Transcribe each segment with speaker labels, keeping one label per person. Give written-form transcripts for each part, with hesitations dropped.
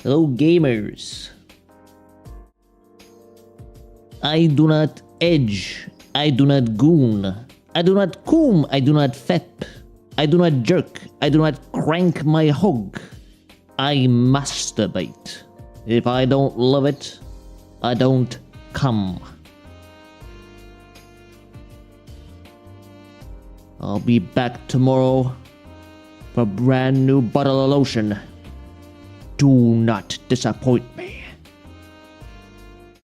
Speaker 1: Hello, gamers. I do not edge. I do not goon. I do not coom. I do not fep. I do not jerk. I do not crank my hog. I masturbate. If I don't love it, I don't come. I'll be back tomorrow for a brand new bottle of lotion. Do not disappoint me.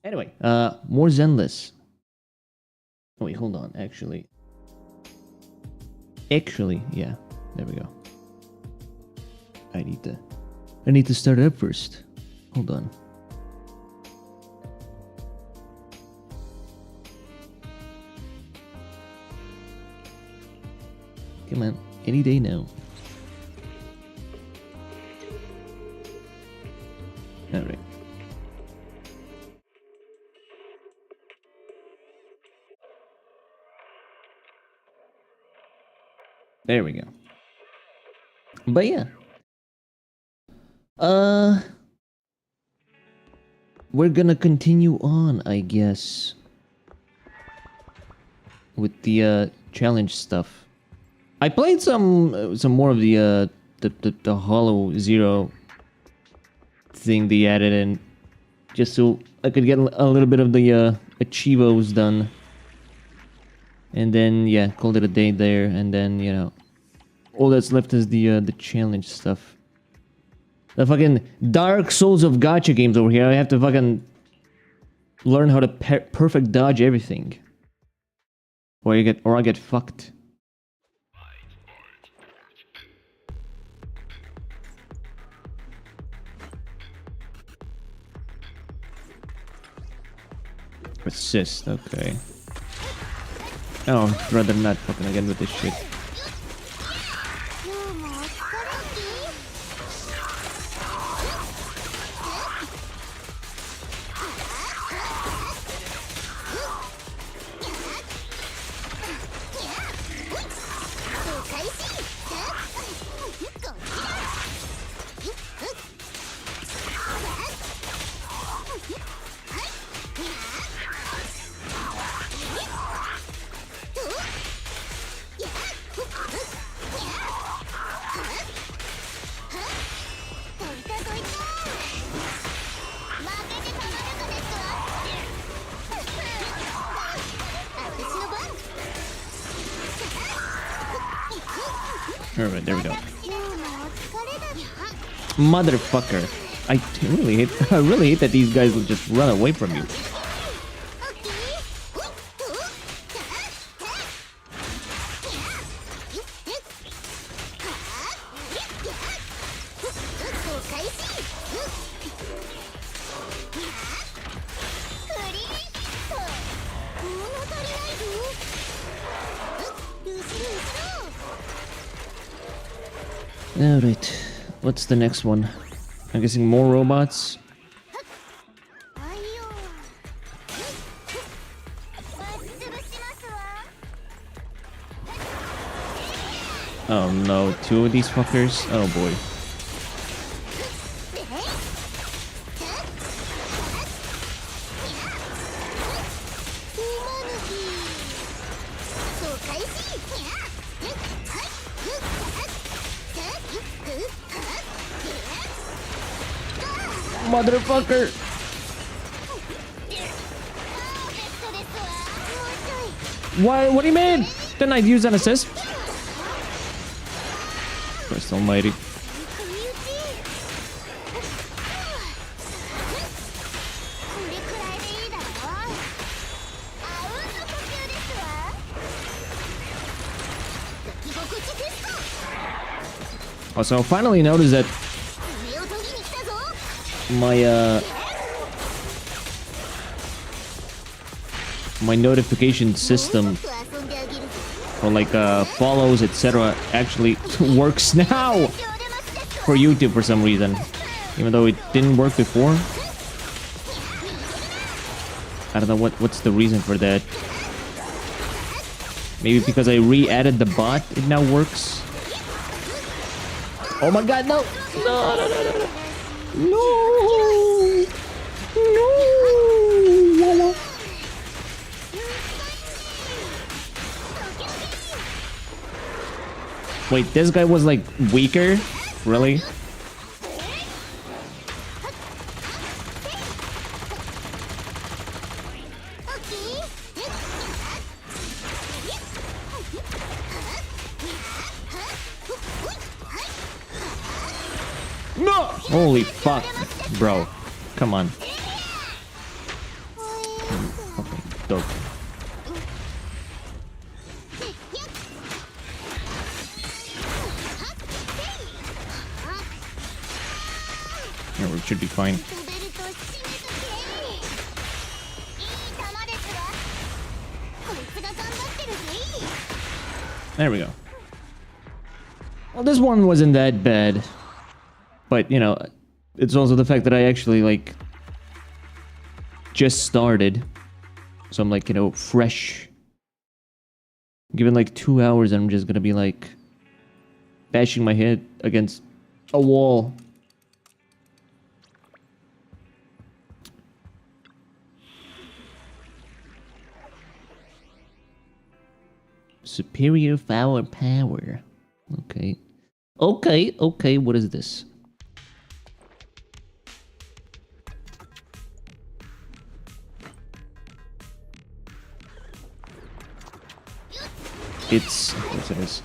Speaker 1: Anyway, more Zenless. Oh wait, hold on, actually, yeah, there we go. I need to start it up first. Hold on. Come on, any day now. Alright. There we go. But yeah. We're gonna continue on, I guess, with the challenge stuff. I played some more of the Hollow Zero thing they added in, just so I could get a little bit of the achievos done. And then, yeah, called it a day there, and then, you know, all that's left is the challenge stuff. The fucking Dark Souls of Gacha games over here. I have to fucking learn how to perfect dodge everything, or I get fucked. Assist, okay. Oh, rather not fucking again with this shit. Alright, there we go. Motherfucker. I really hate that these guys will just run away from you. Alright, what's the next one? I'm guessing more robots. Oh no, two of these fuckers? Oh boy. Motherfucker! What do you mean? Didn't I use an assist? Christ almighty. Also, I finally noticed that my notification system for like follows, etc. actually works now for YouTube for some reason, even though it didn't work before. I don't know what's the reason for that. Maybe because I re-added the bot, it now works. Oh my god, no! No. No! No! Wait, this guy was like weaker? Really? No! Holy fuck, bro. Come on. Okay, dope. Yeah, we should be fine. There we go. Well, this one wasn't that bad. But, you know, it's also the fact that I actually, like, just started. So I'm, like, you know, fresh. Given, like, 2 hours, I'm just gonna be, like, bashing my head against a wall. Superior firepower. Okay. Okay, what is this? It's... of course it is.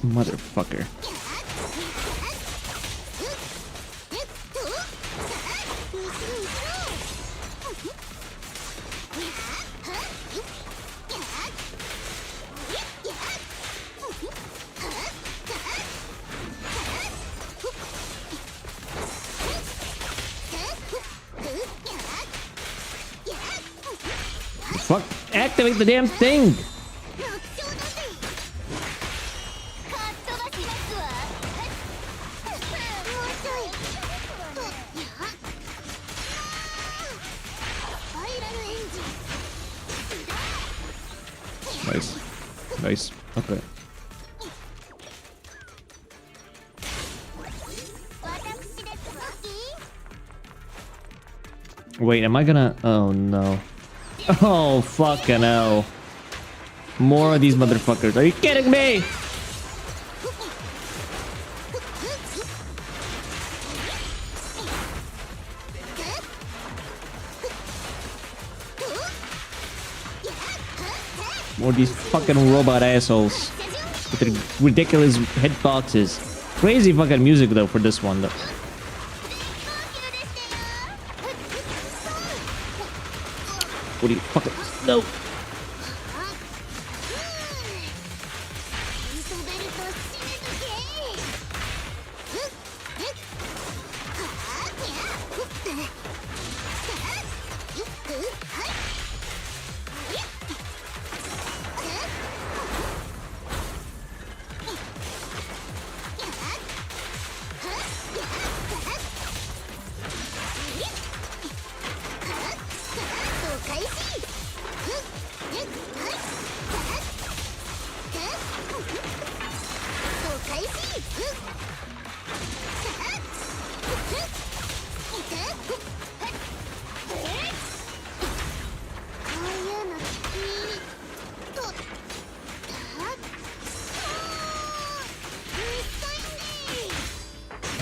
Speaker 1: Motherfucker. Fuck, activate the damn thing! Nice. Nice. Okay. Wait, am I gonna... Oh, no. Oh, fucking hell. More of these motherfuckers. Are you kidding me? More of these fucking robot assholes. With their ridiculous hitboxes. Crazy fucking music, though, for this one, though. What do you fucking... No!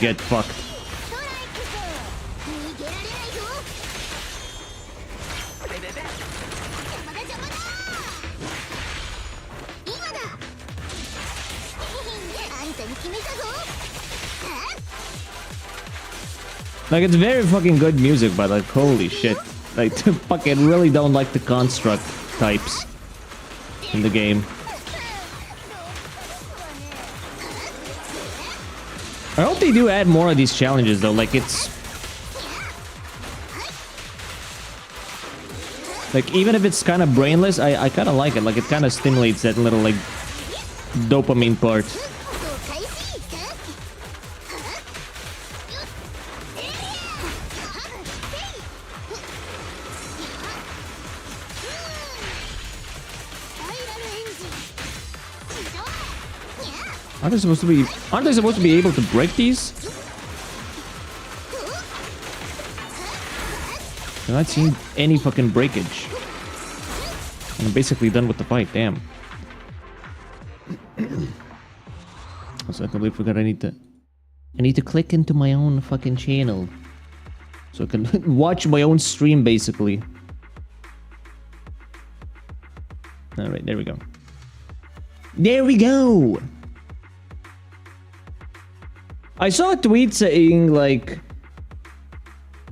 Speaker 1: Get fucked. Like, it's very fucking good music, but like, holy shit. Like, fucking really don't like the construct types in the game. I hope they do add more of these challenges, though. Like, it's... Like, even if it's kind of brainless, I kind of like it. Like, it kind of stimulates that little, like, dopamine part. Aren't they supposed to be... Aren't they supposed to be able to break these? I've not seen any fucking breakage. I'm basically done with the fight, damn. Also, I completely forgot I need to click into my own fucking channel. So I can watch my own stream, basically. Alright, there we go. There we go! I saw a tweet saying, like...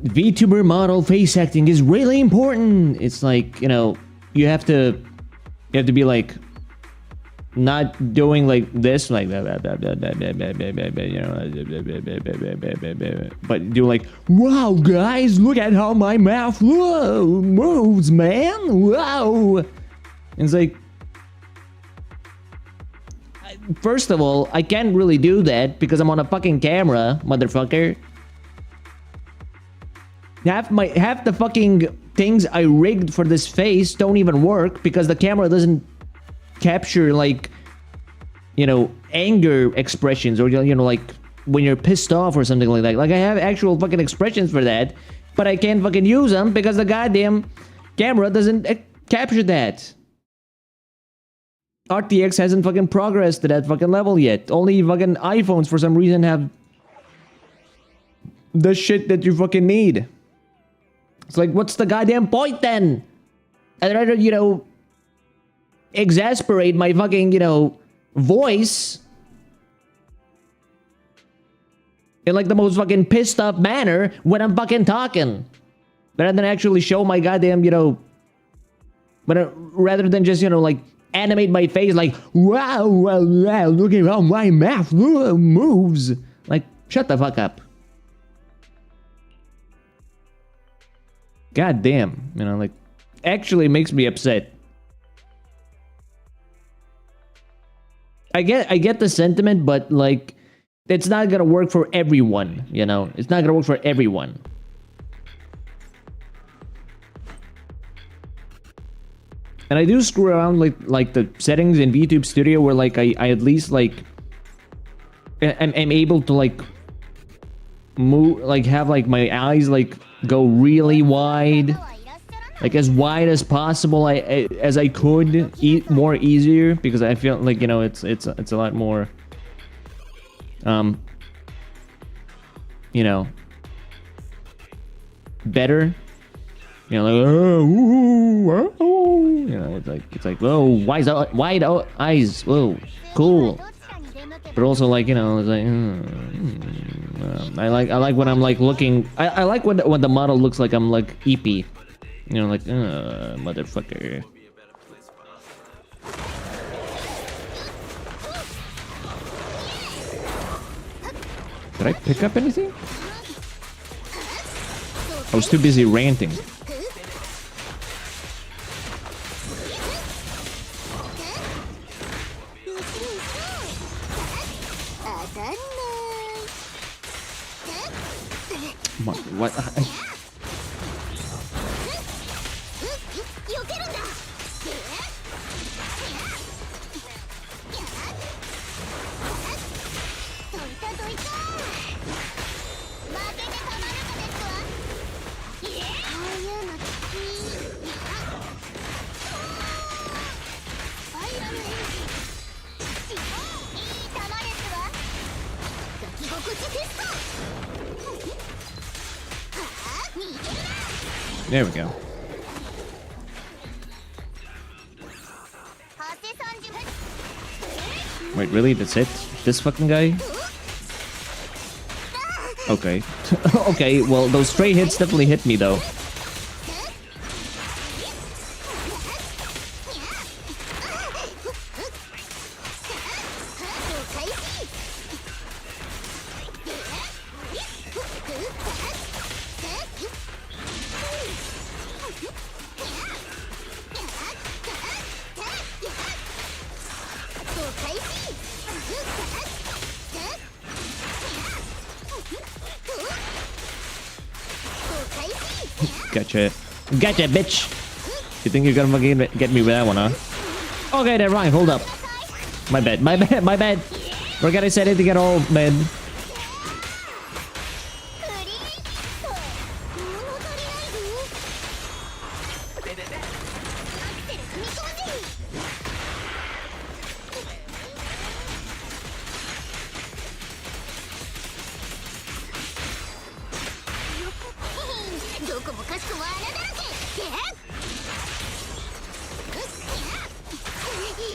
Speaker 1: VTuber model face acting is really important! It's like, you know, you have to be like... Not doing like this, like you know, but do like, wow, guys, look at how my mouth moves, man. Wow. And it's like, first of all, I can't really do that because I'm on a fucking camera, motherfucker. Half the fucking things I rigged for this face don't even work because the camera doesn't capture, like, you know, anger expressions, or, you know, like when you're pissed off or something like that. Like, I have actual fucking expressions for that, but I can't fucking use them because the goddamn camera doesn't capture that. RTX hasn't fucking progressed to that fucking level yet. Only fucking iPhones for some reason have the shit that you fucking need. It's like, what's the goddamn point then? I'd rather, you know, exasperate my fucking, you know, voice in like the most fucking pissed off manner when I'm fucking talking, rather than actually show my goddamn, you know, rather than just, you know, like animate my face like, wow, wow, wow, look at how my mouth moves. Like, shut the fuck up. God damn, you know, like, actually makes me upset. I get the sentiment, but like, it's not gonna work for everyone, you know? It's not gonna work for everyone. And I do screw around like the settings in VTube Studio where like I at least like I'm able to like move, like have like my eyes like go really wide, like as wide as possible, as I could, more easier, because I feel like, you know, it's a lot more you know, better, you know, like, you know, it's like whoa, wide eyes, whoa, cool. But also, like, you know, it's like I like when I'm like looking, I like when the model looks like I'm like eepy. You know, like, motherfucker. Did I pick up anything? I was too busy ranting. What? There we go. Wait, really? That's it? This fucking guy? Okay. Okay, well, those stray hits definitely hit me, though. Gotcha. Gotcha, bitch! You think you're gonna fucking get me with that one, huh? Okay, then, right, hold up. My bad, my bad, my bad. Forget I said it to get all mid.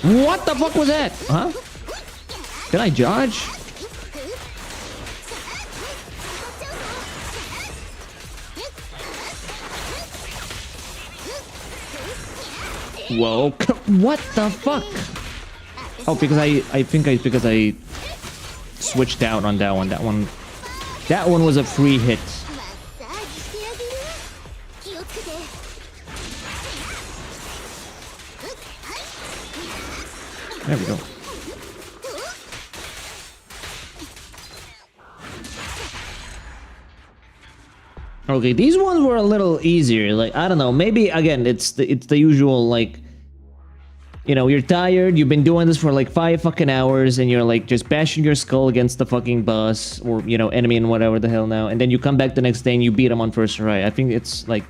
Speaker 1: What the fuck was that? Huh? Can I dodge? Whoa. What the fuck? Oh, because I think because I switched out on that one. That one was a free hit. There we go. Okay, these ones were a little easier. Like, I don't know, maybe again it's the usual, like, you know, you're tired, you've been doing this for like 5 fucking hours, and you're like just bashing your skull against the fucking boss or, you know, enemy and whatever the hell now, and then you come back the next day and you beat him on first try. I think it's like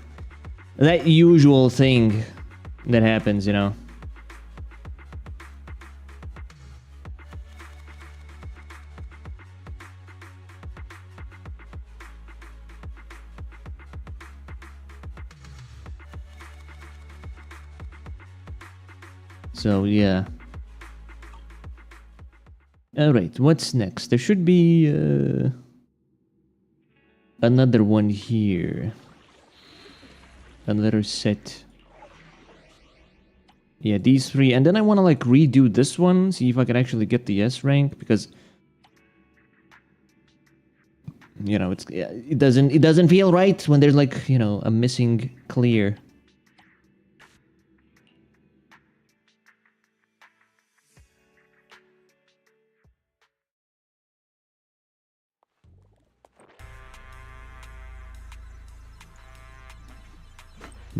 Speaker 1: that usual thing that happens, you know. So, yeah. Alright, what's next? There should be another one here. Another set. Yeah, these 3. And then I want to like redo this one, see if I can actually get the S rank, because you know, it doesn't feel right when there's like, you know, a missing clear.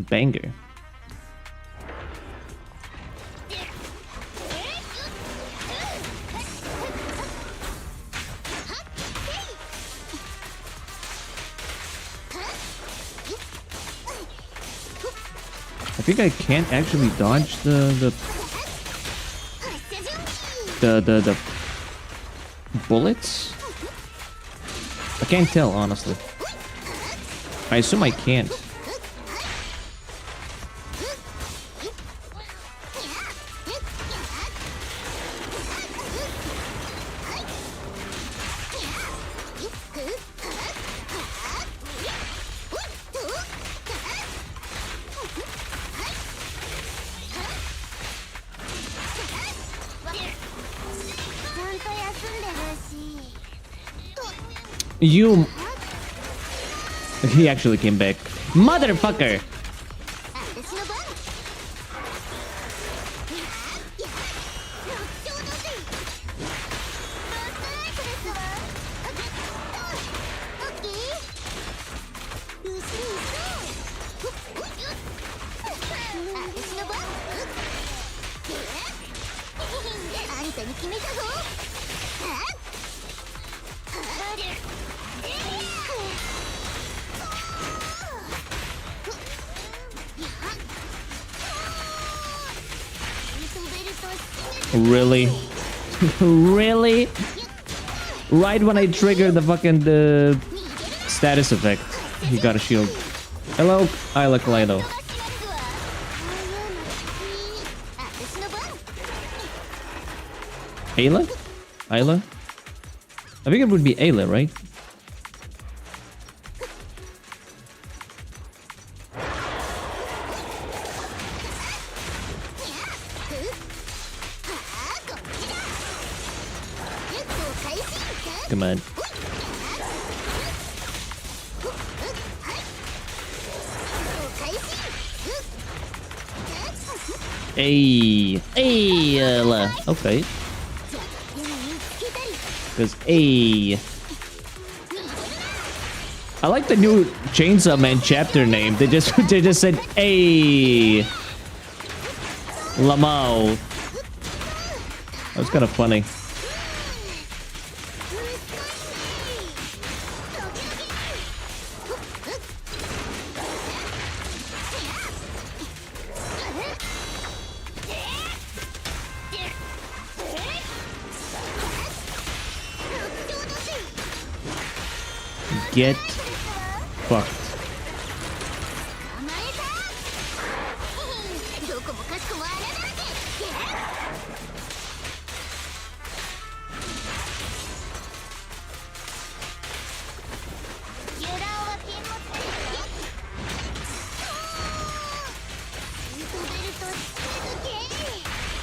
Speaker 1: Banger. I think I can't actually dodge the bullets. I can't tell, honestly. I assume I can't. You... He actually came back. Motherfucker! Really? Really? Right when I triggered the fucking status effect, he got a shield. Hello, Isla Kaleido. Ayla? Isla? I think it would be Ayla, right? Come on. Hey, okay. Because I like the new Chainsaw Man chapter name. They just said a Lamau. That was kind of funny. get fucked.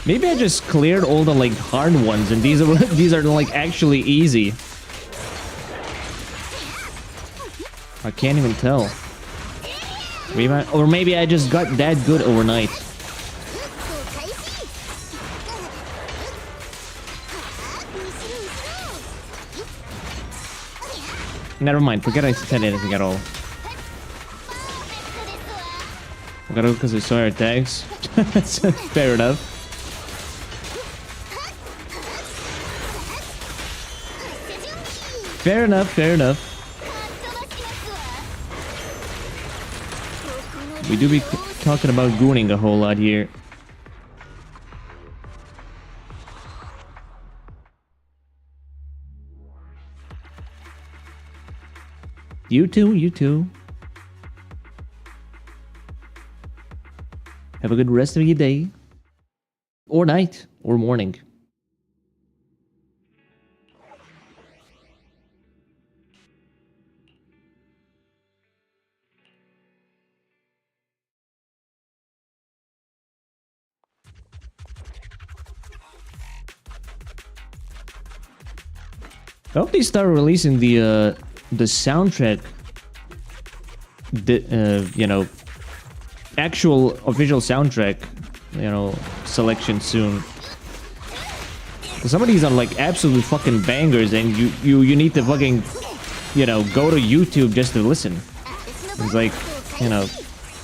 Speaker 1: Maybe I just cleared all the like hard ones, and these are like actually easy. I can't even tell. Maybe I just got that good overnight. Never mind. Forget I said anything at all. Forgot it because I saw your tags. Fair enough. Fair enough, fair enough. We do be talking about gooning a whole lot here. You too, you too. Have a good rest of your day. Or night, or morning. I hope they start releasing the soundtrack, you know, actual official soundtrack, you know, selection soon. Some of these are like absolute fucking bangers, and you need to fucking, you know, go to YouTube just to listen. It's like, you know,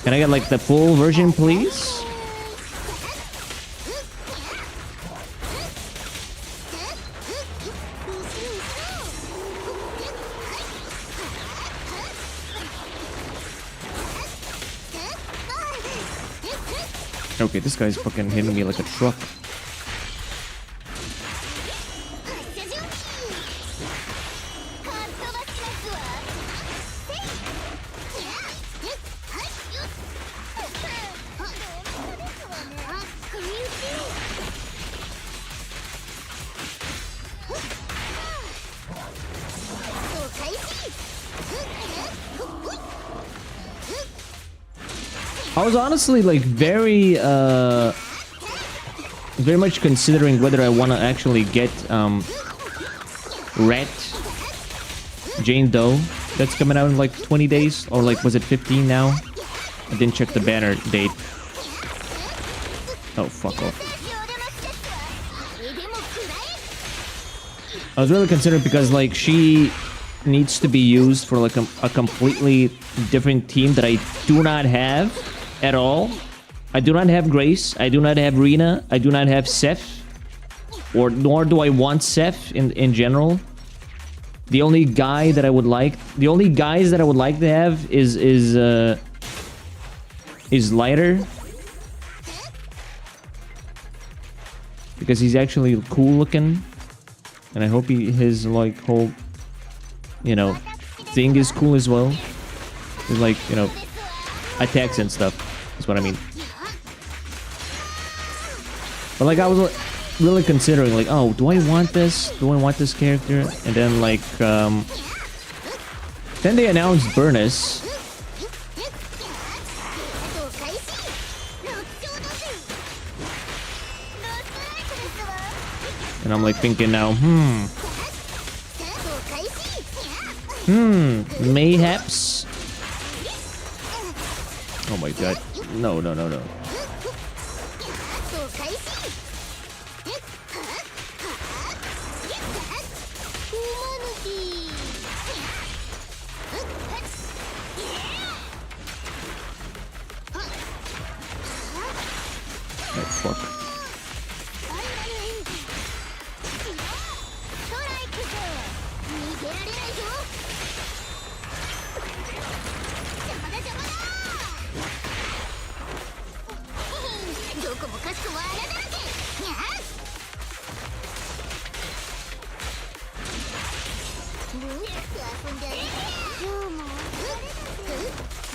Speaker 1: can I get like the full version, please? Okay, this guy's fucking hitting me like a truck. I was honestly like very much considering whether I want to actually get Rat Jane Doe that's coming out in like 20 days, or like was it 15 now? I didn't check the banner date. Oh, fuck off. I was really considering because like she needs to be used for like a completely different team that I do not have at all. I do not have Grace. I do not have Rena. I do not have Seth. Nor do I want Seth in general. The only guy that I would like, the only guys that I would like to have is Lighter, because he's actually cool looking, and I hope his like whole, you know, thing is cool as well. He's like, you know, attacks and stuff. That's what I mean. But like I was really considering like, oh, do I want this? Do I want this character? And then like then they announced Burnus. And I'm like thinking now, mayhaps. Oh my god. No. Oh, fuck.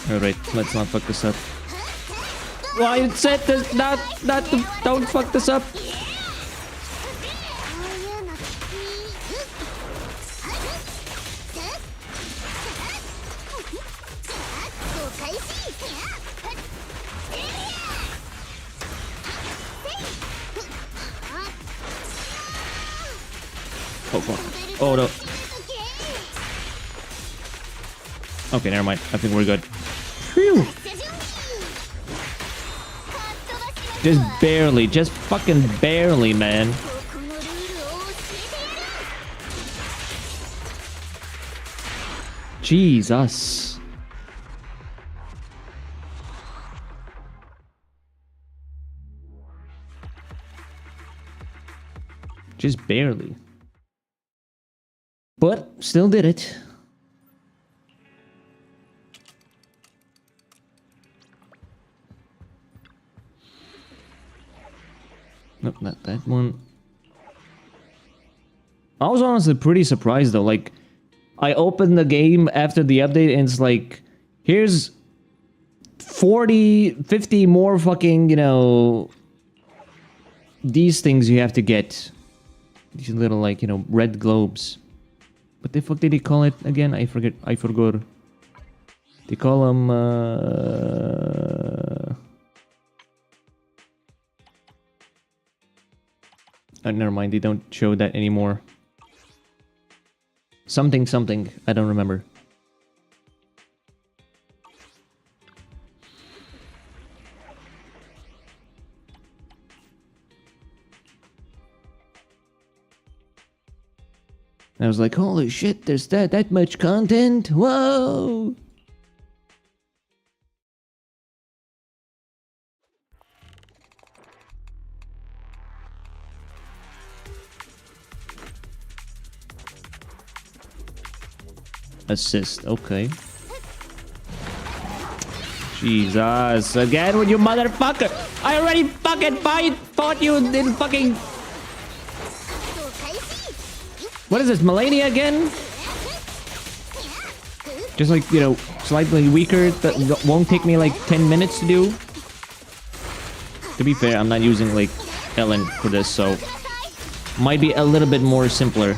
Speaker 1: Alright, let's not fuck this up. Why it said this not to, don't fuck this up. Oh fuck. Oh no. Okay, never mind. I think we're good. Phew. Just barely. Just fucking barely, man. Jesus. Just barely. But still did it. Nope, not that one. I was honestly pretty surprised though. Like, I opened the game after the update and it's like, here's 40, 50 more fucking, you know, these things you have to get. These little, like, you know, red globes. What the fuck did he call it again? I forget. I forgot. They call them, oh, never mind. They don't show that anymore. Something, something. I don't remember. I was like, holy shit, there's that much content? Whoa! Assist, okay. Jesus, again with you motherfucker! I already fucking fought you in fucking... What is this, Melania again? Just like, you know, slightly weaker, that won't take me like 10 minutes to do. To be fair, I'm not using like Ellen for this, so might be a little bit more simpler.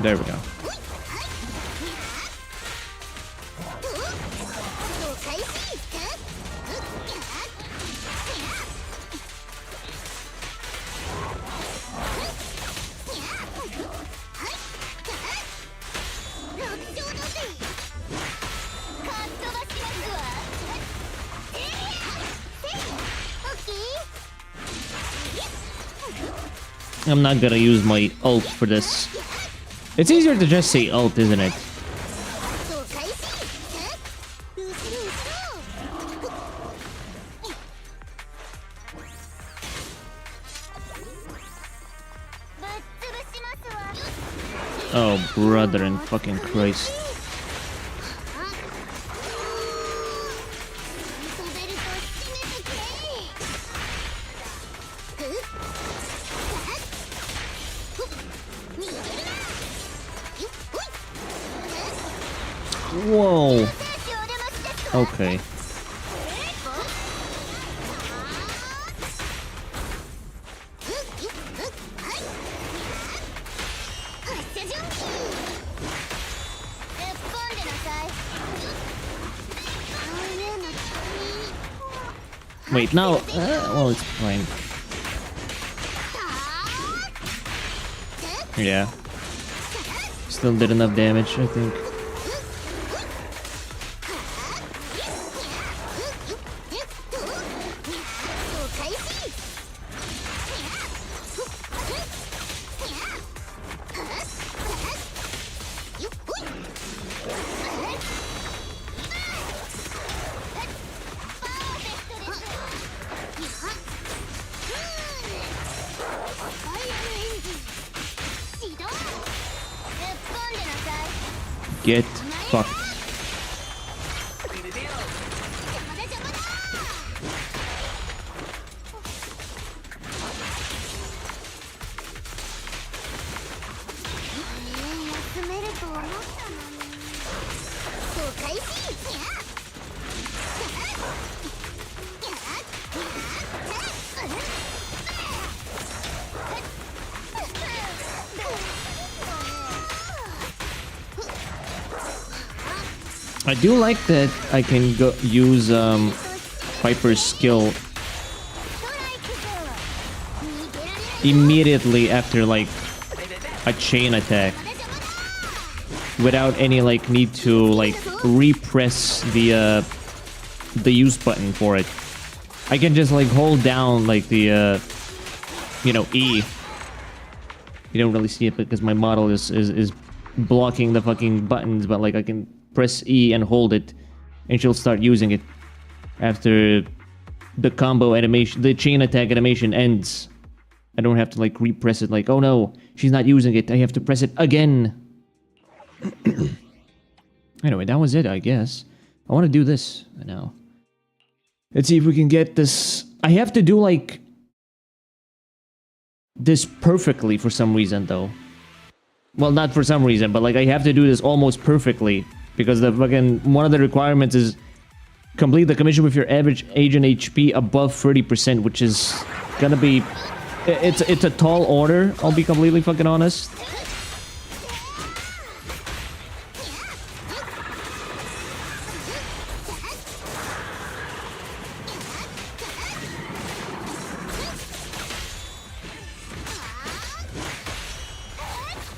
Speaker 1: There we go. I'm not gonna use my ult for this. It's easier to just say ult, isn't it? Oh, brother and fucking Christ. Whoa. Okay. Wait, no. Well, it's fine. Yeah. Still did enough damage, I think. Get fucked. I do like that I can go use Piper's skill immediately after like a chain attack without any like need to like repress the use button for it. I can just like hold down like the you know, E. You don't really see it because my model is blocking the fucking buttons, but like I can press E and hold it, and she'll start using it after the combo animation, the chain attack animation ends. I don't have to like repress it like, oh no, she's not using it, I have to press it again. Anyway, that was it, I guess. I want to do this now. Let's see if we can get this. I have to do like this perfectly for some reason though. Well, not for some reason, but like I have to do this almost perfectly. Because the fucking one of the requirements is complete the commission with your average agent HP above 30%, which is gonna be it's a tall order, I'll be completely fucking honest.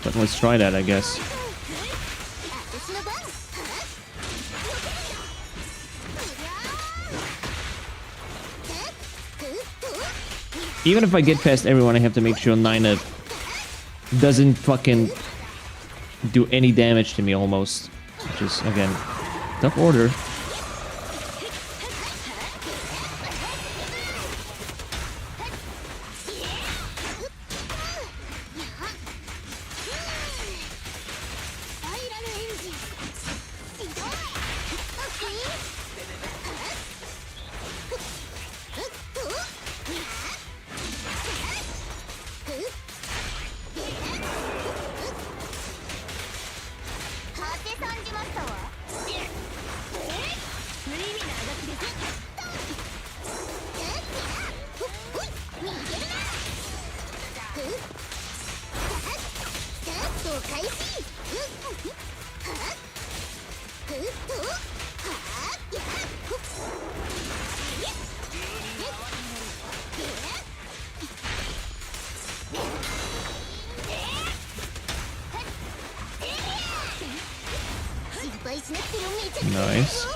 Speaker 1: But let's try that, I guess. Even if I get past everyone, I have to make sure Nina doesn't fucking do any damage to me almost. Which is, again, tough order. Nice.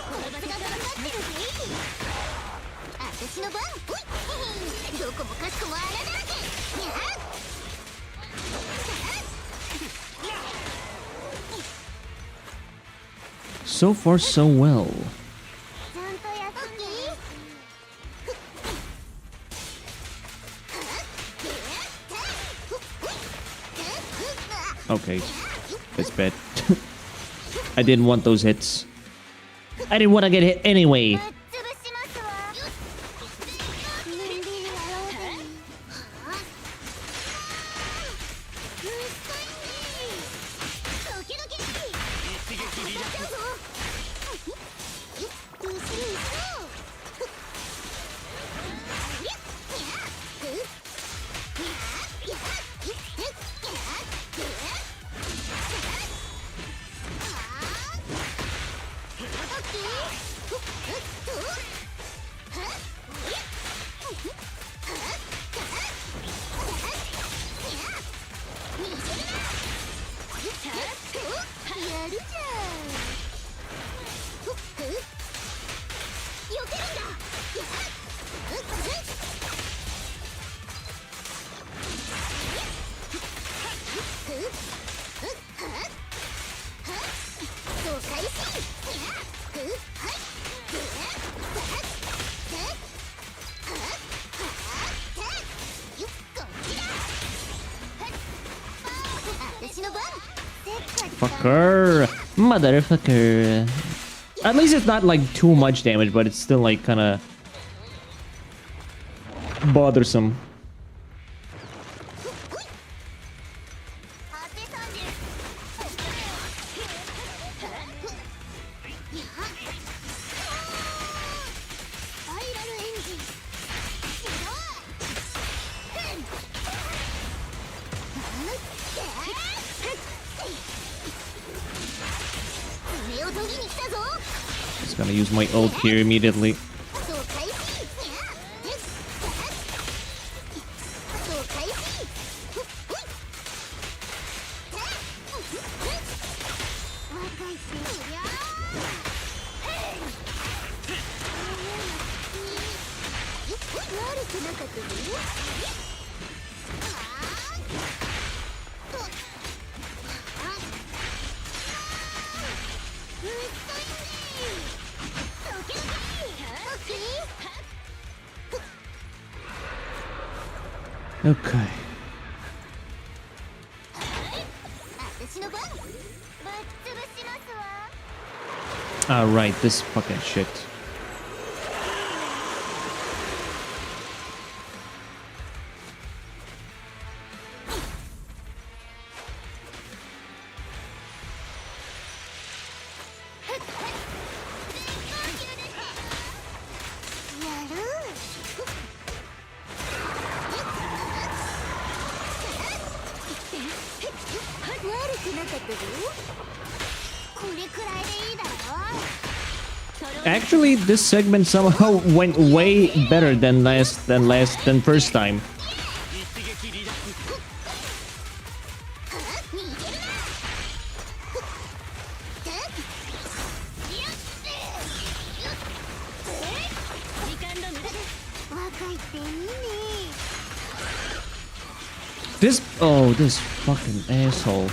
Speaker 1: So far, so well. Okay, that's bad. I didn't want those hits. I didn't want to get hit anyway. Motherfucker. Motherfucker. At least it's not like too much damage, but it's still like kind of bothersome. Just gonna use my ult here immediately. Okay. Alright, this fucking shit. Actually, this segment somehow went way better than first time. This fucking asshole.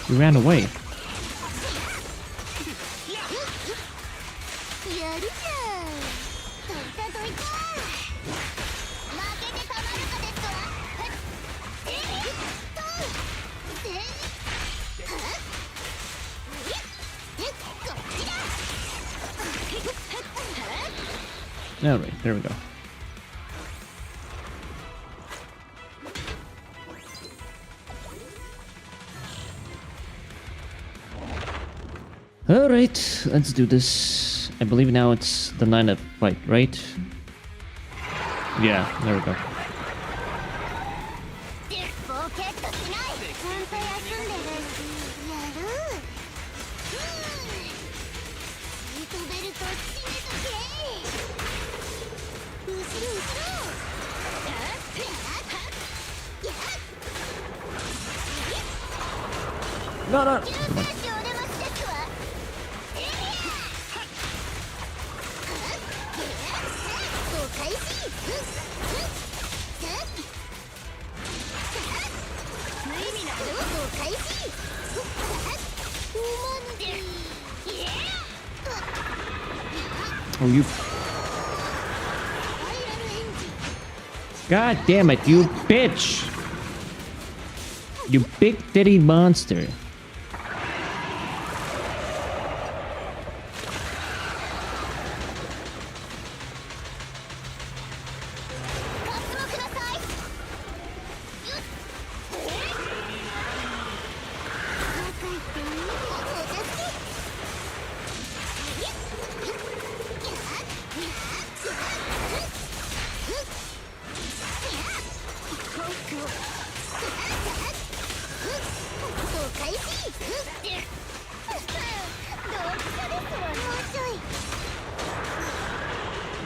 Speaker 1: He ran away. Alright, there we go. Alright, let's do this. I believe now it's the 9-up fight, right? Yeah, there we go. No, no. Come on. Oh, you... God damn it, you bitch! You big titty monster.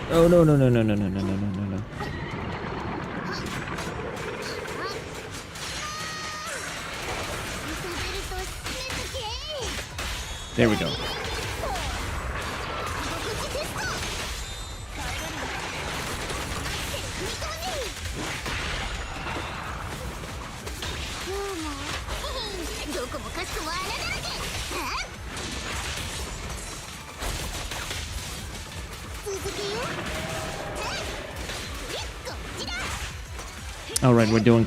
Speaker 1: Oh no no no no no no no no no no. There we go. All right, we're doing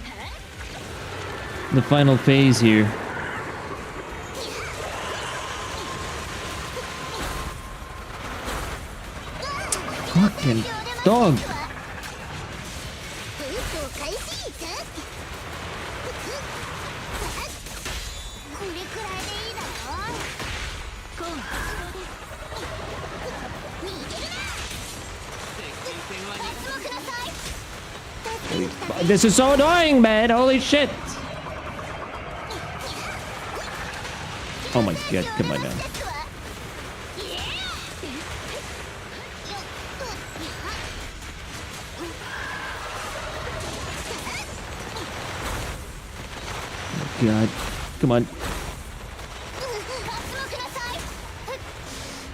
Speaker 1: the final phase here. Fucking dog. This is so annoying, man. Holy shit. Oh my god, come on now. Oh god, come on.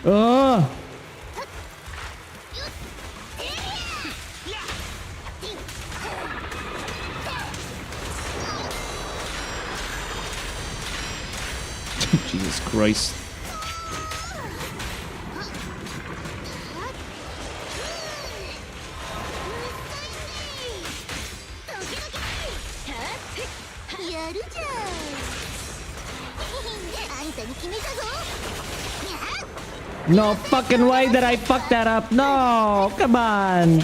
Speaker 1: Oh! Jesus Christ. No fucking way that I fucked that up. No, come on.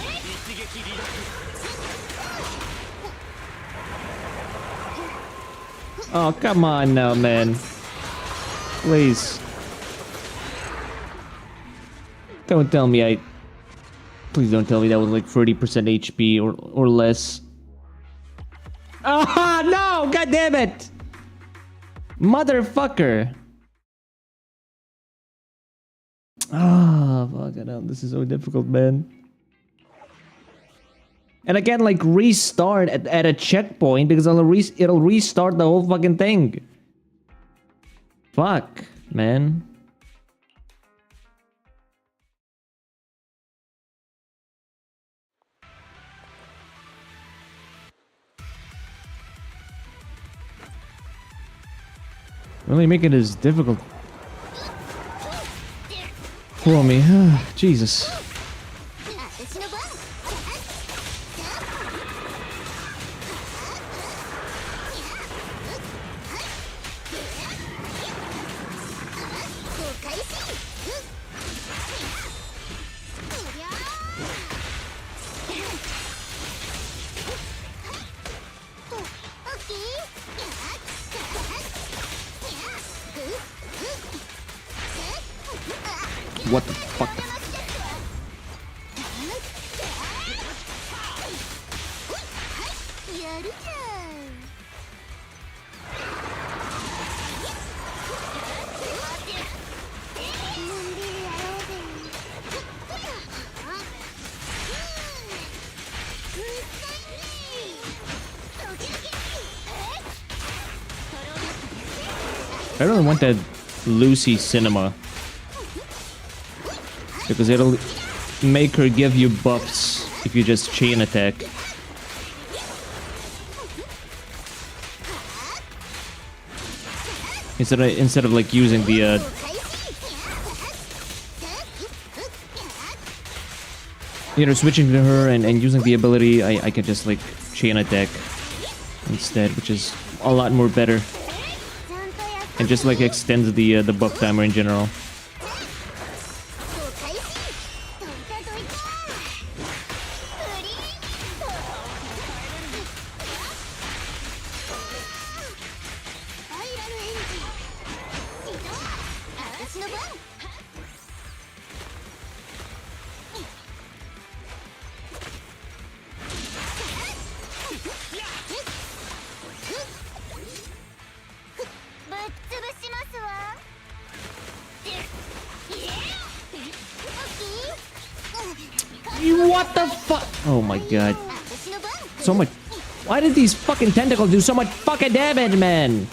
Speaker 1: Oh, come on now, man. Please. Don't tell me Please don't tell me that was like 30% HP or less. Ah, no! God damn it! Motherfucker! Ah, fuck it up. This is so difficult, man. And I can't like restart at a checkpoint because it'll restart the whole fucking thing. Fuck, man. Really make it as difficult for me. Jesus. What the fuck? I really want that Lucy cinema. Because it'll make her give you buffs if you just chain attack. Instead of like using the you know, switching to her and using the ability, I can just like chain attack instead, which is a lot more better. And just like extends the buff timer in general. What the fuck? Oh my god. So much. Why did these fucking tentacles do so much fucking damage, man?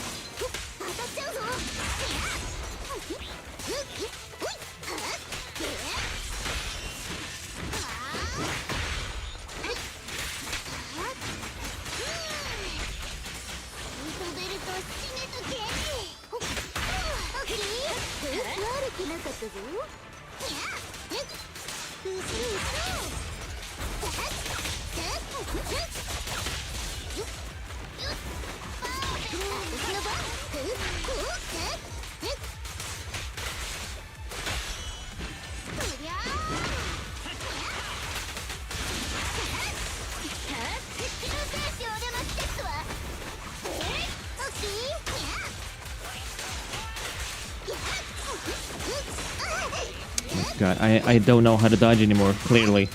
Speaker 1: God, I don't know how to dodge anymore, clearly.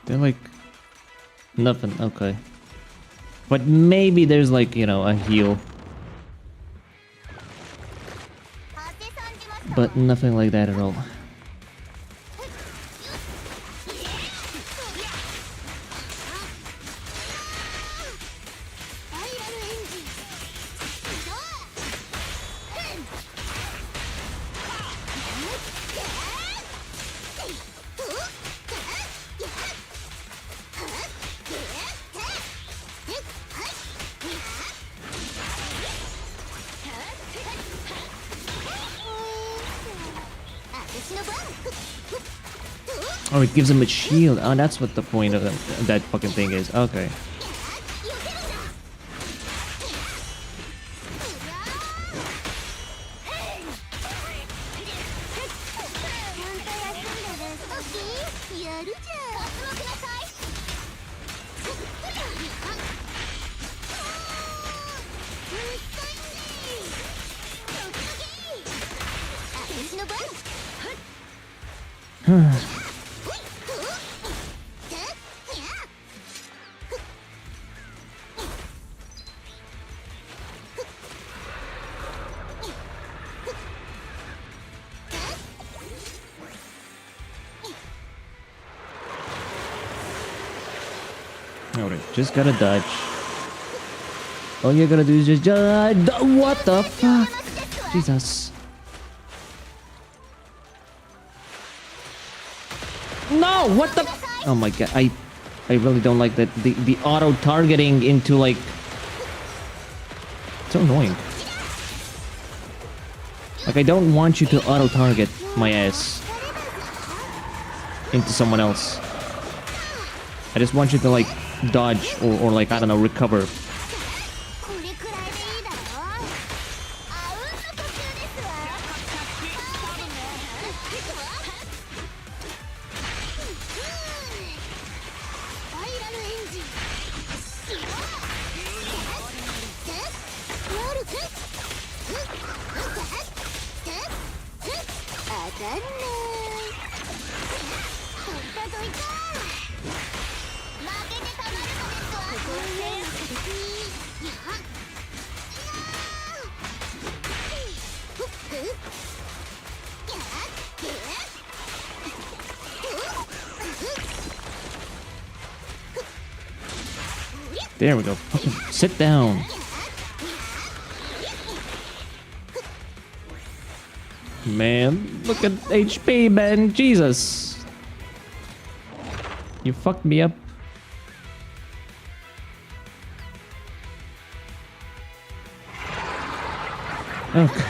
Speaker 1: They're like... nothing, okay. But maybe there's like, you know, a heal. But nothing like that at all. Oh, it gives him a shield. Oh, that's what the point of that fucking thing is. Okay. Alright, just gotta dodge. All you're gonna do is just dodge. What the fuck? Jesus. No! What the? Oh my god, I really don't like that. The auto targeting into like. It's so annoying. Like, I don't want you to auto target my ass into someone else. I just want you to like dodge or like, I don't know, recover. There we go. Fucking sit down. Man, look at HP, man. Jesus. You fucked me up. Okay.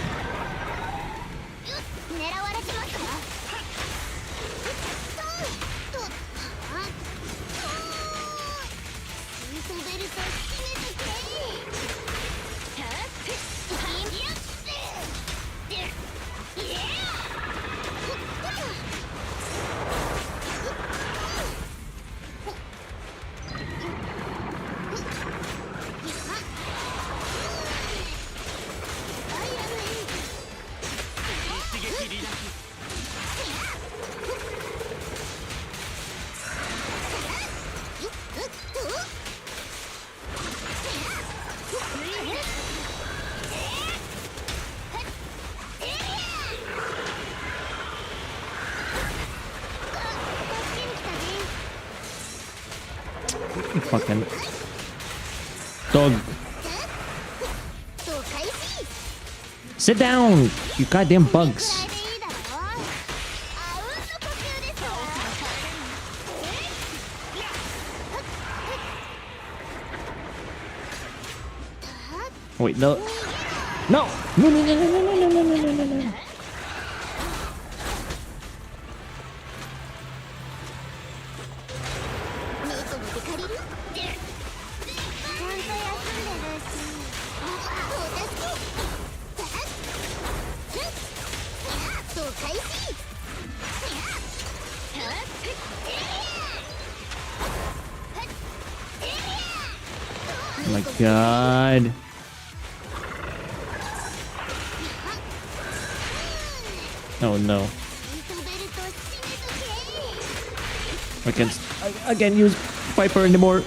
Speaker 1: You fucking dog. Sit down, you goddamn bugs. Wait, no. No! No, no, no, no, no, no, no, no, no, no. Oh my god. Oh no. I can't use Piper anymore.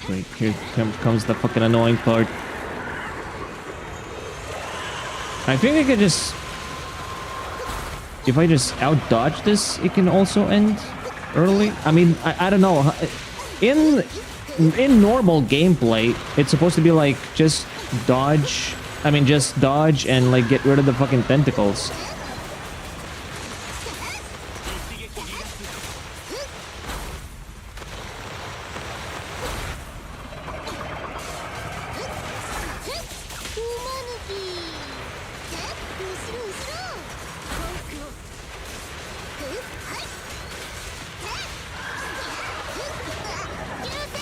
Speaker 1: Great, here comes the fucking annoying part. I think I could just... If I just out-dodge this, it can also end early. I mean, I don't know. In normal gameplay, it's supposed to be like, just dodge... I mean, just dodge and like get rid of the fucking tentacles.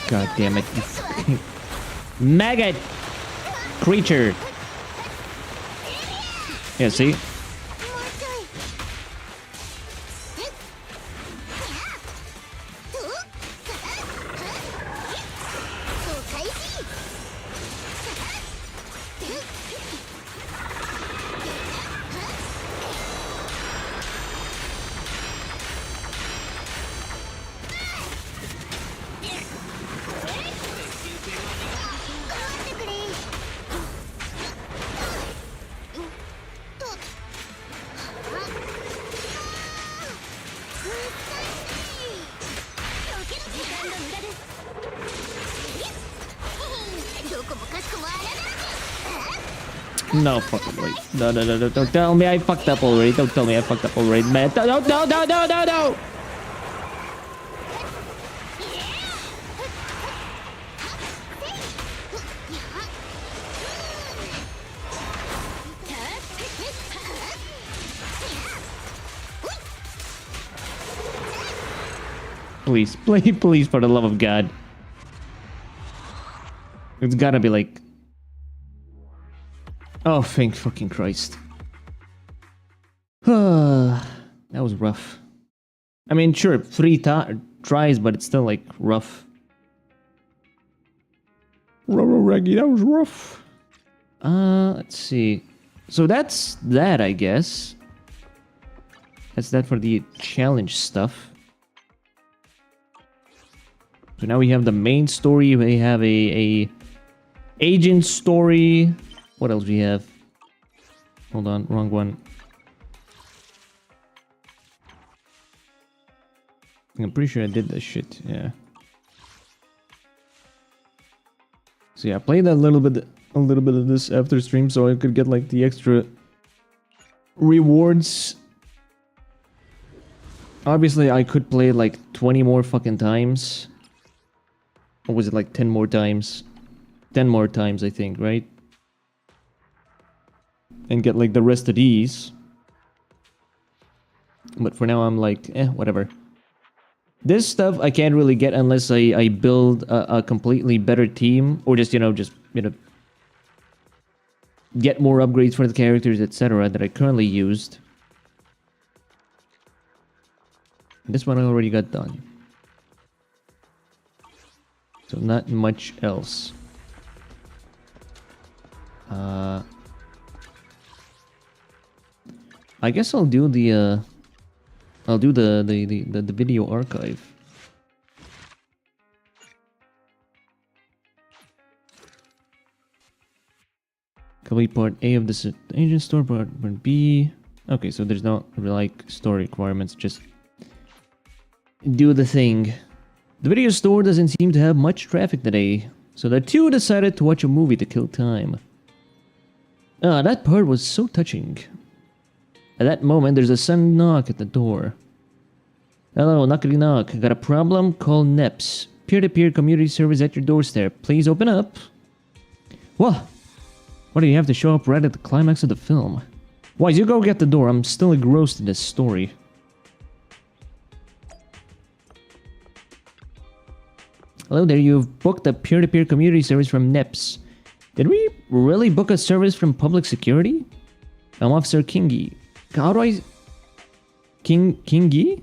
Speaker 1: God damn it. Maggot creature. Yeah, see? No fucking way. No, no, no, no, don't tell me I fucked up already. Don't tell me I fucked up already, man. No, no, no, no, no, no, no! Please, please, please, for the love of God. It's gotta be like... Oh, thank fucking Christ. That was rough. I mean, sure, 3 tries, but it's still, like, rough. Reggie, that was rough. Let's see. So that's that, I guess. That's that for the challenge stuff. So now we have the main story. We have a agent story. What else we have? Hold on, wrong one. I'm pretty sure I did this shit. Yeah. So yeah, I played a little bit of this after stream, so I could get like the extra rewards. Obviously, I could play like 20 more fucking times. Or was it like 10 more times? 10 more times, I think, right? And get like the rest of these. But for now I'm like, whatever. This stuff I can't really get unless I build a completely better team. Or just, get more upgrades for the characters, etc. that I currently used. And this one I already got done. So not much else. I guess I'll do the the video archive. Complete part A of this agent store, part B. Okay, so there's no like story requirements, just do the thing. The video store doesn't seem to have much traffic today, so the two decided to watch a movie to kill time. Ah, that part was so touching. At that moment, there's a sudden knock at the door. Hello, knockity knock. Got a problem? Call NEPS. Peer-to-peer community service at your doorstep. Please open up. What? Why do you have to show up right at the climax of the film? Wise, you go get the door. I'm still engrossed in this story. Hello there, you've booked a peer-to-peer community service from NEPS. Did we really book a service from public security? I'm Officer Kingi. How do I... Kingi?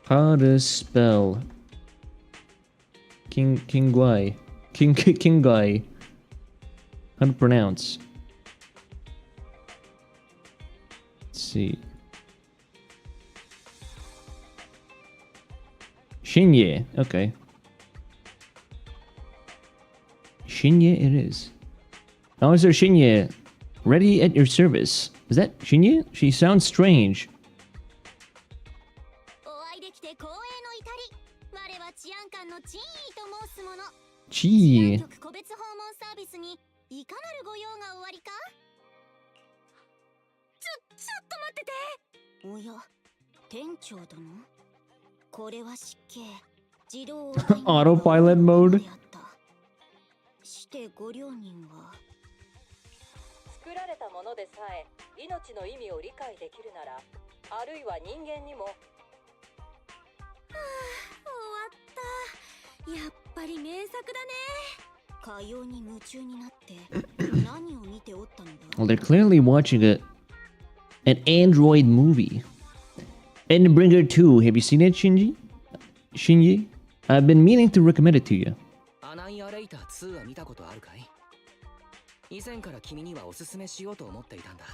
Speaker 1: How to spell... Kingwai. Kingai. How to pronounce? Let's see. Shinye. Okay. Shinye it is. Officer Shinye. Ready at your service. Is that Shinye? She sounds strange. Chi. Autopilot mode.
Speaker 2: 作られたものでさえ命の意味を理解できるなら、あるいは人間にも。終わった。やっぱり名作だね。かように夢中になって何を見ておったのだ。
Speaker 1: Well, they're clearly watching an Android movie. Endbringer 2. Have you seen it, Shinji? Shinji? I've been meaning to recommend it to you.
Speaker 3: アナイアレイター2は見たことあるかい？以前から君にはおすすめしようと思っていたんだ。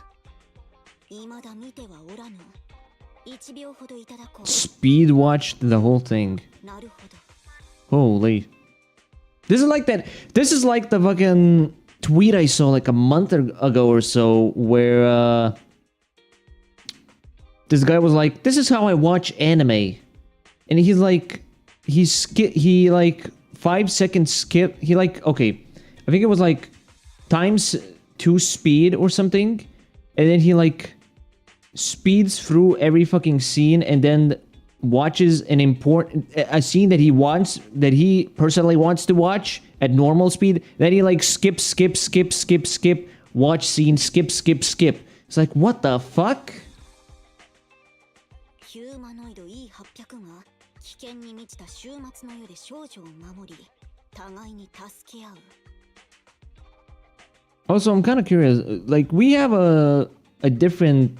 Speaker 2: 未だ見てはおらぬ。1秒ほどいただこう。
Speaker 1: Speed watched the whole thing.
Speaker 2: なるほど。
Speaker 1: Holy. This is like that. This is like the fucking tweet I saw like a month ago or so where this guy was like, this is how I watch anime. And he's like, he like 5 seconds skip. He like, okay, I think it was like times 2 speed or something. And then he like speeds through every fucking scene and then watches a scene that he personally wants to watch at normal speed. Then he like skip, watch scene, skip. It's like, what the fuck? Also, I'm kind of curious, like, we have a different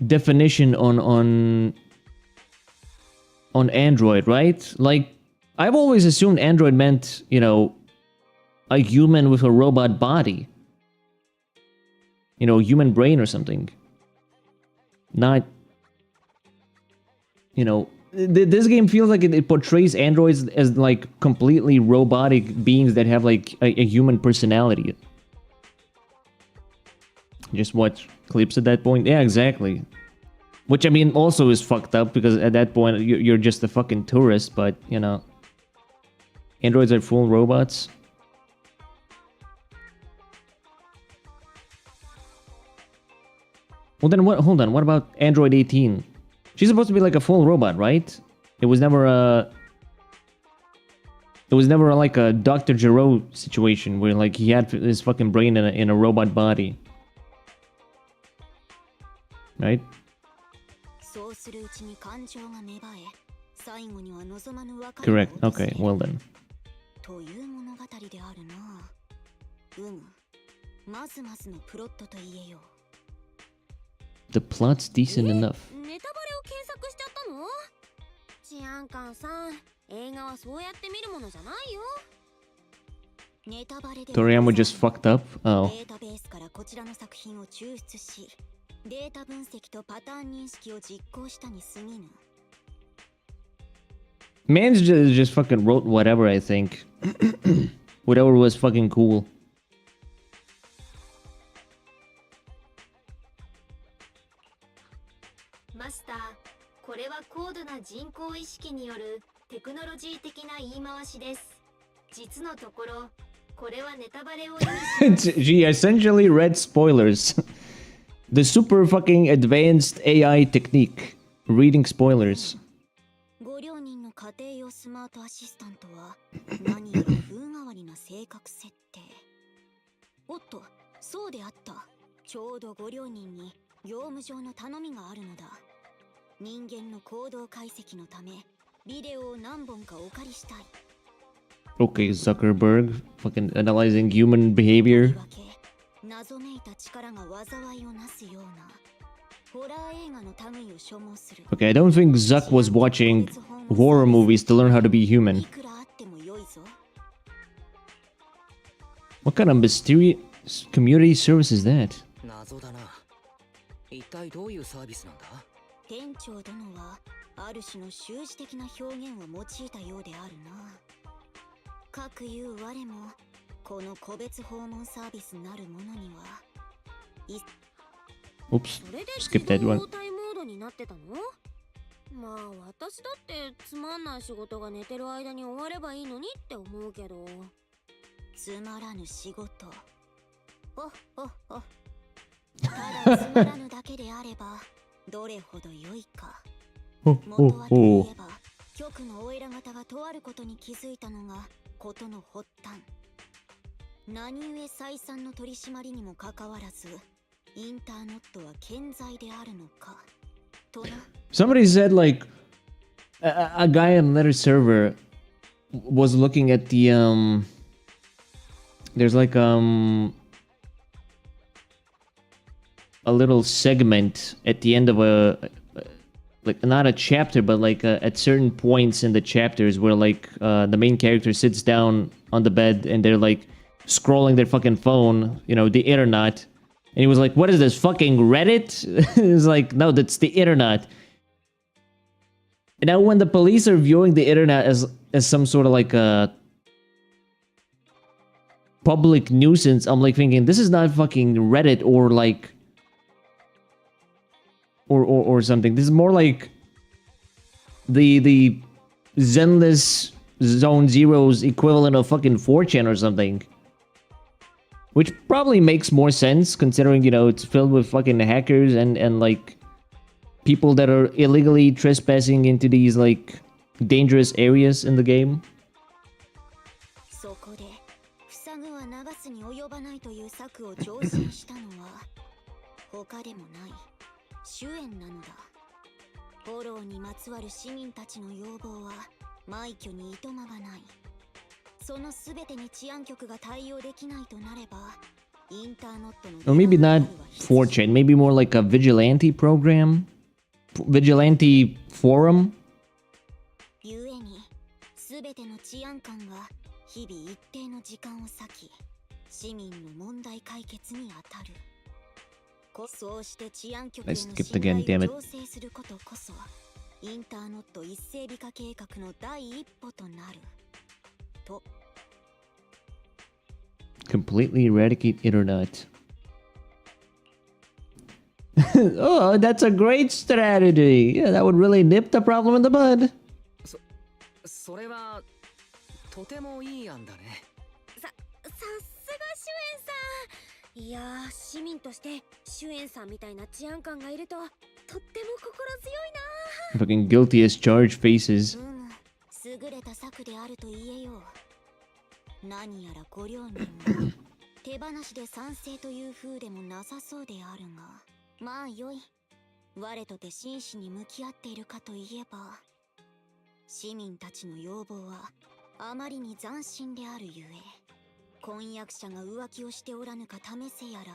Speaker 1: definition on Android, right? Like, I've always assumed Android meant, you know, a human with a robot body. You know, human brain or something. Not, you know, this game feels like it portrays androids as like completely robotic beings that have like a human personality. Just watch clips at that point. Yeah, exactly. Which, I mean, also is fucked up because at that point you're just a fucking tourist, but, you know, androids are full robots. Well, then what? Hold on. What about Android 18? She's supposed to be like a full robot, right? It was never like a Dr. Gero situation where like he had his fucking brain in a robot body, right? Correct. Okay. Well then. The plot's decent enough. Toriyama just fucked up? Oh. Man's just fucking wrote whatever, I think. Whatever was fucking cool.
Speaker 4: 識によるテクノロジー的な言い回しです。実のところ、これはネタバレを意味します。
Speaker 1: She essentially read spoilers. The super fucking advanced AI technique. Reading spoilers.
Speaker 4: ご両人の家庭用スマートアシスタントは何やら風変わりな性格設定。おっと、そうであった。ちょうどご両人に業務上の頼みがあるのだ。人間の行動解析のためビデオを何本かお借りしたい。
Speaker 1: Okay, Zuckerberg. Fucking analyzing human behavior.
Speaker 4: 謎めいた力が災いをなすようなホラー映画の類を所望する。
Speaker 1: Okay, I don't think Zuck was watching horror movies to learn how to be human.
Speaker 4: いくらあっても良いぞ。
Speaker 1: What kind of mysterious community service is that?
Speaker 3: 謎だな。一体どういうサービスなんだ？
Speaker 4: 店長殿はある種の習字的な表現を用いたようであるな。かくいう我もこの個別訪問サービスなるものには
Speaker 1: Oops,
Speaker 2: それで
Speaker 1: skip that
Speaker 2: 自動
Speaker 1: one.
Speaker 2: 応対モードになってたの？まあ私だってつまんない仕事が寝てる間に終わればいいのにって思うけど。
Speaker 4: つまらぬ仕事。おただつまらぬだけであればどれほど良いか。
Speaker 1: Oh,
Speaker 4: 元
Speaker 1: oh,
Speaker 4: はとい
Speaker 1: oh.
Speaker 4: えば局のお偉方がとあることに気づいたのがことの発端。何故再三の取り締まりにもかかわらずインターノットは健在であるのかとな。
Speaker 1: Somebody said like a guy on another server was looking at the there's like a little segment at the end of a like not a chapter but like at certain points in the chapters where like the main character sits down on the bed and they're like scrolling their fucking phone, you know, the internet. And he was like, what is this, fucking Reddit? It's like, no, that's the internet. And now when the police are viewing the internet as some sort of like a public nuisance, I'm like thinking, this is not fucking Reddit or like or something. This is more like the Zenless Zone Zero's equivalent of fucking 4chan or something. Which probably makes more sense considering, you know, it's filled with fucking hackers and like people that are illegally trespassing into these like dangerous areas in the game.
Speaker 4: そこで塞ぐは流すに及ばないという策を上申したのは他でもない主演なのだ。フォローにまつわる市民たちの要望は枚挙にいとまがない。そのすべてに治安局が対応できないとなればインターノットの
Speaker 1: Or maybe not 4chan, maybe more like a vigilante program? Vigilante forum?
Speaker 4: ゆえにすべての治安官が日々一定の時間を割き市民の問題解決に当たる。そうして治安局への信頼を醸成することこそインターノット一斉美化計画の第一歩となると。
Speaker 1: Completely eradicate internet. Oh, that's a great strategy. Yeah, that would really nip the problem in the bud.
Speaker 3: それはとてもいい案だね。
Speaker 2: さすが主演さん。いやー、市民として主演さんみたいな治安官がいるととっても心強いな。
Speaker 1: Fucking guilty as charged faces.
Speaker 4: 優れた策であると言えよう。何やらご両人は手放しで賛成という風でもなさそうであるが、まあよい。我とて真摯に向き合っているかといえば、市民たちの要望はあまりに斬新であるゆえ、婚約者が浮気をしておらぬか試せやら、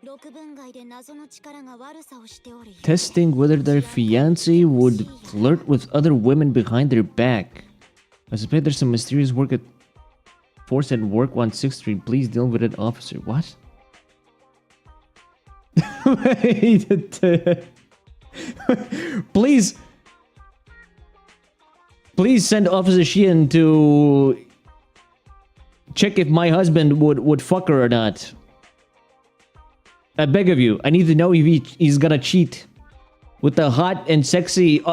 Speaker 4: 六分外で謎の力が悪さをしておる。
Speaker 1: Testing whether their fiancé would flirt with other women behind their back. I suspect there's some mysterious work at Force at Work on 6th Street. Please deal with it, officer. What? Wait, please send Officer Sheehan to check if my husband would fuck her or not. I beg of you. I need to know if he's gonna cheat with the hot and sexy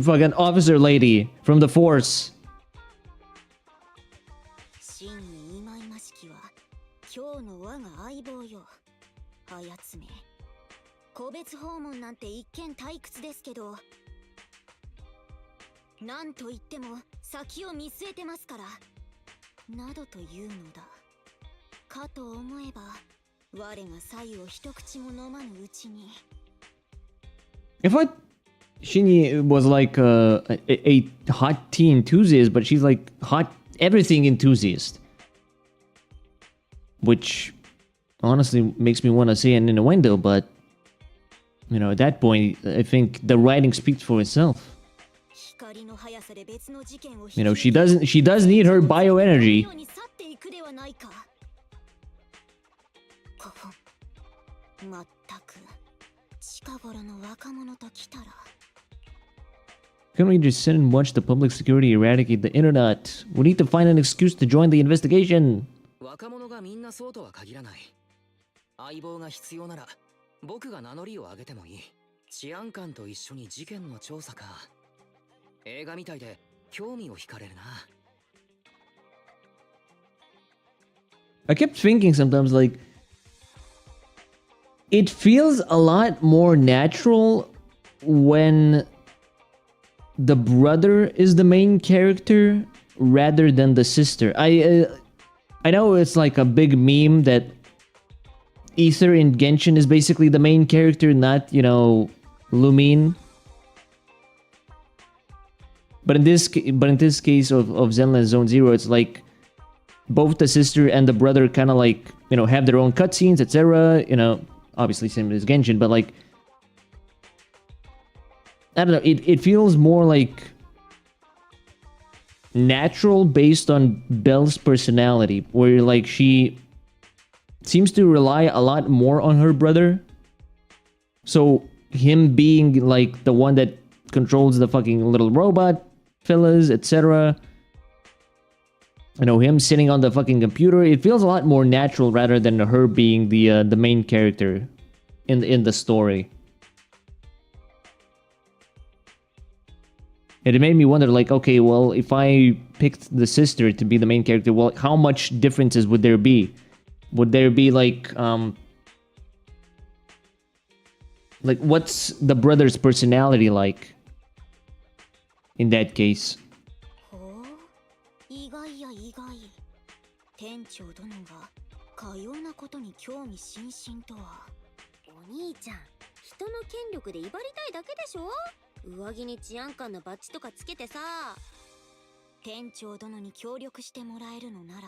Speaker 1: fucking officer lady from the force.
Speaker 4: 真に忌々しきは今日の我が相棒よ。あやつめ。個別訪問なんて一見退屈ですけど、なんと言っても先を見据えてますから、などというのだ。かと思えば、我が左右を一口も飲まぬうちに。
Speaker 1: I thought Shinji was like a hot tea enthusiast, but she's like hot everything enthusiast. Which honestly makes me want to say an innuendo, but you know, at that point, I think the writing speaks for itself. You know, she does need her bioenergy. Can we just sit and watch the public security eradicate the internet? We need to find an excuse to join the investigation.
Speaker 3: 若者がみんなそうとは限らない。相棒が必要なら僕が名乗りを上げてもいい。治安官と一緒に事件の調査か。映画みたいで興味を惹かれるな。
Speaker 1: I kept thinking sometimes, like, it feels a lot more natural when the brother is the main character rather than the sister. I know it's like a big meme that Ether in Genshin is basically the main character, not, you know, Lumine. But in this case of Zenless Zone Zero, it's like both the sister and the brother kind of like, you know, have their own cutscenes, etc. You know, obviously same as Genshin, but like, I don't know, it feels more like natural based on Belle's personality, where like she seems to rely a lot more on her brother. So him being like the one that controls the fucking little robot fellas, etc. You know, him sitting on the fucking computer, it feels a lot more natural rather than her being the main character in the story. And it made me wonder, like, okay, well, if I picked the sister to be the main character, well, how much differences would there be? Would there be like what's the brother's personality like in that case?
Speaker 4: 意外や意外。店長殿がかようなことに興味津々とは。お兄ちゃん、人の権力で威張りたいだけでしょ。上着に治安官のバッジとかつけてさ。店長殿に協力してもらえるのなら、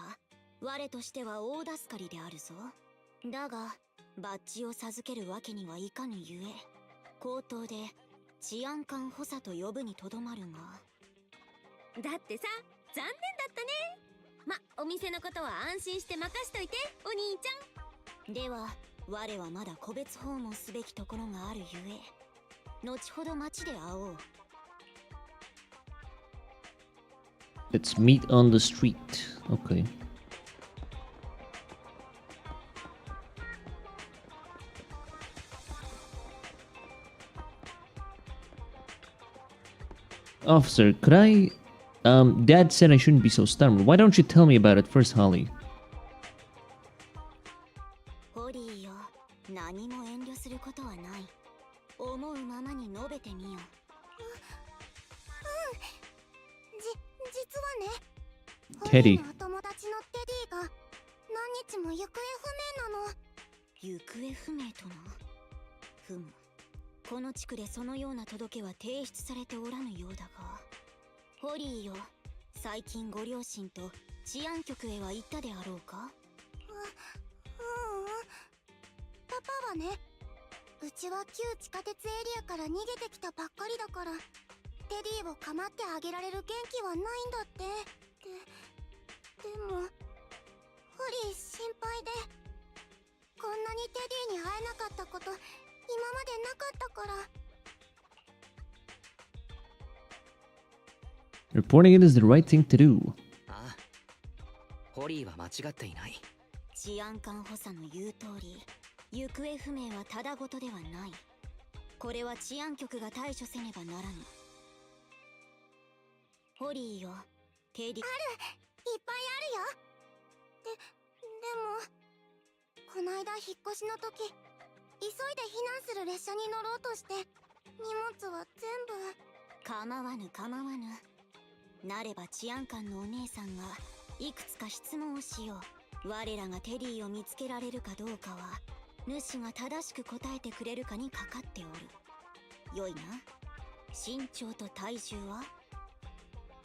Speaker 4: 我としては大助かりであるぞ。だが、バッジを授けるわけにはいかぬゆえ、口頭で治安官補佐と呼ぶにとどまるが。だってさ、残念だったね。ま、お店のことは安心して任しといて、お兄ちゃん。では、我はまだ個別訪問すべきところがあるゆえ、後ほど街で会おう。
Speaker 1: Let's meet on the street. Okay. Officer, could I... Dad said I shouldn't be so stubborn. Why don't you tell me about it first, Holly?
Speaker 4: ホリーよ、何も遠慮することはない。思うままに述べてみよう。実はね、
Speaker 1: テディ。
Speaker 4: ホリーの友達のテディが何日も行方不明なの。行方不明とな。ふむ。この地区でそのような届けは提出されておらぬようだが。ホリーよ、最近ご両親と治安局へは行ったであろうか？パパはね、うちは旧地下鉄エリアから逃げてきたばっかりだから、テディを構ってあげられる元気はないんだって。でも、ホリー心配で、こんなにテディに会えなかったこと、今までなかったから。
Speaker 1: Reporting it is the right thing to do.
Speaker 3: ああ、ホリーは間違っていない。
Speaker 4: 治安官補佐の言う通り、行方不明はただごとではない。これは治安局が対処せねばならぬ。ホリーよ、テディ。いっぱいあるよ。でもこないだ引っ越しの時、急いで避難する列車に乗ろうとして荷物は全部。構わぬ構わぬ。なれば治安官のお姉さんがいくつか質問をしよう。我らがテディを見つけられるかどうかは主が正しく答えてくれるかにかかっておる。よいな。身長と体重は？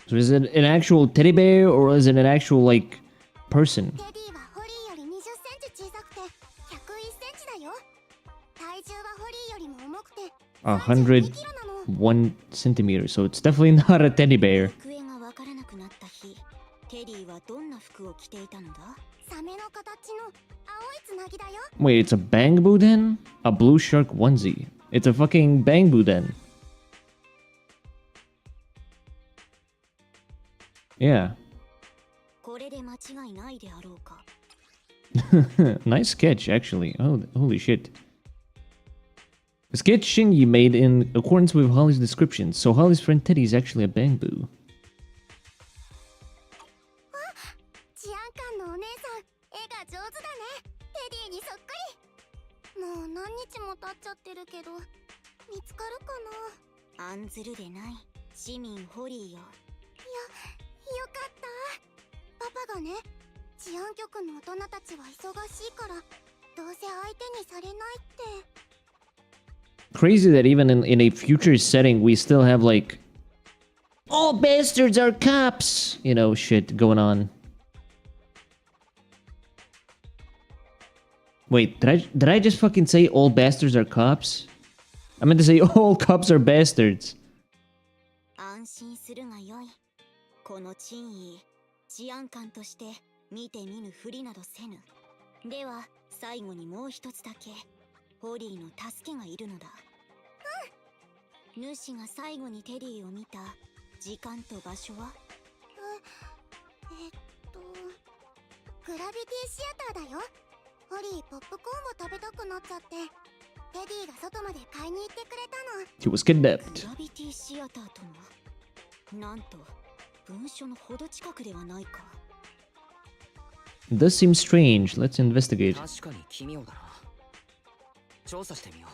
Speaker 1: So is it an actual teddy bear or is it an actual like person?
Speaker 4: テディはホリーより20センチ小さくて101センチだよ。体重はホリーよりも重くて32キロなの。
Speaker 1: 1 centimeter, so it's definitely not a teddy bear.
Speaker 4: 行方がわからなくなった日、テディはどんな服を着ていたのだ？サメの形の青いつなぎだよ。
Speaker 1: Wait, it's a bamboo then? A blue shark onesie. It's a fucking bamboo then. Yeah.
Speaker 4: これで間違いないであろうか。
Speaker 1: Nice sketch, actually. Oh, holy shit. A sketch Shinji made in accordance with Holly's description, so Holly's friend Teddy is actually a bamboo.
Speaker 4: 治安官のお姉さん、絵が上手だね。テディにそっくり。もう何日も経っちゃってるけど、見つかるかな。案ずるでない。市民ホリーよ。よかった。パパがね、治安局の大人たちは忙しいから、どうせ相手にされないって。
Speaker 1: Crazy that even in a future setting, we still have like, all bastards are cops, you know, shit going on. Wait, did I just fucking say all bastards are cops? I meant to say all cops are bastards.
Speaker 4: 安心するがよい。この珍意、治安官として見て見ぬふりなどせぬ。では最後にもう一つだけホリーの助けがいるのだ。主が最後にテディを見た時間と場所は？グラビティシアターだよ。ホリーポップコーンを食べたくなっちゃってテディが外まで買いに行ってくれたの。
Speaker 1: He was kidnapped.
Speaker 4: グラビティシアターともなんと文書のほど近くではないか。
Speaker 1: It does seem strange. Let's investigate.
Speaker 3: 確かに奇妙だな。調査してみよ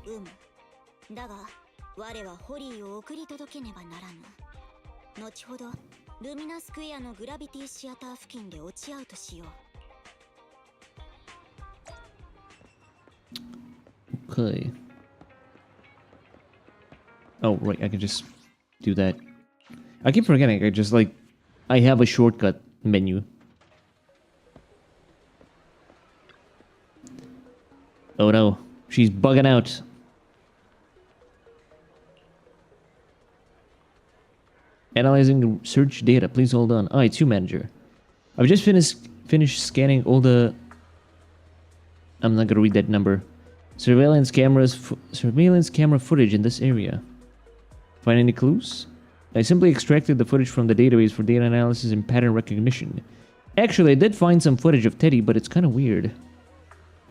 Speaker 3: う。
Speaker 4: だが我はホリーを送り届けねばならぬ。後ほどルミナスクエアのグラビティシアター付近で落ち合うとしよう。
Speaker 1: Okay. Oh, right, I can just do that. I keep forgetting, I have a shortcut menu. Oh no, she's bugging out. Analyzing search data, please hold on. Oh, it's you, manager. I've just finished scanning all the... I'm not gonna read that number. Surveillance camera footage in this area. Find any clues? I simply extracted the footage from the database for data analysis and pattern recognition. Actually, I did find some footage of Teddy, but it's kind of weird.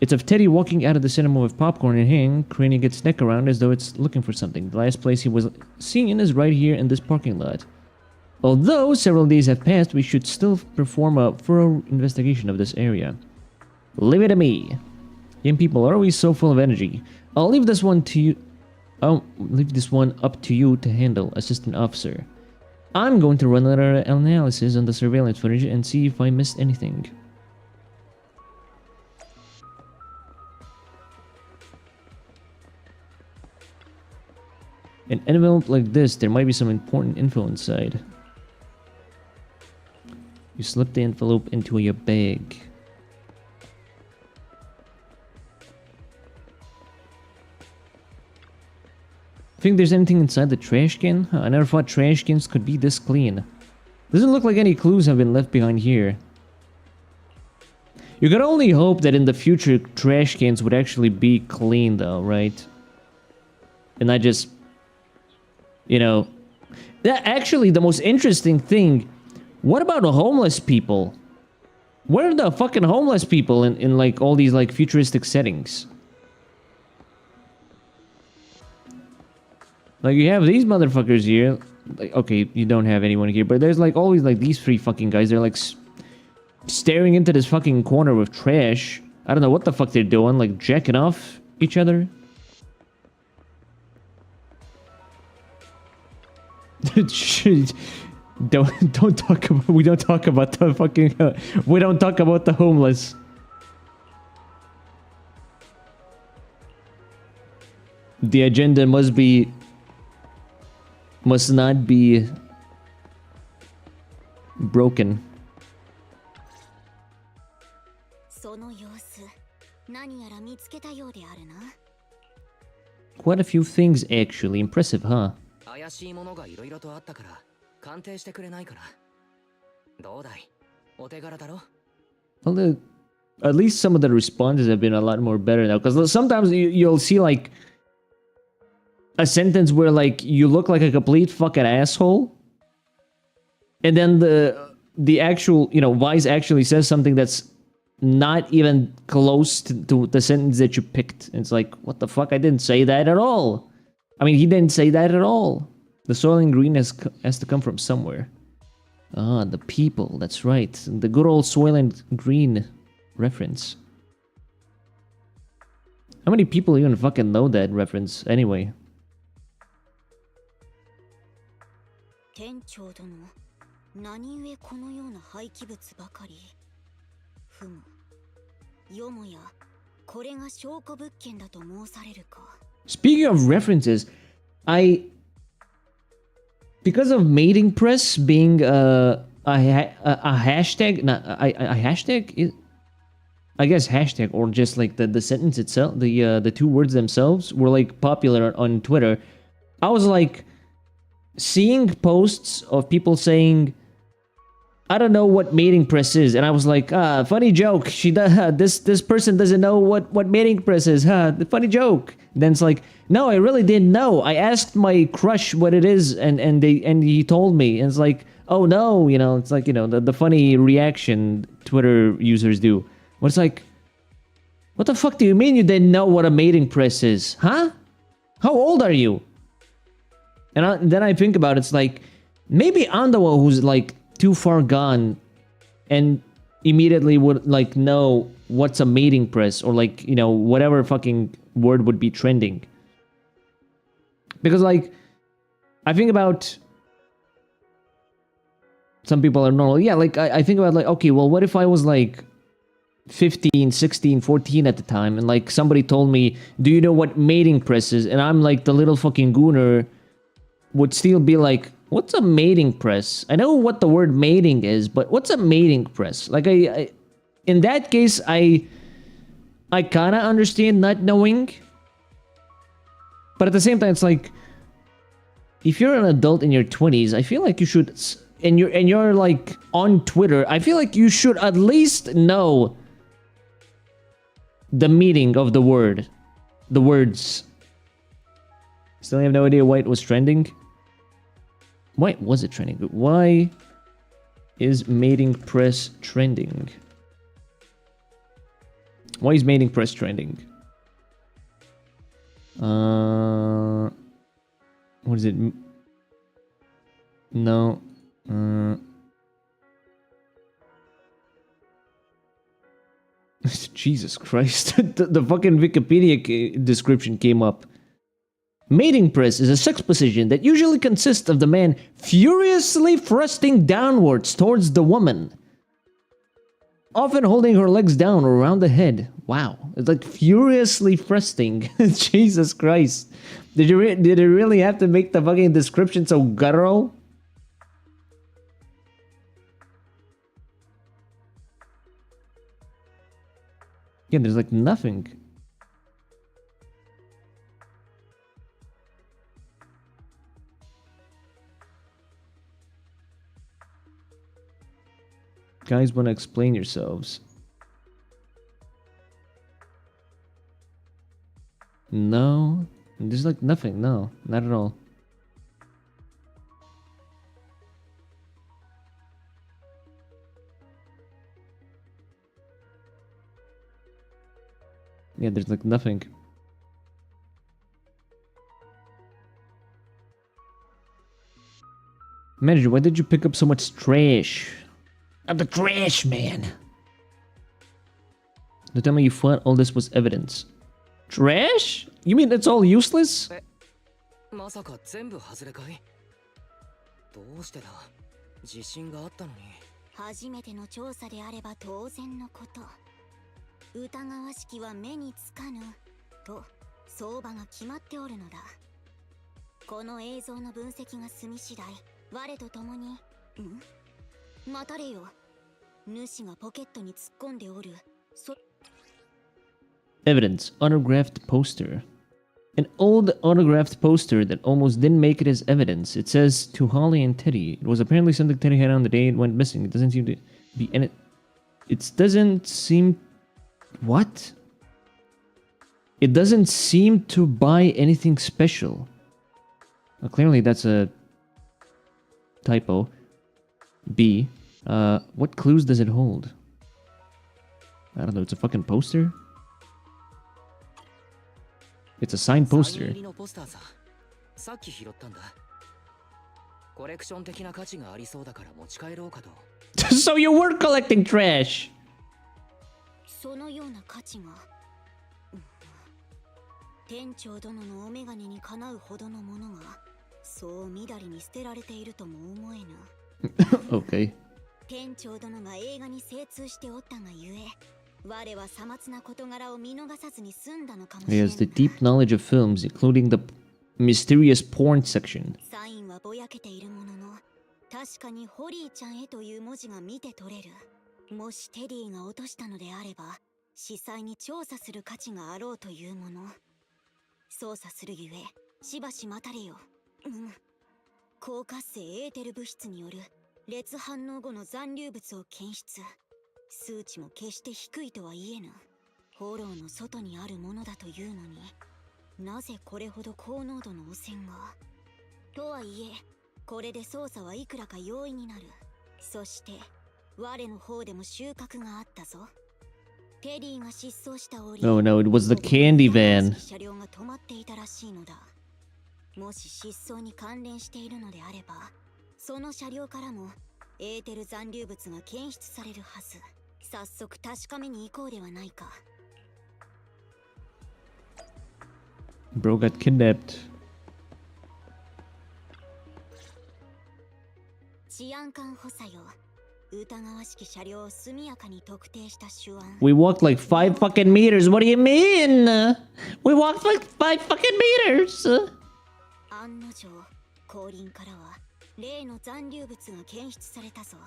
Speaker 1: It's of Teddy walking out of the cinema with popcorn in hand, craning its neck around as though it's looking for something. The last place he was seen is right here in this parking lot. Although several days have passed, we should still perform a thorough investigation of this area. Leave it to me. Young people are always so full of energy. I'll leave this one to you. I'll leave this one up to you to handle, Assistant Officer. I'm going to run another analysis on the surveillance footage and see if I missed anything. An envelope like this, there might be some important info inside. You slip the envelope into your bag. Think there's anything inside the trash can? Huh, I never thought trash cans could be this clean. Doesn't look like any clues have been left behind here. You could only hope that in the future trash cans would actually be clean though, right? And not just, you know... Actually, the most interesting thing, what about the homeless people? Where are the fucking homeless people in like all these like futuristic settings? Like, you have these motherfuckers here. like, okay, you don't have anyone here, but there's like always like these three fucking guys. They're like staring into this fucking corner with trash. I don't know what the fuck they're doing, like jacking off each other. don't talk about, we don't talk about the fucking we don't talk about the homeless. The agenda must not be broken.
Speaker 4: その様子、何やら見つけたようであるな。
Speaker 1: Quite a few things actually. Impressive, huh?
Speaker 3: 怪しいものがいろいろとあったから鑑定してくれないかな。どうだい？お手柄だろ?
Speaker 1: Well, at least some of the responses have been a lot more better now. Because sometimes you'll see like a sentence where like you look like a complete fucking asshole, and then the actual, you know, Vice actually says something that's not even close to the sentence that you picked. And it's like, what the fuck? I didn't say that at all. I mean, he didn't say that at all. The Soylent Green has to come from somewhere. Ah, the people. That's right. The good old Soylent Green reference. How many people even fucking know that reference anyway?
Speaker 4: 店長殿、何故このような廃棄物ばかり。ふむ、よもやこれが証拠物件だと申されるか。
Speaker 1: Speaking of references, because of mating press being a hashtag, not a hashtag, I guess hashtag, or just like the sentence itself, the two words themselves were like popular on Twitter. I was like seeing posts of people saying, I don't know what mating press is, and I was like, funny joke. This person doesn't know what mating press is, huh? The funny joke. Then it's like, no, I really didn't know. I asked my crush what it is, and he told me. And it's like, oh no, you know, it's like, you know, the funny reaction Twitter users do. But it's like, what the fuck do you mean you didn't know what a mating press is, huh? How old are you? And then I think about it, it's like, maybe I'm the one who's like too far gone and immediately would like know what's a mating press, or like, you know, whatever fucking word would be trending. Because like, I think about, some people are normal. Yeah, like I think about like, okay, well, what if I was like 15, 16, 14 at the time, and like somebody told me, do you know what mating press is? And I'm like the little fucking gooner would still be like, what's a mating press? I know what the word mating is, but what's a mating press? Like I in that case, I kind of understand not knowing. But at the same time, it's like, if you're an adult in your 20s, I feel like you should, and you're like on Twitter, I feel like you should at least know the meaning of the word, the words. Still have no idea why it was trending. Why was it trending? Why is mating press trending? Why is mating press trending? What is it? No. Jesus Christ. the fucking Wikipedia description came up. Mating press is a sex position that usually consists of the man furiously thrusting downwards towards the woman, often holding her legs down or around the head. Wow, it's like furiously thrusting. Jesus Christ. Did you really have to make the fucking description so guttural? Yeah, there's like nothing. Guys, want to explain yourselves? No, there's like nothing. No, not at all. Yeah, there's like nothing. Manager, why did you pick up so much trash? I'm the trash man. Don't tell me you thought all this was evidence. Trash? You mean it's all useless?
Speaker 3: まさか全部外れかい？どうしてだ？自信があったのに。
Speaker 4: 初めての調査であれば当然のこと。疑わしきは目につかぬと相場が決まっておるのだ。この映像の分析が済み次第、我と共に、待たれよ。主がポケットに突っ込んでおる。
Speaker 1: Evidence. Autographed poster. An old autographed poster that almost didn't make it as evidence. It says, to Holly and Teddy. It was apparently something Teddy had on the day it went missing. It doesn't seem to be in it. It doesn't seem... What? It doesn't seem to buy anything special. Well, clearly that's a typo. B. What clues does it hold? I don't know, it's a fucking poster? It's a signed poster.
Speaker 3: さっき拾ったんだ。コレクション的な価値がありそうだから持ち帰ろうかと。
Speaker 1: So you were collecting trash.
Speaker 4: そのような価値が、店長殿のお眼鏡にかなうほどのものが、そうみだりに捨てられているとも思えぬ。
Speaker 1: Okay.
Speaker 4: 店長殿が映画に精通しておったがゆえ。我はさまつな事柄を見逃さずに済んだのかもしれない。
Speaker 1: He has the deep knowledge of films, including the mysterious porn section.
Speaker 4: サインはぼやけているものの、確かにホリーちゃんへという文字が見て取れる。もしテディが落としたのであれば、司祭に調査する価値があろうというもの。操作するゆえ、しばし待たれよ。高活性エーテル物質による劣反応後の残留物を検出。数値も決して低いとは言えぬ。フォローの外にあるものだというのに、なぜこれほど高濃度の汚染が。とはいえ、これで操作はいくらか容易になる。そして、我の方でも収穫があったぞ。テディが失踪した折、
Speaker 1: Oh no, it was the candy van.
Speaker 4: 車両が止まっていたらしいのだ。もし失踪に関連しているのであれば、その車両からもエーテル残留物が検出されるはず。早速確かめに行こうではないか。
Speaker 1: Bro got kidnapped.
Speaker 4: 治安官補佐よ。疑わしき車両を速やかに特定した手腕。
Speaker 1: We walked like 5 fucking meters. What do you mean? We walked like 5 fucking meters.
Speaker 4: 案の定、後輪からは例の残留物が検出されたぞ。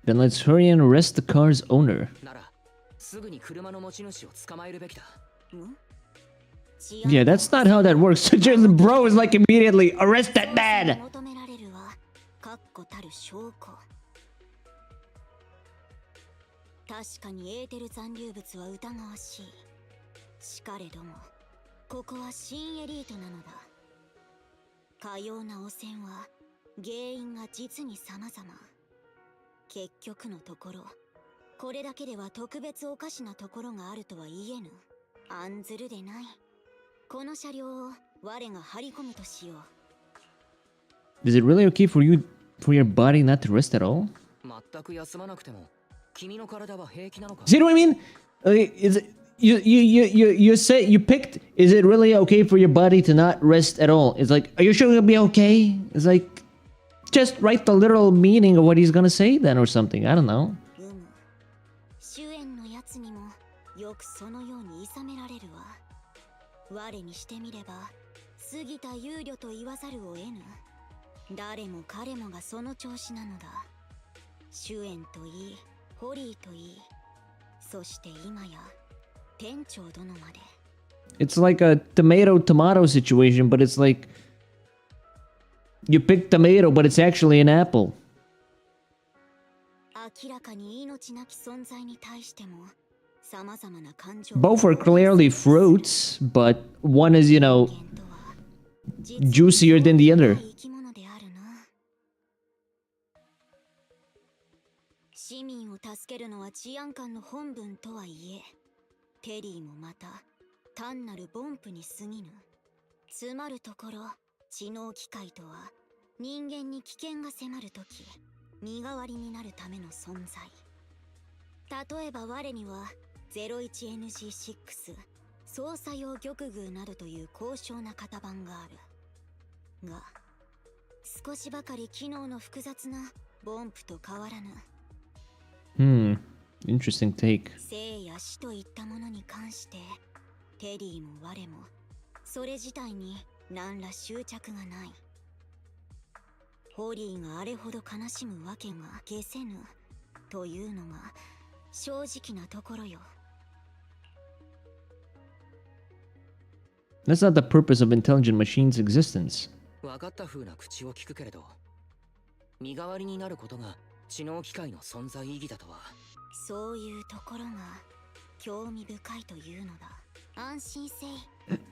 Speaker 1: Then let's hurry and arrest the car's owner.
Speaker 3: なら、すぐに車の持ち主を捕まえるべきだ。
Speaker 1: Yeah, that's not how that works. Just bro is like immediately arrest that man.
Speaker 4: 求められるは確固たる証拠。確かにエーテル残留物は疑わしい。しかれども、ここは新エリートなのだ。かような汚染は原因が実に様々。結局のところ、これだけでは特別おかしなところがあるとは言えぬ。案ずるでない。この車両を我が張り込むとしよう。
Speaker 1: Is it really okay for you, for your body not to rest at all?
Speaker 3: 全く休まなくても、君の体は平気なのか?
Speaker 1: See what I mean? Is it, you said you picked. Is it really okay for your body to not rest at all? It's like, are you sure it'll be okay? It's like, just write the literal meaning of what he's gonna say then or something. I don't know.
Speaker 4: 主演のやつにもよくそのように諌められるわ。我にしてみれば過ぎた憂慮と言わざるを得ぬ。誰も彼もがその調子なのだ。主演といい、ホリーといい、そして今や店長殿まで。
Speaker 1: It's like a tomato situation, but it's like you pick tomato, but it's actually an apple.
Speaker 4: 明らかに命なき存在に対しても様々な感情。
Speaker 1: Both are clearly fruits, but one is, you know, juicier than the other.
Speaker 4: 市民を助けるのは治安官の本分とはいえ、テリーもまた単なる凡夫に過ぎぬ。つまるところ、知能機械とは人間に危険が迫るとき身代わりになるための存在。例えば我には 01NG6 操作用玉宮などという高尚な型番があるが、少しばかり機能の複雑なボンプと変わらぬ。
Speaker 1: Interesting take.
Speaker 4: 生や死といったものに関してテリーも我もそれ自体に何ら執着がない。ホリーがあれほど悲しむわけが消せぬというのが正直なところよ。
Speaker 1: That's not the purpose of intelligent machines' existence.
Speaker 3: 分かった風な口を聞くけれど、身代わりになることが知能機械の存在意義だとは。
Speaker 4: そういうところが興味深いというのだ。安心せい。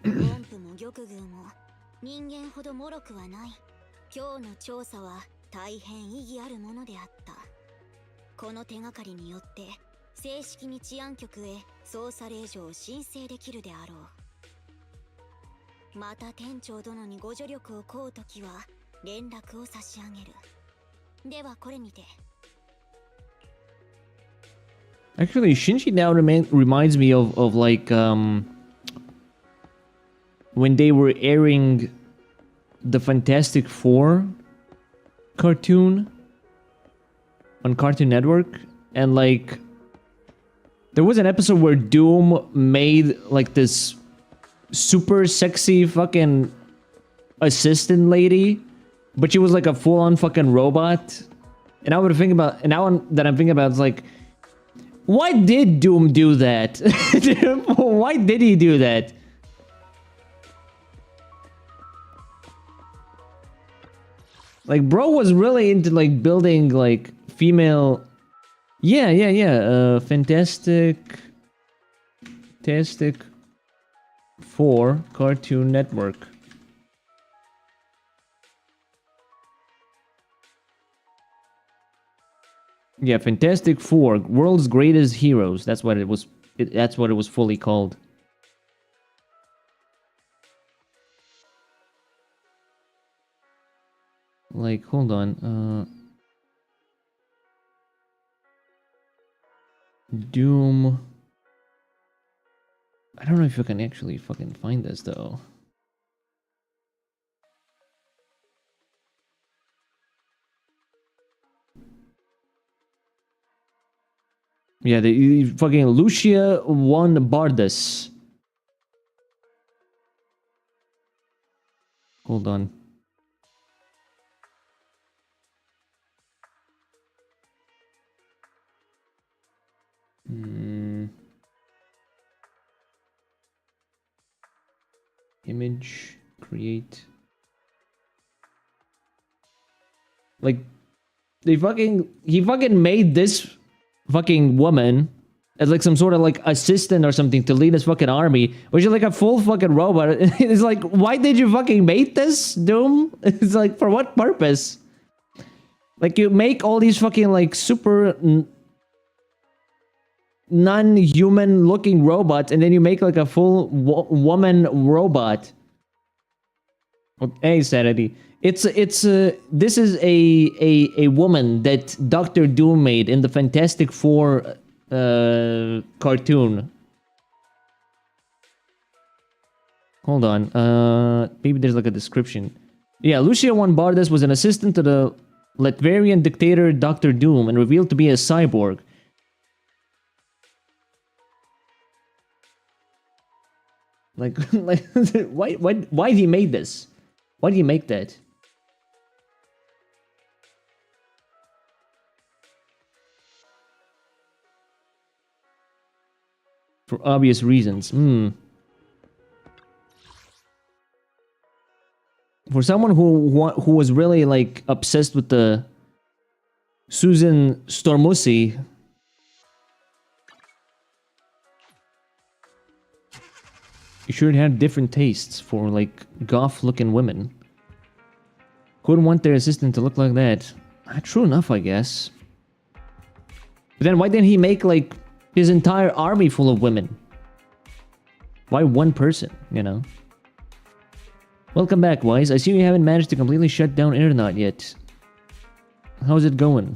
Speaker 4: ボンプも玉宮も人間ほど脆くはない。今日の調査は大変意義あるものであった。この手がかりによって正式に治安局へ捜査令状を申請できるであろう。また店長殿にご助力を請うときは連絡を差し上げる。ではこれにて。
Speaker 1: Actually, Shinji now reminds me of like when they were airing the Fantastic Four cartoon on Cartoon Network, and like there was an episode where Doom made like this super sexy fucking assistant lady, but she was like a full-on fucking robot. And I would think about, and now that I'm thinking about, it's like, why did Doom do that? Why did he do that? Like, bro was really into like building like female. Yeah. Fantastic 4 Cartoon Network. Yeah, Fantastic Four, World's Greatest Heroes. That's what it was. That's what it was fully called. Like, hold on. Doom. I don't know if you can actually fucking find this though. Yeah, the fucking Lucia won Bardus. Hold on. Image, create. Like, he fucking made this fucking woman as like some sort of like assistant or something to lead his fucking army, which is like a full fucking robot. It's like, why did you fucking make this, Doom? It's like, for what purpose? Like, you make all these fucking like super non-human looking robots, and then you make like a full woman robot. Hey, Sanity. This is a woman that Dr. Doom made in the Fantastic Four cartoon. Hold on. Maybe there's like a description. Yeah, Lucia Von Bardus was an assistant to the Latvian dictator Dr. Doom and revealed to be a cyborg. Like why he made this? Why did he make that? For obvious reasons. For someone who was really like obsessed with the Susan Stormusi. You sure had different tastes for like goth-looking women. Couldn't want their assistant to look like that. True enough, I guess. But then why didn't he make like his entire army full of women? Why one person, you know? Welcome back, Wise. I see you haven't managed to completely shut down Internet yet. How's it going?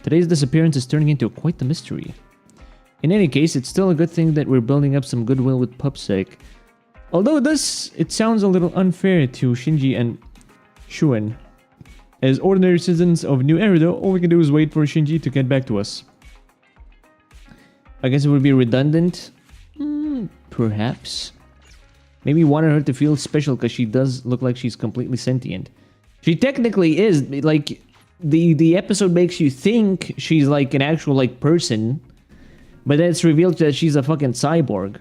Speaker 1: Today's disappearance is turning into quite the mystery. In any case, it's still a good thing that we're building up some goodwill with Pupsec. Although it sounds a little unfair to Shinji and Shuen. As ordinary citizens of New Erido, all we can do is wait for Shinji to get back to us. I guess it would be redundant. Perhaps. Maybe wanted her to feel special because she does look like she's completely sentient. She technically is. Like, the episode makes you think she's like an actual like person. But then it's revealed that she's a fucking cyborg.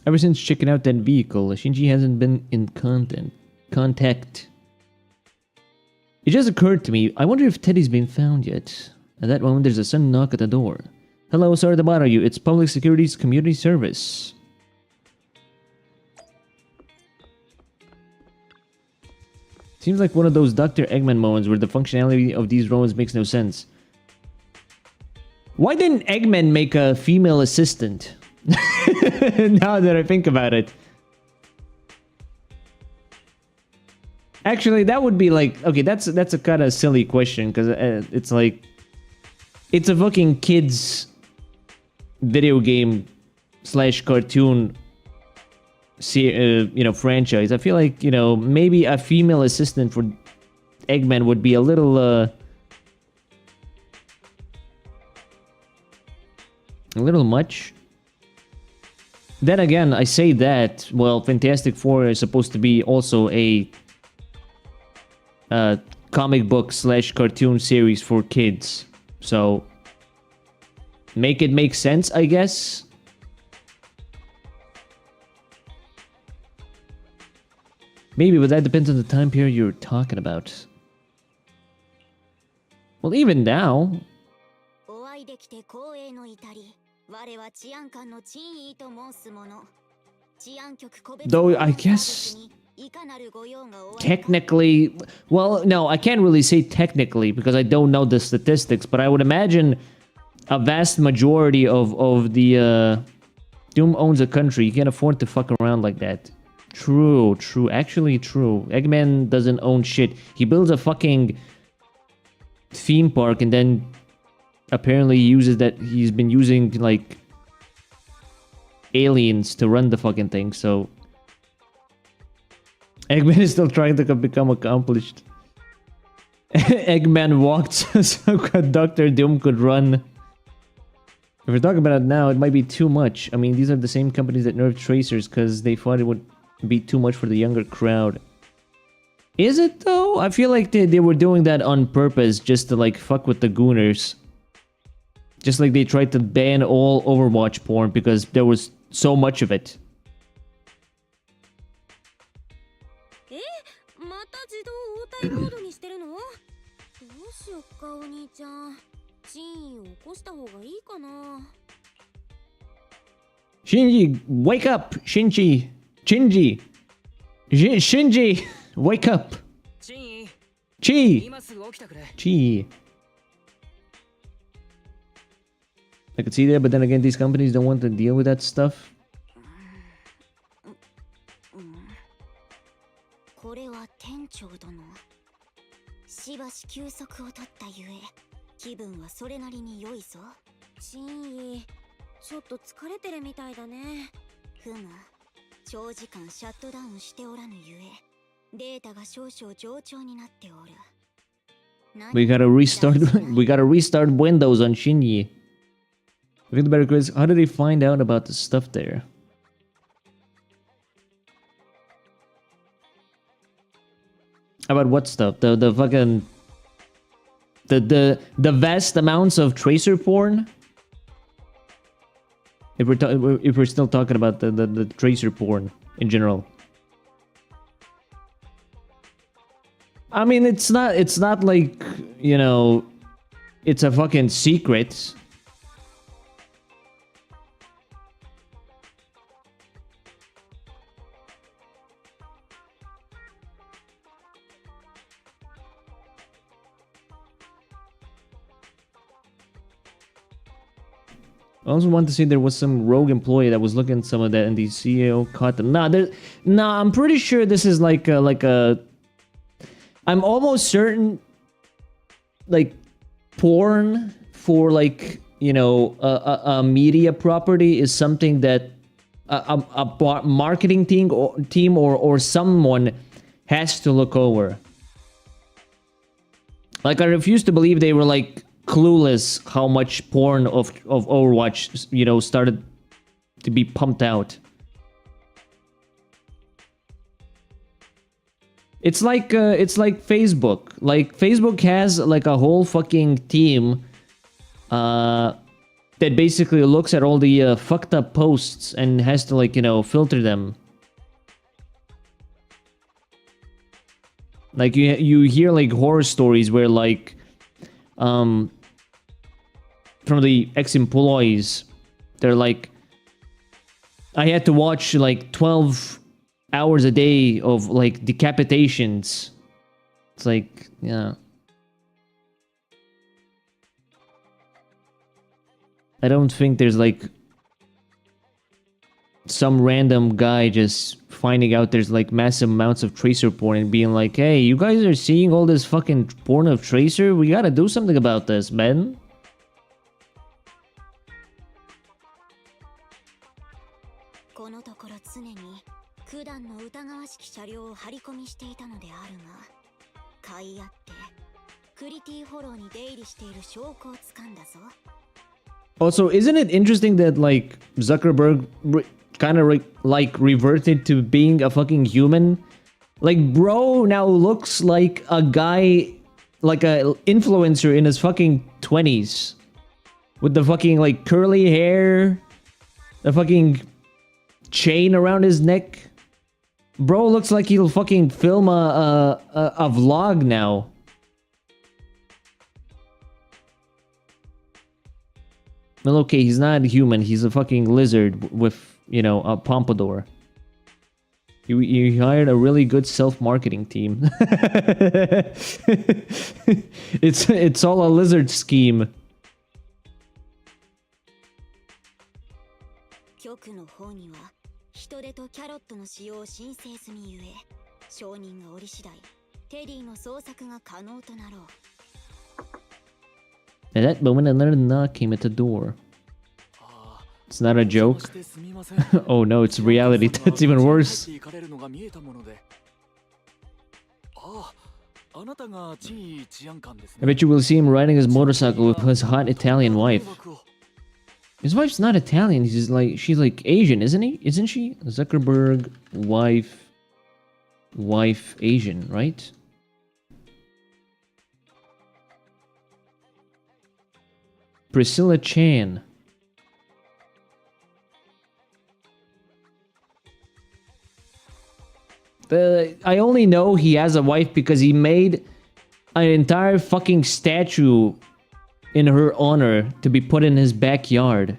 Speaker 1: Ever since checking out that vehicle, Shinji hasn't been in contact. It just occurred to me, I wonder if Teddy's been found yet. At that moment, there's a sudden knock at the door. Hello, sorry to bother you. It's Public Security's community service. Seems like one of those Dr. Eggman moments where the functionality of these drones makes no sense. Why didn't Eggman make a female assistant? Now that I think about it. Actually, that would be like... Okay, that's a kind of silly question, because it's like... It's a fucking kids... video game / cartoon... franchise. I feel like, maybe a female assistant for Eggman would be a little... a little much. Then again, I say that, well, Fantastic Four is supposed to be also a comic book / cartoon series for kids. So, make it make sense, I guess. Maybe, but that depends on the time period you're talking about. Well, even now... Though, I guess... Technically... Well, no, I can't really say technically, because I don't know the statistics, but I would imagine a vast majority of the... Doom owns a country. You can't afford to fuck around like that. True. Actually, true. Eggman doesn't own shit. He builds a fucking... theme park and then... apparently uses that he's been using like aliens to run the fucking thing, so Eggman is still trying to become accomplished. Eggman walked so Dr. Doom could run. If we're talking about it now, it might be too much. I mean, these are the same companies that nerfed Tracers because they thought it would be too much for the younger crowd. Is it though? I feel like they were doing that on purpose just to like fuck with the gooners. Just like they tried to ban all Overwatch porn because there was so much of it. Shinji, wake up! Shinji! Shinji! Wake up! Chi! I could see that, but then again, these companies don't want to deal with that stuff. We gotta restart. We gotta restart Windows on Shinji. I think the better question is, how did they find out about the stuff there? About what stuff? The fucking... The vast amounts of tracer porn? If we're still talking about the tracer porn in general. I mean, it's not like, it's a fucking secret. I also want to say there was some rogue employee that was looking at some of that, and the CEO caught them. Nah, I'm pretty sure this is like a. I'm almost certain, like, porn for like, you know, a media property is something that a marketing team or someone has to look over. Like, I refuse to believe they were like clueless how much porn of Overwatch, you know, started to be pumped out. It's like Facebook. Like, Facebook has like a whole fucking team that basically looks at all the fucked up posts and has to, like, you know, filter them. Like, you hear like horror stories where like from the ex-employees, they're like, I had to watch like 12 hours a day of like decapitations. It's like, yeah. I don't think there's like some random guy just finding out there's like massive amounts of Tracer porn and being like, hey, you guys are seeing all this fucking porn of Tracer? We gotta do something about this, man.
Speaker 4: このところ常に九段の疑わしき車両を張り込みしていたのであるが、買い合ってクリティフォローに出入りしている証拠をつかんだぞ。
Speaker 1: Also, isn't it interesting that like Zuckerberg kind of like reverted to being a fucking human? Like, bro now looks like a guy, like a influencer in his fucking 20s. With the fucking like curly hair, the fucking chain around his neck. Bro looks like he'll fucking film a vlog now. Well, okay, he's not human. He's a fucking lizard with, you know, a pompadour. You hired a really good self-marketing team. It's all a lizard scheme.
Speaker 4: 局の方には人手とキャロットの使用を申請済みゆえ、承認が下り次第、テディの捜索が可能となろう。
Speaker 1: At that moment, another knock came at the door. It's not a joke. Oh no, it's reality. That's even worse. I bet you will see him riding his motorcycle with his hot Italian wife. His wife's not Italian. She's like Asian, isn't she? Zuckerberg, wife Asian, right? Priscilla Chan. I only know he has a wife because he made an entire fucking statue in her honor to be put in his backyard.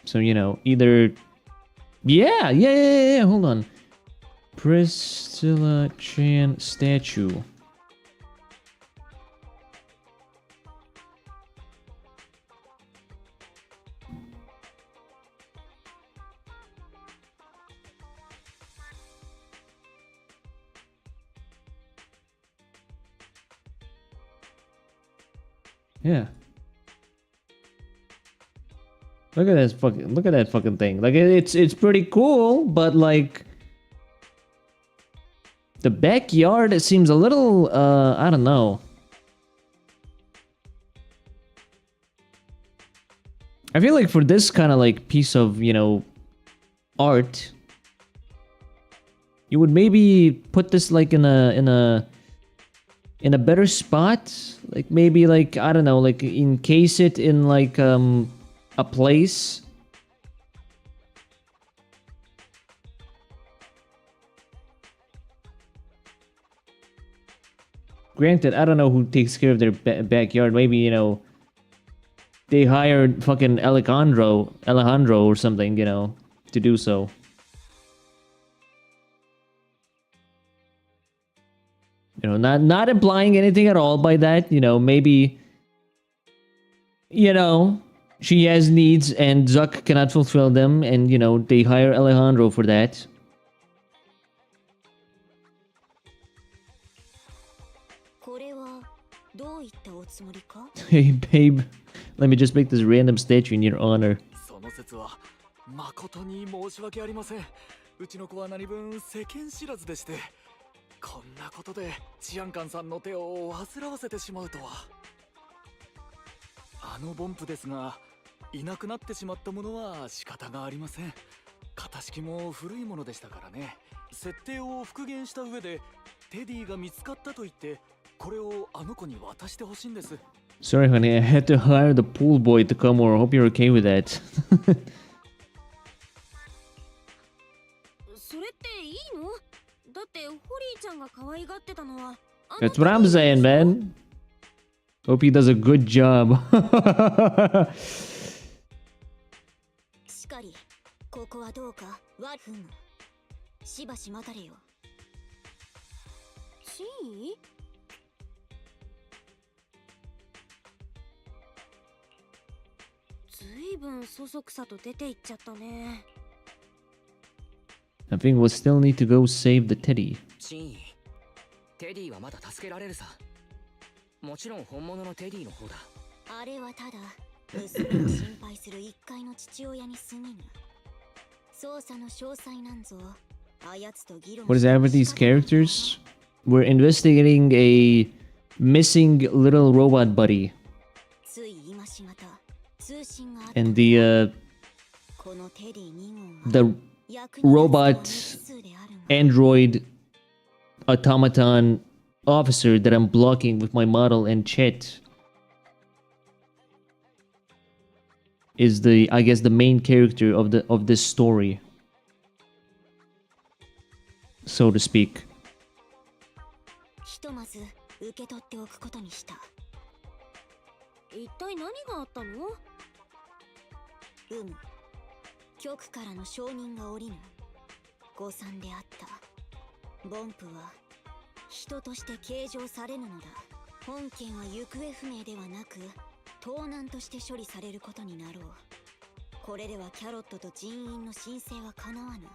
Speaker 1: So, you know, either... Yeah, hold on. Priscilla Chan statue. Yeah. Look at that fucking thing. Like, it's pretty cool, but like the backyard, it seems a little I don't know. I feel like for this kind of like piece of, you know, art, you would maybe put this like in a better spot. Like maybe like, I don't know, like encase it in like a place. Granted, I don't know who takes care of their backyard. Maybe, you know, they hired fucking Alejandro or something, you know, to do so. You know, not implying anything at all by that. You know, maybe, you know, she has needs and Zuck cannot fulfill them, and you know, they hire Alejandro for that. Hey babe, let me just make this random statue in your honor.
Speaker 5: その説は誠に申し訳ありません。うちの子は何分世間知らずでして、こんなことでチアンカンさんの手を煩わせてしまうとは。あのボンプですが、いなくなってしまったものは仕方がありません。型式も古いものでしたからね。設定を復元した上でテディが見つかったと言って、これをあの子に渡してほしいんです。
Speaker 1: Sorry, honey, I had to hire the pool boy to come over. Hope you're okay with that.
Speaker 4: それっていいの？だってホリーちゃんが可愛がってたのは。
Speaker 1: That's what I'm saying, man. Hope he does a good job.
Speaker 4: しかり、ここはどうかわふむ。しばし待たれよ。チー？ずいぶんそそくさと出て行っちゃったね。
Speaker 1: I think we'll still need to go save the teddy.
Speaker 3: チーン、テディはまだ助けられるさ。もちろん本物のテディの方だ。
Speaker 4: あれはただ娘を心配する一階の父親に過ぎぬ。捜査の詳細なんぞあやつと議論。
Speaker 1: What is that with these characters? We're investigating a missing little robot buddy.
Speaker 4: つい今しがた通信があった。
Speaker 1: And the
Speaker 4: このテディ2号は
Speaker 1: the robot android automaton officer that I'm blocking with my model and chat is the, I guess, the main character of this story, so to speak.
Speaker 4: ひとまず受け取っておくことにした。一体何があったの？局からの承認が下りぬ。誤算であった。ボンプは人として計上されぬのだ。本件は行方不明ではなく盗難として処理されることになろう。これではキャロットと人員の申請は叶わぬ。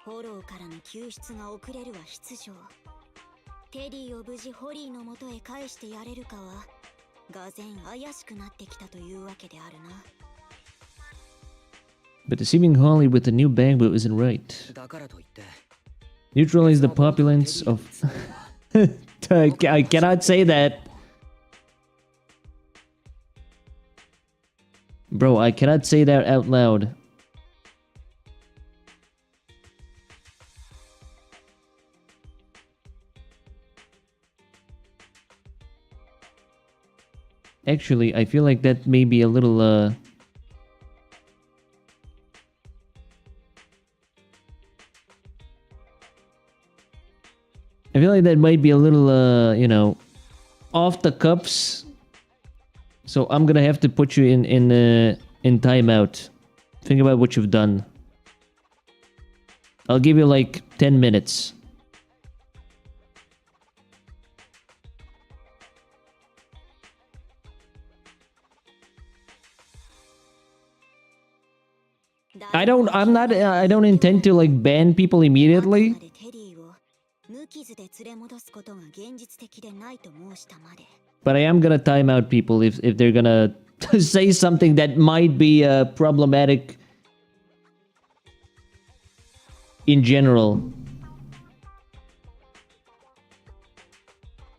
Speaker 4: フォローからの救出が遅れるは必定。テディを無事ホリーの元へ返してやれるかはがぜん怪しくなってきたというわけであるな。
Speaker 1: But deceiving Holly with a new bankbook isn't right. Neutralize the populace of... I cannot say that. Bro, I cannot say that out loud. Actually, I feel like that may be a little, I feel like that might be a little, you know, off the cuffs. So I'm gonna have to put you in timeout. Think about what you've done. I'll give you like 10 minutes. I don't intend to like ban people immediately. But I am gonna time out people if they're gonna say something that might be problematic in general.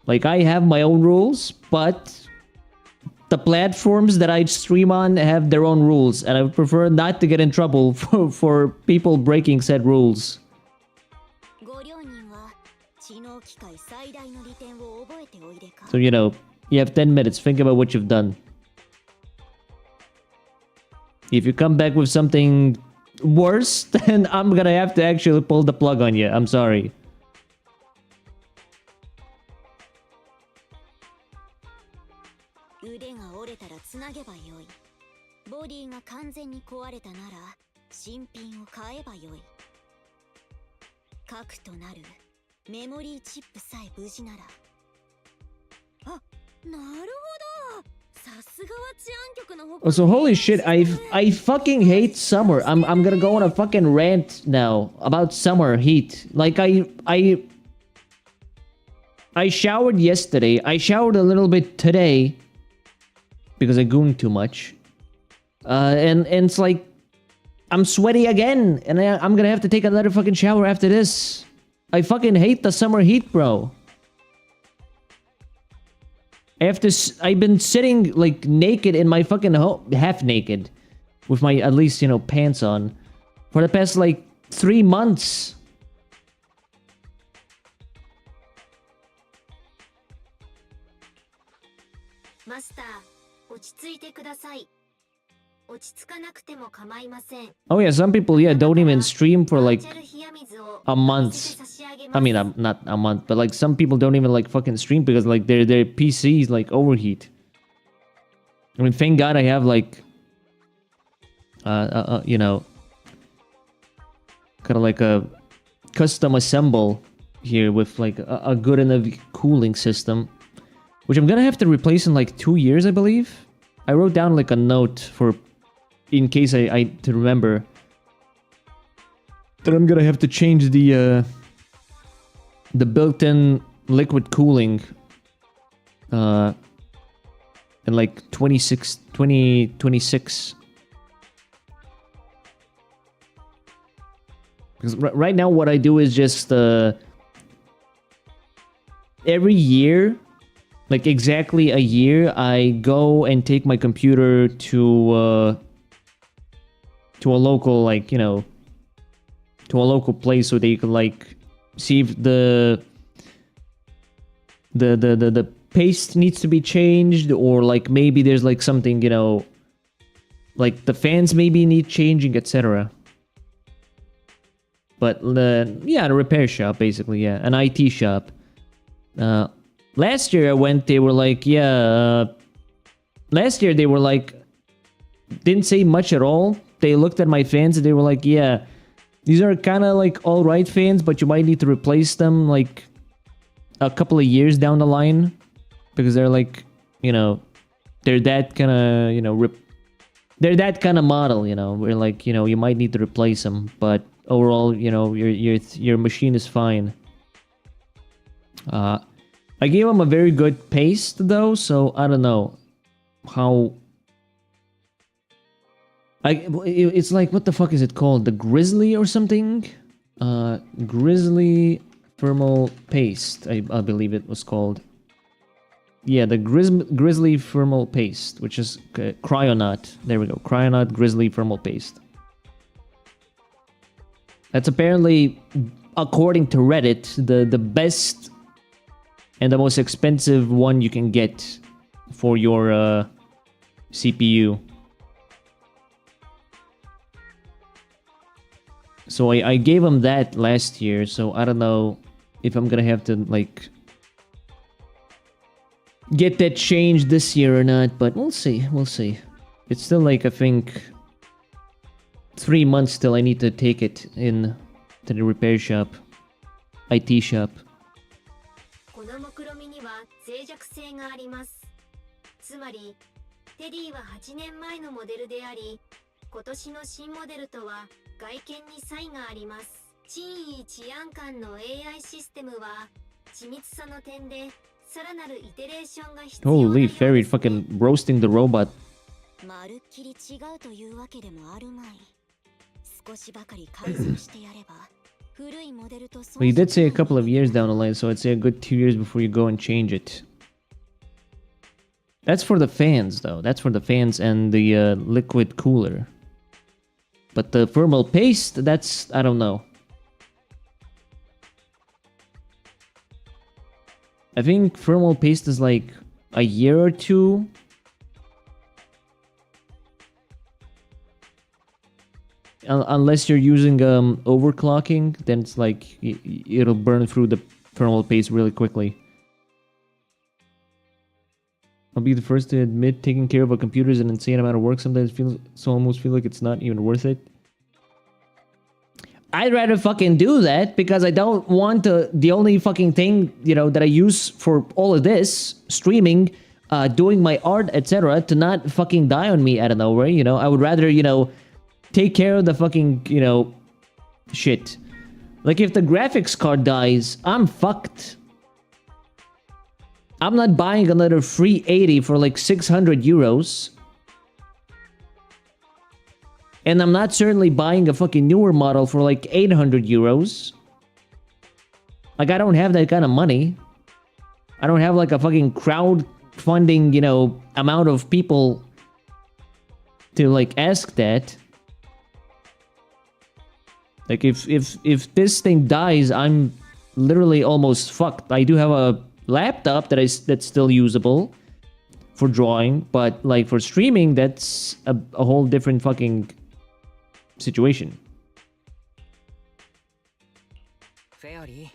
Speaker 1: Like, I have my own rules, but the platforms that I stream on have their own rules, and I would prefer not to get in trouble for people breaking said rules. So, you know, you have 10 minutes. Think about what you've done. If you come back with something worse, then I'm gonna have to actually pull the plug on you. I'm sorry.
Speaker 4: メモリーチップさえ無事なら。あ、なるほど。さすがは治安局の方。
Speaker 1: Oh, so holy shit, I fucking hate summer. I'm gonna go on a fucking rant now about summer heat. Like I showered yesterday. I showered a little bit today because I gooned too much. And it's like I'm sweaty again, and I'm gonna have to take another fucking shower after this. I fucking hate the summer heat, bro. I've been sitting like naked in my fucking home, half naked, with my at least, you know, pants on, for the past like 3 months.
Speaker 4: Master, 落ち着いてください。落ち着かなくても構いません。
Speaker 1: Oh yeah, some people, yeah, don't even stream for like a month. I mean, not a month, but like some people don't even like fucking stream because like their PCs like overheat. I mean, thank God I have like, you know, kind of like a custom assemble here with like a good enough cooling system, which I'm gonna have to replace in like 2 years, I believe. I wrote down like a note for, in case I to remember, that I'm gonna have to change the built-in liquid cooling in like 2026. Because right now what I do is just every year, like exactly a year, I go and take my computer to a local, like, you know, to a local place so they can like see if the paste needs to be changed, or like maybe there's like something, you know, like the fans maybe need changing, etc. But yeah, the repair shop basically, yeah, an IT shop. Last year I went, they were like, yeah, last year they were like, didn't say much at all. They looked at my fans and they were like, yeah, these are kind of like alright fans, but you might need to replace them like a couple of years down the line, because they're like, you know, they're that kind of, you know, they're that kind of model, you know, where like, you know, you might need to replace them, but overall, you know, your machine is fine. I gave them a very good paste though, so I don't know how. It's like, what the fuck is it called? The Grizzly or something? Grizzly thermal paste, I believe it was called. Yeah, the Grizzly thermal paste, which is Cryonaut. There we go, Cryonaut Grizzly thermal paste. That's apparently, according to Reddit, the best and the most expensive one you can get for your CPU. So I gave him that last year, so I don't know if I'm gonna have to like get that changed this year or not, but we'll see, we'll see. It's still like, I think 3 months till I need to take it in to the repair shop, IT shop.
Speaker 4: この目論見には脆弱性があります。つまり、テディは8年前のモデルであり、今年の新モデルとは外見に差異があります。珍異治安官の AI システムは緻密さの点でさらなるイテレーションが必要なよう
Speaker 1: Holy
Speaker 4: です。
Speaker 1: fairy, fucking roasting the robot.
Speaker 4: まるっきり違うというわけでもあるまい。少しばかり改善してやれば古いモデルと
Speaker 1: Well, you did say a couple of years down the line, so I'd say a good 2 years before you go and change it. That's for the fans, though. That's for the fans and the liquid cooler. But the thermal paste, that's, I don't know. I think thermal paste is like a year or two. Unless you're using overclocking, then it's like it'll burn through the thermal paste really quickly. I'll be the first to admit taking care of a computer is an insane amount of work. Sometimes almost feel like it's not even worth it. I'd rather fucking do that because I don't want the only fucking thing, you know, that I use for all of this, streaming, doing my art, etc., to not fucking die on me out of nowhere, you know? I would rather, you know, take care of the fucking, you know, shit. Like, if the graphics card dies, I'm fucked. I'm not buying another 380 for like 600 euros. And I'm not certainly buying a fucking newer model for like 800 euros. Like, I don't have that kind of money. I don't have like a fucking crowdfunding, you know, amount of people to like ask that. Like, if this thing dies, I'm literally almost fucked. I do have a laptop that's still usable for drawing, but like for streaming, that's a whole different fucking situation.
Speaker 3: フェアリー、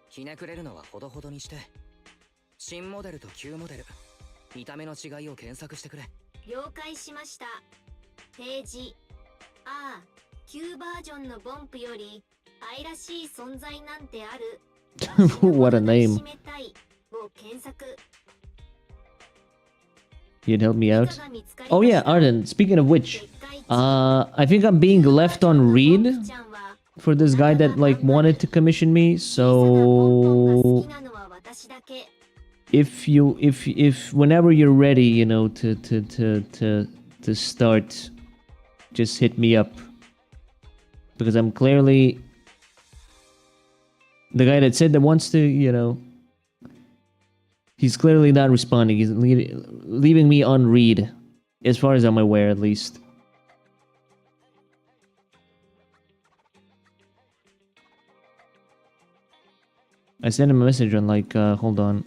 Speaker 3: ひねくれるのはほどほどにして。新モデルと旧モデル、見た目の違いを検索してくれ。
Speaker 4: 了解しました。ページ ああ、旧バージョンのボンプより愛らしい存在なんてある。
Speaker 1: What a name. You'd help me out? Oh yeah, Arden, speaking of which, I think I'm being left on read for this guy that like wanted to commission me, so if whenever you're ready, you know, to start, just hit me up. Because I'm clearly the guy that said that wants to, you know, he's clearly not responding. He's leaving me on read, as far as I'm aware, at least. I sent him a message on like, hold on.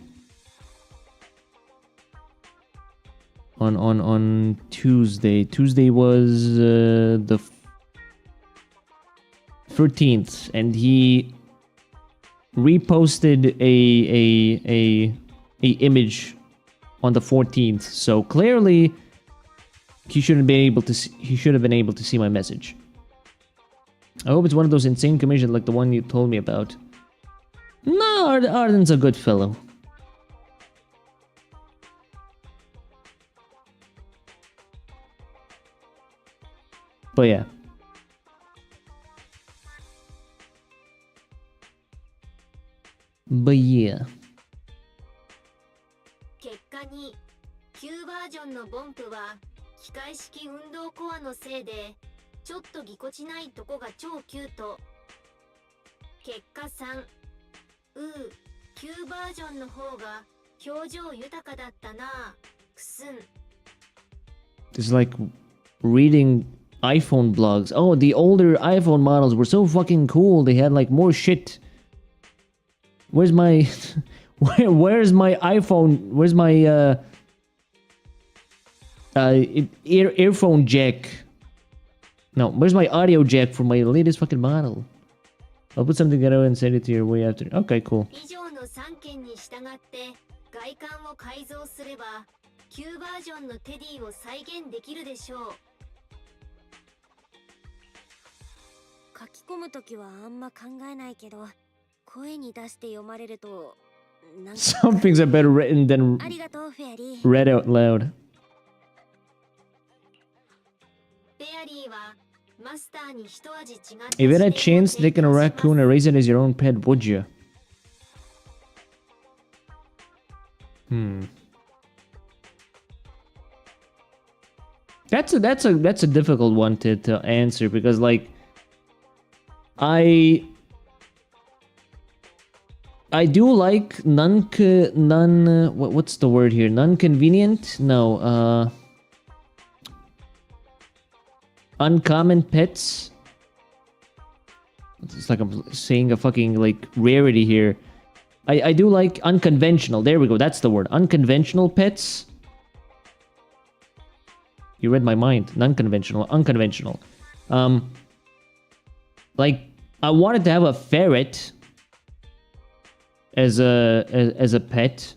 Speaker 1: On Tuesday. Tuesday was the 13th, and he reposted a image on the 14th. So clearly, he should have been able to see my message. I hope it's one of those insane commissions like the one you told me about. No, Arden's a good fellow. But yeah. But yeah.
Speaker 4: 結果に旧バージョンのボンプは機械式運動コアのせいでちょっとぎこちないとこが超キュート。結果3、旧バージョンの方が表情豊かだったな。くすん。
Speaker 1: It's like reading iPhone blogs. Oh, the older iPhone models were so fucking cool. They had like more shit. Where's my where's my iPhone? Where's my earphone jack? No, where's my audio jack for my latest fucking model? I'll put something together and send it to your way after. Okay, cool.
Speaker 4: 以上の3件に従って外観を改造すれば旧バージョンのテディを再現できるでしょう。書き込むときはあんま考えないけど、声に出して読まれるとなんか
Speaker 1: Some things are better written than
Speaker 4: ありがとうフェアリー。
Speaker 1: read out loud.
Speaker 4: フェアリーはマスターに一味違った
Speaker 1: If you had a chance taking a raccoon and raise it as your own pet, would you? That's a difficult one to answer because like I do like what's the word here? Non-convenient? No, uncommon pets. It's like I'm saying a fucking like rarity here. I do like unconventional. There we go. That's the word. Unconventional pets. You read my mind. Non-conventional. Unconventional. Like I wanted to have a ferret as a pet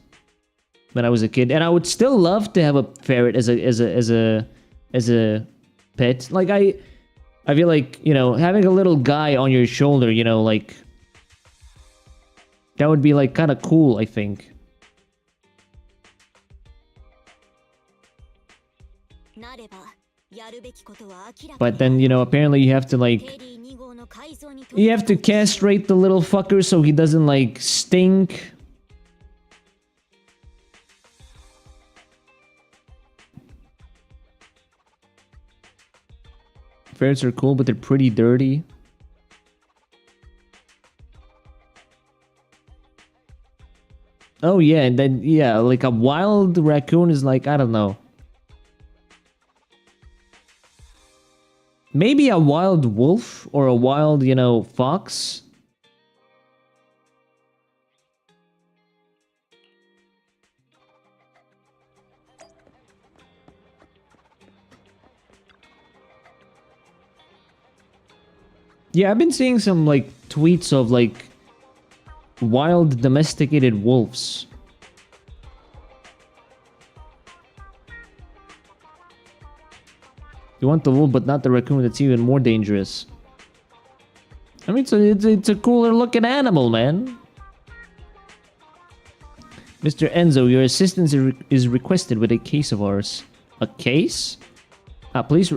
Speaker 1: when I was a kid, and I would still love to have a ferret as a pet. Like I feel like, you know, having a little guy on your shoulder, you know, like... That would be, like, kind of cool, I think. But then, you know, apparently you have to, like... You have to castrate the little fucker so he doesn't, like, stink. Ferrets are cool, but they're pretty dirty. Oh yeah, and then, yeah, like a wild raccoon is like, I don't know. Maybe a wild wolf or a wild, you know, fox. Yeah, I've been seeing some, like, tweets of, like, wild domesticated wolves. You want the wolf, but not the raccoon. That's even more dangerous. I mean, it's a cooler looking animal, man. Mr. Enzo, your assistance is requested with a case of ours. A case? Please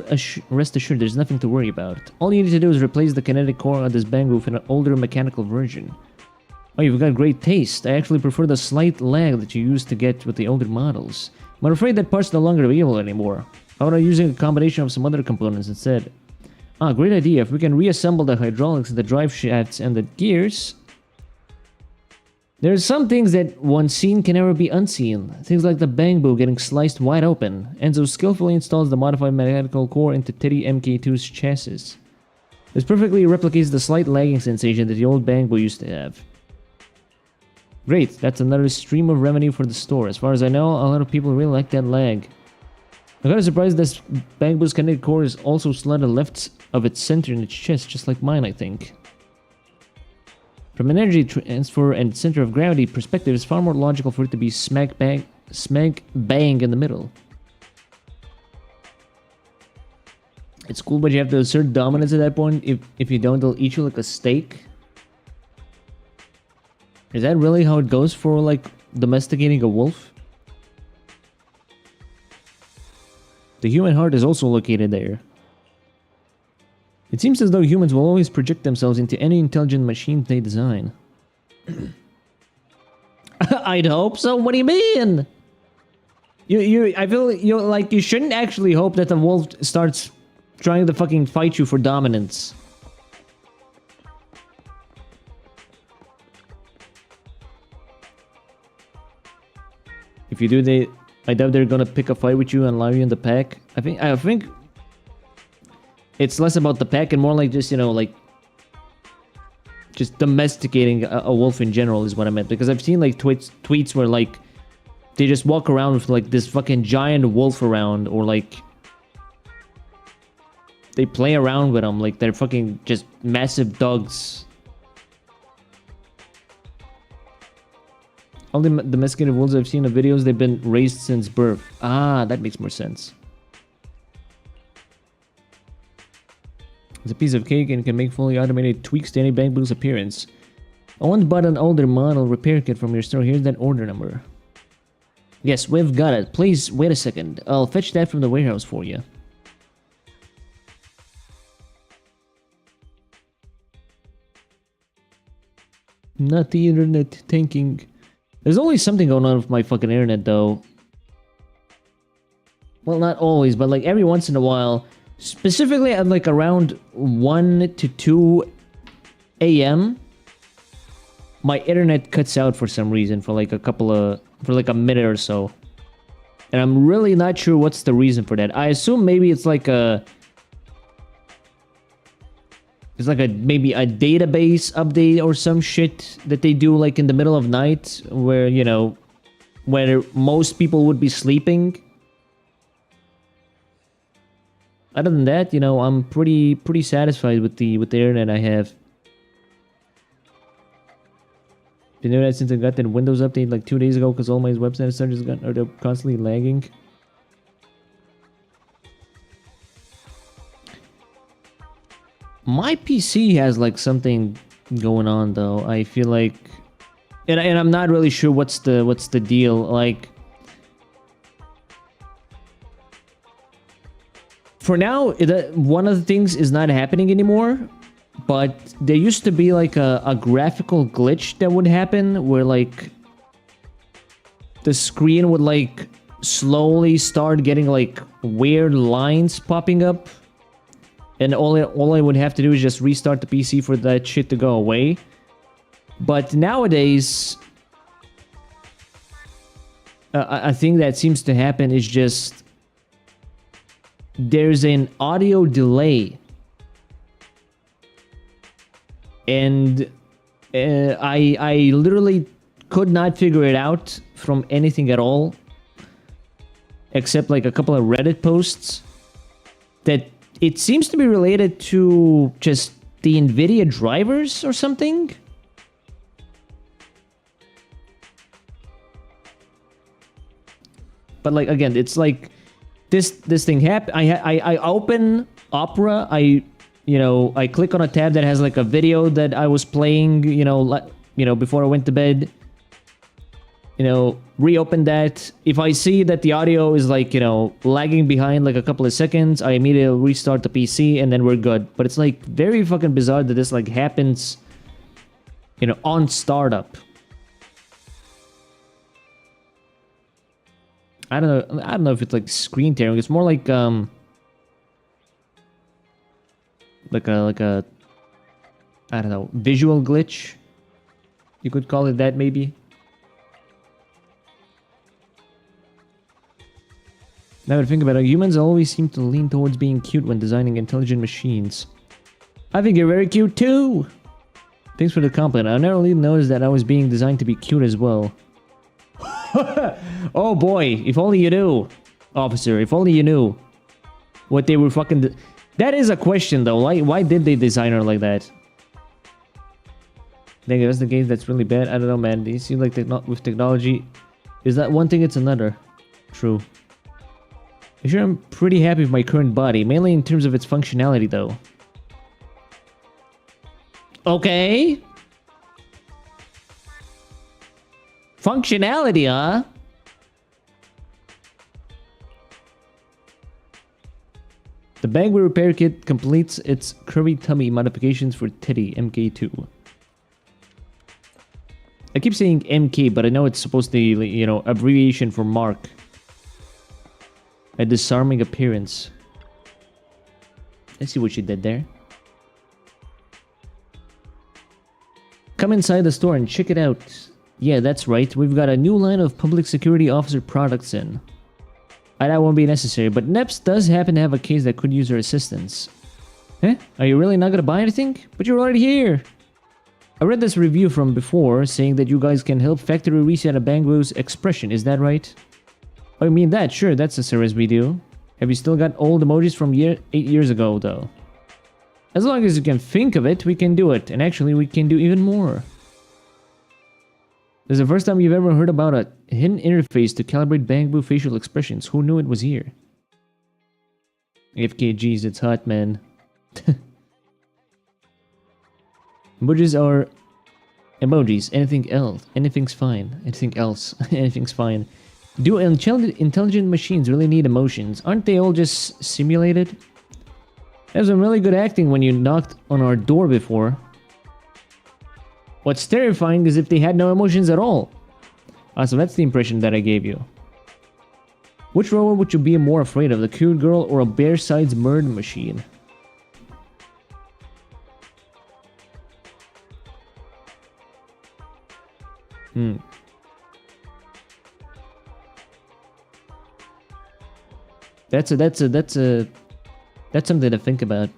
Speaker 1: rest assured there's nothing to worry about. All you need to do is replace the kinetic core on this bang with an older mechanical version. Oh, you've got great taste. I actually prefer the slight lag that you used to get with the older models. I'm afraid that part's no longer available anymore. How about using a combination of some other components instead? Ah, great idea. If we can reassemble the hydraulics, the drive shafts, and the gears... There's some things that once seen can never be unseen. Things like the bang boo getting sliced wide open. Enzo skillfully installs the modified mechanical core into Teddy MK2's chassis. This perfectly replicates the slight lagging sensation that the old bang boo used to have. Great, that's another stream of revenue for the store. As far as I know, a lot of people really like that lag. I'm kind of surprised this bang boo's kinetic core is also slanted left of its center in its chest, just like mine, I think. From an energy transfer and center of gravity perspective, it's far more logical for it to be smack bang in the middle. It's cool, but you have to assert dominance at that point. If you don't, they'll eat you like a steak. Is that really how it goes for, like, domesticating a wolf? The human heart is also located there. It seems as though humans will always project themselves into any intelligent machine they design. I'd hope so. What do you mean? I feel like you shouldn't actually hope that the wolf starts trying to fucking fight you for dominance. If you do, I doubt they're gonna pick a fight with you and allow you in the pack. I think it's less about the pack and more like just, you know, like just domesticating a wolf in general is what I meant. Because I've seen like tweets where like they just walk around with like this fucking giant wolf around, or like they play around with them like they're fucking just massive dogs. All the domesticated wolves I've seen in videos, they've been raised since birth. Ah, that makes more sense. It's a piece of cake and can make fully automated tweaks to any bang boo's appearance. I once bought an older model repair kit from your store. Here's that order number. Yes, we've got it. Please, wait a second. I'll fetch that from the warehouse for you. Not the internet thinking. There's always something going on with my fucking internet, though. Well, not always, but like every once in a while. Specifically at like around 1 to 2 a.m. my internet cuts out for some reason for like a minute or so. And I'm really not sure what's the reason for that. I assume maybe it's like maybe a database update or some shit that they do like in the middle of night where, you know, where most people would be sleeping. Other than that, you know, I'm pretty satisfied with the internet I have. Been doing that since I got that Windows update like 2 days ago because all my websites are constantly lagging. My PC has like something going on though. I feel like, and I'm not really sure what's the deal. Like, for now, one of the things is not happening anymore. But there used to be like a graphical glitch that would happen where like the screen would like slowly start getting like weird lines popping up. And all I would have to do is just restart the PC for that shit to go away. But nowadays, I think that seems to happen is just there's an audio delay. And I literally could not figure it out from anything at all. Except like a couple of Reddit posts. That it seems to be related to just the NVIDIA drivers or something. But like, again, it's like this thing happened. I open Opera. I click on a tab that has like a video that I was playing, before I went to bed. Reopen that. If I see that the audio is like, lagging behind like a couple of seconds, I immediately restart the PC and then we're good. But it's like very fucking bizarre that this like happens, on startup. I don't know if it's like screen tearing. It's more like a I don't know, visual glitch. You could call it that maybe. Now that I think about it, humans always seem to lean towards being cute when designing intelligent machines. I think you're very cute too! Thanks for the compliment. I never really noticed that I was being designed to be cute as well. Oh boy, if only you knew, officer, if only you knew what they were fucking... That is a question though, why did they design her like that? Dang, that's the game that's really bad. I don't know, man. It seems like with technology, is that one thing, it's another. True. I'm sure I'm pretty happy with my current body, mainly in terms of its functionality though. Okay. Functionality, huh? The Bangway repair kit completes its curvy tummy modifications for Teddy MK2. I keep saying MK, but I know it's supposed to be, abbreviation for Mark. A disarming appearance. Let's see what she did there. Come inside the store and check it out. Yeah, that's right. We've got a new line of public security officer products in. That won't be necessary, but Neps does happen to have a case that could use our assistance. Eh? Are you really not gonna buy anything? But you're already here! I read this review from before, saying that you guys can help factory reset a Bangwoo's expression, is that right? Oh, you mean that? Sure, that's a service we do. Have you still got old emojis from 8 years ago, though? As long as you can think of it, we can do it. And actually, we can do even more. This is the first time you've ever heard about a hidden interface to calibrate Bangwoo facial expressions. Who knew it was here? FKGs, it's hot, man. Emojis are emojis. Anything else? Anything's fine. Anything else? Anything's fine. Do intelligent machines really need emotions? Aren't they all just simulated? That was some really good acting when you knocked on our door before. What's terrifying is if they had no emotions at all. So that's the impression that I gave you. Which robot would you be more afraid of? The cute girl or a bear-sized murder machine? That's something to think about.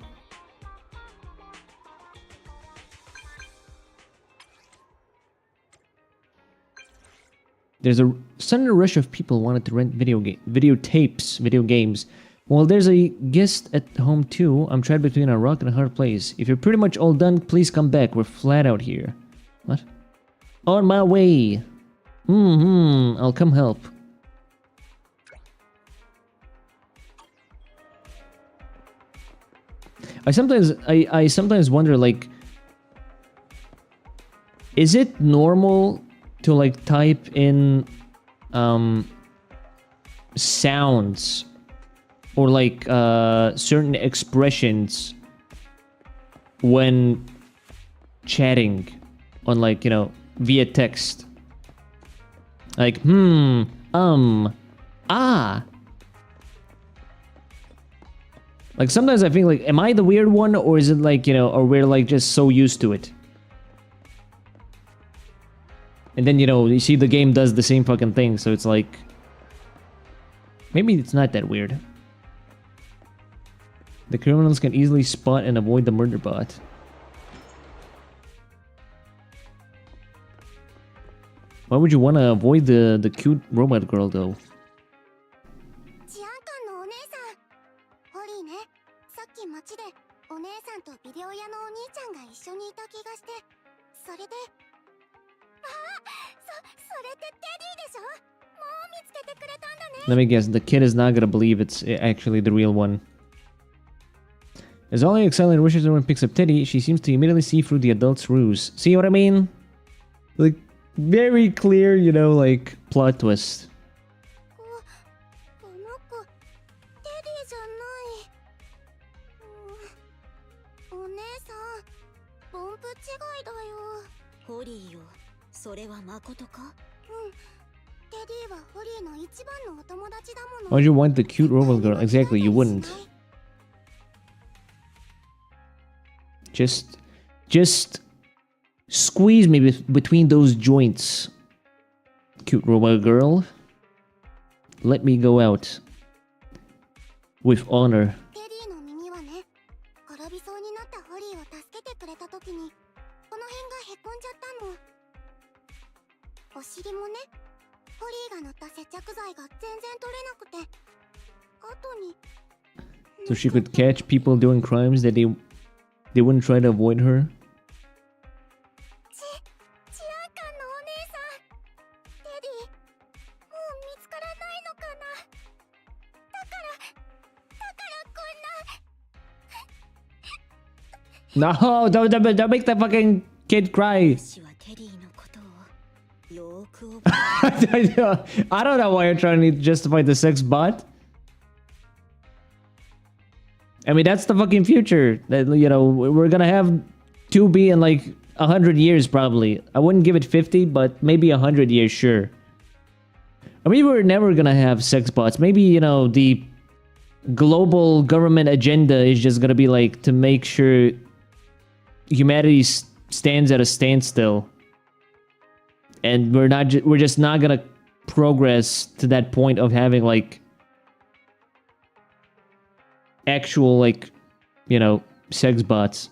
Speaker 1: There's a sudden rush of people wanted to rent video games. Well, there's a guest at home too. I'm trapped between a rock and a hard place. If you're pretty much all done, please come back. We're flat out here. What? On my way. I'll come help. I sometimes wonder, like, is it normal to like type in sounds or like certain expressions when chatting on, like, you know, via text? Like ah. Like sometimes I think, like, am I the weird one, or is it like, you know, or we're like just so used to it? And then, you know, you see the game does the same fucking thing, so it's like, maybe it's not that weird. The criminals can easily spot and avoid the murder bot. Why would you want to avoid the cute robot girl though?
Speaker 4: 治安官のお姉さん。ホリーね。さっき街でお姉さんとビデオ屋のお兄ちゃんが一緒にいた気がして、それで。それってテディでしょ？もう見つけてくれたんだね。
Speaker 1: Let me guess, the kid is not gonna believe it's actually the real one. As Ollie excellently wishes everyone picks up Teddy, she seems to immediately see through the adult's ruse. See what I mean? Like, very clear, you know, like, plot twist.
Speaker 4: この子、テディじゃない。お姉さん、ポンプ違いだよ。ホリーよ、それは誠か？うん。テディはホリーの一番のお友達だもの。
Speaker 1: Why'd you want the cute robot girl? Exactly, you wouldn't. Just squeeze me between those joints, cute robot girl. Let me go out with honor.
Speaker 4: テディの耳はね、転びそうになったホリーを助けてくれた時に、この辺がへこんじゃったの。お尻もね、ホリーが塗った接着剤が全然取れなくて、後に。
Speaker 1: So she could catch people doing crimes that they wouldn't try to avoid her.
Speaker 4: 治安官のお姉さん、テディ、もう見つからないのかな。だからこんな。
Speaker 1: No, don't make the fucking kid cry.
Speaker 4: 私はテディのことをよーく
Speaker 1: I don't know why you're trying to justify the sex bot. I mean, that's the fucking future. That, you know, we're gonna have 2B in like 100 years probably. I wouldn't give it 50, but maybe 100 years, sure. I mean, we're never gonna have sex bots. Maybe, you know, the global government agenda is just gonna be like to make sure humanity stands at a standstill, and we're just not gonna progress to that point of having like actual, like, you know, sex bots.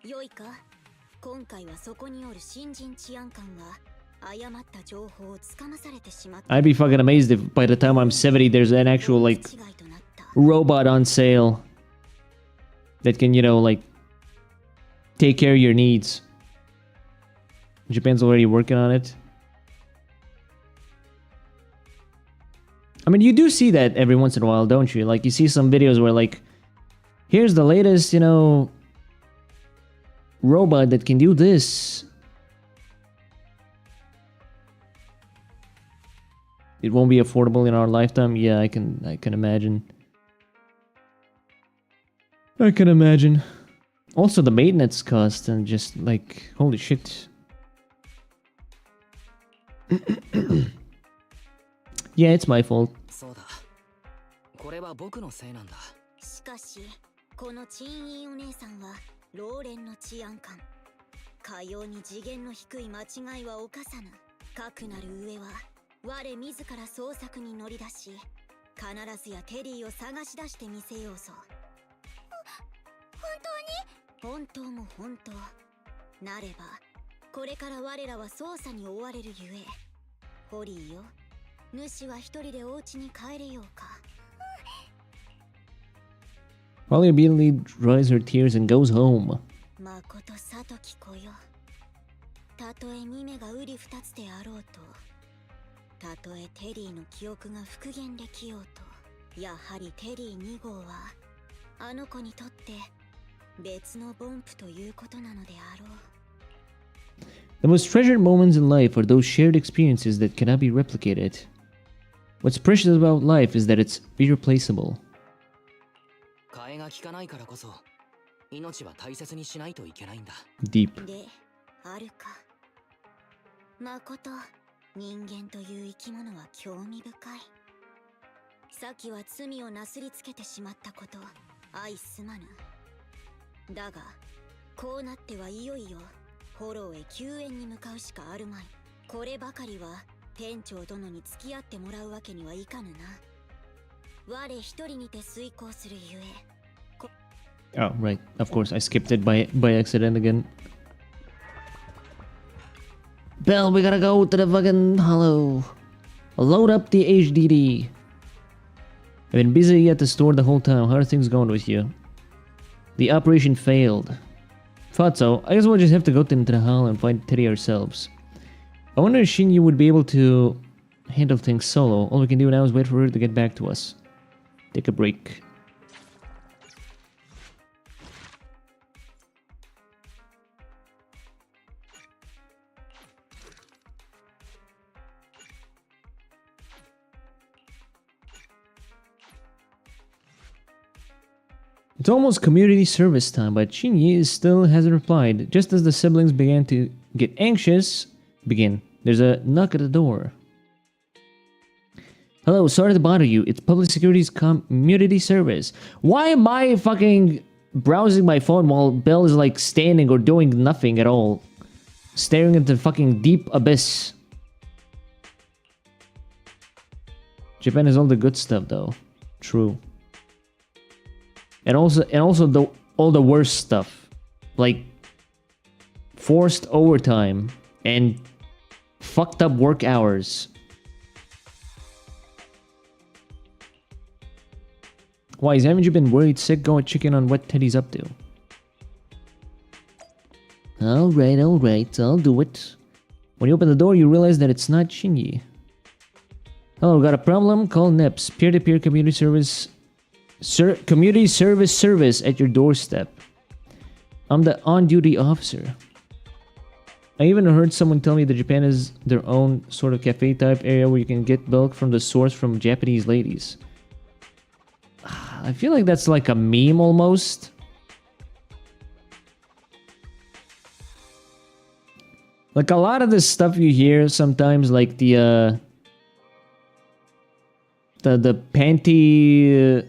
Speaker 4: よいか、今回はそこにおる新人治安官が誤った情報をつかまされてしまった。
Speaker 1: I'd be fucking amazed if by the time I'm 70 there's an actual, like, robot on sale that can, you know, like, take care of your needs. Japan's already working on it. I mean, you do see that every once in a while, don't you? Like, you see some videos where, like, here's the latest, you know, robot that can do this. It won't be affordable in our lifetime. Yeah, I can imagine. I can imagine. Also, the maintenance cost and just, like, holy shit. Yeah, it's my fault.
Speaker 3: そうだ。これは僕のせいなんだ。
Speaker 4: しかし、このチンインお姉さんは老練の治安官。かように次元の低い間違いは犯さぬ。かくなる上は我自ら捜索に乗り出し、必ずやテリーを探し出してみせようぞ。本当に？本当も本当。なれば、これから我らは捜査に追われるゆえ。ホリーよ。主は一人でお家に帰れようか。
Speaker 1: Molly immediately dries her tears and goes home.
Speaker 4: まことさときこよ。たとえミメが瓜二つであろうと、たとえテリーの記憶が復元できようと、やはりテディ2号はあの子にとって別のボンプということなのであろう。
Speaker 1: The most treasured moments in life are those shared experiences that cannot be replicated. What's precious about life is that it's irreplaceable.
Speaker 3: 替えが利かないからこそ命は大切にしないといけないんだ。
Speaker 1: Deep.
Speaker 4: であるか。まこと人間という生き物は興味深い。さきは罪をなすりつけてしまったこと相すまぬ。だがこうなってはいよいよフォローへ救援に向かうしかあるまい。こればかりは店長殿に付き合ってもらうわけにはいかぬな。我一人にて遂行するゆえ。
Speaker 1: Oh, right. Of course, I skipped it by accident again. Bell, we gotta go to the fucking hollow. Load up the HDD. I've been busy at the store the whole time. How are things going with you? The operation failed. Thought so. I guess we'll just have to go into the hall and find Teddy ourselves. I wonder if Shinji would be able to handle things solo. All we can do now is wait for her to get back to us. Take a break. It's almost community service time, but Shinji still hasn't replied. Just as the siblings began to get anxious, there's a knock at the door. Hello, sorry to bother you. It's public security's community service. Why am I fucking browsing my phone while Belle is like standing or doing nothing at all? Staring into the fucking deep abyss. Japan has all the good stuff though. True. And also all the worst stuff, like forced overtime and fucked up work hours. Why, haven't you been worried sick? Go and check in on what Teddy's up to. Alright, I'll do it. When you open the door, you realize that it's not Shinji. Hello, got a problem? Call NIPS, peer-to-peer community service. Community service at your doorstep. I'm the on-duty officer. I even heard someone tell me that Japan is their own sort of cafe type area where you can get milk from the source from Japanese ladies. I feel like that's like a meme almost. Like a lot of this stuff you hear sometimes, like the panty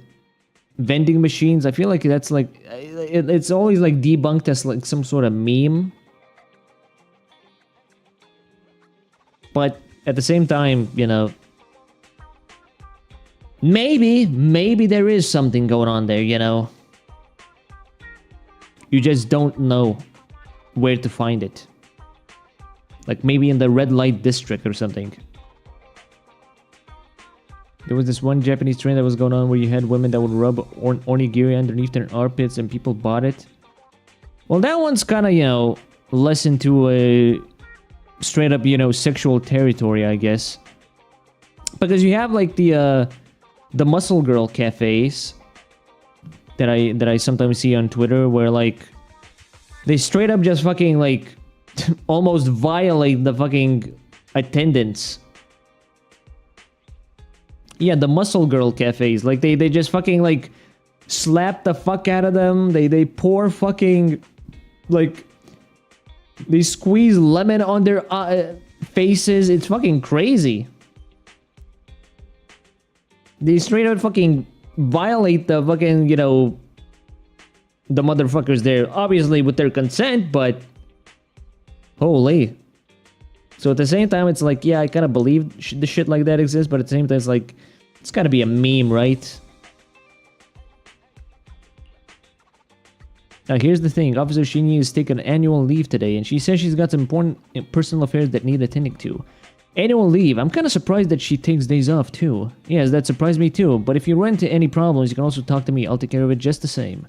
Speaker 1: vending machines. I feel like that's like it's always like debunked as like some sort of meme. But at the same time, you know, maybe there is something going on there, you know. You just don't know where to find it. Like maybe in the red light district or something. There was this one Japanese trend that was going on where you had women that would rub onigiri underneath their armpits and people bought it. Well, that one's kind of, you know, less into a straight up, you know, sexual territory, I guess. Because you have like the muscle girl cafes that I sometimes see on Twitter where like they straight up just fucking like almost violate the fucking attendants. Yeah, the muscle girl cafes. Like they just fucking like slap the fuck out of them. They pour fucking like they squeeze lemon on their faces. It's fucking crazy. They straight out fucking violate the fucking, you know, the motherfuckers there. Obviously with their consent, but holy. So at the same time, it's like, yeah, I kind of believe the shit like that exists, but at the same time, it's like, it's gotta be a meme, right? Now, here's the thing. Officer Shinji is taking annual leave today, and she says she's got some important personal affairs that need attending to. Annual leave. I'm kind of surprised that she takes days off, too. Yes, that surprised me, too. But if you run into any problems, you can also talk to me. I'll take care of it just the same.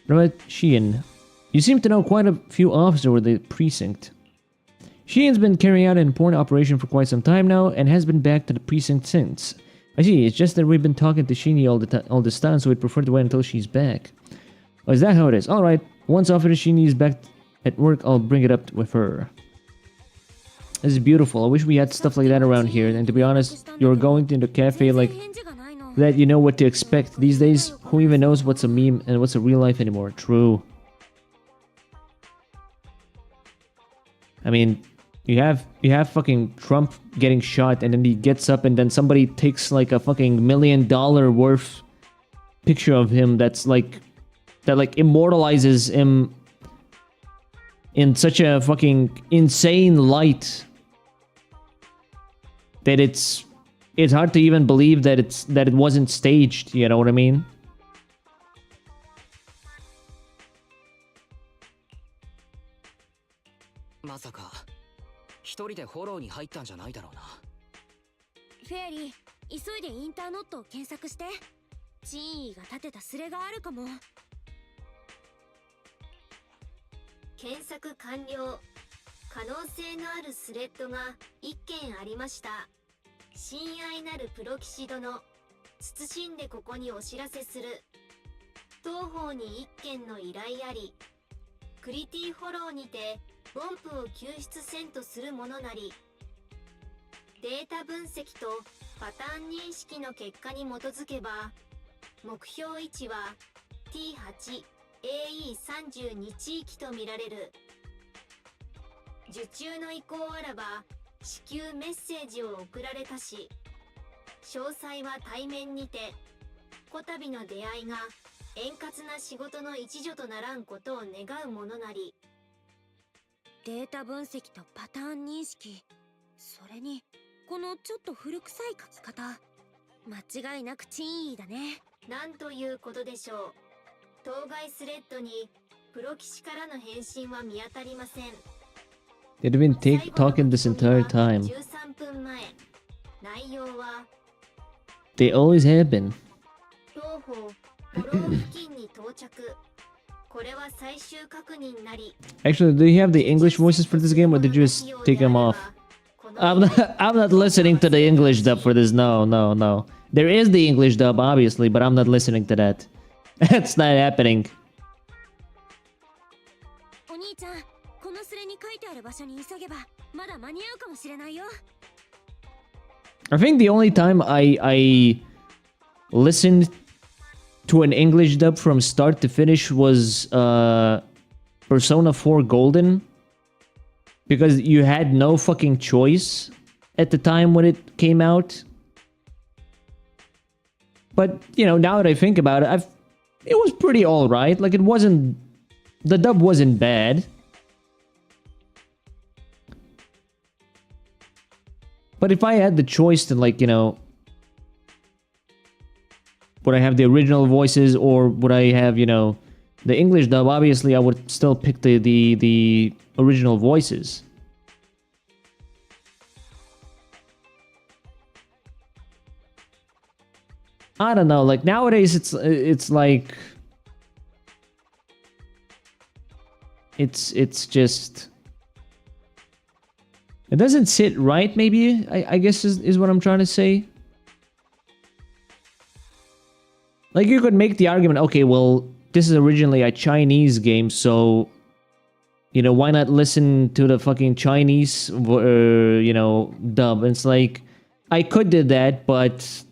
Speaker 1: Right, Sheehan. You seem to know quite a few officers with the precinct. Sheehan's been carrying out an important operation for quite some time now, and has been back to the precinct since. I see, it's just that we've been talking to Shinny all this time, so we'd prefer to wait until she's back. Oh, is that how it is? Alright, once Officer Shinny is back at work, I'll bring it up with her. This is beautiful. I wish we had stuff like that around here, and to be honest, you're going to the cafe like that, you know what to expect. These days, who even knows what's a meme and what's a real life anymore? True. I mean, you have fucking Trump getting shot, and then he gets up, and then somebody takes like a fucking $1 million worth picture of him that immortalizes him in such a fucking insane light that it's hard to even believe that it wasn't staged, you know what I mean?
Speaker 3: Masaka, 一人でフォローに入ったんじゃないだろうな。
Speaker 4: フェアリー、急いでインターノットを検索して。チンイが立てたスレがあるかも。検索完了。可能性のあるスレッドが1件ありました。親愛なるプロ騎士殿、謹んでここにお知らせする。当方に1件の依頼あり、クリティフォローにてボンプを救出せんとするものなり、データ分析とパターン認識の結果に基づけば、目標位置は T8AE32 地域とみられる。受注の意向あらば至急メッセージを送られたし、詳細は対面にて、こたびの出会いが円滑な仕事の一助とならんことを願うものなり。データ分析とパターン認識、それにこのちょっと古臭い書き方、間違いなくチンイーだね。なんということでしょう。当該スレッドにプロ騎士からの返信は見当たりません。
Speaker 1: They've been talking this entire time.
Speaker 4: 13分前。内容は
Speaker 1: They always have been.
Speaker 4: 当方フォロー付近に到着。これは最終確認なり。
Speaker 1: Actually, do you have the English voices for this game, or did you just take them off? I'm not listening to the English dub for this. No. There is the English dub, obviously, but I'm not listening to that. That's not happening.
Speaker 4: お兄ちゃん、このスレに書いてある場所に急げばまだ間に合うかもしれないよ。
Speaker 1: I think the only time I listened to an English dub from start to finish was Persona 4 Golden, because you had no fucking choice at the time when it came out. But, you know, now that I think about it, it was pretty alright. Like, the dub wasn't bad. But if I had the choice to, like, you know, would I have the original voices or would I have, you know, the English dub, obviously I would still pick the original voices. I don't know, like nowadays it's like it's just, it doesn't sit right, maybe, I guess is what I'm trying to say. Like, you could make the argument, okay, well, this is originally a Chinese game, so, you know, why not listen to the fucking Chinese, you know, dub? And it's like, I could do that, but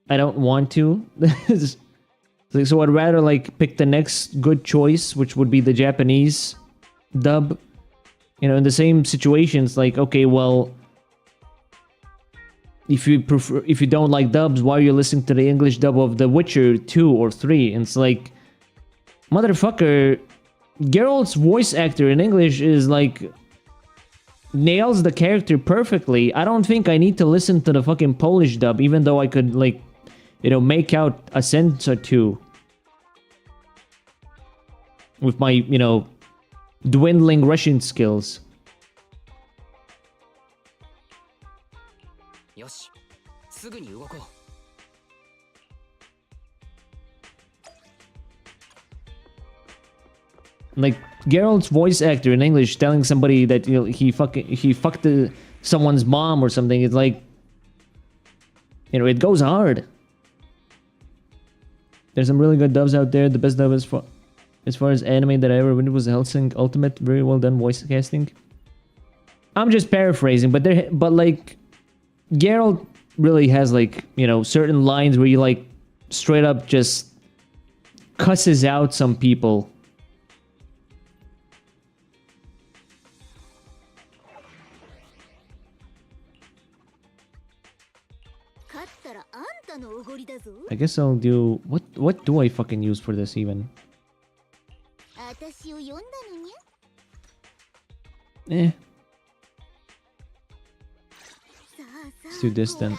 Speaker 1: I don't want to. So I'd rather, like, pick the next good choice, which would be the Japanese dub. You know, in the same situations, like, okay, well, if you don't like dubs, why are you listening to the English dub of The Witcher 2 or 3? And it's like, motherfucker, Geralt's voice actor in English is like, nails the character perfectly. I don't think I need to listen to the fucking Polish dub, even though I could, like, you know, make out a sentence or two with my, you know, dwindling Russian skills.
Speaker 3: よし、すぐに動こう。
Speaker 1: Like, Geralt's voice actor in English telling somebody that, you know, he fucked someone's mom or something. It's like, You know, it goes hard. There's some really good dubs out there. The best dub as far as anime that I ever went was Hellsing Ultimate. Very well done voice casting. I'm just paraphrasing, but like Geralt really has like, you know, certain lines where you like straight up just cusses out some people. I guess I'll do what do I fucking use for this even? Eh. It's too distant.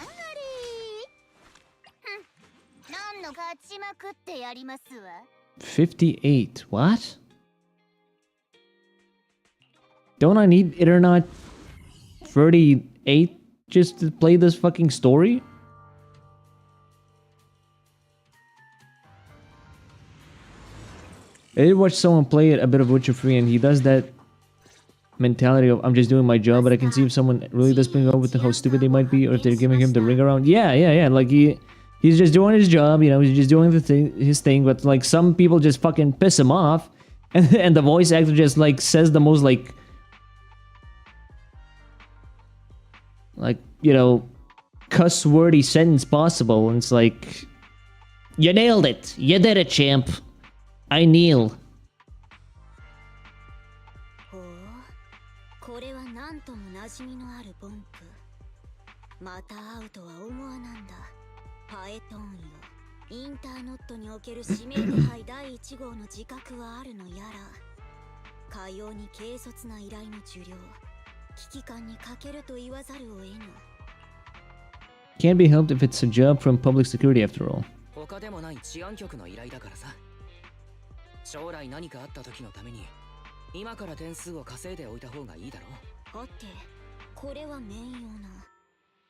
Speaker 1: 58. What? Don't I need Internet 38 just to play this fucking story? I did watch someone play a bit of Witcher 3 and he does that mentality of I'm just doing my job, but I can see if someone really does bring up with how stupid they might be or if they're giving him the ring around. Yeah. Like he's just doing his job, you know, he's just doing his thing, but like some people just fucking piss him off and the voice actor just like says the most like, you know, cuss-wordy sentence possible, and it's like, you nailed it, you did it, champ. I kneel.
Speaker 4: これはなんとも馴染みのあるボンプ。また会うとは思わなんだ。ハエトーンよ。インターノットにおける指名手配第1号の自覚はあるのやら。かように軽率な依頼の受領。危機感に欠けると言わざるを得ぬ。
Speaker 1: Can't be helped if it's a job from public security after all.
Speaker 3: 他でもない治安局の依頼だからさ。将来何かあった時のために今から点数を稼いでおいた方がいいだろう。
Speaker 4: はて、これは面用な。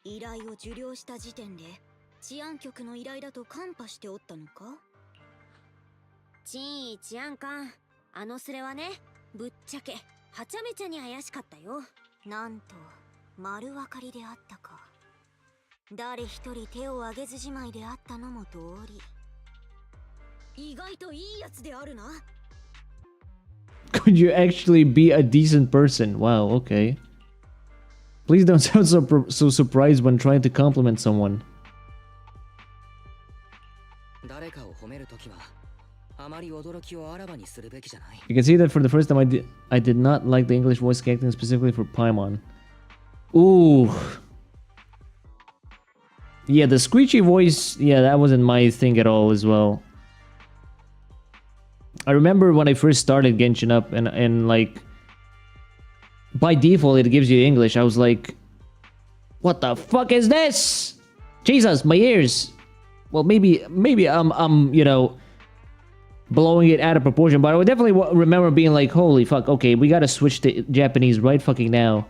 Speaker 4: 依頼を受領した時点で治安局の依頼だとカンパしておったのか？
Speaker 6: ちい治安官、あのスレはね、ぶっちゃけはちゃめちゃに怪しかったよ。
Speaker 4: なんと丸分かりであったか。誰一人手を挙げずじまいであったのも通り。意外といいやつであるな。
Speaker 1: Could you actually be a decent person? Wow, okay. Please don't sound so surprised when trying to compliment someone.
Speaker 3: 誰かを褒めるときはあまり驚きをあらばにするべきじゃない。
Speaker 1: You can see that for the first time I did not like the English voice acting specifically for Paimon. Ooh. Yeah, the screechy voice, yeah, that wasn't my thing at all as well. I remember when I first started Genshin Up and like by default it gives you English. I was like, what the fuck is this? Jesus, my ears. Well, maybe I'm you know, blowing it out of proportion, but I would definitely remember being like, holy fuck, okay, we gotta switch to Japanese right fucking now.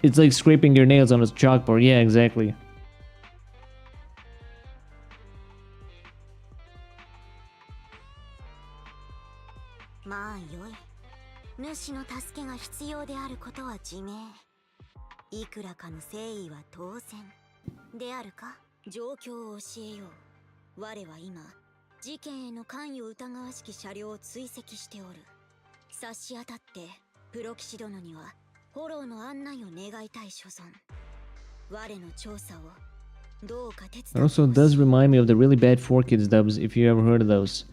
Speaker 1: It's like scraping your nails on a chalkboard. Yeah, exactly.
Speaker 4: まあよい。主の助けが必要であることは自明。いくらかの誠意は当然。であるか、状況を教えよう。我は今、事件への関与疑わしき車両を追跡しておる。差し当たって、プロ騎士殿には、フォローの案内を願いたい所存。我の調査を、どうか手伝って。
Speaker 1: It also does remind me of the really bad 4Kids dubs, if you ever heard of those.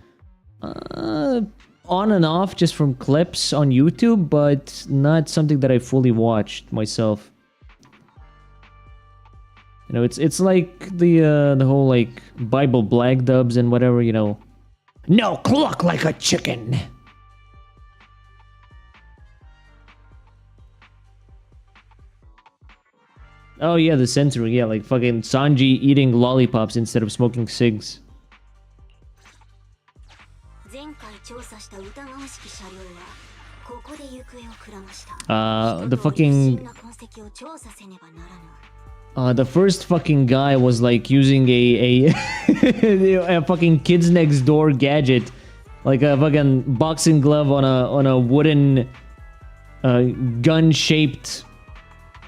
Speaker 1: On and off, just from clips on YouTube, but not something that I fully watched myself. You know, it's like the whole like Bible Black dubs and whatever, you know. No, cluck like a chicken. Oh yeah, the censoring, yeah, like fucking Sanji eating lollipops instead of smoking cigs. The fucking... the first fucking guy was like using a fucking kids next door gadget, like a fucking boxing glove on a wooden gun shaped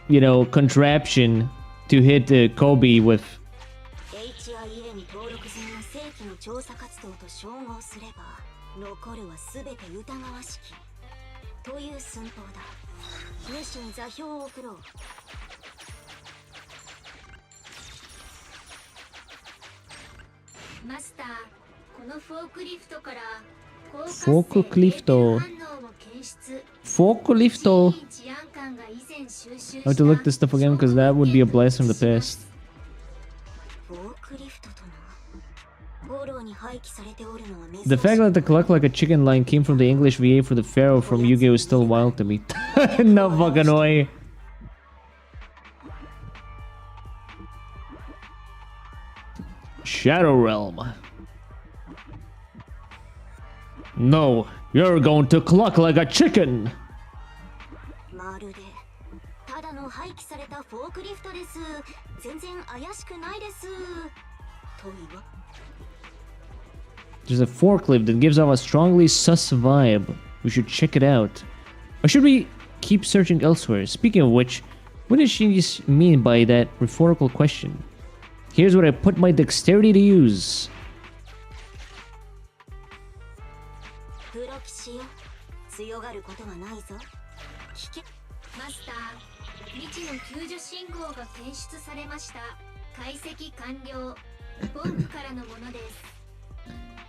Speaker 1: you know, contraption to hit Kobe with.
Speaker 4: HIA に登録済みの正規の調査活動と照合すれば残るは全て疑わしきという寸法だ。主に座標を送ろう。
Speaker 6: マスター、このフォークリフトから
Speaker 1: フォークリフト。フォークリフト。I have to look this stuff again because that would be a blast from the past. The fact that the cluck like a chicken line came from the English VA for the Pharaoh from Yu-Gi-Oh is still wild to me. No fucking way. Shadow Realm. No, you're going to cluck like a chicken. There's a forklift that gives off a strongly sus vibe. We should check it out. Or should we keep searching elsewhere? Speaking of which, what does she mean by that rhetorical question? Here's what I put my dexterity to use.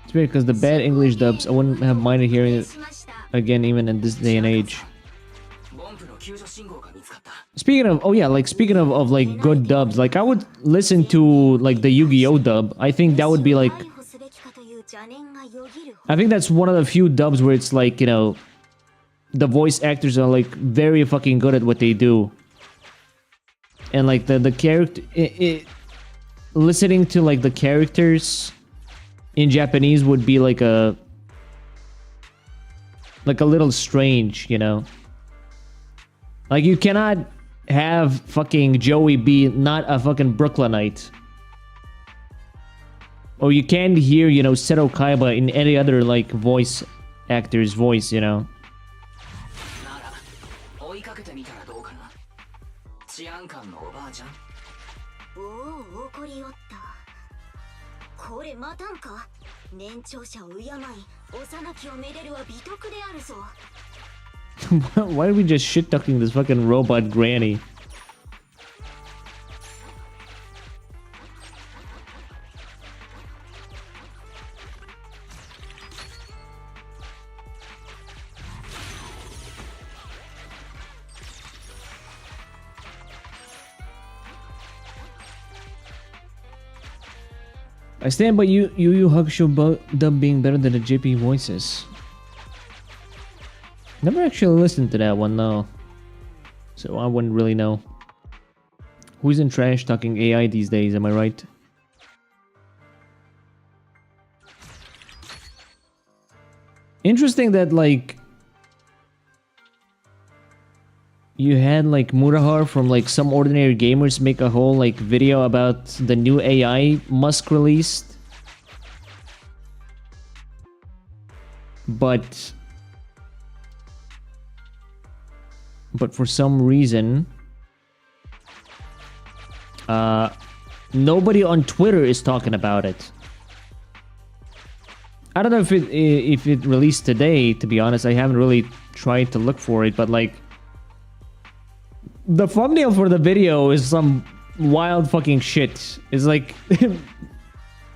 Speaker 1: It's weird because the bad English dubs, I wouldn't have minded hearing it again even in this day and age. Speaking of, oh yeah, like speaking of like good dubs, like I would listen to like the Yu-Gi-Oh dub. I think that would be like, I think that's one of the few dubs where it's like, you know, the voice actors are like very fucking good at what they do. And like the character, listening to like the characters in Japanese would be like a little strange, you know? Like you cannot have fucking Joey be not a fucking Brooklynite. Or you can't hear, you know, Seto Kaiba in any other like voice actor's voice, you know? Why are we just shit-talking this fucking robot granny? I stand by Yu Yu Hakusho dub being better than the JP voices. Never actually listened to that one though, so I wouldn't really know. Who's in trash talking AI these days, am I right? Interesting that like you had like Murahar from like Some Ordinary Gamers make a whole like video about the new AI Musk released. But for some reason nobody on Twitter is talking about it. I don't know if it released today, to be honest. I haven't really tried to look for it, but like the thumbnail for the video is some wild fucking shit. It's like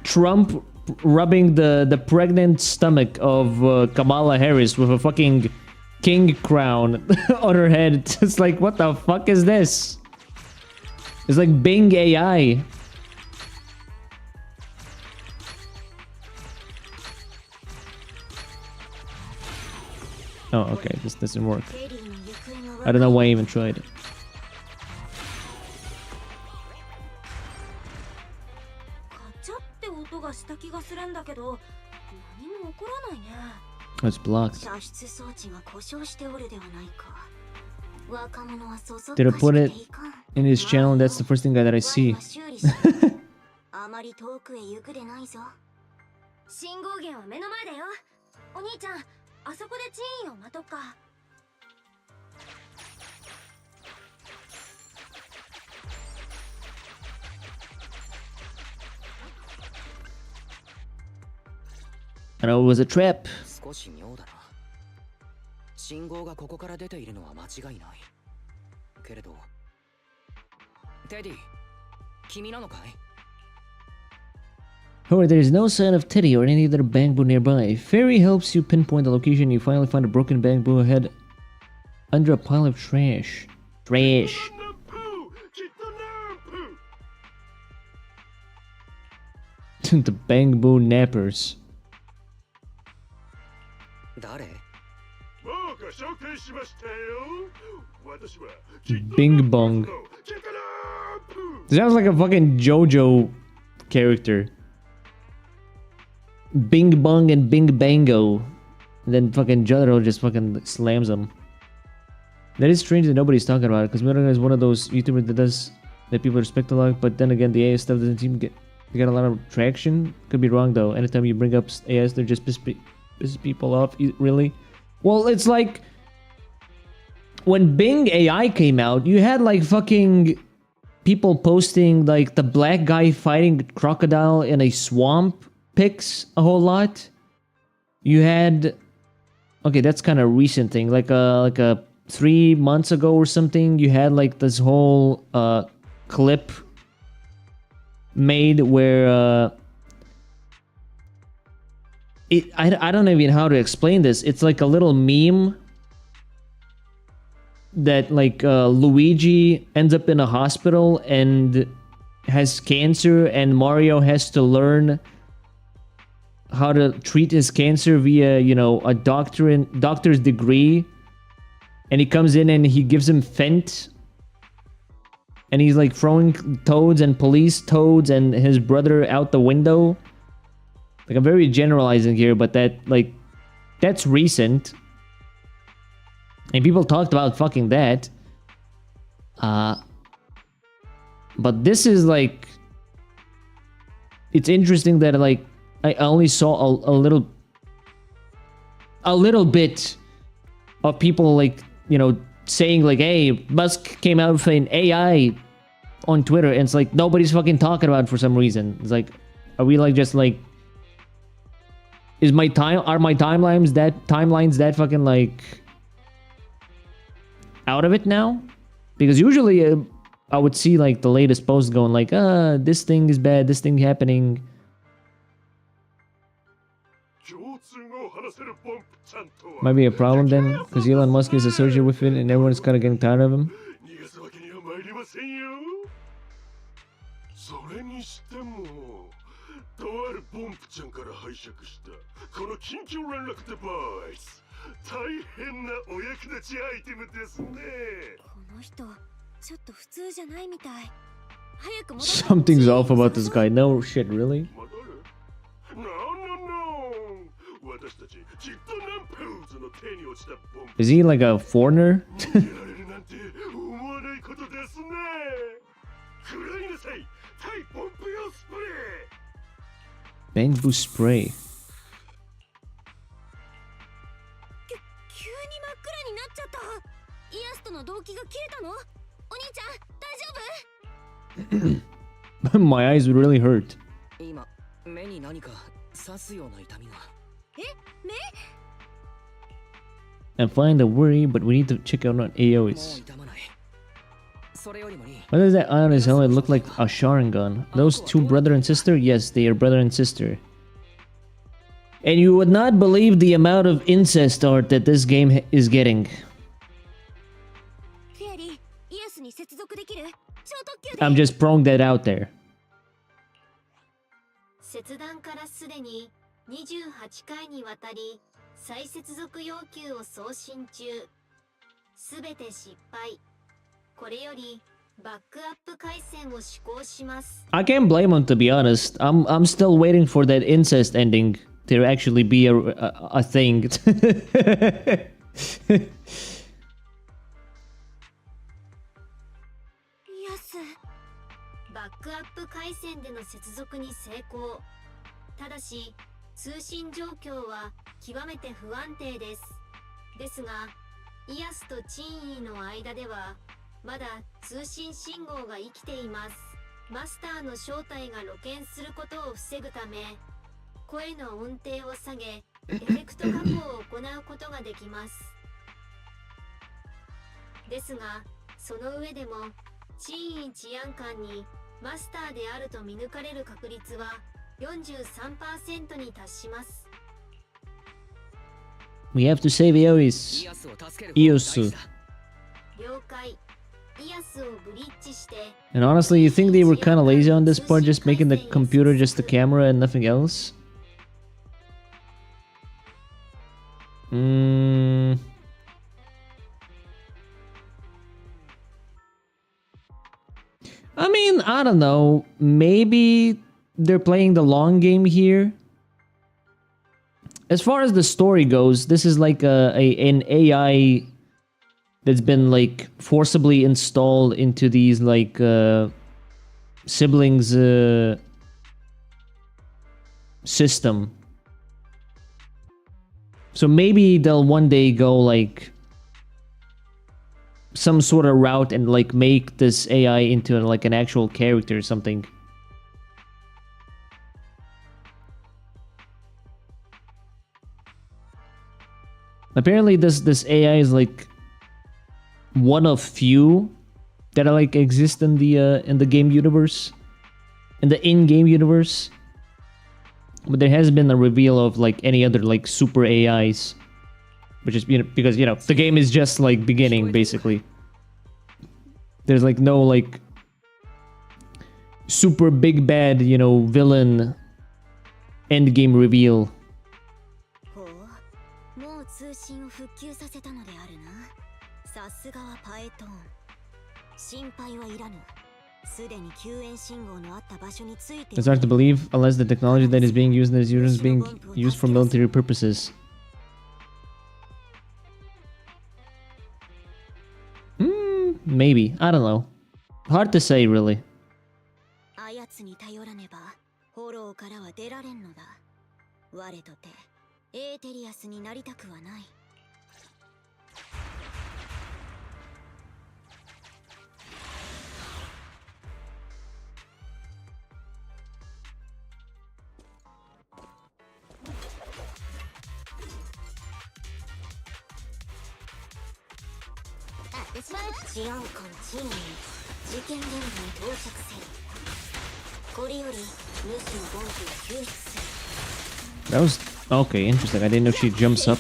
Speaker 1: Trump rubbing the pregnant stomach of Kamala Harris with a fucking king crown on her head. It's just like, what the fuck is this? It's like Bing AI. Oh, okay, this doesn't work. I don't know why I even tried it. Oh, it's blocked. Did I put it in his channel? That's the first thing that I see. I know it was a trap.
Speaker 3: 少し妙だな。信号がここから出ているのは間違いない。けれど、テディ、君なのかい？
Speaker 1: However, there is no sign of Teddy or any other bamboo nearby. Fairy helps you pinpoint the location. You finally find a broken bamboo head under a pile of trash. Trash. The bamboo nappers.
Speaker 3: 誰？
Speaker 1: Bing Bong. Sounds like a fucking JoJo character. Bing Bong and Bing Bango. And then fucking Jotaro just fucking slams them. That is strange that nobody's talking about it, because Mihoyo is one of those YouTubers that people respect a lot, but then again the AI stuff doesn't seem to get a lot of traction. Could be wrong though. Anytime you bring up AIs, they're just piss people off. Really? Well, it's like when Bing AI came out, you had like fucking people posting like the black guy fighting crocodile in a swamp pics a whole lot. You had, okay, that's kind of recent thing, like a 3 months ago or something. You had like this whole clip made where I don't even know how to explain this. It's like a little meme that like Luigi ends up in a hospital and has cancer, and Mario has to learn how to treat his cancer via, you know, a doctor's degree. And he comes in and he gives him Fent. And he's like throwing toads and police toads and his brother out the window. Like, I'm very generalizing here, but that's recent. And people talked about fucking that. But this is like, it's interesting that like I only saw a little bit of people like, you know, saying like, hey, Musk came out with an AI on Twitter, and it's like nobody's fucking talking about it for some reason. It's like, are we like just like, are my timelines that fucking like out of it now? Because usually I would see like the latest post going like, this thing is bad, this thing happening. Might be a problem then, because Elon Musk is associated with it and everyone's kind of getting tired of him. Something's off about this guy. No shit, really? Is he like a foreigner? Bamboo spray. My eyes would really hurt. I'm fine, don't worry, but we need to check out on AOs. Why does that eye on his helmet look like a Sharingan? Those two brother and sister? Yes, they are brother and sister. And you would not believe the amount of incest art that this game is getting. I'm just throwing that out there.
Speaker 4: 切断からすでに28回にわたり再接続要求を送信中。すべて失敗。これよりバックアップ回線を施行します。
Speaker 1: I can't blame him, to be honest. I'm still waiting for that incest ending to actually be a thing.
Speaker 4: バックアップ回線での接続に成功。ただし、通信状況は極めて不安定です。ですが、イアスとチンイーの間ではまだ通信信号が生きています。マスターの正体が露見することを防ぐため、
Speaker 6: 声の音程を下げエフェクト加工を行うことができます。ですがその上でもシーン治安官にマスターであると見抜かれる確率は 43% に達します。
Speaker 1: We have to save Eoris.
Speaker 3: イアスを助ける
Speaker 1: Iosu.
Speaker 6: 了解。イアスをブリッジして
Speaker 1: And honestly, you think they were kind of lazy on this part, just making the computer just the camera and nothing else? I mean, I don't know. Maybe they're playing the long game here. As far as the story goes, this is like an AI that's been like forcibly installed into these like siblings system. So maybe they'll one day go like some sort of route and like make this AI into like an actual character or something. Apparently this AI is like one of few that are like exist in the game universe, in the in-game universe. But there hasn't been a reveal of like any other like super AIs, which is, you know, because, you know, the game is just like beginning basically. There's like no like super big bad, you know, villain end game reveal.
Speaker 4: ほう、もう通信を復旧させたのであるな。さすがはパエトーン。心配はいらぬ。すでに救援信号のあった場所について。
Speaker 1: It's hard to believe unless the technology that is being used in this universe is being used for military purposes. Maybe. I don't know. Hard to say, really.
Speaker 4: あやつに頼らねば、フォローからは出られんのだ。我とて、エーテリアスになりたくはない。治安官チーム、事件現場に到着せよ。これより主のボンプを救出する。
Speaker 1: That was okay. Interesting. I didn't know she jumps up.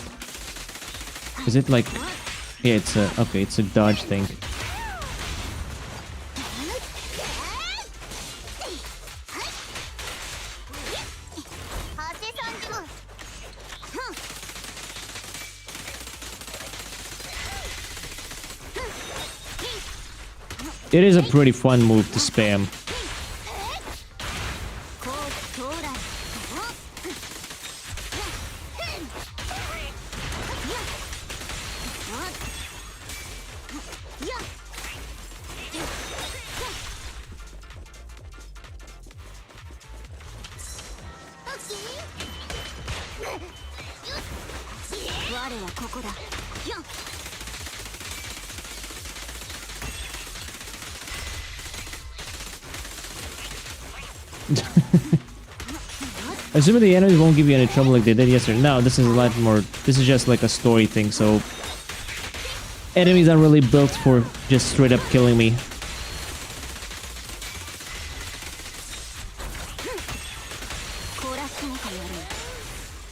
Speaker 1: Is it like? Yeah, it's a okay. It's a dodge thing. It is a pretty fun move to spam. Assuming the enemies won't give you any trouble like they did yesterday. No, this is a lot more. This is just like a story thing, so enemies aren't really built for just straight up killing me.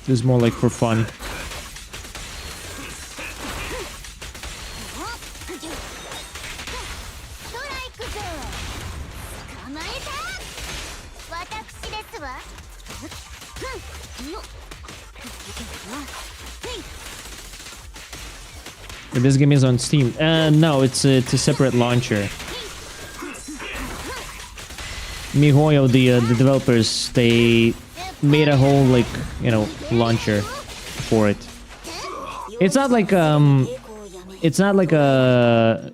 Speaker 1: This is more like for fun. This game is on Steam. No, it's a separate launcher. mihoyo, the developers, they made a whole like, you know, launcher for it. It's not like it's not like a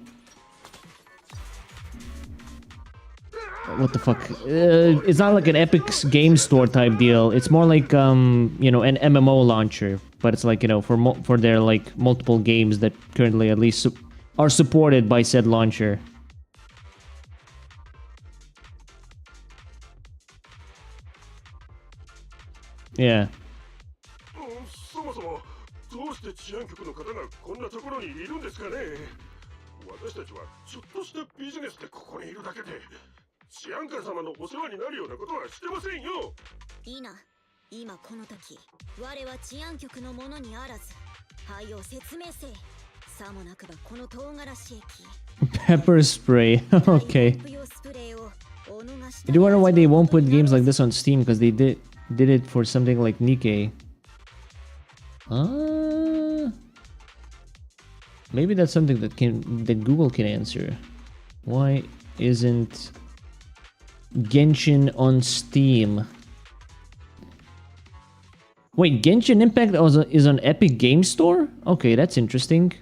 Speaker 1: what the fuck? It's not like an Epic Game Store type deal. It's more like you know, an MMO launcher, but it's like, you know, for their like multiple games that currently at least are supported by said launcher. Yeah.
Speaker 7: そもそもどうして治安局の方がこんなところにいるんですかね。私たちはちょっとしたビジネスでここにいるだけで治安官様のお世話になるようなことはしてませんよ。
Speaker 4: いいな、今この時我は治安局のものにあらず、はいを説明せい。さもなくばこの唐辛子液
Speaker 1: Pepper spray. Okay.
Speaker 4: 不用スプレーをお逃し
Speaker 1: I do wonder why they won't put games like this on Steam, because they did it for something like Nikkei. Maybe that's something that Google can answer. Why isn't Genshin on Steam? Wait, Genshin Impact is on Epic Game Store? Okay, that's interesting.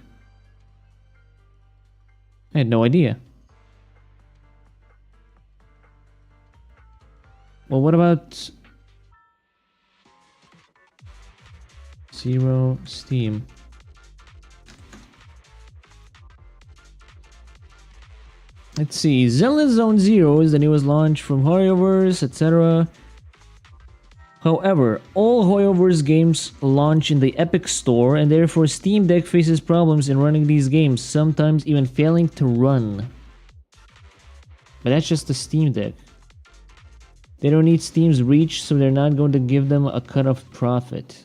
Speaker 1: I had no idea. Well, what about Zero Steam? Let's see. Zenless Zone Zero is the newest launch from Hoyoverse, etc. However, all hoyoverse games launch in the Epic Store, and therefore Steam Deck faces problems in running these games, sometimes even failing to run. But that's just the Steam Deck. They don't need Steam's reach, so they're not going to give them a cut of profit.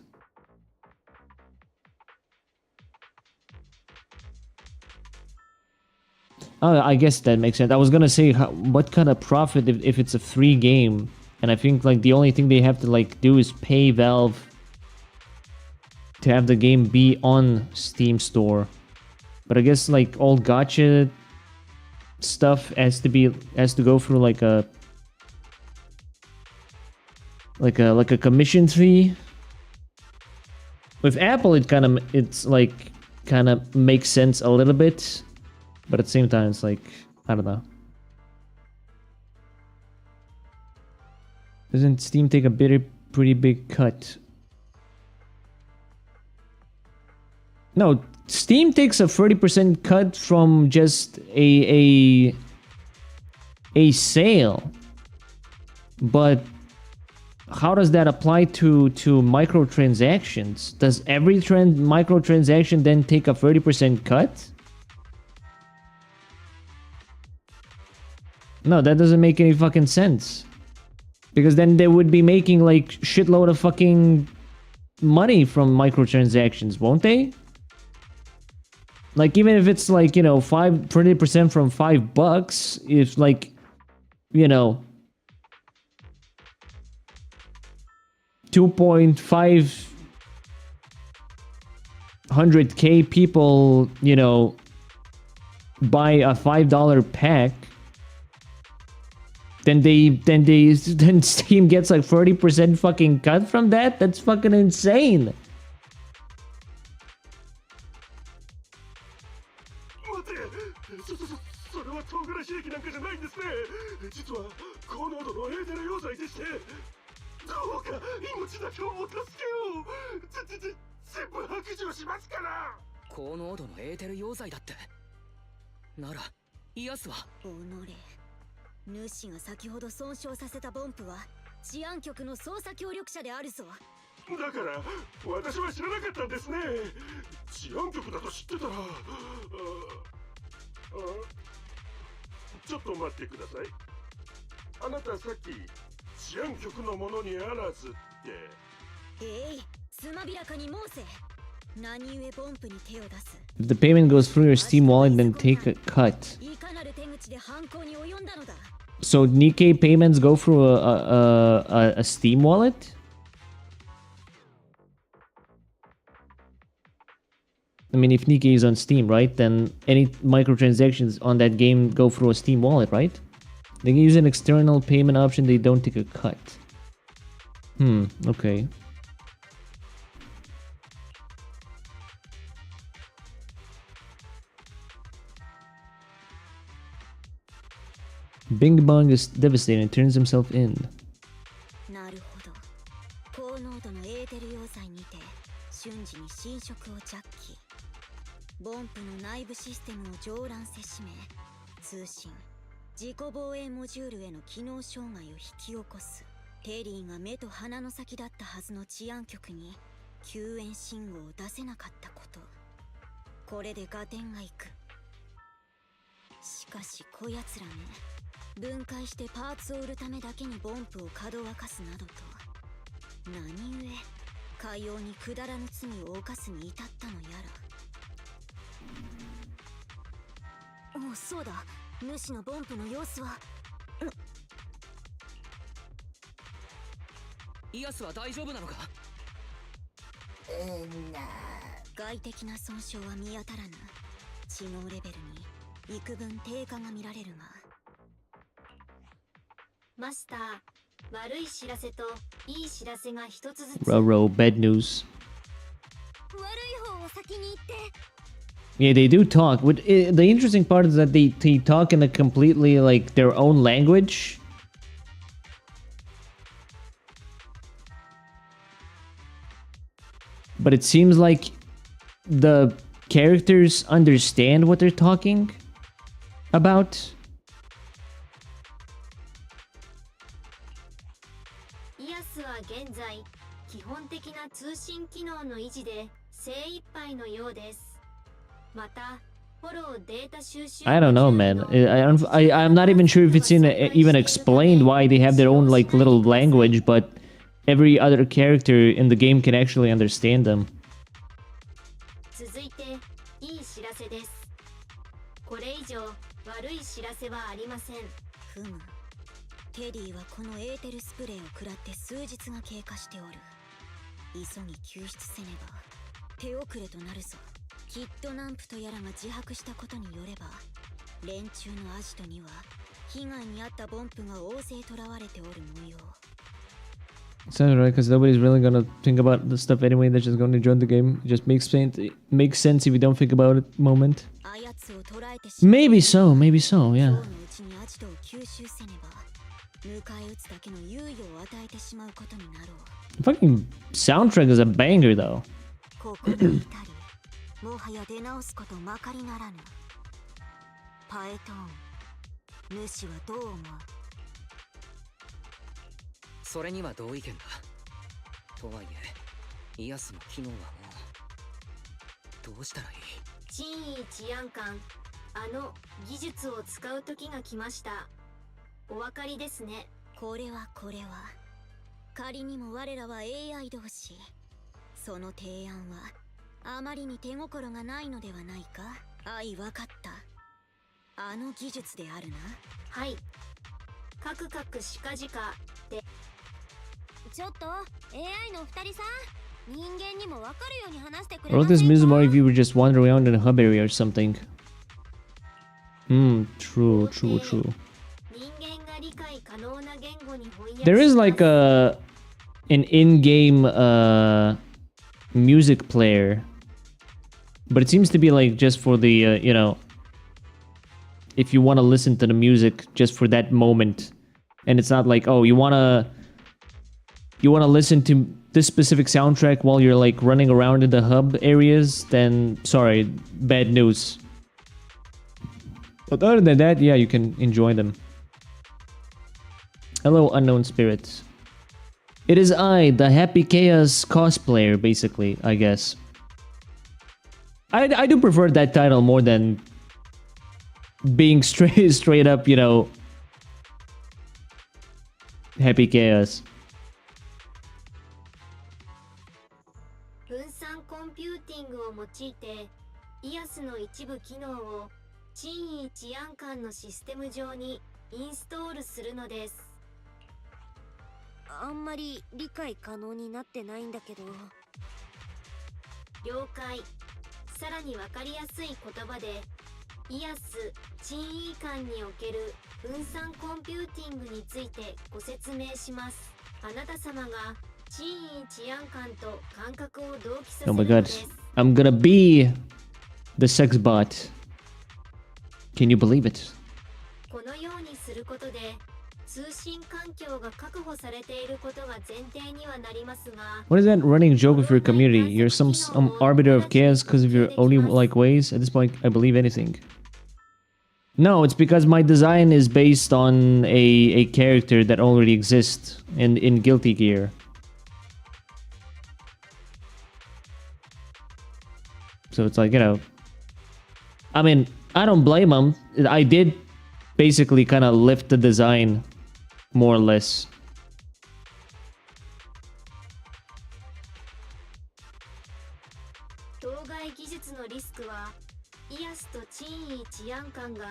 Speaker 1: Oh, I guess that makes sense. I was gonna say, what kind of profit if it's a free game? And I think like the only thing they have to like do is pay Valve to have the game be on Steam Store. But I guess like all gacha stuff has to go through like a commission fee. With Apple, it's kind of makes sense a little bit, but at the same time, it's like, I don't know. Doesn't Steam take a pretty big cut? No, Steam takes a 30% cut from just a sale. But how does that apply to microtransactions? Does every microtransaction then take a 30% cut? No, that doesn't make any fucking sense. Because then they would be making like shitload of fucking money from microtransactions, won't they? Like even if it's like, you know, 30% from $5, if like, you know, 2,500,000 people, you know, buy a $5 pack, then Steam gets like 30% fucking cut from that? That's fucking insane.
Speaker 7: 待ってそれは唐辛子液なんかじゃないんですね。実は高濃度のエーテル溶剤でして、どうか命だけをお助けを。全部白状しますから。
Speaker 3: 高濃度のエーテル溶剤だって。なら癒すわ。
Speaker 4: おのれ、主が先ほど損傷させたボンプは治安局の捜査協力者であるぞ。
Speaker 7: だから私は知らなかったんですね。治安局だと知ってたら。ちょっと待ってください。あなたさっき治安局のものにあらずって。
Speaker 4: つまびらかに申せ。何故ボンプに手を出す。
Speaker 1: If the payment goes through your Steam wallet, then take a cut.
Speaker 4: いかなる手口で犯行に及んだのだ。
Speaker 1: So Nikkei payments go through a Steam wallet? I mean, if Nikkei is on Steam, right? Then any microtransactions on that game go through a Steam wallet, right? They can use an external payment option, they don't take a cut. Okay. Bing Bong is devastated and turns himself in.
Speaker 4: なるほど。高濃度のエーテル溶剤にて瞬時に侵食をジャッキ。ボンプの内部システムを上乱せしめ、通信、自己防衛モジュールへの機能障害を引き起こす。テリーが目と鼻の先だったはずの治安局に救援信号を出せなかったこと。これで合点がいく。しかしこやつらね、分解してパーツを売るためだけにボンプをかどわかすなどと、何故海洋にくだらぬ罪を犯すに至ったのやら。おう、そうだ、主のボンプの様子は。
Speaker 3: イアスは大丈夫なのか？
Speaker 4: 外的な損傷は見当たらぬ。知能レベルに幾分低下が見られるが。
Speaker 6: マスター、悪い知らせといい知らせが一つずつ。
Speaker 1: Roro, bad news.
Speaker 4: 悪い方を先に言って。
Speaker 1: Yeah, they do talk. The interesting part is that they talk in a completely like their own language. But it seems like the characters understand what they're talking about.
Speaker 6: イアスは現在、基本的な通信機能の維持で精一杯のようです。また、フォローデータ収集。
Speaker 1: I don't know, man. I'm not even sure if it's even explained why they have their own like little language, but every other character in the game can actually understand them.
Speaker 6: 続いて、いい知らせです。これ以上、悪い知らせはありません。
Speaker 4: ふむ。テディはこのエーテルスプレーを食らって数日が経過しておる。急ぎ救出せねば手遅れとなるぞ。きっとナンプとやらが自白したことによれば、連中のアジトには被害に遭ったボンプが大勢囚われておる模様。
Speaker 1: Sounds right, because nobody's really gonna think about the stuff anyway. They're just gonna join the game. It just makes sense if you don't think about it. Moment. Maybe so, yeah. Fucking soundtrack is a banger, though.
Speaker 4: もはや出直すことまかりならぬ。パエトーン、主はどう思う？
Speaker 3: それには同意見だ。とはいえ、イアスの機能はもうどうしたらいい？
Speaker 6: 陳意治安官、技術を使う時が来ました。お分かりですね。
Speaker 4: これは仮にも我らは AI 同士。その提案はあまりに手心がないのではないか？わかった。技術であるな。
Speaker 6: はい。カクカクしかじかで。
Speaker 4: ちょっと AI の二人さん、人間にもわかるように話してくれ
Speaker 1: Or
Speaker 4: ませんか？
Speaker 1: this Mizumari if you were just wandering around in a hub area or something. True. There is like an in-game music player, but it seems to be like just for the if you want to listen to the music just for that moment, and it's not like, oh, you wanna listen to this specific soundtrack while you're like running around in the hub areas, then sorry, bad news. But other than that, yeah, you can enjoy them. Hello, unknown spirits. It is I, the Happy Chaos cosplayer, basically, I guess. I do prefer that title more than being straight up, Happy Chaos.
Speaker 6: 分散コンピューティングを用いて、イアスの一部機能を陳意治安官のシステム上にインストールするのです。
Speaker 4: あんまり理解可能になってないんだけど。
Speaker 6: 了解。さらにわかりやすい言葉で、イアス陳意官における分散コンピューティングについてご説明します。あなた様が陳意治安官と感覚を同期させる
Speaker 1: Oh
Speaker 6: の
Speaker 1: my
Speaker 6: で
Speaker 1: god.
Speaker 6: す。
Speaker 1: I'm gonna be the sex bot. Can you believe it?
Speaker 6: このようにすることで、通信環境が確保されていることが前提にはなりますが。
Speaker 1: What is that running joke with your community? You're some arbiter of chaos because of your only like ways? At this point, I believe anything. No, it's because my design is based on a character that already exists in Guilty Gear. So it's like, you know, I mean, I don't blame them. I did basically kind of lift the design more or less.
Speaker 6: 当該技術のリスクはイアスと珍異治安官が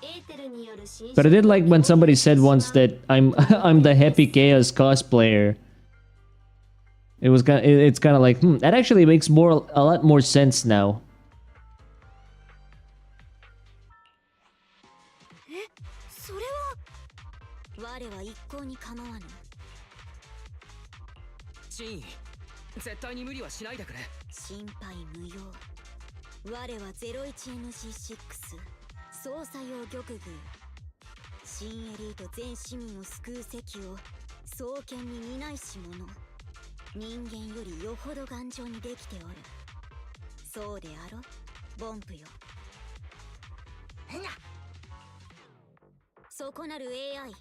Speaker 6: エーテルによる侵
Speaker 1: But I did like when somebody said once that I'm I'm the Happy Chaos cosplayer. It's kind of like, that actually makes a lot more sense now.
Speaker 4: それは我は一向に構わぬ。
Speaker 3: 珍異絶対に無理はしないでくれ。
Speaker 4: 心配無用。我は 01NC6 捜査用玉具新エリート全市民を救う責を双剣に担いし者。人間よりよほど頑丈にできておる。そうであろボンプよ。そこなる AI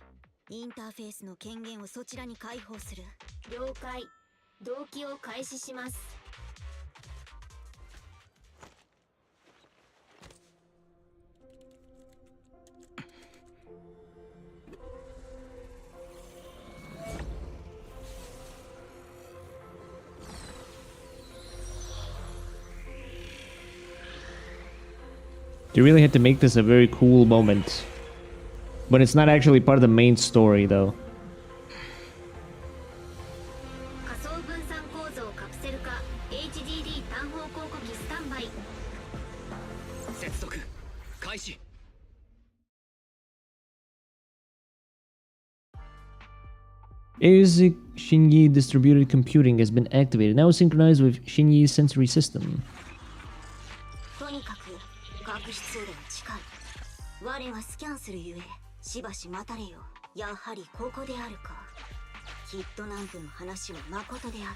Speaker 4: インターフェースの権限をそちらに開放する。
Speaker 6: 了解。同期を開始します。
Speaker 1: They really had to make this a very cool moment. But it's not actually part of the main story, though.
Speaker 6: 仮想分散構造カプセル化 HDD 単方広告機スタンバイ。
Speaker 3: 接続開始。
Speaker 1: ASIC Shinyi distributed computing has been activated, now synchronized with Shinyi's sensory system.
Speaker 4: とにかく学室通路は近い。我がスキャンするゆえしばし待たれよ。やはりここであるか。きっと南部の話は誠であっ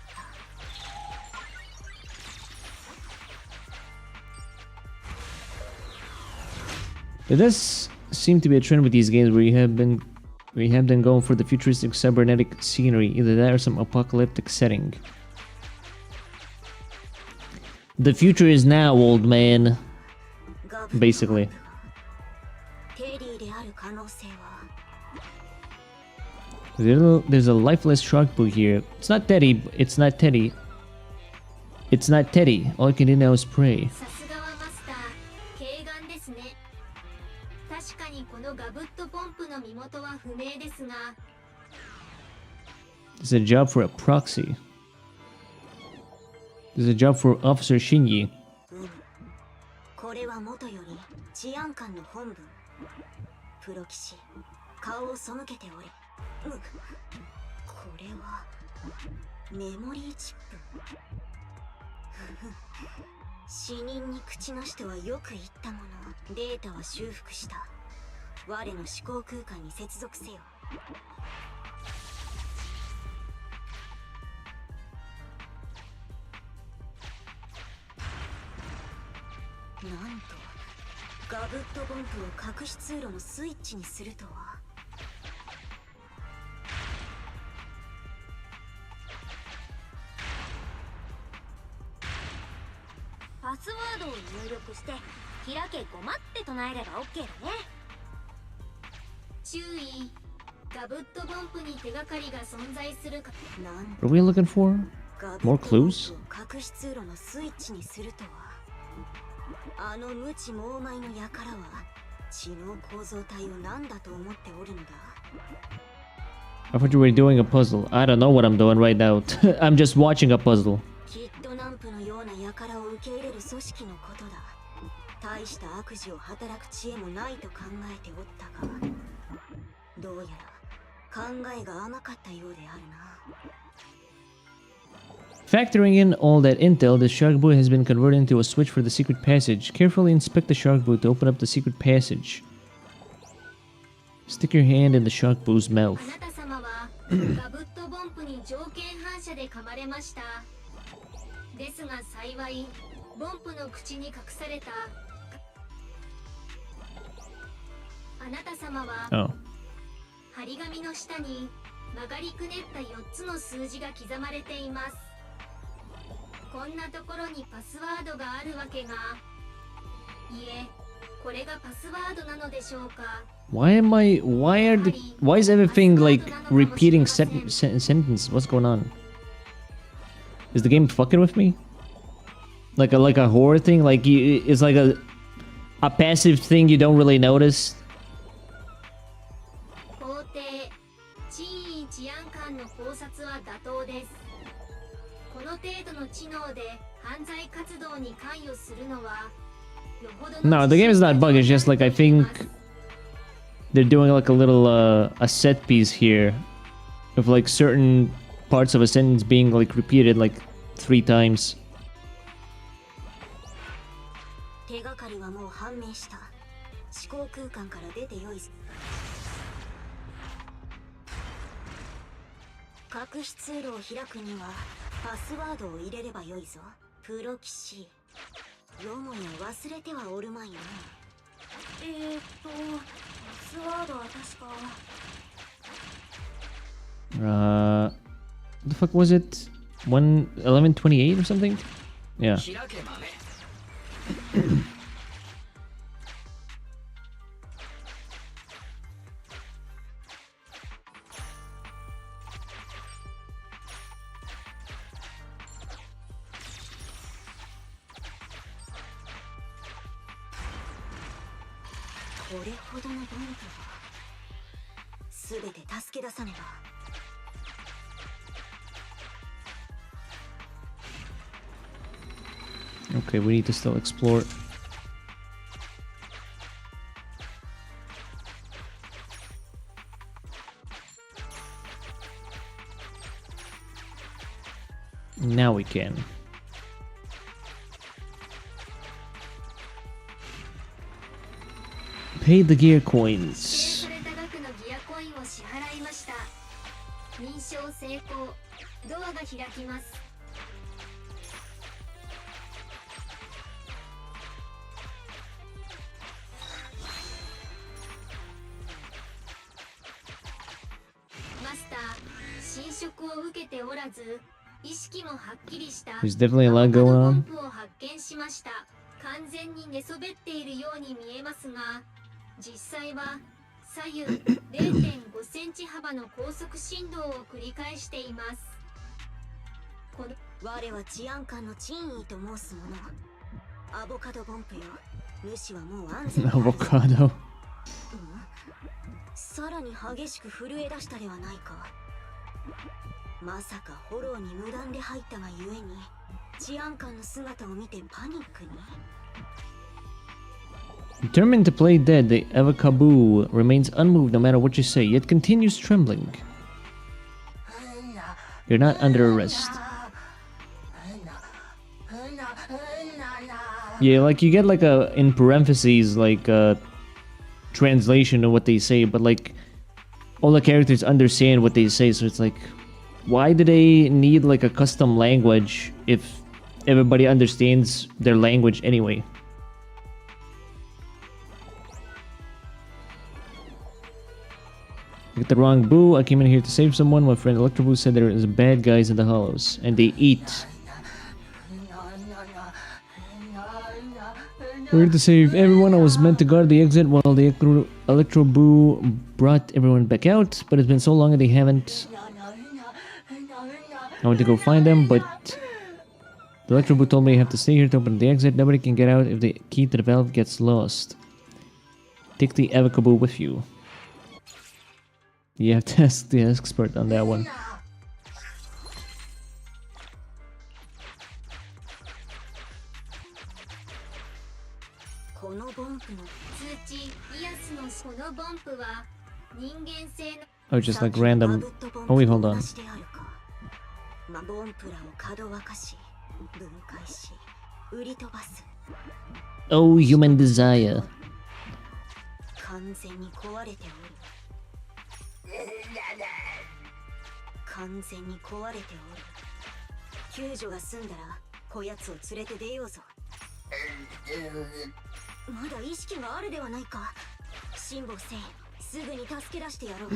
Speaker 4: た。
Speaker 1: It does seem to be a trend with these games where you have them going for the futuristic cybernetic scenery, either that or some apocalyptic setting. The future is now, old man. Basically. There's a lifeless shark boo here. It's not Teddy. It's not Teddy. It's not Teddy. All I can do now is pray.
Speaker 6: さすがはマスター、軽眼ですね。確かにこのガブットポンプの身元は不明ですが。
Speaker 1: There's a job for a proxy. There's a job for Officer Shinyi.
Speaker 4: これは元より治安官の本文。プロ騎士、顔を背けておれ。これはメモリーチップ。死人に口なしとはよく言ったもの。データは修復した。我の思考空間に接続せよ。なんとガブットボンプを隠し通路のスイッチにするとは。
Speaker 6: パスワードを入力して開けごまって唱えれば OK だね。注意、ガブットボンプに手がかりが存在するか。
Speaker 1: What are we looking for? More clues?
Speaker 4: 隠し通路のスイッチにするとは。あの無知猛獰の輩は知能構造体を何だと思っておるのだ。
Speaker 1: I thought you were doing a puzzle. I don't know what I'm doing right now. I'm just watching a puzzle.
Speaker 4: きっとナンプのような輩を受け入れる組織のことだ。大した悪事を働く知恵もないと考えておったが、どうやら考えが甘かったようであるな。
Speaker 1: Factoring in all that intel, the shark boot has been converted into a switch for the secret passage. Carefully inspect the shark boot to open up the secret passage. Stick your hand in the shark boot's mouth.
Speaker 6: あなた様はガブットボンプに条件反射で噛まれました。ですが幸いボンプの口に隠されたあなた様は
Speaker 1: Oh.
Speaker 6: 張り紙の下に曲がりくねった4つの数字が刻まれています。こんなところにパスワードがあるわけが。いえ、これがパスワードなのでしょうか。
Speaker 1: Why is everything like repeating sentence? What's going on? Is the game fucking with me? Like a horror thing? Like it's like a passive thing you don't really notice?
Speaker 6: 法廷地位治安官の考察は妥当です。この程度の知能で犯罪活動に関与するのはよほどの
Speaker 1: No, the game is not bug. It's just like I think they're doing like a little a set piece here of like certain parts of a sentence being like repeated like 3 times.
Speaker 4: 手がかりはもう判明した。思考空間から出てよいぞ。隠し通路を開くにはパスワードを入れればよいぞ。プロ棋士。よもや忘れてはおるまいよね。パスワードは確か。
Speaker 1: What the fuck was it? 1128 or something? Yeah.
Speaker 3: 開け豆。
Speaker 4: これほどのボンプは全て助け出さねば。
Speaker 1: Okay, we need to still explore. Now we can. Pay the gear coins.
Speaker 6: 指定された額のギアコインを支払いました。認証成功。ドアが開きます。マスター、侵食を受けておらず、意識もはっきりした。
Speaker 1: There's definitely a lot
Speaker 6: ボ
Speaker 1: going
Speaker 6: ン
Speaker 1: on.
Speaker 6: プを発見しました。完全に寝そべっているように見えますが、実際は左右 0.5 センチ幅の高速振動を繰り返しています。この
Speaker 4: 我は治安官の珍意と申すもの。アボカドボンプよ。主はもう安全である。
Speaker 1: Avocado.
Speaker 4: さらに激しく震え出したではないか。まさかフォローに無断で入ったがゆえに治安官の姿を見てパニックに。
Speaker 1: Determined to play dead, the Avocado remains unmoved no matter what you say, yet continues trembling. You're not under arrest. Yeah, like you get like a in parentheses like a translation of what they say, but like all the characters understand what they say, so it's like, why do they need like a custom language if everybody understands their language anyway? I got the wrong boo. I came in here to save someone. My friend Electroboo said there is bad guys in the hollows, and they eat. We're here to save everyone. I was meant to guard the exit while the Electroboo brought everyone back out, but it's been so long and they haven't. I went to go find them, but the Electroboo told me I have to stay here to open the exit. Nobody can get out if the key to the valve gets lost. Take the Avocado with you. You have to ask the expert on that one.
Speaker 4: このボンプの
Speaker 6: 通知イアスのこのボンプは人間性の
Speaker 1: Oh, just like random. Oh, wait, hold on.
Speaker 4: ボンプラをかどわかし、分解し、売り飛ばす。
Speaker 1: Oh, human desire.
Speaker 4: 完全に壊れておる。完全に壊れておる。救助が済んだら、こやつを連れて出ようぞ。まだ意識があるではないか。辛抱せい。すぐに助け出してやろう。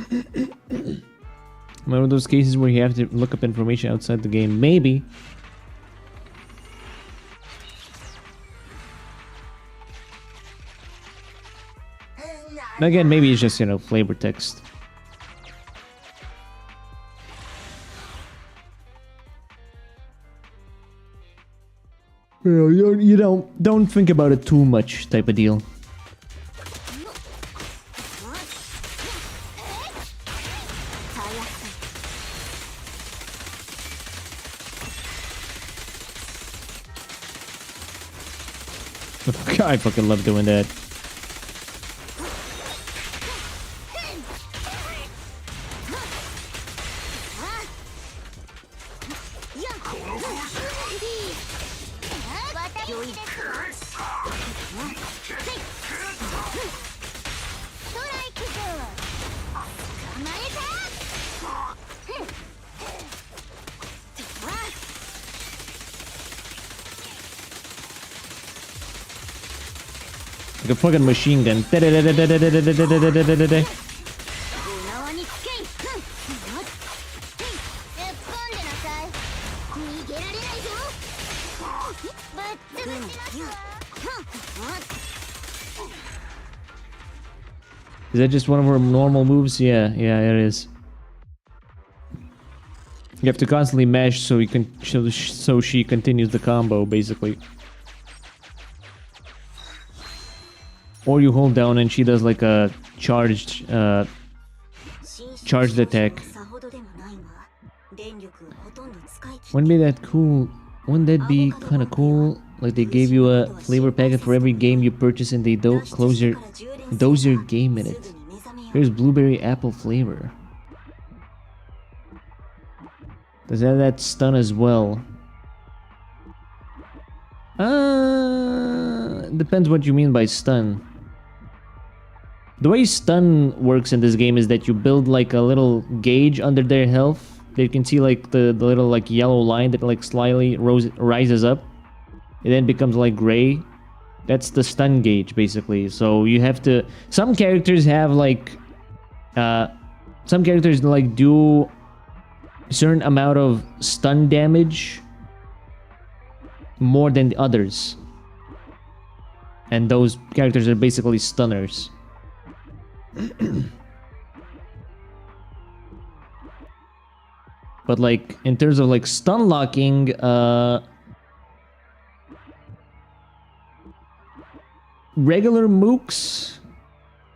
Speaker 1: One of those cases where you have to look up information outside the game. Maybe. Again, maybe it's just, you know, flavor text. You don't think about it too much type of deal. I fucking love doing that. Like a fucking machine gun. Is that just one of her normal moves? Yeah, it is. You have to constantly mash so you can so she continues the combo, basically. Or you hold down and she does like a charged attack. Wouldn't be that cool? Wouldn't that be kind of cool? Like they gave you a flavor packet for every game you purchase and they dose your game in it. Here's blueberry apple flavor. Does that stun as well? Depends what you mean by stun. The way stun works in this game is that you build like a little gauge under their health. You can see like the little like yellow line that like slightly rises up. It then becomes like gray. That's the stun gauge basically. So you have to... Some characters have like... some characters like do a certain amount of stun damage more than the others. And those characters are basically stunners. But like in terms of like stun locking, regular mooks,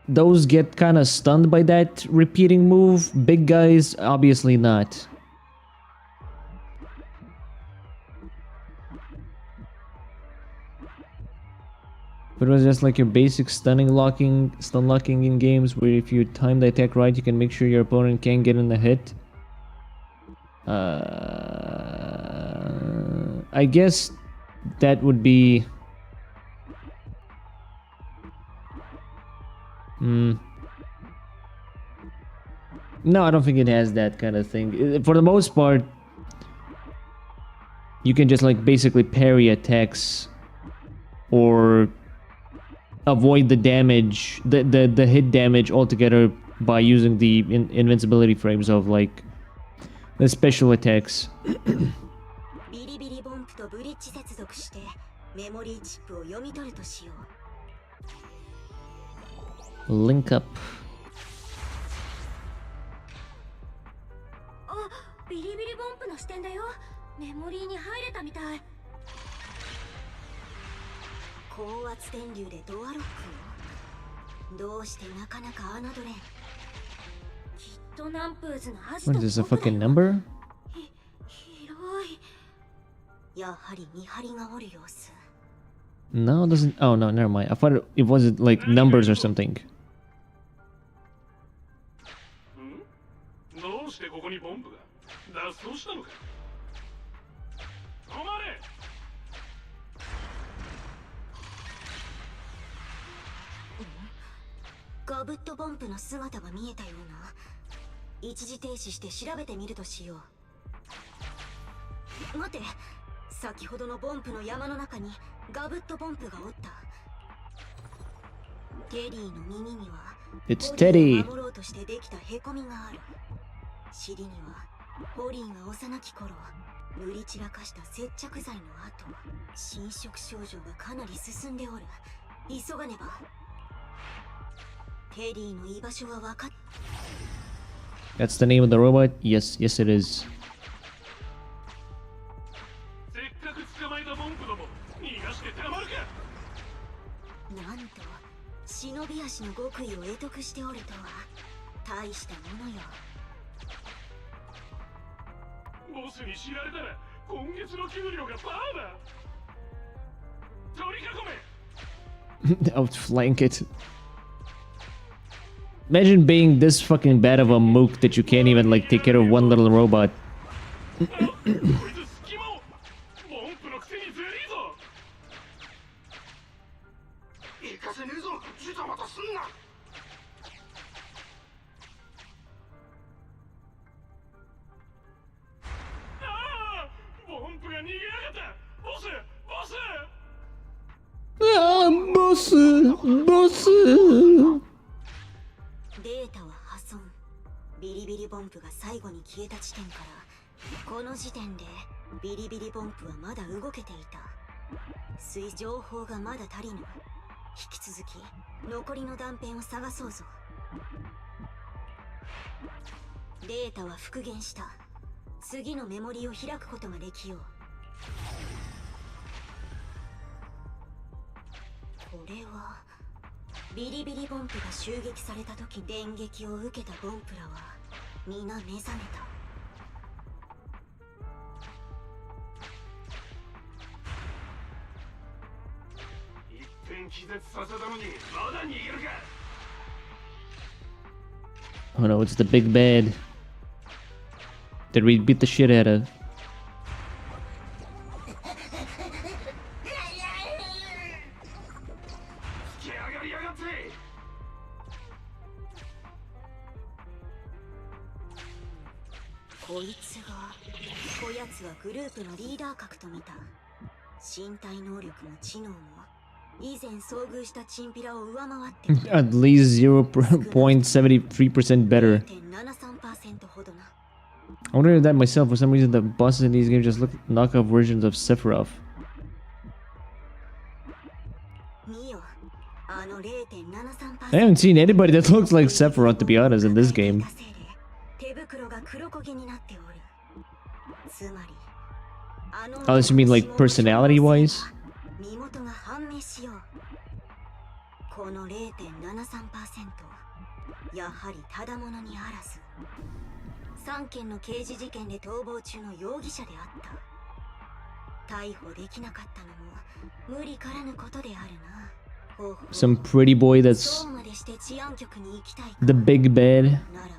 Speaker 1: those get kind of stunned by that repeating move. Big guys, obviously not. But it was just like your basic stun locking in games where if you time the attack right, you can make sure your opponent can't get in the hit. I guess that would be... No, I don't think it has that kind of thing. For the most part, you can just like basically parry attacks or avoid the damage, the hit damage altogether by using the invincibility frames of like the special attacks. Link up. What is this, a fucking number? No, it doesn't. Oh no, never mind. I thought it was like numbers or something. It's Teddy.
Speaker 4: 守ろうとしてできたへこみがある。尻にはホリーが幼き頃塗り散らかした接着剤の跡。侵食症状がかなり進んでおる。急がねば。テディの居場所は分かっ。
Speaker 1: That's the name of the robot? Yes, yes it is.
Speaker 7: せっかく捕まえたモンプども逃がしてたまるか。
Speaker 4: なんと忍び足の極意を得得しておるとは大したものよ。
Speaker 7: ボスに知られたら今月の給料がパーだ。取り囲め。
Speaker 1: Outflank it. Imagine being this fucking bad of a mook that you can't even like take care of one little robot.
Speaker 7: こいつ隙間を。モンプのくせにずるいぞ。行かせねえぞ。ジタバタすんな。ああ、モンプが逃げやがった。ボス、ボス。
Speaker 1: Ah, boss.
Speaker 4: データは破損。ビリビリボンプが最後に消えた地点からこの時点でビリビリボンプはまだ動けていた。情報がまだ足りぬ。引き続き残りの断片を探そうぞ。データは復元した。次のメモリを開くことができよう。これはビリビリボンプが襲撃された時電撃を受けたボンプらは皆目覚めた。
Speaker 7: 一遍気絶させたのにまだ逃げるか。
Speaker 1: Oh no, it's the big bad. Did we beat the shit out of?
Speaker 7: 来上がりやがって。
Speaker 4: こいつがこやつはグループのリーダー格と見た。身体能力も知能も以前遭遇したチンピラを上回っている。
Speaker 1: At least 0.73% better.
Speaker 4: 0.73% ほどな。
Speaker 1: I wondered that myself. For some reason, the bosses in these games just look knockoff versions of Sephiroth.
Speaker 4: 見よ、あの 0.73%
Speaker 1: I haven't seen anybody that looks like Sephiroth, to be honest, in this game.
Speaker 4: 手袋が黒焦げになっておる。つまり、あの
Speaker 1: Unless you mean like personality-wise?
Speaker 4: 身元が判明しよう。この 0.73% やはりただものにあらず。3件の刑事事件で逃亡中の容疑者であった。逮捕できなかったのも無理からぬことであるな。ほうほう
Speaker 1: Some pretty boy
Speaker 4: そ
Speaker 1: that's
Speaker 4: うまでして治安局に行きたいか。
Speaker 1: the big bad.
Speaker 4: ならば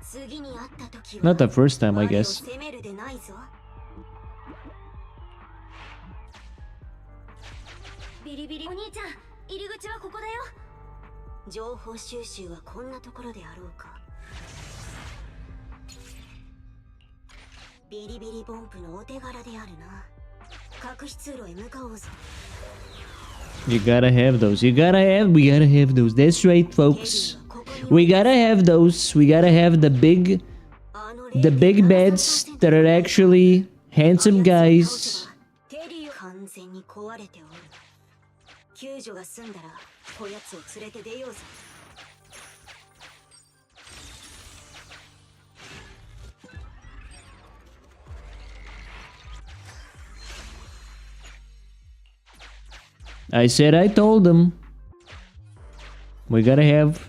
Speaker 4: 次に会った時は
Speaker 1: Not the first time, I
Speaker 4: 我を
Speaker 1: guess.
Speaker 4: 責めるでないぞ。ビリビリお兄ちゃん、入り口はここだよ。情報収集はこんなところであろうか。ビリビリボンプのお手柄であるな。隠し通路へ向かおうぞ。
Speaker 1: You gotta have those. We gotta have those. That's right, folks. We gotta have those. We gotta have the big bads that are actually handsome guys.
Speaker 4: テリー完全に壊れておる。救助が済んだらこやつを連れて出ようぞ。
Speaker 1: I said I told them. We gotta have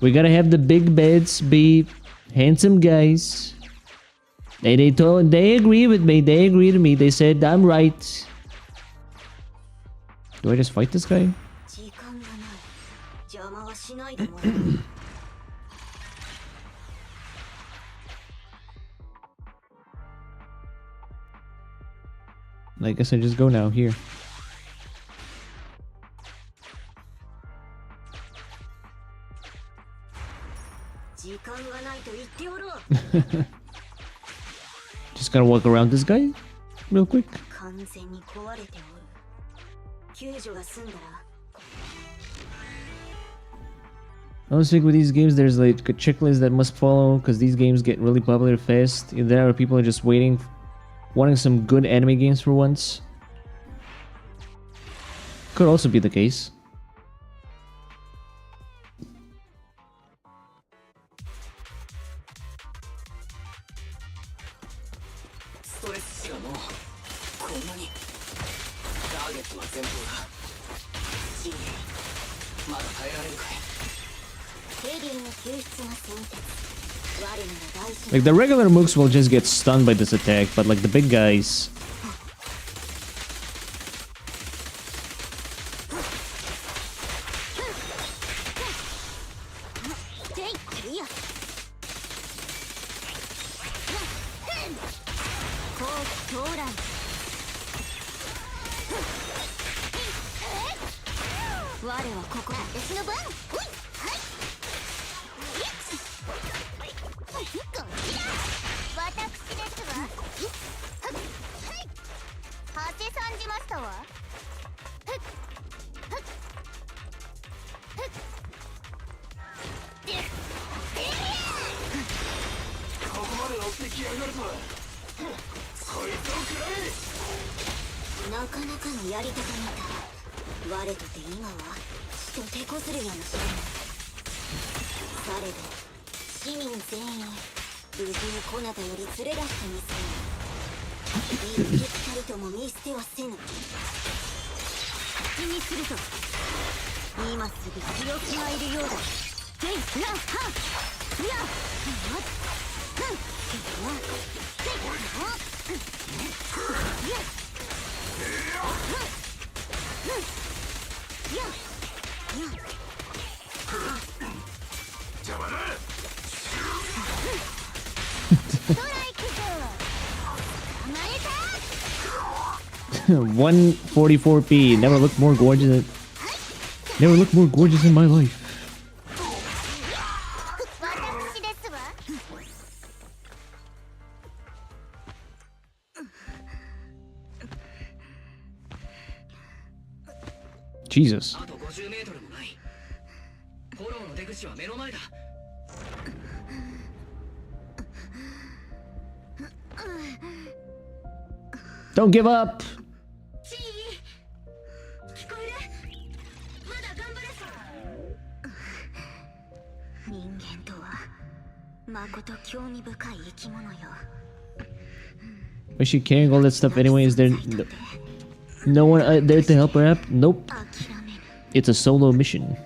Speaker 1: the big bads be handsome guys. They agree with me. They agree to me. They said I'm right. Do I just fight this guy?
Speaker 4: 時間がない。邪魔はしないでもらう。
Speaker 1: I guess I just go now here.
Speaker 4: 時間がないと言っておろう。
Speaker 1: Just gotta walk around this guy real quick.
Speaker 4: 完全に壊れておる。救助が済んだら
Speaker 1: I always think with these games there's like a checklist that must follow because these games get really popular fast. There are people just waiting, wanting some good anime games for once. Could also be the case. Like the regular mooks will just get stunned by this attack, but like the big guys. $144p. Never looked more gorgeous. Never looked more gorgeous in my life. Jesus. Don't give up. Was she carrying all that stuff anyway? Is there no one there to help her up? Nope. It's a solo mission.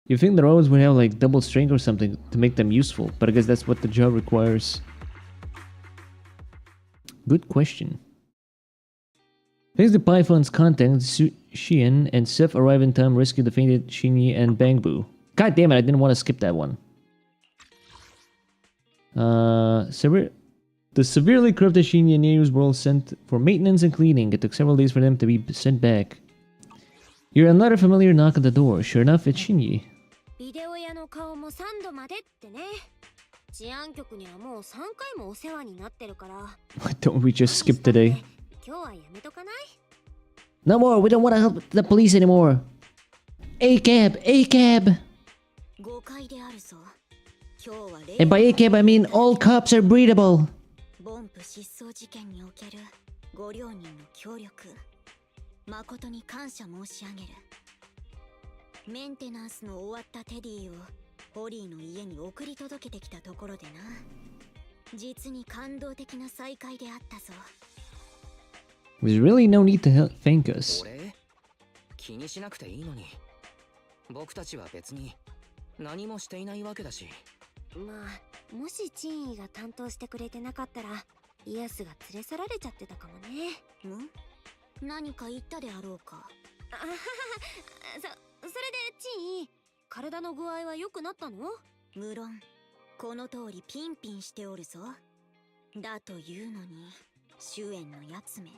Speaker 1: You think the robots would have like double strength or something to make them useful, but I guess that's what the job requires. Good question. Thanks to Python's content, Xian and Seth arrive in time, rescue the fainted Shinyi and Bangbu. God damn it, I didn't want to skip that one. The severely corrupted Shinyi and Neiru's were all sent for maintenance and cleaning. It took several days for them to be sent back. You're another familiar knock on the door. Sure enough, it's Shinyi. Why don't we just skip today? No more, we don't want to help the police anymore. A-cab, A-cab! And by A-cab I mean all cops are breathable.
Speaker 4: 誠に感謝申し上げる。メンテナンスの終わったテディをホリーの家に送り届けてきたところでな。実に感動的な再会であったぞ。
Speaker 1: There's really no need to thank us.
Speaker 3: 気にしなくていいのに。僕たちは別に何もしていないわけだし。
Speaker 6: まあ、もしチンイが担当してくれてなかったら、イアスが連れ去られちゃってたかもね。
Speaker 4: 何か言ったであろうか。
Speaker 6: あははは。それでチン、体の具合は良くなったの？
Speaker 4: 無論、この通りピンピンしておるぞ。だというのに、主演のやつめ。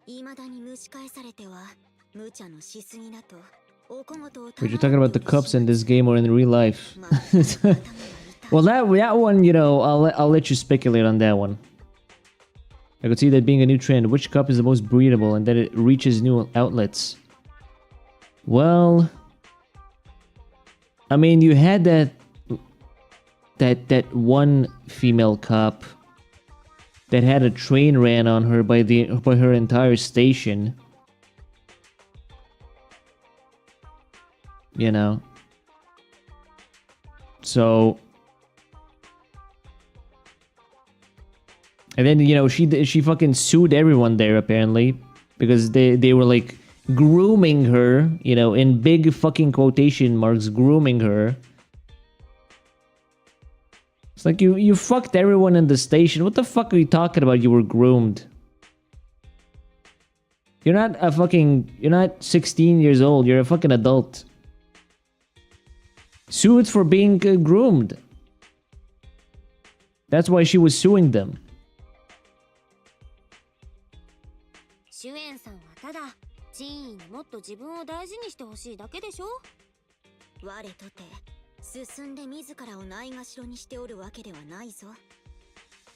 Speaker 4: 未だに蒸し返されては無茶のしすぎだと
Speaker 1: But you're talking about the cups in this game or in real life. Well, that one, you know, I'll let you speculate on that one. I could see that being a new trend. Which cup is the most breedable and that it reaches new outlets? Well, I mean, you had that one female cop that had a train ran on her by her entire station. You know. So, and then, you know, she fucking sued everyone there apparently because they were like grooming her, you know, in big fucking quotation marks, grooming her. It's like you fucked everyone in the station. What the fuck are you talking about? You were groomed. You're not 16 years old. You're a fucking adult. Sued for being groomed. That's why she was suing them.
Speaker 4: シュエンさんはただジーンにもっと自分を大事にしてほしいだけでしょ。我とて進んで自らをないがしろにしておるわけではないぞ。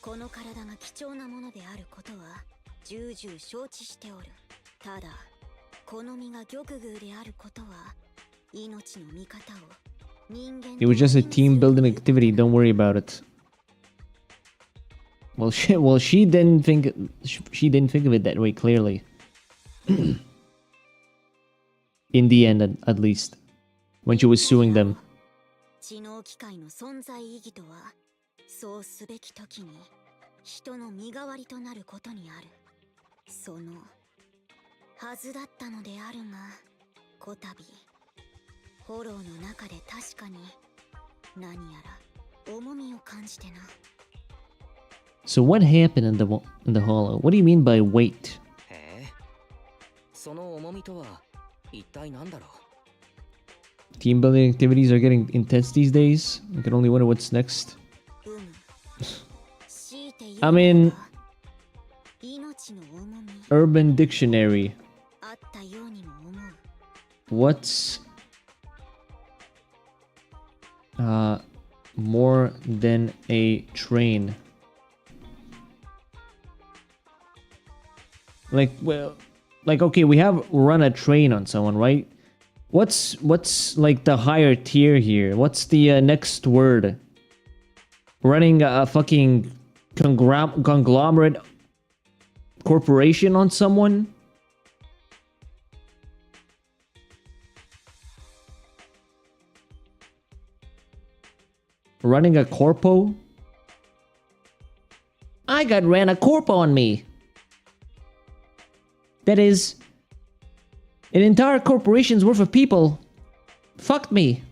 Speaker 4: この体が貴重なものであることは重々承知しておる。ただこの身が玉偶であることは命の味方を人間。It
Speaker 1: was just a team building activity. Don't worry about it. Well, she didn't think of it that way clearly. In the end, at least, when she was suing them.
Speaker 4: 知能機械の存在意義とは、そうすべき時に人の身代わりとなることにある。そのはずだったのであるが、こたびフォローの中で確かに何やら重みを感じてな。
Speaker 1: So what happened in the hollow? What do you mean by wait?
Speaker 3: その重みとは一体何だろう?
Speaker 1: Team building activities are getting intense these days. I can only wonder what's next. I mean, Urban Dictionary. What's more than a train? Like, well, like, okay, we have run a train on someone, right? What's like the higher tier here? What's the next word? Running a fucking conglomerate corporation on someone? Running a corpo? I ran a corpo on me. That is, an entire corporation's worth of people fucked me.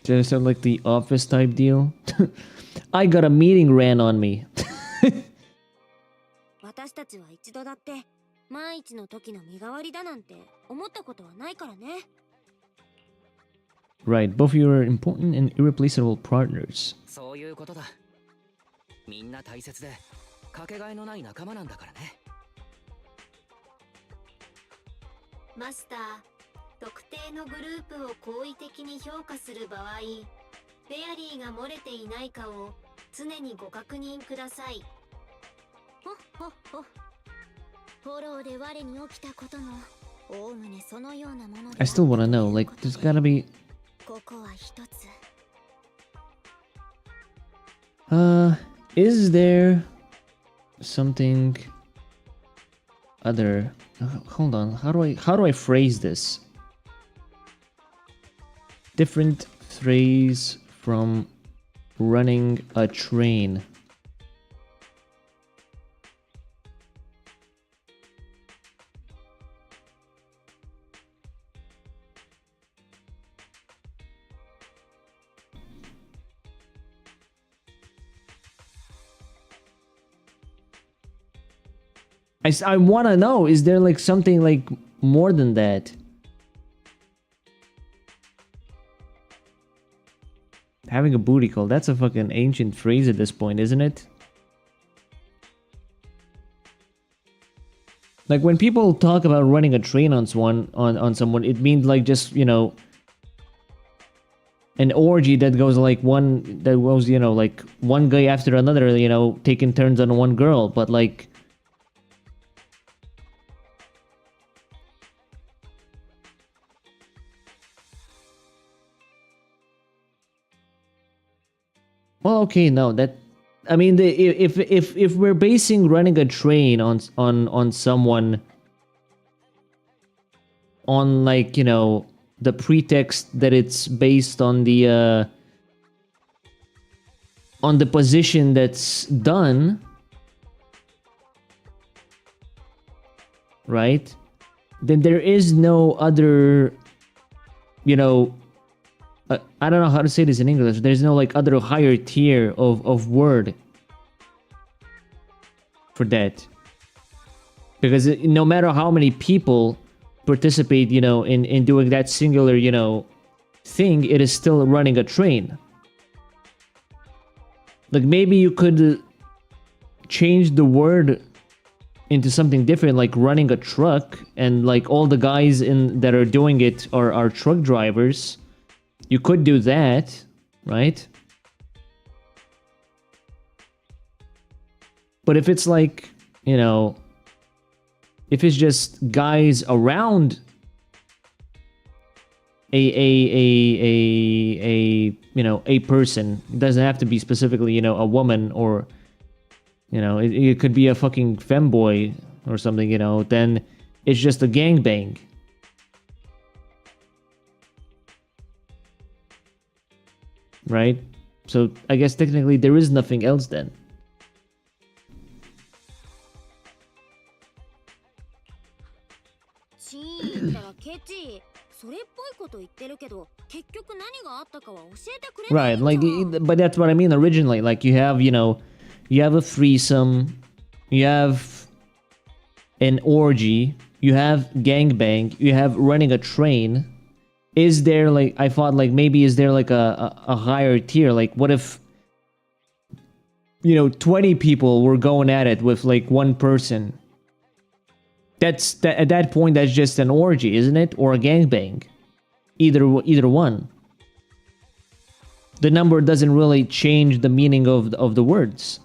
Speaker 1: Does it sound like the office type deal? I got a meeting ran on me. Right, both of you are important and irreplaceable partners.
Speaker 3: そういうことだ。みんな大切でかけがえのない仲間なんだからね。
Speaker 6: マスター、特定のグループを好意的に評価する場合、フェアリーが漏れていないかを常にご確認ください。
Speaker 4: ほっほっほ。フォローで我に起きたこともおおむねそのようなもので。
Speaker 1: I still wanna know, like, there's gotta be...
Speaker 4: ここは一つ。
Speaker 1: Is there something other? Hold on, how do I phrase this? Different phrase from running a train. I want to know, is there like something like more than that? Having a booty call, that's a fucking ancient phrase at this point, isn't it? Like when people talk about running a train on someone, it means like just, you know, an orgy that goes like you know, like one guy after another, you know, taking turns on one girl, but like well, okay, no, that I mean, if we're basing running a train on someone on like, you know, the pretext that it's based on the position that's done, right? Then there is no other, you know, I don't know how to say this in English. There's no like other higher tier of word for that, because no matter how many people participate, you know, in doing that singular, you know, thing, it is still running a train. Like maybe you could change the word into something different, like running a truck, and like all the guys that are doing it are truck drivers. You could do that, right? But if it's like, you know, if it's just guys around a you know, a person, it doesn't have to be specifically, you know, a woman, or, you know, it could be a fucking femboy or something, you know, then it's just a gangbang. Right? So I guess technically there is nothing else then. Right, like, but that's what I mean originally. Like you have, you know, you have a threesome, you have an orgy, you have gangbang, you have running a train. Is there like, I thought like maybe is there like a higher tier? Like what if, you know, 20 people were going at it with like one person? That's at that point that's just an orgy, isn't it? Or a gangbang. Either one. The number doesn't really change the meaning of the words.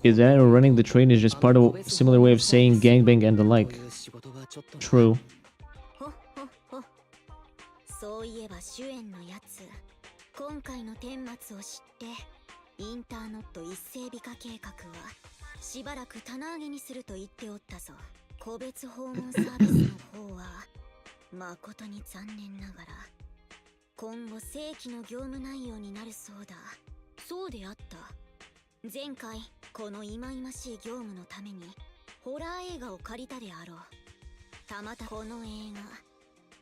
Speaker 1: Is that or running the train is just part of a similar way of saying gangbang and the like? True.
Speaker 4: そういえば主演のやつ、今回の顛末を知ってインターノット一斉美化計画はしばらく棚上げにすると言っておったぞ。個別訪問サービスの方は誠に残念ながら今後正規の業務内容になるそうだ。そうであった。前回この忌々しい業務のためにホラー映画を借りたであろう。たまたこの映画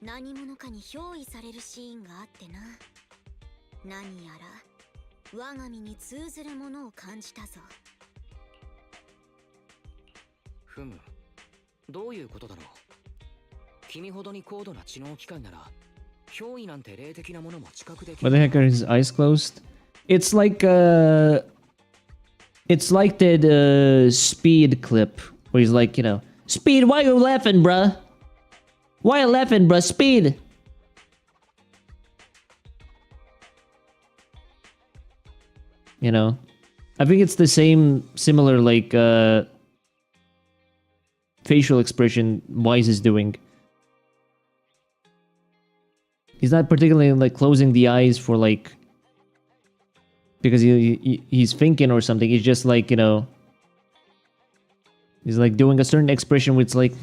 Speaker 4: 何者かに憑依されるシーンがあってな。何やら我が身に通ずるものを感じたぞ。
Speaker 3: ふむ、どういうことだろう。君ほどに高度な知能機械なら憑依なんて霊的なものも知覚できる。
Speaker 1: What the heck are his eyes closed? It's like that Speed clip where he's like, you know, Speed, why you laughing, bruh? Why you laughing, bruh? Speed. You know, I think it's the similar like facial expression Wise is doing. He's not particularly like closing the eyes for like because he's thinking or something. He's just like, you know, he's like doing a certain expression where it's like,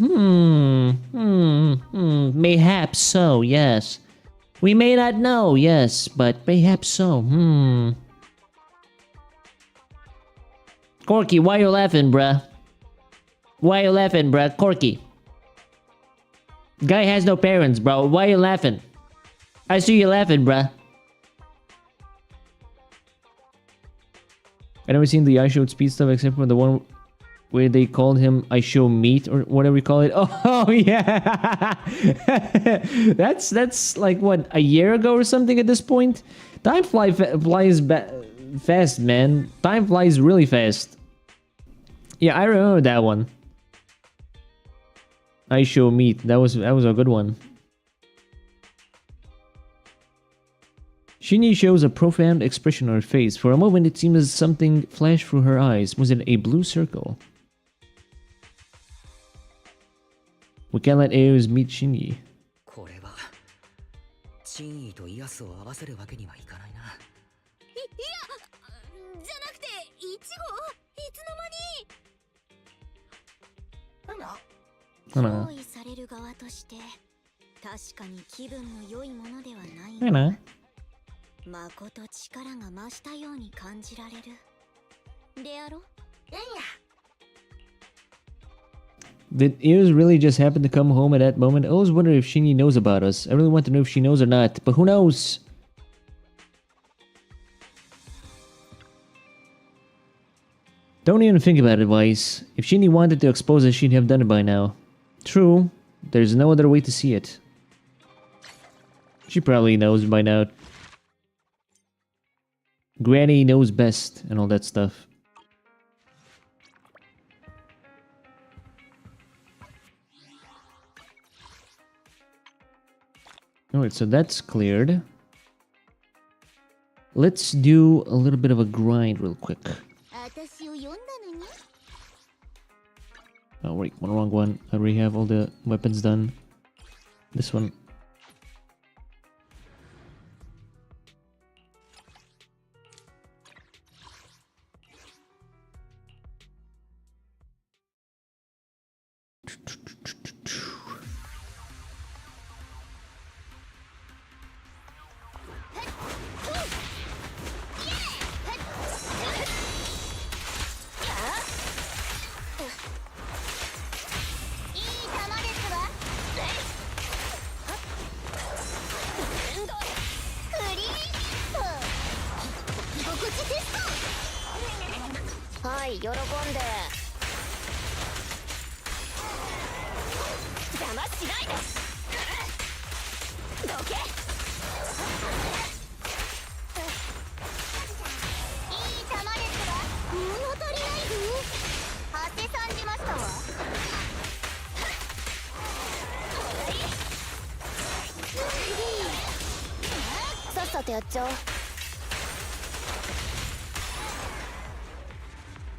Speaker 1: mayhaps so, yes. We may not know, yes, but mayhaps so, Corky, why you laughing, bruh? Why you laughing, bruh? Corky. Guy has no parents, bro. Why you laughing? I see you laughing, bruh. I never seen the I Showed Speed stuff except for the one where they called him I Show Meat or whatever we call it. Oh yeah. that's like what, a year ago or something at this point? Time flies fast, man. Time flies really fast. Yeah, I remember that one. I Show Meat. That was a good one. Shinji shows a profound expression on her face. For a moment, it seemed as something flashed through her eyes. Was it a blue circle? We can't let Aeos meet Shinji.
Speaker 3: これは真意とイアスを合わせるわけにはいかないな。
Speaker 4: じゃなくてイチゴいつの間に憑依される側として確かに気分の良いものではないがまこと力が増したように感じられるであろ。
Speaker 1: Did Aeos really just happen to come home at that moment? I always wonder if Shinji knows about us. I really want to know if she knows or not, but who knows? Don't even think about it, Weiss. If Shinji wanted to expose us, she'd have done it by now. True, there's no other way to see it. She probably knows by now. Granny knows best and all that stuff. Alright, so that's cleared. Let's do a little bit of a grind real quick. Oh wait, one wrong one. I already have all the weapons done. This one.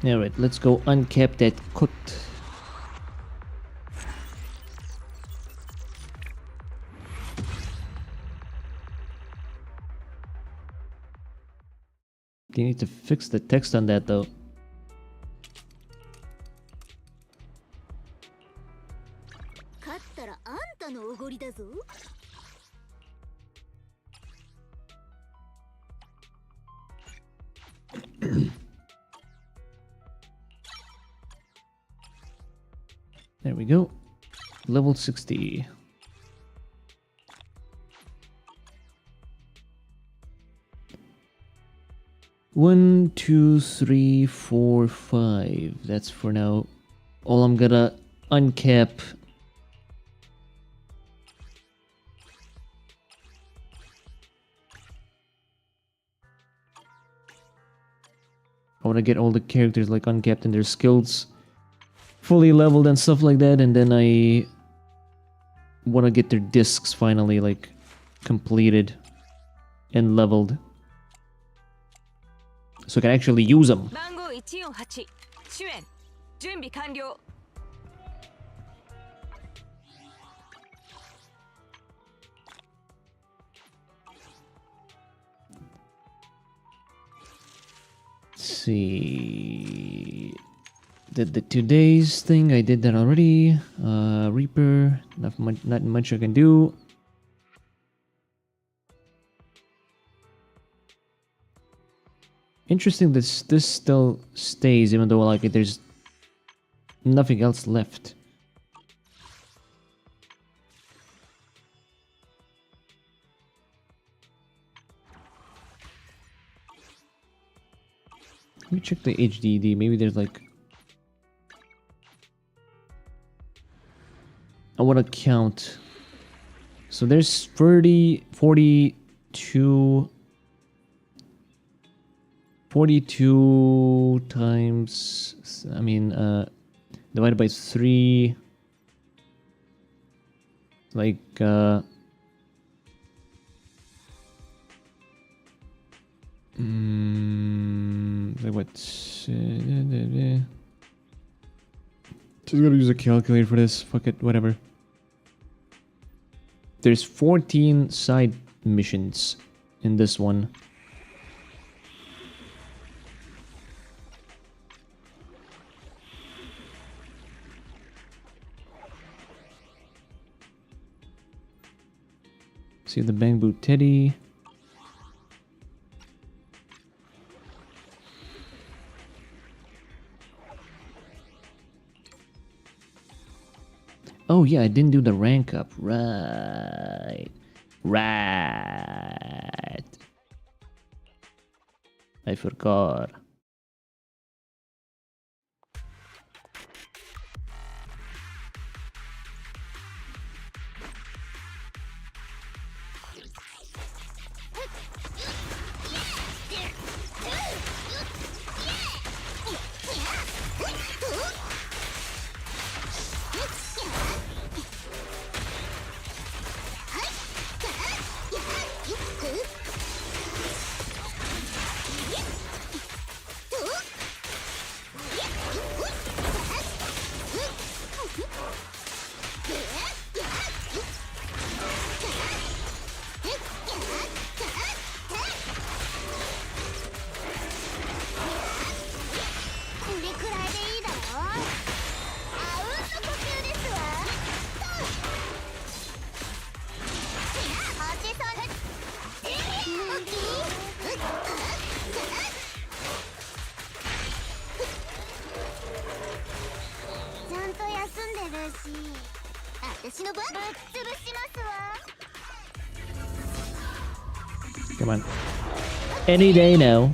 Speaker 1: Alright, let's go uncap that cooked. You need to fix the text on that though. There we go. Level 60. One, two, three, four, five. That's for now. All I'm gonna uncap. I want to get all the characters like uncapped and their skills fully leveled and stuff like that, and then I want to get their discs finally like completed and leveled so I can actually use them. See, did the 2 days thing. I did that already. Reaper, not much I can do. Interesting. This still stays, even though like there's nothing else left. Let me check the HDD. Maybe there's like... I want to count. So there's 30, 42... 42 times... I mean, divided by 3... Like, like what? Just gotta use a calculator for this. Fuck it, whatever. There's 14 side missions in this one. See the Bamboo Teddy. Oh yeah, I didn't do the rank up. Right. I forgot. Come on. Any day now.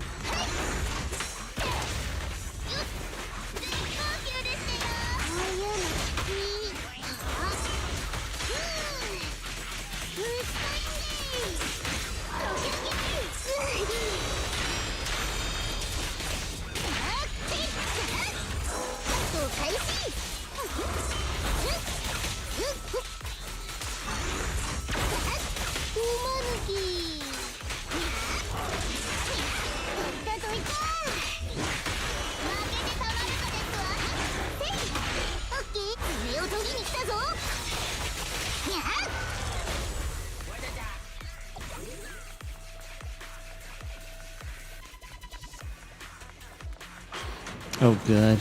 Speaker 1: Oh god.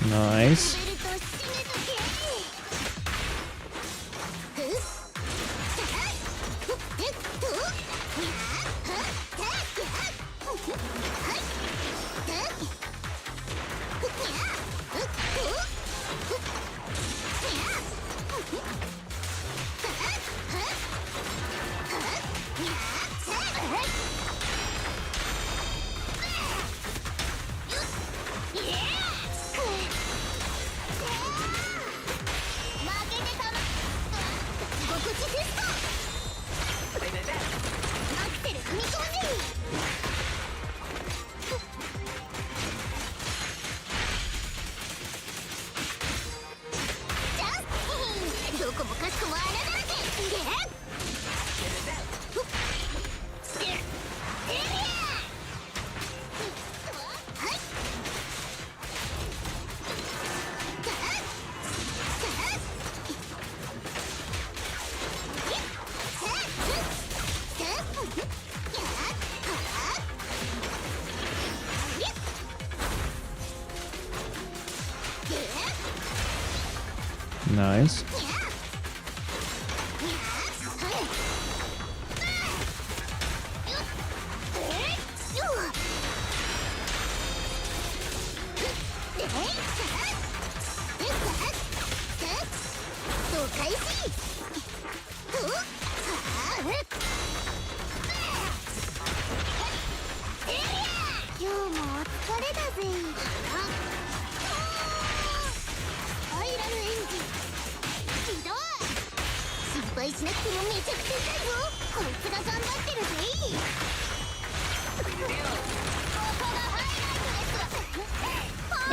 Speaker 1: Nice. Nice.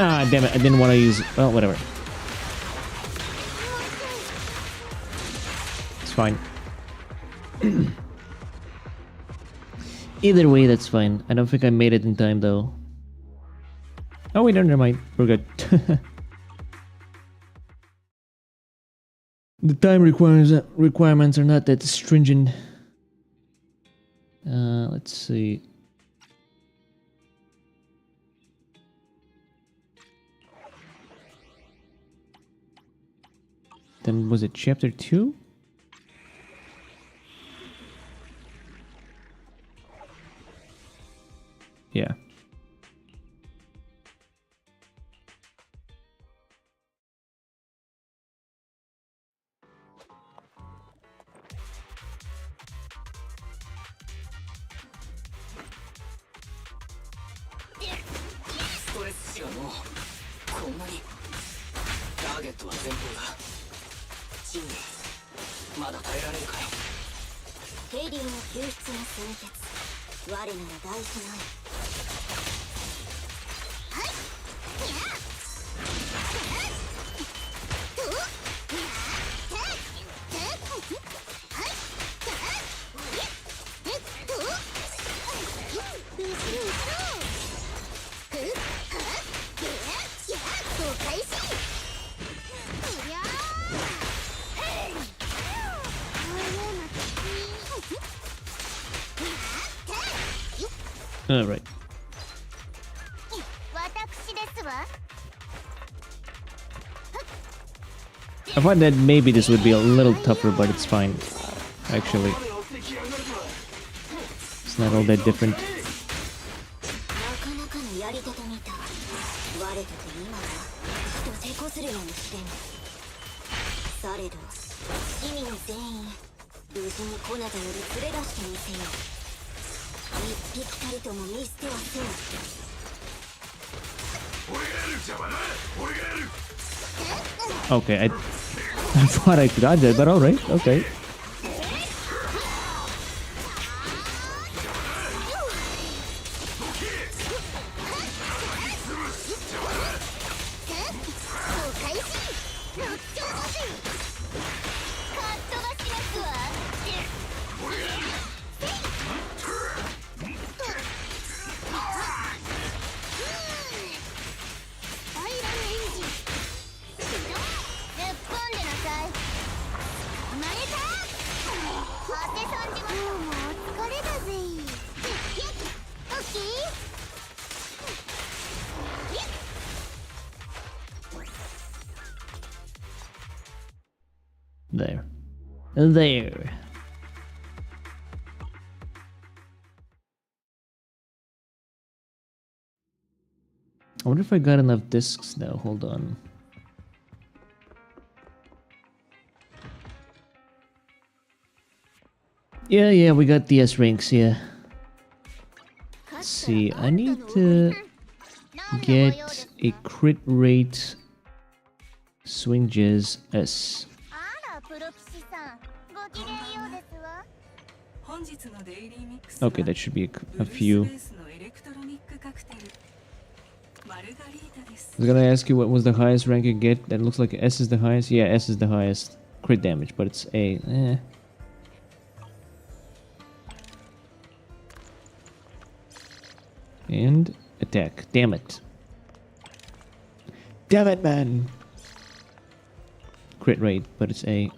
Speaker 1: Ah, damn it. I didn't want to use... Well, whatever. It's fine. Either way, that's fine. I don't think I made it in time, though. Oh, wait, no, never mind. We're good. The time requirements are not that stringent. Let's see. Then was it chapter 2? Yeah. All right. I thought that maybe this would be a little tougher, but it's fine. Actually, it's not all that different. Okay, I thought I could dodge it, but alright, okay. There. There. I wonder if I got enough discs now. Hold on. Yeah, we got the S ranks, yeah. Let's see, I need to get a crit rate swing jizz S. Okay, that should be a few. I was gonna ask you what was the highest rank you get. That looks like S is the highest. Yeah, S is the highest crit damage, but it's A. And attack. Damn it. Damn it, man. Crit rate, but it's A.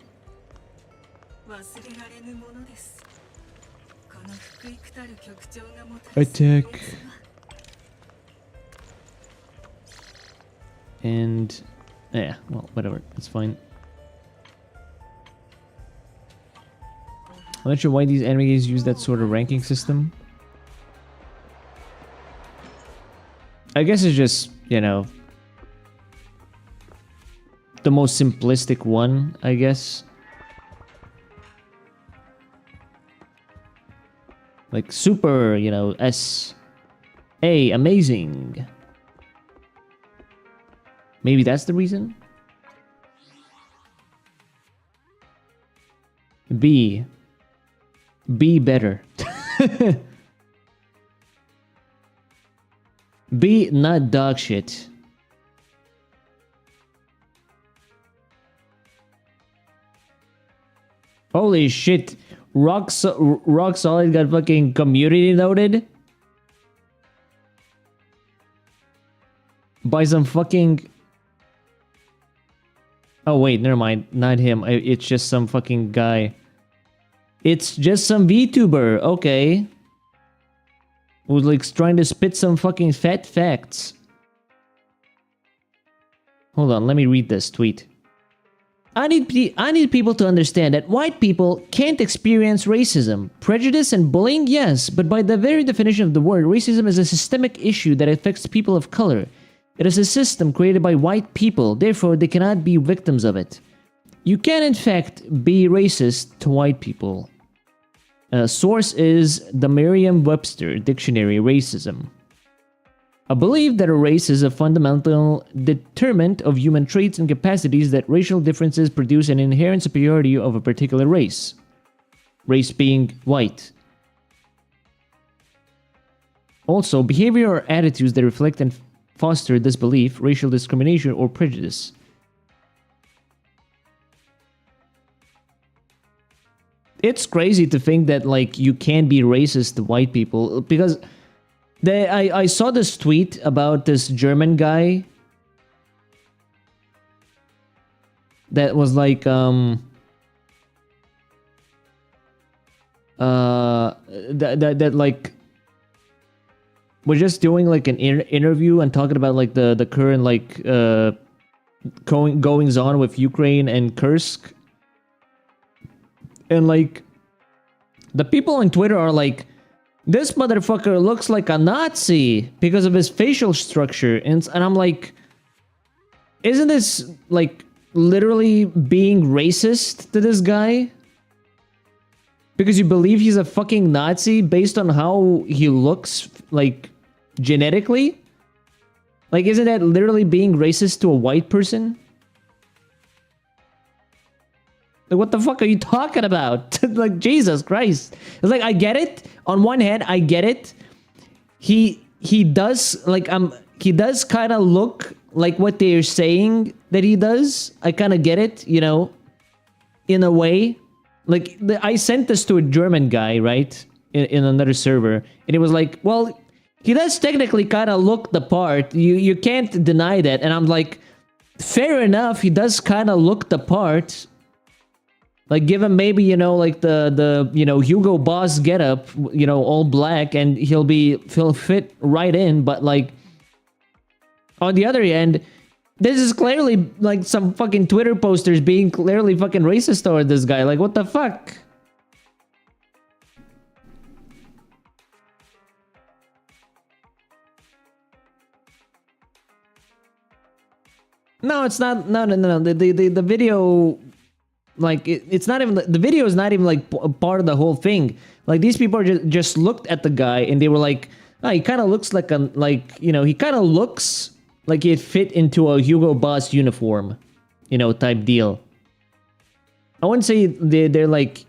Speaker 1: Attack. And yeah, well, whatever. It's fine. I'm not sure why these anime games use that sort of ranking system. I guess it's just, you know, the most simplistic one, I guess. Like super, you know, S. A, amazing. Maybe that's the reason? B. B better. B, not dog shit. Holy shit. Rock Solid got fucking community noted by some fucking... Oh wait, never mind. Not him. It's just some fucking guy. It's just some VTuber. Okay. Who's like trying to spit some fucking fat facts. Hold on, let me read this tweet. I need people to understand that white people can't experience racism. Prejudice and bullying, yes, but by the very definition of the word, racism is a systemic issue that affects people of color. It is a system created by white people, therefore they cannot be victims of it. You can in fact be racist to white people. Source is the Merriam-Webster Dictionary Racism. I believe that a race is a fundamental determinant of human traits and capacities that racial differences produce an inherent superiority of a particular race. Race being white. Also, behavior or attitudes that reflect and foster disbelief, racial discrimination, or prejudice. It's crazy to think that, like, you can be racist to white people, because I saw this tweet about this German guy that was like, that like was just doing like an interview and talking about like the current like goings on with Ukraine and Kursk. And like, the people on Twitter are like, this motherfucker looks like a Nazi because of his facial structure. And I'm like, isn't this like literally being racist to this guy? Because you believe he's a fucking Nazi based on how he looks, like, genetically? Like, isn't that literally being racist to a white person? Like, what the fuck are you talking about? Like, Jesus Christ. It's like, I get it. On one hand, I get it. He does, like, he does kind of look like what they're saying that he does. I kind of get it, you know, in a way. Like, I sent this to a German guy, right? In another server. And it was like, well, he does technically kind of look the part. You can't deny that. And I'm like, fair enough. He does kind of look the part. Like, give him maybe, you know, like the you know, Hugo Boss getup, you know, all black, and he'll fit right in. But like, on the other end, this is clearly like some fucking Twitter posters being clearly fucking racist toward this guy. Like, what the fuck? No, it's not. No. The video. Like, it's not even, the video is not even like part of the whole thing. Like, these people are just looked at the guy and they were like, oh, he kind of looks like you know, he kind of looks like he'd fit into a Hugo Boss uniform, you know, type deal. I wouldn't say they're like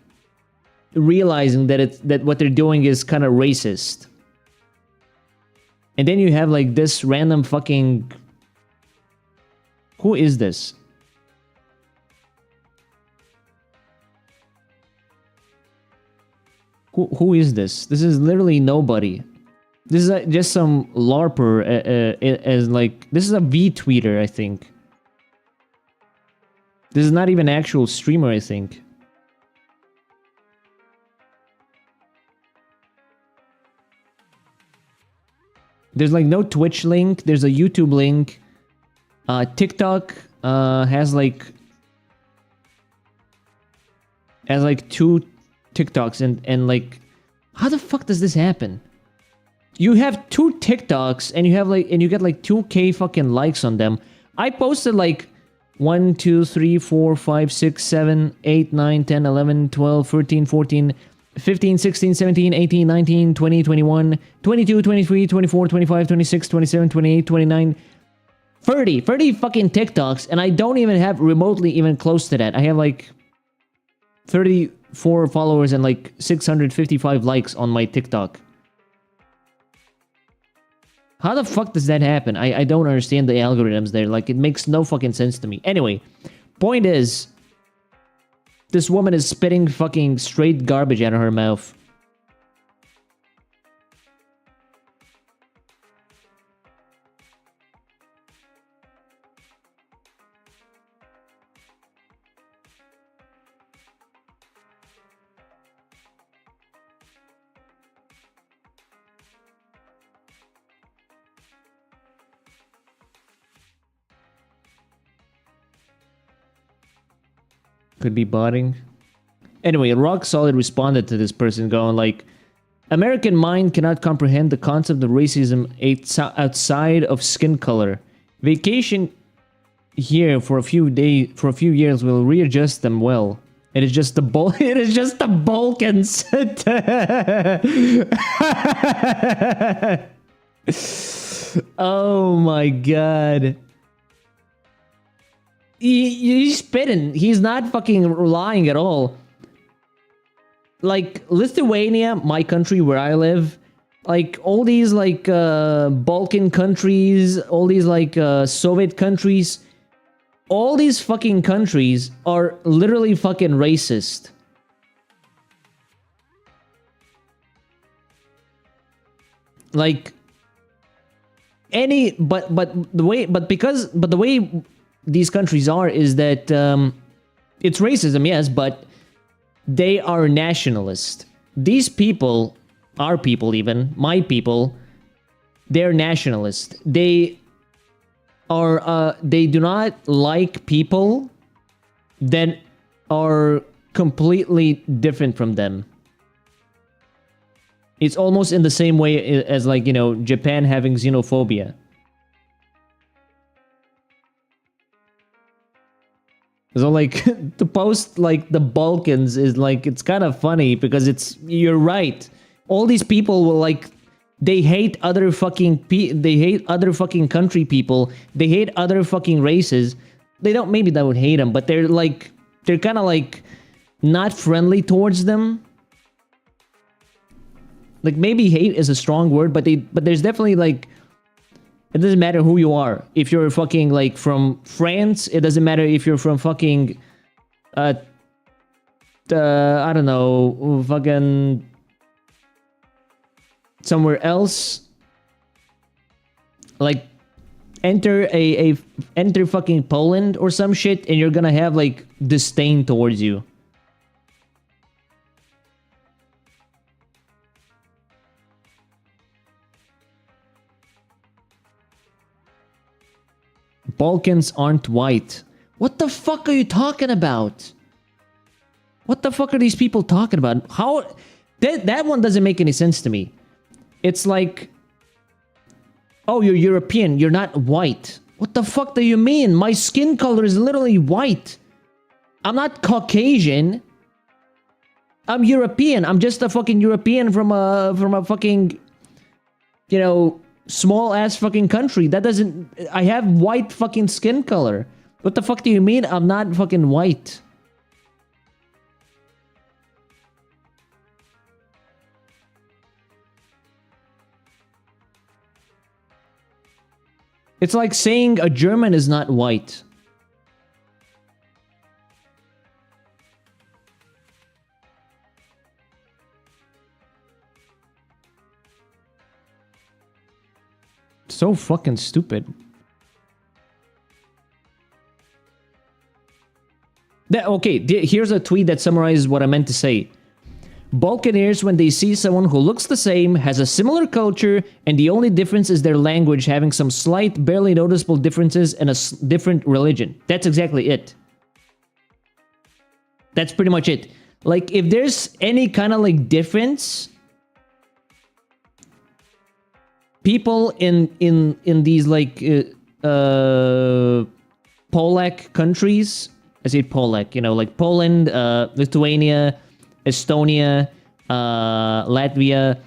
Speaker 1: realizing that what they're doing is kind of racist. And then you have like this random fucking, who is this? Who is this? This is literally nobody. This is just some LARPer as like... This is a V-tweeter, I think. This is not even an actual streamer, I think. There's like no Twitch link. There's a YouTube link. TikTok has like... two TikToks and like, how the fuck does this happen? You have 2 TikToks and you have like, and you get like 2K fucking likes on them. I posted like 1, 2, 3, 4, 5, 6, 7, 8, 9, 10, 11, 12, 13, 14, 15, 16, 17, 18, 19, 20, 21, 22, 23, 24, 25, 26, 27, 28, 29, 30 fucking TikToks, and I don't even have remotely even close to that. I have like 34 followers and like 655 likes on my TikTok. How the fuck does that happen? I don't understand the algorithms there. Like, it makes no fucking sense to me. Anyway, point is, this woman is spitting fucking straight garbage out of her mouth. Could be botting. Anyway, Rock Solid responded to this person going like, American mind cannot comprehend the concept of racism outside of skin color. Vacation here for a few years will readjust them well. It is just the it is just the Balkans. Oh my god. He's spitting. He's not fucking lying at all. Like, Lithuania, my country where I live, like, all these, like, Balkan countries, all these, like, Soviet countries, all these fucking countries are literally fucking racist. Like, the way these countries are is that it's racism, yes, but they are nationalist. These people, our people even, my people, they're nationalist. They do not like people that are completely different from them. It's almost in the same way as, like, you know, Japan having xenophobia. So, like, to post, like, the Balkans is, like, it's kind of funny because you're right. All these people will, like, they hate other fucking they hate other fucking country people. They hate other fucking races. They don't, maybe they would hate them, but they're, like, they're kind of, like, not friendly towards them. Like, maybe hate is a strong word, but there's definitely, like, it doesn't matter who you are. If you're fucking, like, from France, it doesn't matter if you're from fucking, I don't know, fucking somewhere else. Like, enter enter fucking Poland or some shit, and you're gonna have, like, disdain towards you. Balkans aren't white. What the fuck are you talking about? What the fuck are these people talking about? How... That one doesn't make any sense to me. It's like... Oh, you're European. You're not white. What the fuck do you mean? My skin color is literally white. I'm not Caucasian. I'm European. I'm just a fucking European from a fucking... You know... small ass fucking country. That doesn't... I have white fucking skin color. What the fuck do you mean I'm not fucking white? It's like saying a German is not white. So fucking stupid. Okay, here's a tweet that summarizes what I meant to say. Balkaneers, when they see someone who looks the same, has a similar culture, and the only difference is their language having some slight, barely noticeable differences and a different religion. That's exactly it. That's pretty much it. Like, if there's any kind of like difference, people in these like Polak countries, I say Polak, you know, like Poland, Lithuania, Estonia, Latvia,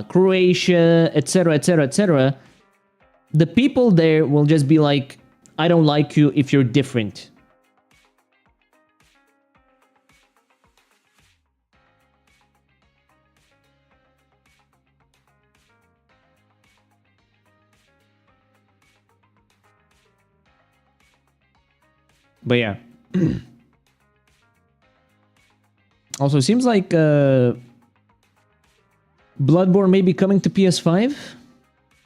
Speaker 1: Croatia, etc., etc., etc. The people there will just be like, I don't like you if you're different. But yeah. Also, it seems like Bloodborne may be coming to PS5.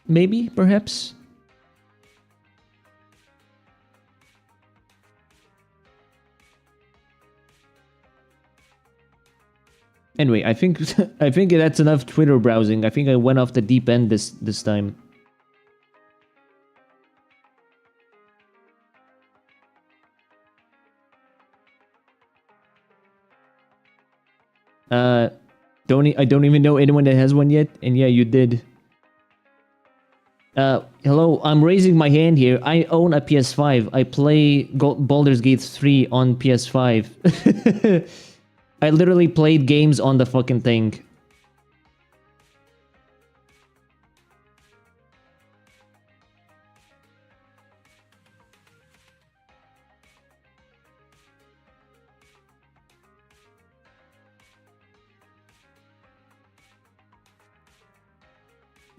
Speaker 1: Maybe, perhaps. Anyway, I think I think that's enough Twitter browsing. I think I went off the deep end this time. I don't even know anyone that has one yet, and yeah, you did. Hello, I'm raising my hand here. I own a PS5. I play Baldur's Gate 3 on PS5. I literally played games on the fucking thing.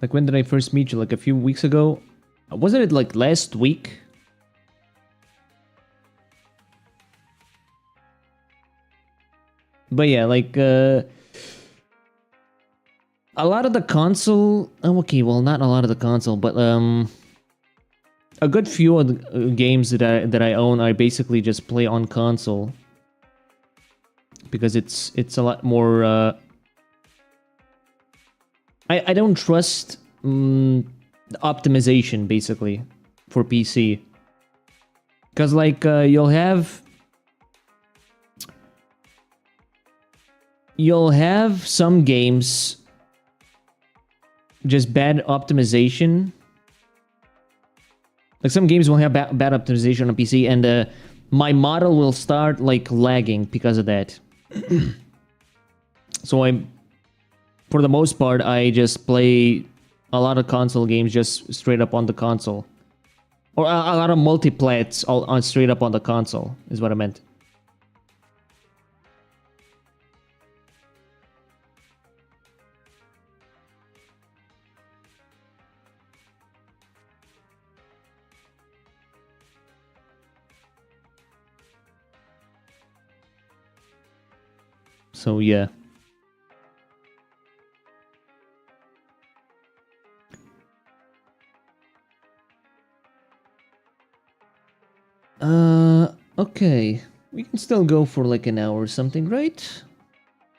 Speaker 1: Like, when did I first meet you? Like, a few weeks ago? Wasn't it, like, last week? But yeah, like, a lot of the console... Oh, okay, well, not a lot of the console, but, a good few of the games that I own I basically just play on console. Because it's a lot more, I don't trust optimization, basically, for PC. Because, like, you'll have some games just bad optimization. Like, some games will have bad optimization on PC, and my model will start, like, lagging because of that. So for the most part, I just play a lot of console games just straight up on the console. Or a lot of multiplats on straight up on the console, is what I meant. So yeah. Okay. We can still go for like an hour or something, right?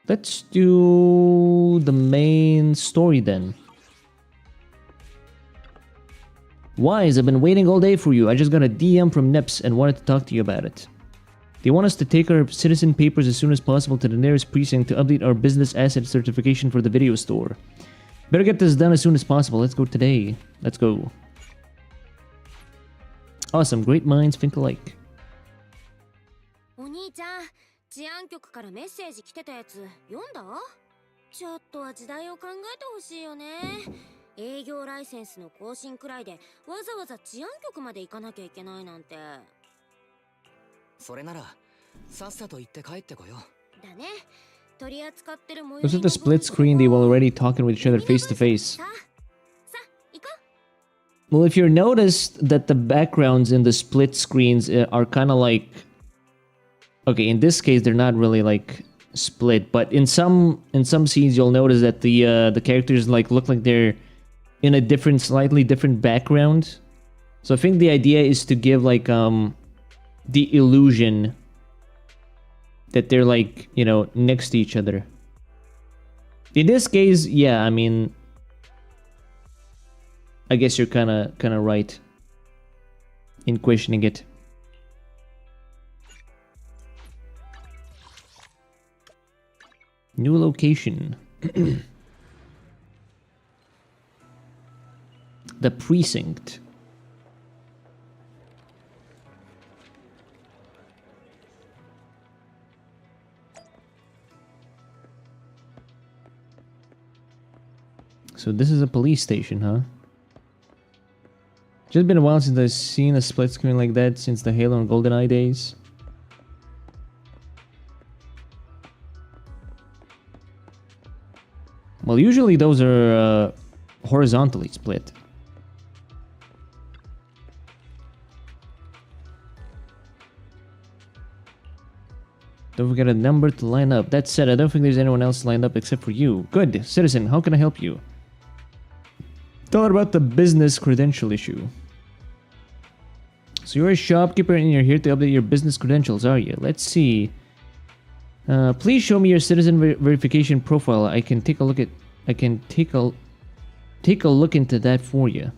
Speaker 1: Let's do the main story then. Wise, I've been waiting all day for you. I just got a DM from Nips and wanted to talk to you about it. They want us to take our citizen papers as soon as possible to the nearest precinct to update our business asset certification for the video store. Better get this done as soon as possible. Let's go today. Let's go. Awesome. Great minds think alike.
Speaker 4: お兄ちゃん、治安局からメッセージ来てたやつ読んだ？ちょっとは時代を考えてほしいよね。営業ライセンスの更新くらいでわざわざ治安局まで行かなきゃいけないなんて。
Speaker 3: それならさっさと行って帰ってこよう。
Speaker 4: だね。取り扱ってるも
Speaker 1: Look at the split screen. They were already talking with each other face to face.
Speaker 4: さ、行こう。
Speaker 1: Well, if you noticed that the backgrounds in the split screens are kind of like... Okay, in this case, they're not really like split, but in some scenes, you'll notice that the characters like look like they're in a different, slightly different background. So I think the idea is to give like the illusion that they're like, you know, next to each other. In this case, yeah, I mean, I guess you're kind of right in questioning it. New location. The precinct. So this is a police station, huh? Just been a while since I've seen a split screen like that since the Halo and GoldenEye days. Well, usually those are horizontally split. Don't forget a number to line up. That said, I don't think there's anyone else lined up except for you. Good. Citizen, how can I help you? Tell her about the business credential issue. So you're a shopkeeper and you're here to update your business credentials, are you? Let's see. Please show me your citizen verification profile. I can take a look at. I can take a look into that for you.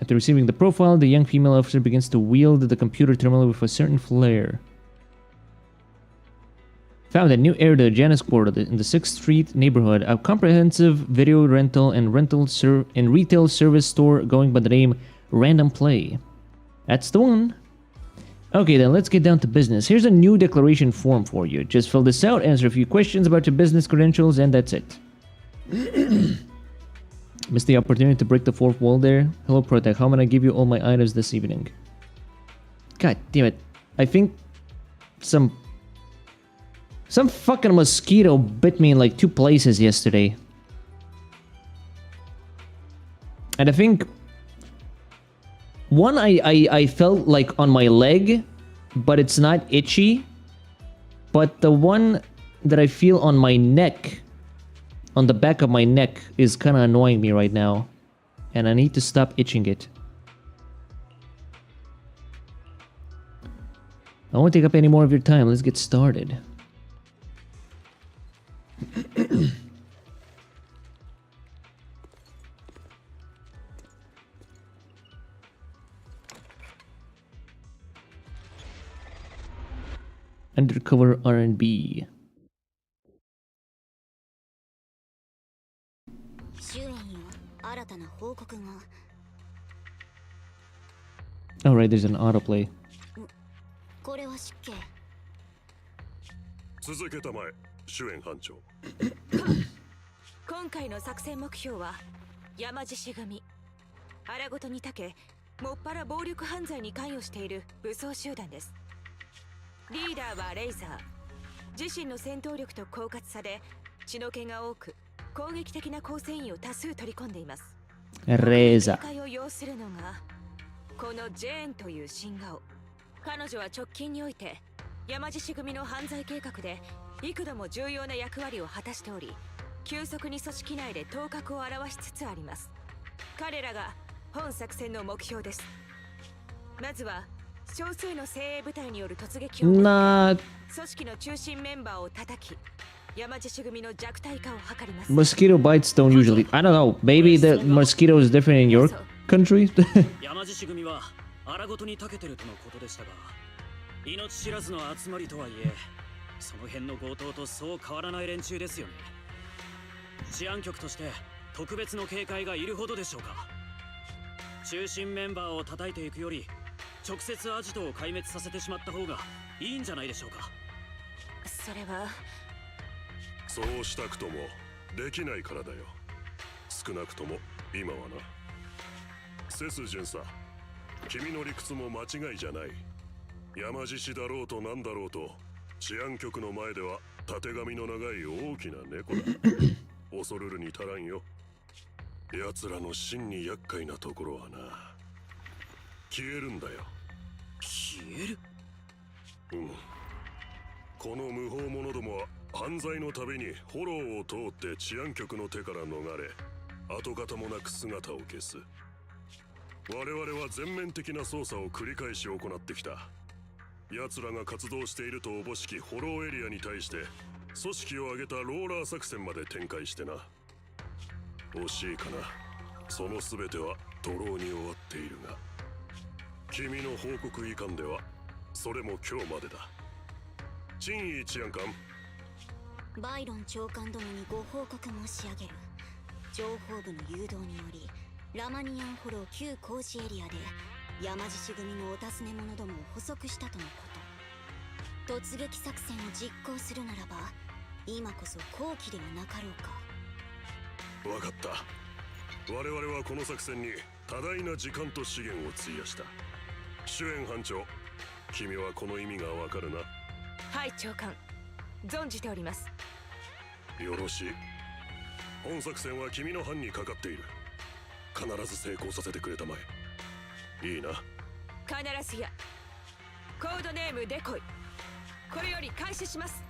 Speaker 1: After receiving the profile, the young female officer begins to wield the computer terminal with a certain flair. Found a new area to the Janus Quarter in the 6th Street neighborhood. A comprehensive video rental and retail service store going by the name Random Play. That's the one. Okay, then let's get down to business. Here's a new declaration form for you. Just fill this out, answer a few questions about your business credentials, and that's it. Missed the opportunity to break the fourth wall there. Hello, Protect. How may I give you all my items this evening? God damn it. I think some fucking mosquito bit me in like 2 places yesterday. And I think one I felt like on my leg, but it's not itchy. But the one that I feel on my neck, on the back of my neck, is kind of annoying me right now. And I need to stop itching it. I won't take up any more of your time. Let's get started. Undercover R&B. Alright, there's an autoplay.
Speaker 7: 続けたまえ、主演班長。
Speaker 2: 今回の作戦目標は山獅子組。荒ごとにたけ、もっぱら暴力犯罪に関与している武装集団です。リーダーはレイザー。自身の戦闘力と狡猾さで血の気が多く、攻撃的な構成員を多数取り込んでいます。
Speaker 1: レーザー。
Speaker 2: 警戒を要するのがこのジェーンという新顔。彼女は直近において山獅子組の犯罪計画で幾度も重要な役割を果たしており、急速に組織内で頭角を現しつつあります。彼らが本作戦の目標です。まずは少数の精鋭部隊による突撃を組織の中心メンバーを叩き、山獅子組の弱体化を図ります。
Speaker 1: Mosquito bites don't usually. I don't know. Maybe the mosquito is different in your country.
Speaker 8: 山獅子組は荒ごとに長けてるとのことでしたが、命知らずの集まりとはいえ、その辺の強盗とそう変わらない連中ですよね。治安局として特別の警戒がいるほどでしょうか。中心メンバーを叩いていくより、直接アジトを壊滅させてしまった方がいいんじゃないでしょうか。
Speaker 2: それは
Speaker 7: そうしたくともできないからだよ。少なくとも今はな。セス巡査、君の理屈も間違いじゃない。山獅子だろうとなんだろうと、治安局の前ではたてがみの長い大きな猫だ。恐るるに足らんよ。奴らの真に厄介なところはな、消えるんだよ。
Speaker 8: 消える？
Speaker 7: うん。この無法者どもは犯罪のたびにフォローを通って治安局の手から逃れ、跡形もなく姿を消す。我々は全面的な捜査を繰り返し行ってきた。奴らが活動しているとおぼしきフォローエリアに対して組織を挙げたローラー作戦まで展開してな。惜しいかな。その全ては徒労に終わっているが、君の報告遺憾ではそれも今日までだ。陳意治安官。
Speaker 4: バイロン長官殿にご報告申し上げる。情報部の誘導によりラマニアンフォロー旧工事エリアで山獅子組のお尋ね者どもを捕捉したとのこと。突撃作戦を実行するならば今こそ好機ではなかろうか。
Speaker 7: 分かった。我々はこの作戦に多大な時間と資源を費やした。主演班長、君はこの意味がわかるな。
Speaker 9: はい長官、存じております。
Speaker 7: よろしい。本作戦は君の班にかかっている。必ず成功させてくれたまえ。いいな。
Speaker 9: 必ずや。コードネームデコイ、これより開始します。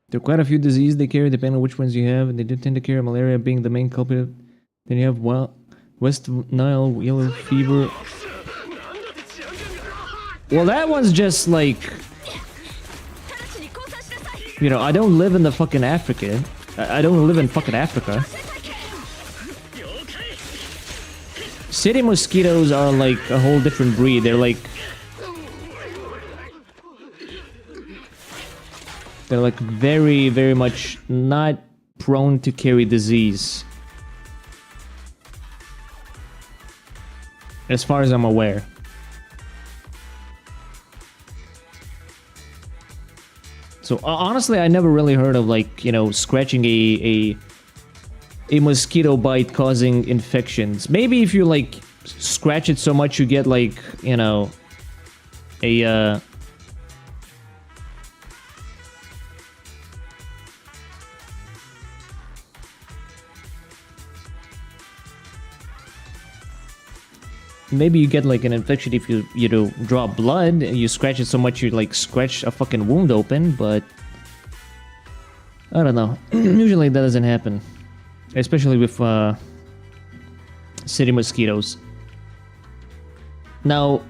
Speaker 1: There are quite a few diseases they carry depending on which ones you have, and they do tend to carry malaria being the main culprit. Then you have West Nile, yellow fever. Well, that one's just like... You know, I don't live in the fucking Africa. I don't live in fucking Africa. City mosquitoes are like a whole different breed. They're like very, very much not prone to carry disease. As far as I'm aware. So honestly, I never really heard of like, you know, scratching a mosquito bite causing infections. Maybe if you like scratch it so much you get like, you know, a maybe you get like an infection if you know, draw blood and you scratch it so much you like scratch a fucking wound open, but I don't know. Usually that doesn't happen, especially with city mosquitoes. Now,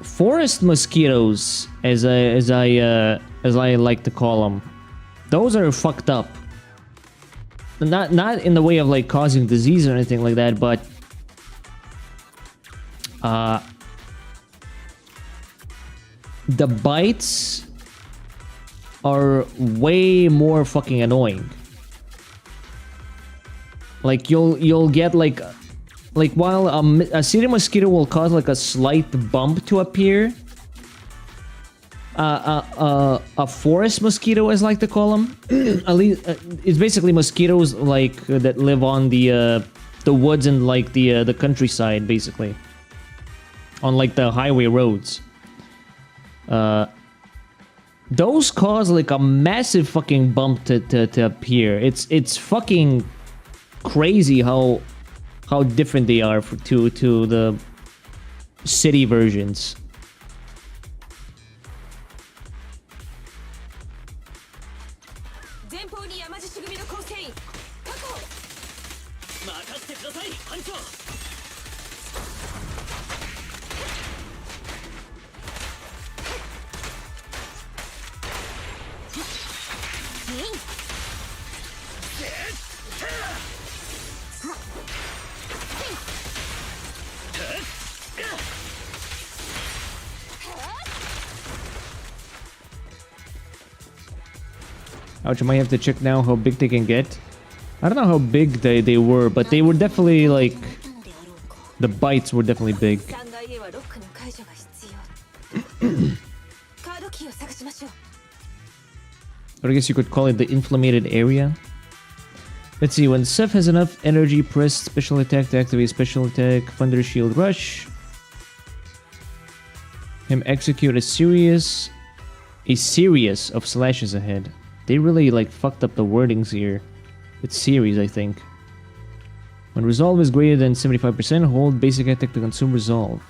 Speaker 1: forest mosquitoes, as I like to call them, those are fucked up. Not in the way of like causing disease or anything like that, but the bites are way more fucking annoying. Like you'll get like while a city mosquito will cause like a slight bump to appear, a forest mosquito, as I like to call them, at least it's basically mosquitoes like that live on the woods and like the countryside, basically. On like the highway roads. Those cause like a massive fucking bump to appear. It's fucking crazy how different they are to the city versions. Ouch, I might have to check now how big they can get. I don't know how big they were, but they were definitely like... The bites were definitely big. Or I guess you could call it the inflamed area. Let's see, when Seth has enough energy, press special attack to activate special attack, Thunder Shield Rush. Him execute a series of slashes ahead. They really like fucked up the wordings here. It's series, I think. When resolve is greater than 75%, hold basic attack to consume resolve.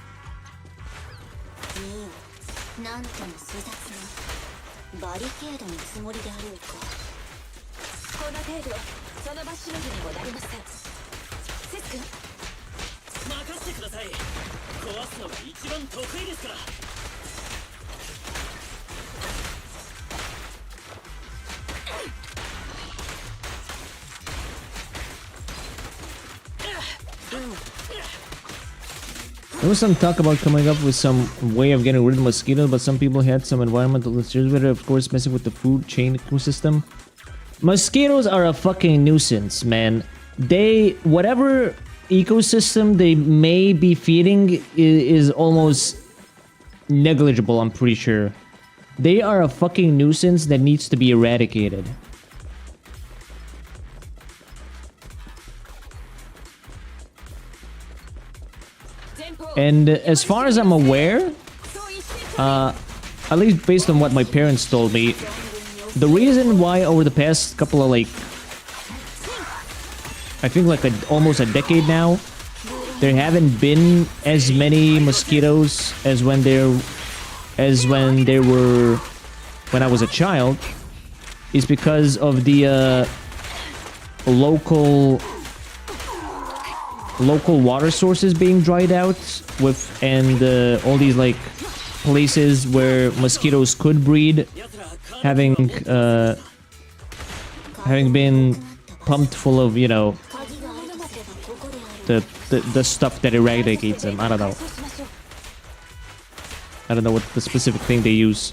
Speaker 1: There was some talk about coming up with some way of getting rid of mosquitoes, but some people had some environmental concerns with it, of course, messing with the food chain ecosystem. Mosquitoes are a fucking nuisance, man. Whatever ecosystem they may be feeding is almost negligible, I'm pretty sure. They are a fucking nuisance that needs to be eradicated. And as far as I'm aware, at least based on what my parents told me, the reason why over the past couple of like, I think like almost a decade now, there haven't been as many mosquitoes as when I was a child, is because of the local water sources being dried out and all these like places where mosquitoes could breed having been pumped full of, you know, the stuff that eradicates them. I don't know what the specific thing they use.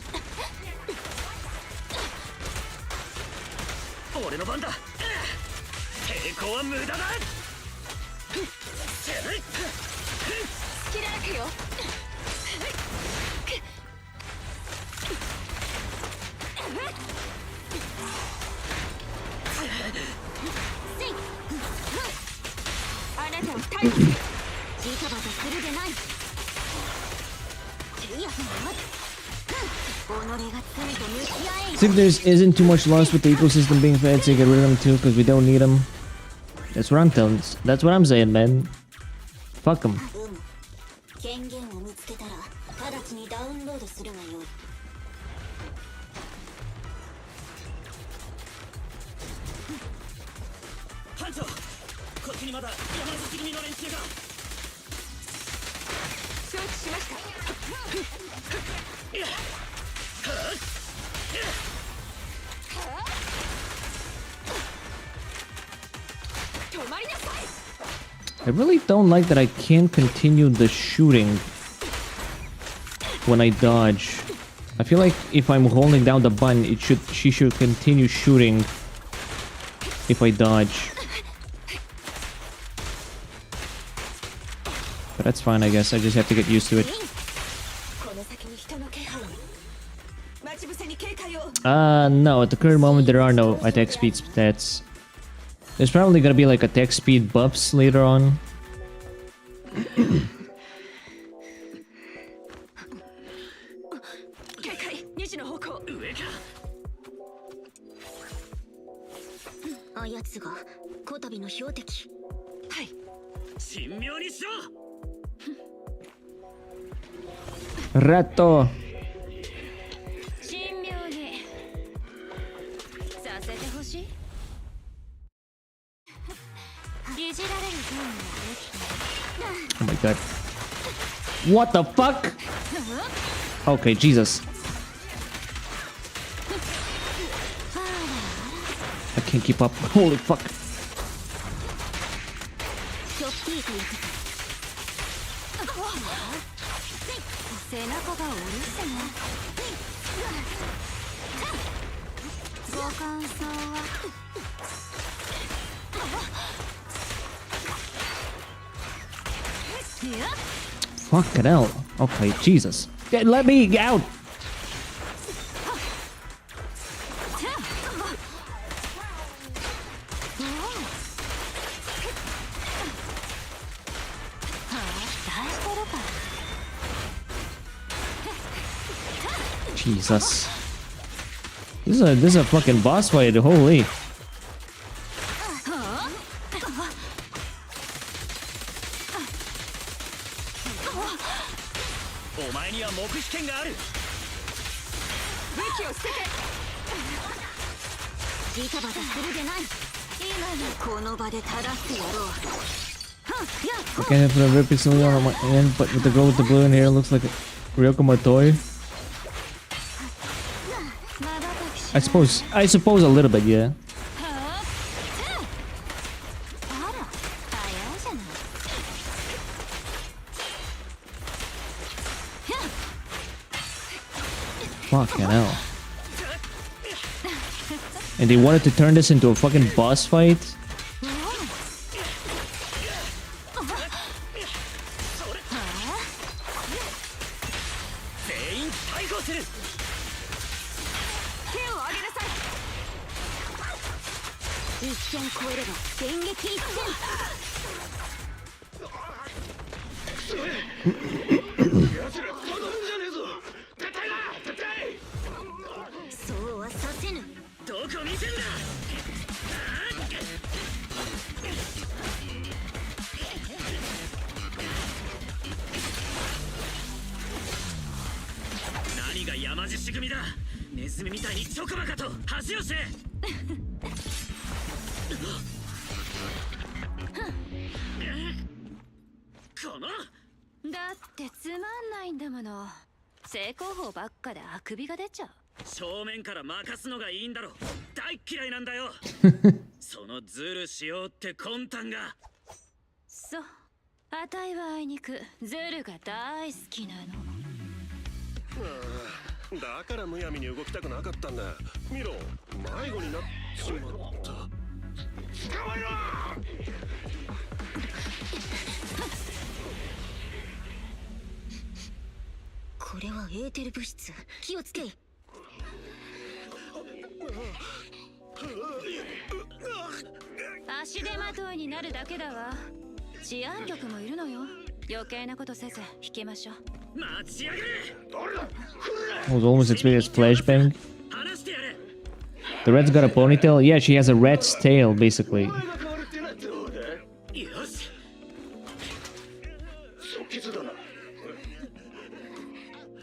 Speaker 1: See if there isn't too much loss with the ecosystem being fed, so you get rid of them too, because we don't need them. That's what I'm telling. That's what I'm saying, man. Fuck them. I really don't like that I can't continue the shooting when I dodge. I feel like if I'm holding down the button, she should continue shooting if I dodge. But that's fine, I guess. I just have to get used to it. No, at the current moment there are no attack speed stats. There's probably gonna be like attack speed buffs later on. Rato. Oh my god. What the fuck? Okay, Jesus. I can't keep up. Holy fuck. Fucking hell. Okay, Jesus. Let me out! Jesus. This is a fucking boss fight, holy. Okay, I put a red pixel on my end, but with the girl with the blue in hair looks like Ryoko Matoi. I suppose a little bit, yeah. Fucking hell. And they wanted to turn this into a fucking boss fight?
Speaker 8: 全員逮捕する。
Speaker 9: 手を挙げなさい。
Speaker 4: 一線超えれば電撃一閃。そうはさせぬ。
Speaker 8: どこ見せんだ。何が山獅子組だ。ネズミみたいにチョコバカと恥をせ。この
Speaker 9: だってつまんないんだもの。正攻法ばっかであくびが出ちゃう。
Speaker 8: 正面から任すのがいいんだろ。大嫌いなんだよ。そのズルしようって魂胆が。
Speaker 9: そう、あたいはあいにくズルが大好きなの。
Speaker 7: だからむやみに動きたくなかったんだ。見ろ、迷子になっちまった。捕まえろ。
Speaker 4: これはエーテル物質。気をつけ。
Speaker 9: 足手まといになるだけだわ。治安局もいるのよ。余計なことせず引けましょう。
Speaker 8: 待ちやがれ。
Speaker 1: It was almost as big as flashbang.
Speaker 8: 話してやれ。
Speaker 1: The rat's got a ponytail? Yeah, she has a rat's tail, basically.
Speaker 8: よし。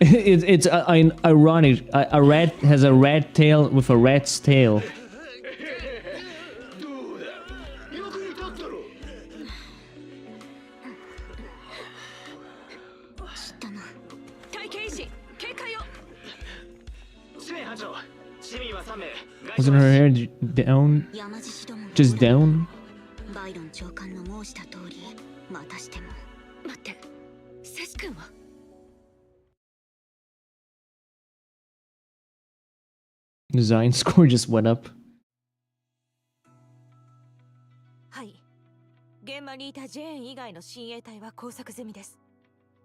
Speaker 1: It's ironic. A rat has a rat tail with a rat's tail.
Speaker 9: 体系医師警戒を。
Speaker 1: Wasn't her hair down?
Speaker 4: 山獅子どもの
Speaker 1: Just down?
Speaker 4: バイロン長官の申した通り、またしても。
Speaker 9: 待って、セス君は。
Speaker 1: Design score just went up.
Speaker 9: はい。現場にいたジェーン以外の親衛隊は拘束済みです。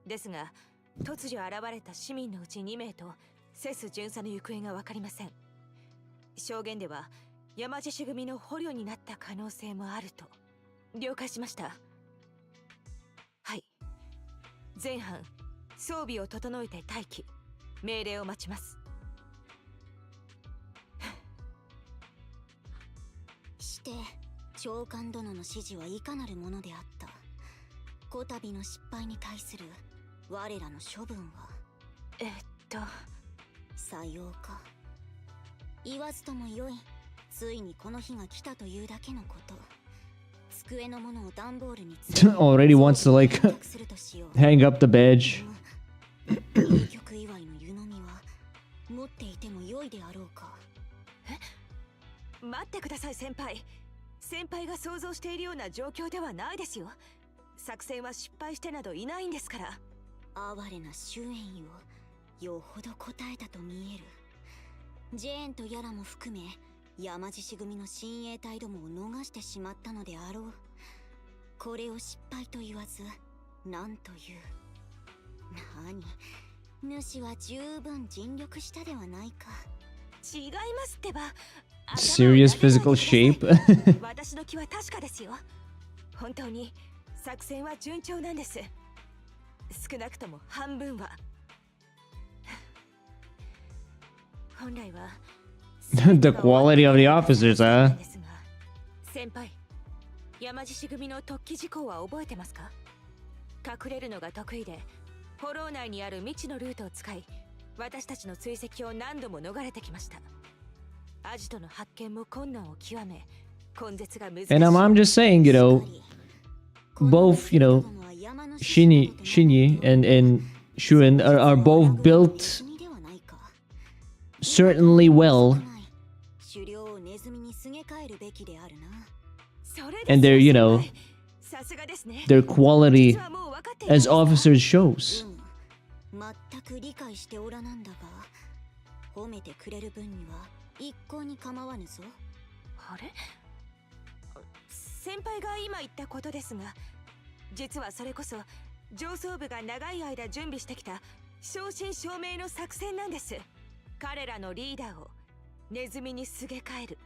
Speaker 9: ですが、突如現れた市民のうち2名とセス巡査の行方がわかりません。証言では山獅子組の捕虜になった可能性もあると。了解しました。はい。前半、装備を整えて待機。命令を待ちます。
Speaker 4: して長官殿の指示はいかなるものであった。こたびの失敗に対する我らの処分は。さようか。言わずともよい。ついにこの日が来たというだけのこと。机のものを段ボールに
Speaker 1: Already wants to like hang up the badge.
Speaker 4: 名曲祝いの湯飲みは持っていても良いであろうか。
Speaker 9: 待ってください先輩。先輩が想像しているような状況ではないですよ。作戦は失敗してなどいないんですから。
Speaker 4: 哀れな終焉よ。よほど答えたと見える。ジェーンとヤラも含め山獅子組の親衛隊どもを逃してしまったのであろう。これを失敗と言わず何という。何、主は十分尽力したではないか。
Speaker 9: 違いますってば。
Speaker 1: Serious physical shape?
Speaker 9: 私の気は確かですよ。本当に作戦は順調なんです。少なくとも半分は。本来は
Speaker 1: The quality of the officers, huh?
Speaker 9: 先輩、山獅子組の突起事項は覚えてますか？隠れるのが得意で、フォロー内にある未知のルートを使い、私たちの追跡を何度も逃れてきました。アジトの発見も困難を極め、根絶が難しい。
Speaker 1: And I'm just saying, you know, both, you know, Shinji and Shuen are both built certainly well. And their, you know, their quality as officers shows.
Speaker 4: 褒めてくれる分には一向に構わぬぞ。
Speaker 9: あれ、先輩が今言ったことですが、実はそれこそ上層部が長い間準備してきた正真正銘の作戦なんです。彼らのリーダーをネズミにすげ替える。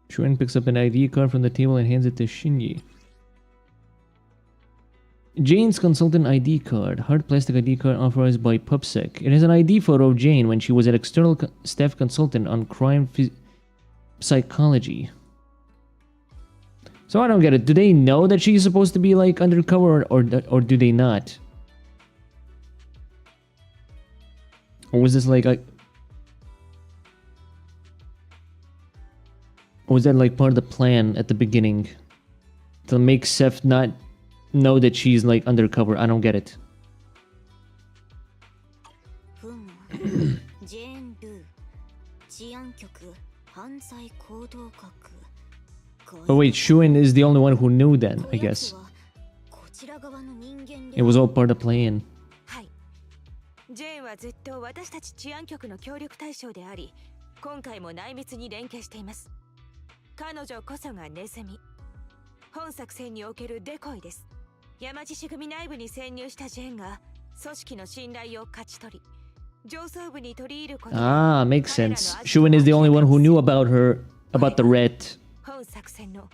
Speaker 1: Shuen picks up an ID card from the table and hands it to Shinji. Jane's consultant ID card. Hard plastic ID card authorized by PubSec. It has an ID photo of Jane when she was an external staff consultant on crime psychology. So I don't get it. Do they know that she's supposed to be like undercover or do they not? Or was this like or was that like part of the plan at the beginning? To make Seth not know that she's like undercover? I don't get it. Oh wait, Shuen is the only one who knew then, I guess. It was all part of the plan.
Speaker 9: はい。ジェーンはずっと私たち治安局の協力対象であり、今回も内密に連携しています。彼女こそがネズミ。本作戦におけるデコイです。山獅子組内部に潜入したジェーンが組織の信頼を勝ち取り、上層部に取り入ること。
Speaker 1: Ah, makes sense. Shuen is the only one who knew about the rat.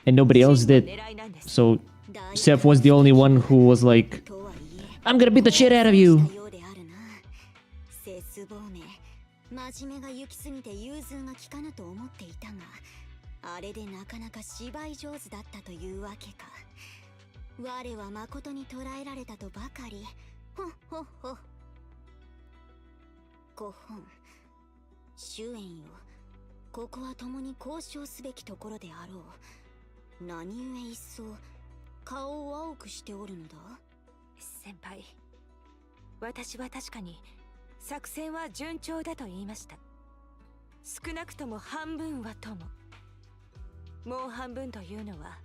Speaker 1: And nobody else did. So Seth was the only one who was like, I'm gonna beat the shit out of you.
Speaker 4: 真面目が行き過ぎて融通が利かぬと思っていたが、あれでなかなか芝居上手だったというわけか。我は誠に捕らえられたとばかり。ほっほっほ。5本。終焉よ。ここは共に交渉すべきところであろう。何故一層顔を青くしておるのだ。
Speaker 9: 先輩、私は確かに作戦は順調だと言いました。少なくとも半分はとも。もう半分というのは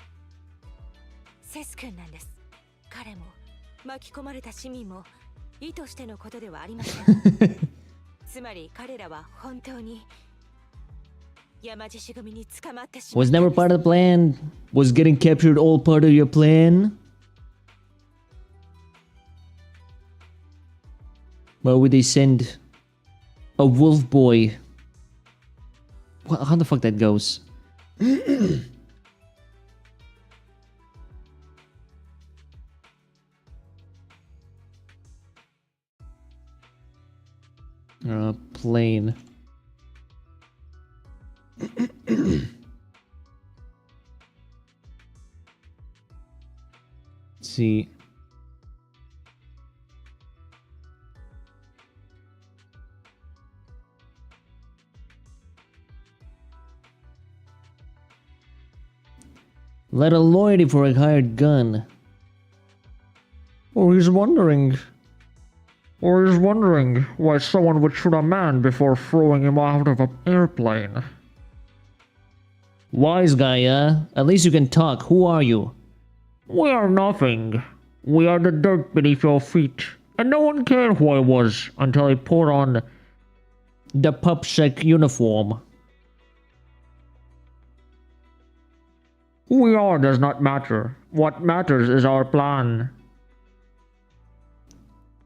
Speaker 9: セス君なんです。彼も巻き込まれた市民も意図してのことではありません。つまり彼らは本当に山獅子組に捕まってしまった。
Speaker 1: Was never part of the plan. Was getting captured all part of your plan? Why would they send a wolf boy? What, how the fuck that goes? Plane. Let's see. Let a loyalty for a hired gun. Or he's wondering why someone would shoot a man before throwing him out of an airplane. Wise guy, at least you can talk. Who are you? We are nothing. We are the dirt beneath your feet. And no one cared who I was until I put on the PubSec uniform. Who we are does not matter. What matters is our plan.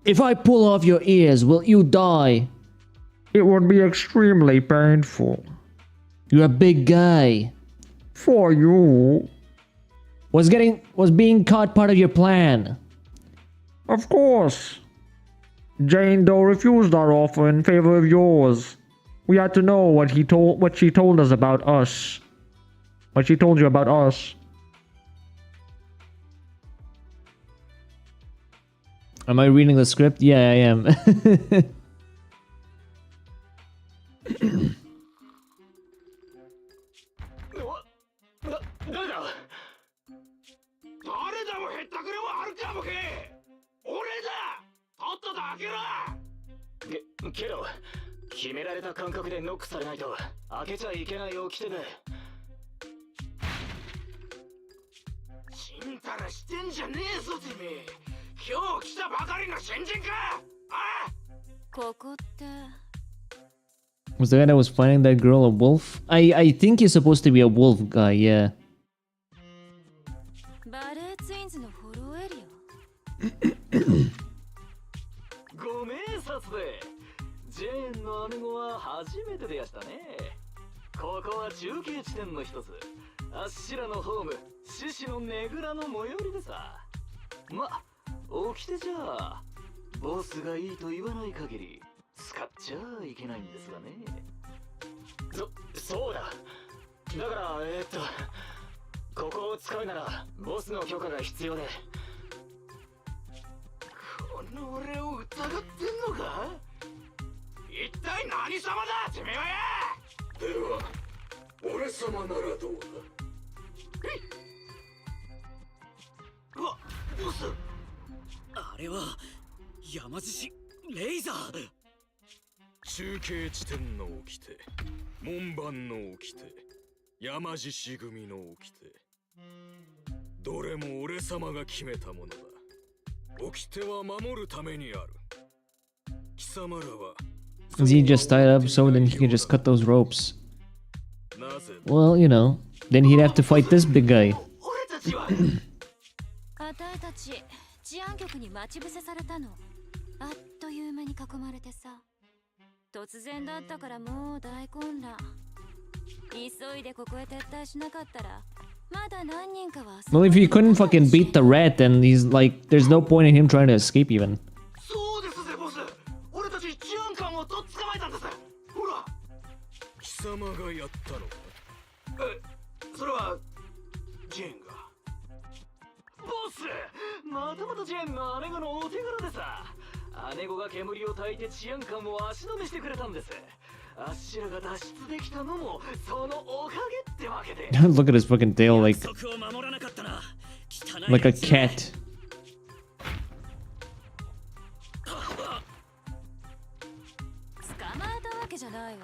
Speaker 1: If I pull off your ears, will you die? It would be extremely painful. You're a big guy. For you. Was being caught part of your plan? Of course. Jane Doe refused our offer in favor of yours. We had to know what she told us about us. What she told you about us. Am I reading the script? Yeah, I am.
Speaker 5: けど決められた感覚でノックされないと開けちゃいけない掟で。ちんたらしてんじゃねえぞてめえ。今日来たばかりの新人か。ああ。
Speaker 2: ここって
Speaker 1: Was the guy that was fighting that girl a wolf? I think he's supposed to be a wolf guy, yeah.
Speaker 2: バレーツインズのフォローエリ
Speaker 5: ご明察でジェーンの姉子は初めてでやしたね。ここは中継地点の一つ、あっしらのホーム獅子のねぐらの最寄りでさ。ま、起きてじゃあボスがいいと言わない限り使っちゃいけないんですがね。そうだ。だからここを使うならボスの許可が必要で。この俺を疑ってんのか？一体何様だてめえはや！では俺様ならどうだ？わ、ボス。
Speaker 8: あれは山獅子レイザー。
Speaker 7: 中継地点の掟、門番の掟、山獅子組の掟、どれも俺様が決めたものだ。掟は守るためにある。貴様らは
Speaker 1: Is he just tied up so then he can just cut those ropes? Well, you know, then he'd have to fight this big guy.
Speaker 2: あたいたち治安局に待ち伏せされたの。あっという間に囲まれてさ。突然だったからもう大混乱。急いでここへ撤退しなかったら、まだ何人かは。
Speaker 1: Well, if he couldn't fucking beat the rat, then he's like, there's no point in him trying to escape even.
Speaker 5: そうですぜボス。俺たち治安官をとっ捕まえたんです。ほら。
Speaker 7: 貴様がやったのか？
Speaker 5: それはジェーンが。ボス、またまたジェーンの姉子のお手柄でさ。姉子が煙を焚いて治安官を足止めしてくれたんです。あっしらが脱出できたのもそのおかげってわけで。
Speaker 1: Look at his fucking tail, like a cat.
Speaker 2: 捕まえたわけじゃないわ。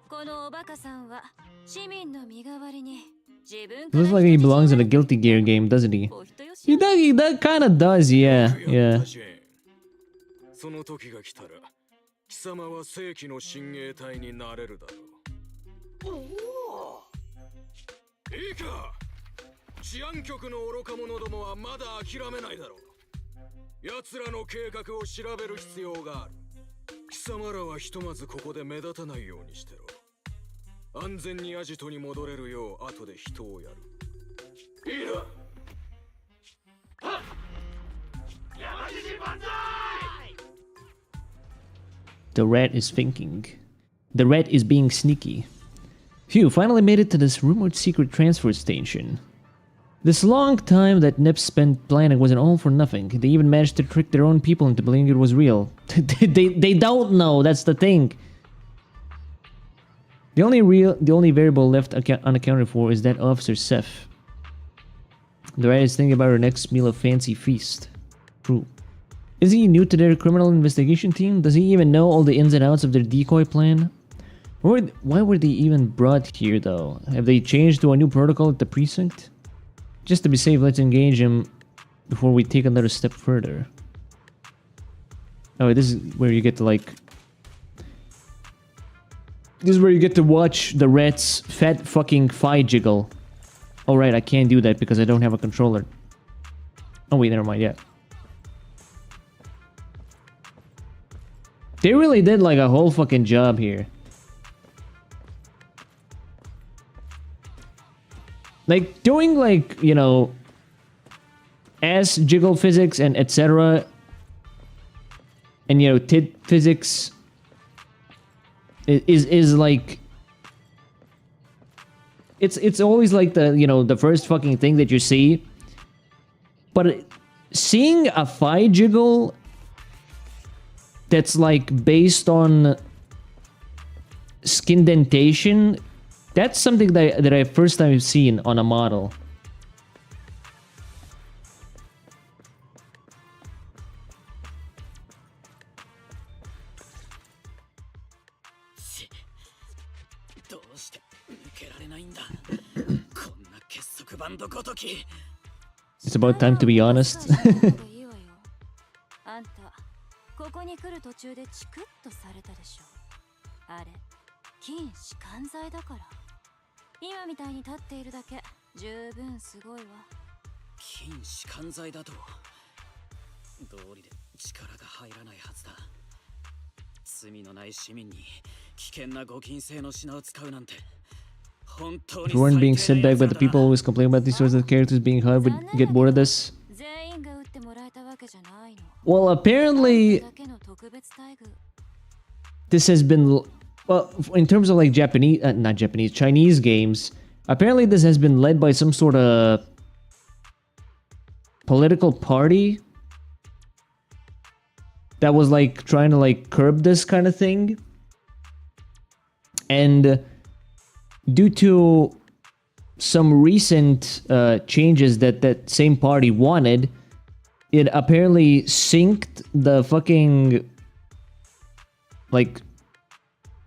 Speaker 2: このおバカさんは市民の身代わりに自分
Speaker 1: Looks like he belongs in a Guilty Gear game, doesn't he? That kind of does, yeah, yeah.
Speaker 7: その時が来たら貴様は正規の親衛隊になれるだろう。おお、いいか。治安局の愚か者どもはまだ諦めないだろう。奴らの計画を調べる必要がある。貴様らはひとまずここで目立たないようにしてろ。安全にアジトに戻れるよう後で人をやる。いいな。はっ、山獅子万歳。
Speaker 1: The rat is thinking. The rat is being sneaky. Phew, finally made it to this rumored secret transfer station. This long time that Nips spent planning wasn't all for nothing. They even managed to trick their own people into believing it was real. they don't know, that's the thing. The only variable left unaccounted for is that Officer Seth. The rat is thinking about her next meal of fancy feast. True. Is he new to their criminal investigation team? Does he even know all the ins and outs of their decoy plan? Why were they even brought here though? Have they changed to a new protocol at the precinct? Just to be safe, let's engage him before we take another step further. Oh, this is where you get to like... This is where you get to watch the rat's fat fucking thigh jiggle. Oh right, I can't do that because I don't have a controller. Oh wait, never mind, yeah. They really did like a whole fucking job here. Like doing like, you know, ass jiggle physics and etc. And you know, tit physics is like it's always like the, you know, the first fucking thing that you see. But seeing a thigh jiggle that's like based on skin dentation, that's something that I first time seen on a model. It's about time to be honest.
Speaker 2: あんたここに来る途中でチクッとされたでしょ。あれ
Speaker 4: 禁止管罪だから。今みたいに立っているだけ十分すごいわ。
Speaker 8: 禁止管罪だと道理で力が入らないはずだ。罪のない市民に危険な護禁性の品を使うなんて本当に
Speaker 1: If we weren't being set back by the people always complain about these sorts of characters being hard, would get bored of this.
Speaker 4: 全員が打ってもらえたわけじゃないの。
Speaker 1: Well, apparently
Speaker 4: だけの特別待遇。
Speaker 1: this has been, well, in terms of like Japanese, not Japanese, Chinese games, apparently this has been led by some sort of political party that was like trying to like curb this kind of thing. And due to some recent changes that that same party wanted, it apparently synced the fucking like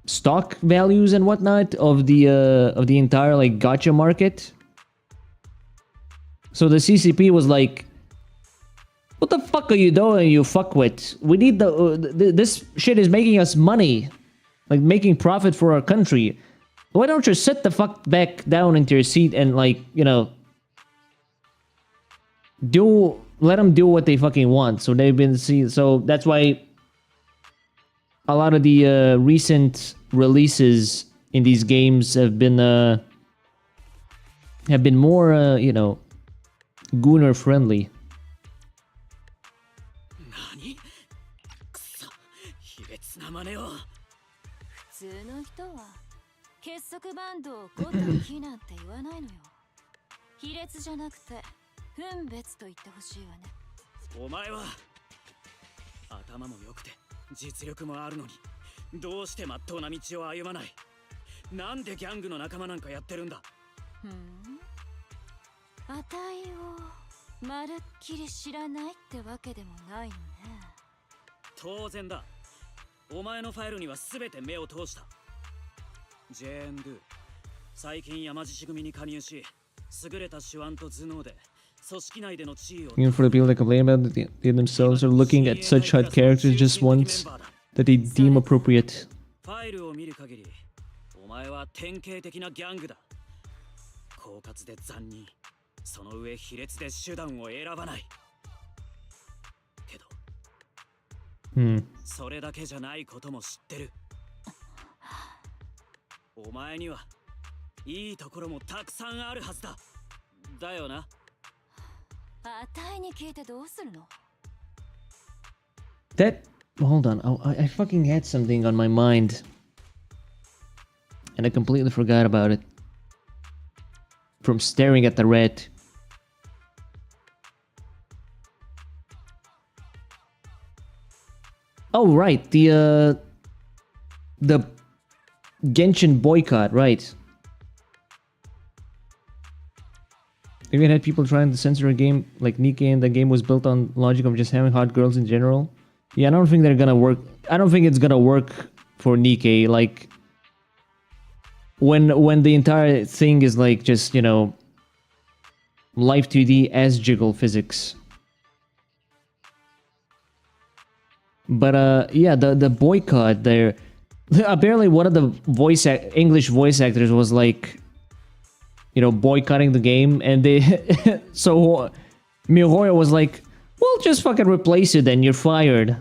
Speaker 1: stock values and whatnot of the entire like gacha market. So the CCP was like, "What the fuck are you doing, you fuckwit? We need this shit is making us money, like making profit for our country. Why don't you sit the fuck back down into your seat and like, you know, let them do what they fucking want." So they've been so that's why a lot of the recent releases in these games have been more you know, gooner friendly.
Speaker 8: 何くそ卑劣な真似を。
Speaker 4: 普通の人は結束バンドを5と木なんて言わないのよ。卑劣じゃなくて分別と言ってほしいわね。
Speaker 8: お前は頭も良くて実力もあるのにどうしてまっとうな道を歩まない。なんでギャングの仲間なんかやってるんだ。
Speaker 4: あたいをまるっきり知らないってわけでもないのね。
Speaker 8: 当然だ。お前のファイルには全て目を通した。ジェーン・ドゥ、最近山獅子組に加入し、優れた手腕と頭脳で組織内での地位を。
Speaker 1: Even for the people that complain about it, they themselves are looking at such hot characters just once that they deem appropriate.
Speaker 8: ファイルを見る限り、お前は典型的なギャングだ。狡猾で残忍、その上卑劣で手段を選ばない。けど、それだけじゃないことも知ってる。お前にはいいところもたくさんあるはずだ。だよな。
Speaker 4: あたいに聞いてどうするの？
Speaker 1: That, hold on, I fucking had something on my mind and I completely forgot about it from staring at the rat. Oh right, the Genshin boycott, right? Even had people trying to censor a game like Nikkei, and the game was built on logic of just having hot girls in general. Yeah, I don't think they're gonna work. I don't think it's gonna work for Nikkei. Like when the entire thing is like just, you know, live 2D as jiggle physics. But yeah, the boycott there. Apparently, one of the English voice actors was like, you know, boycotting the game, and they so mihoyo was like, "Well, just fucking replace it, then you're fired."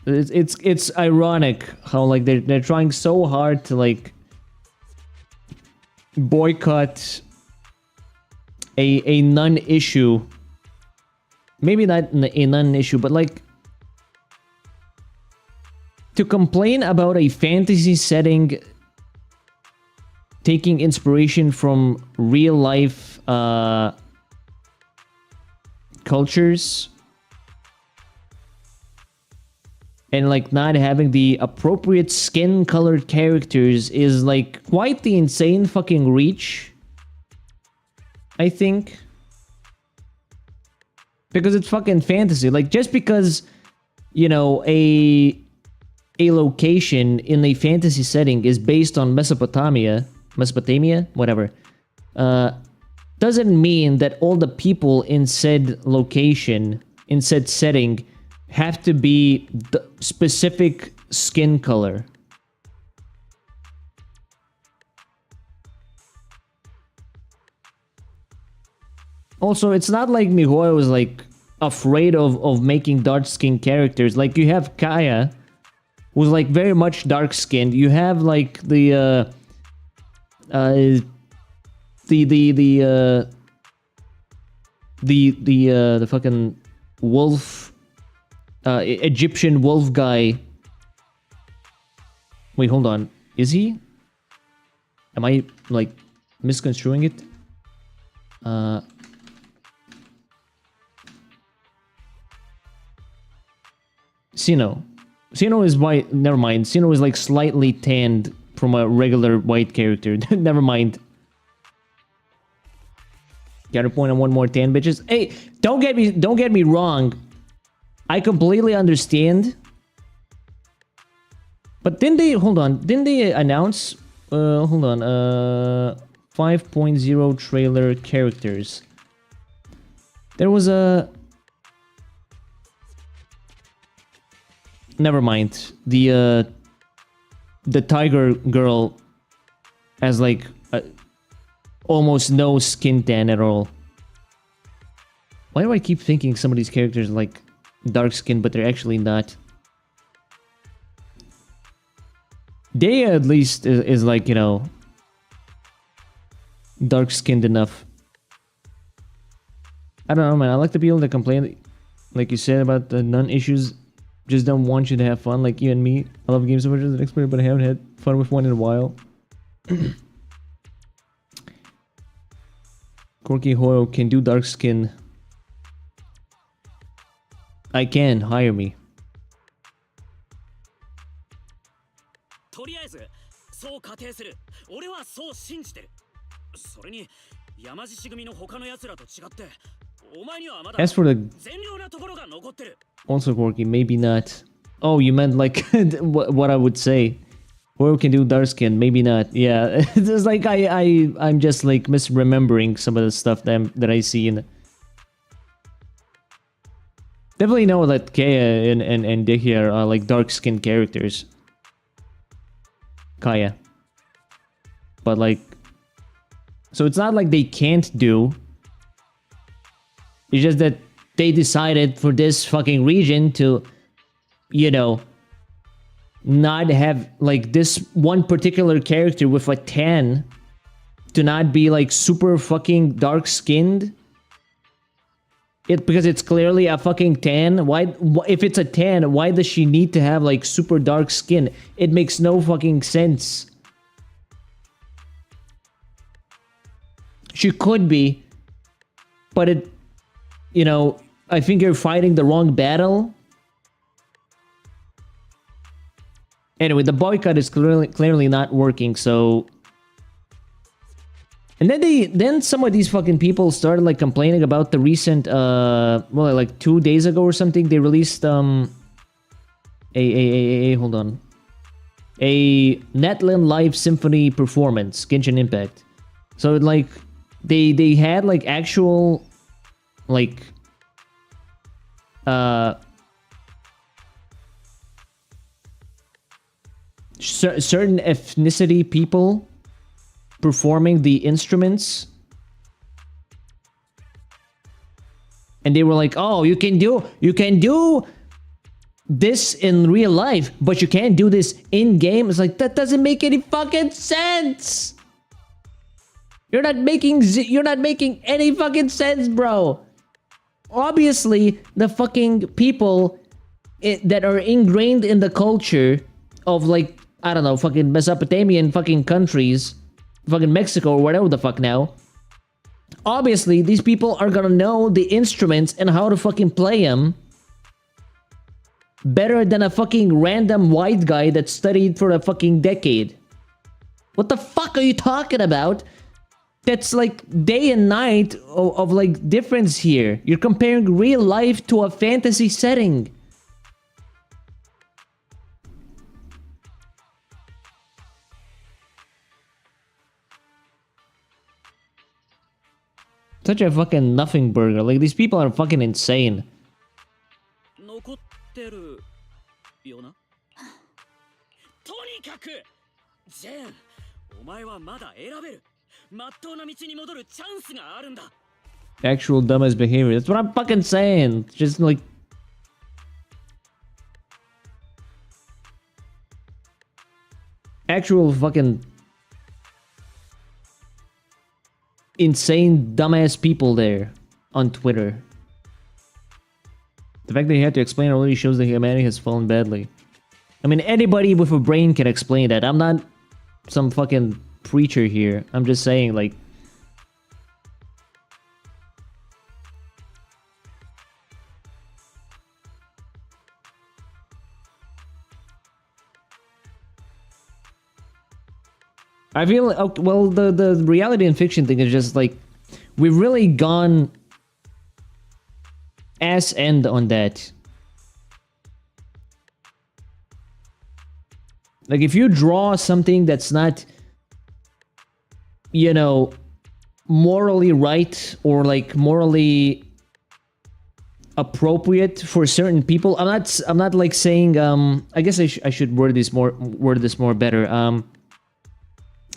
Speaker 1: It's ironic how like they're trying so hard to like boycott a non-issue, maybe not a non-issue, but like to complain about a fantasy setting taking inspiration from real life cultures and like not having the appropriate skin colored characters is like quite the insane fucking reach, I think, because it's fucking fantasy. Like just because, you know, a location in a fantasy setting is based on Mesopotamia, whatever, doesn't mean that all the people in said location, in said setting, have to be the specific skin color. Also, it's not like mihoyo was like afraid of making dark-skinned characters. Like, you have Kaya, who's like very much dark-skinned. You have like the fucking wolf, Egyptian wolf guy. Wait, hold on. Is he? Am I like misconstruing it? Sino. Sino is white. Never mind. Sino is like slightly tanned from a regular white character. Never mind. Got a point on one more tan, bitches. Hey, don't get me wrong. I completely understand. But didn't they announce hold on, 5.0 trailer characters. There was a never mind. The tiger girl has like almost no skin tan at all. Why do I keep thinking some of these characters are like dark skin, but they're actually not? Dea at least is like, you know, dark skinned enough. I don't know, man. I like the people that complain, like you said, about the none issues. Just don't want you to have fun, like you and me. I love games so much as an expert, but I haven't had fun with one in a while. Corky Hoyo can do dark skin. I can. Hire me.
Speaker 8: とりあえずそう仮定する。俺はそう信じてる。それに山獅子組の他の奴らと違ってお前にはまだ
Speaker 1: As for the
Speaker 8: 善良なところが残ってる。
Speaker 1: also Corky, maybe not. Oh, you meant like what I would say. Hoyo can do dark skin, maybe not. Yeah, it's like I'm just like misremembering some of the stuff that I see in. Definitely know that Kaya and Dihya are like dark skinned characters. Kaya. But like, so it's not like they can't do. It's just that they decided for this fucking region to, you know, not have like this one particular character with a tan to not be like super fucking dark skinned. Because it's clearly a fucking tan. Why, if it's a tan, why does she need to have like super dark skin? It makes no fucking sense. She could be, but it, you know, I think you're fighting the wrong battle. Anyway, the boycott is clearly not working, so. And then some of these fucking people started like complaining about the recent well, like 2 days ago or something, they released hold on, a Netlin Live Symphony performance, Genshin Impact. So like they had like actual like certain ethnicity people performing the instruments, and they were like, oh, you can do this in real life, but you can't do this in game. It's like, that doesn't make any fucking sense. You're not making any fucking sense, bro. Obviously the fucking people that are ingrained in the culture of like, I don't know, fucking Mesopotamian fucking countries, fucking Mexico or whatever the fuck now. Obviously, these people are gonna know the instruments and how to fucking play them better than a fucking random white guy that studied for a fucking decade. What the fuck are you talking about? That's like day and night of like difference here. You're comparing real life to a fantasy setting. Such a fucking nothing burger. Like, these people are fucking insane.
Speaker 8: 残ってるよな。とにかくジェーン、お前はまだ選べる。真っ当な道に戻るチャンスがあるんだ。
Speaker 1: Actual dumbass behavior. That's what I'm fucking saying. Just like... actual fucking... insane dumbass people there on Twitter. The fact that he had to explain it already shows that humanity has fallen badly. I mean, anybody with a brain can explain that. I'm not some fucking preacher here. I'm just saying, like... I feel, well, the reality and fiction thing is just like, we've really gone ass end on that. Like, if you draw something that's not, you know, morally right or like morally appropriate for certain people, I'm not like saying, I guess I should word this more better.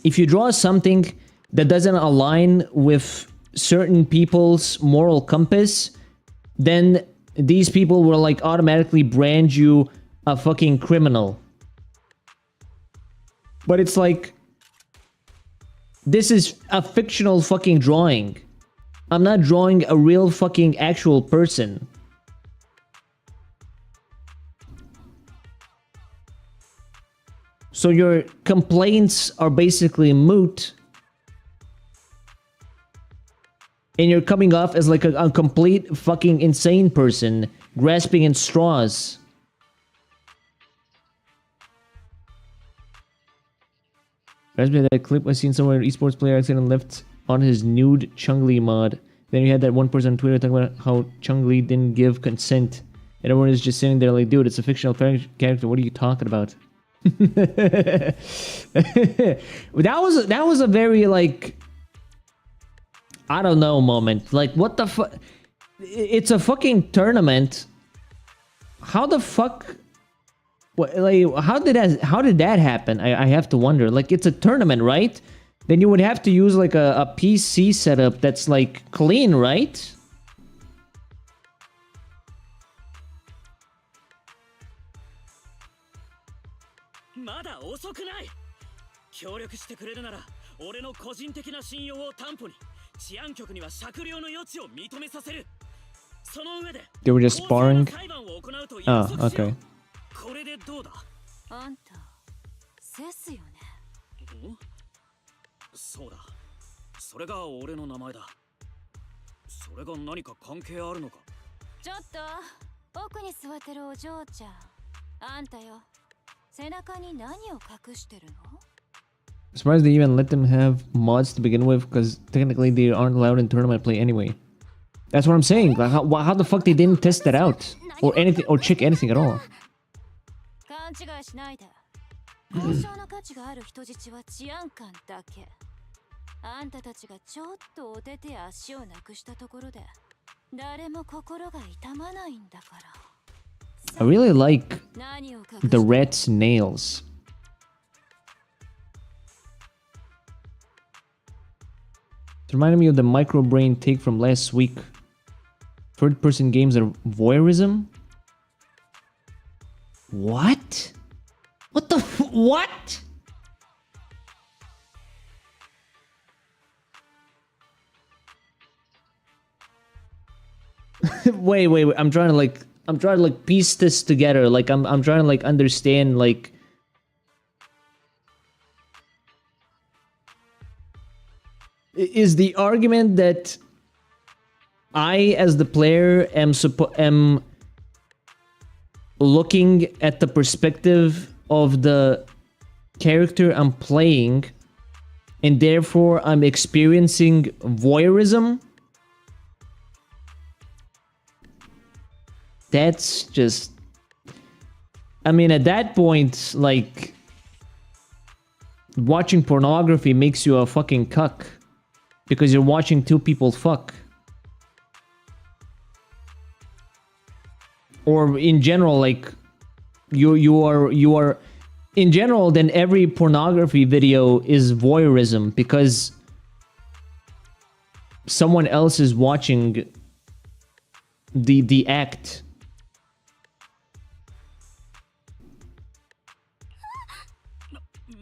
Speaker 1: If you draw something that doesn't align with certain people's moral compass, then these people will like automatically brand you a fucking criminal. But it's like, this is a fictional fucking drawing. I'm not drawing a real fucking actual person. So your complaints are basically moot. And you're coming off as like a complete fucking insane person, grasping at straws. Grasping at that clip I seen somewhere, an esports player accidentally left on his nude Chun-Li mod. Then you had that one person on Twitter talking about how Chun-Li didn't give consent. And everyone is just sitting there like, dude, it's a fictional character, what are you talking about? that was a very like, I don't know moment. Like, what the fuck? It's a fucking tournament. How the fuck? What, like, how did that happen? I have to wonder. Like, it's a tournament, right? Then you would have to use like a PC setup that's like clean, right? They were just sparring? Oh, okay.
Speaker 2: あんたセスよね。
Speaker 8: そうだ。それが俺の名前だ。それが何か関係あるのか。
Speaker 2: ちょっと奥に座ってるお嬢ちゃん。あんたよ。背中に何を隠してるの?
Speaker 1: Surprised they even let them have mods to begin with, because technically they aren't allowed in tournament play anyway. That's what I'm saying. Like, how the fuck they didn't test that out or anything or check anything at all?
Speaker 2: 勘違いしないで。交渉の価値がある人質は治安官だけ。あんたたちがちょっとお手手足をなくしたところで、誰も心が痛まないんだから。
Speaker 1: I really like the rat's nails. It reminded me of the microbrain take from last week. Third-person games are voyeurism? What? What the what? wait. I'm trying to like piece this together. Like I'm trying to like understand like is the argument that I as the player am looking at the perspective of the character I'm playing and therefore I'm experiencing voyeurism? That's just... I mean, at that point, like... watching pornography makes you a fucking cuck. Because you're watching two people fuck. Or in general, like... You are... In general, then every pornography video is voyeurism. Because... someone else is watching the act.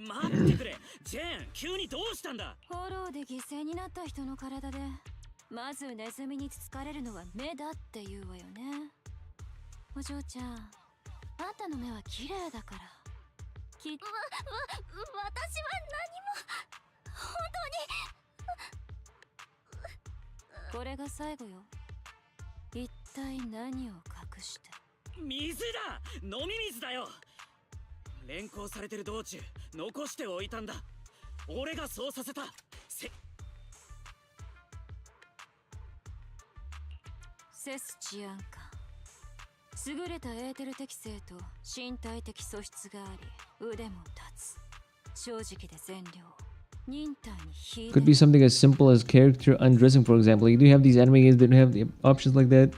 Speaker 8: 待ってくれ。ジェーン、急にどうしたんだ。
Speaker 10: フォローで犠牲になった人の体でまずネズミにつつかれるのは目だって言うわよね。お嬢ちゃん、あんたの目は綺麗だから。私は何も本当に。これが最後よ。一体何を隠して。
Speaker 8: 水だ。飲み水だよ。連行されてる道中残しておいたんだ。俺がそうさせた。
Speaker 10: セス治安官。優れたエーテル適性と身体的素質があり、腕も立つ。正直で善良。忍耐に秀で。
Speaker 1: Could be something as simple as character undressing, for example. You do have these anime games that have the options like that.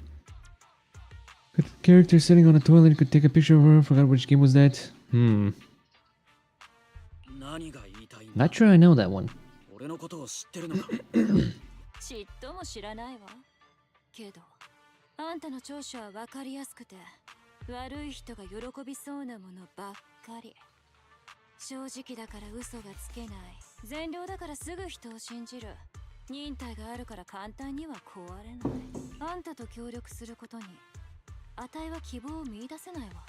Speaker 1: Character sitting on a toilet could take a picture of her. Forgot which game was that. Not sure I know that one.
Speaker 8: 俺のことを知ってるのか。
Speaker 10: ちっとも知らないわ。けど、あんたの長所は分かりやすくて、悪い人が喜びそうなものばっかり。正直だから嘘がつけない。善良だからすぐ人を信じる。忍耐があるから簡単には壊れない。あんたと協力することに、あたいは希望を見出せないわ。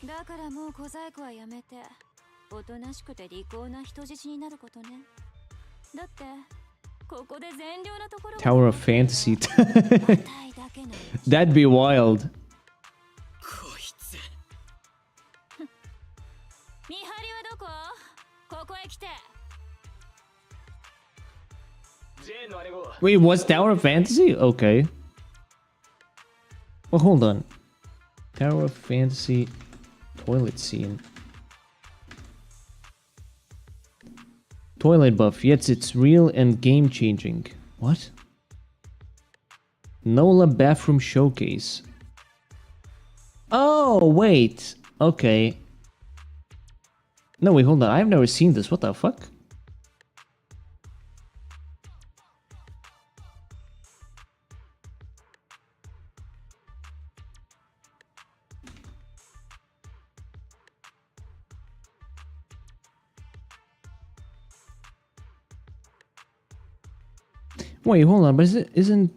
Speaker 10: だからもう小細工はやめて、おとなしくて利口な人質になることね。だって、ここで善良なところ。
Speaker 1: Tower of Fantasy. That'd be wild.
Speaker 8: こいつ。
Speaker 10: 見張りはどこ？ここへ来て。
Speaker 1: Wait, what's Tower of Fantasy? Okay. Well, hold on. Tower of Fantasy toilet scene. Toilet buff. Yes, it's real and game changing. What? NOLA bathroom showcase. Oh, wait. Okay. No, wait, hold on. I've never seen this. What the fuck? Wait, hold on, but isn't...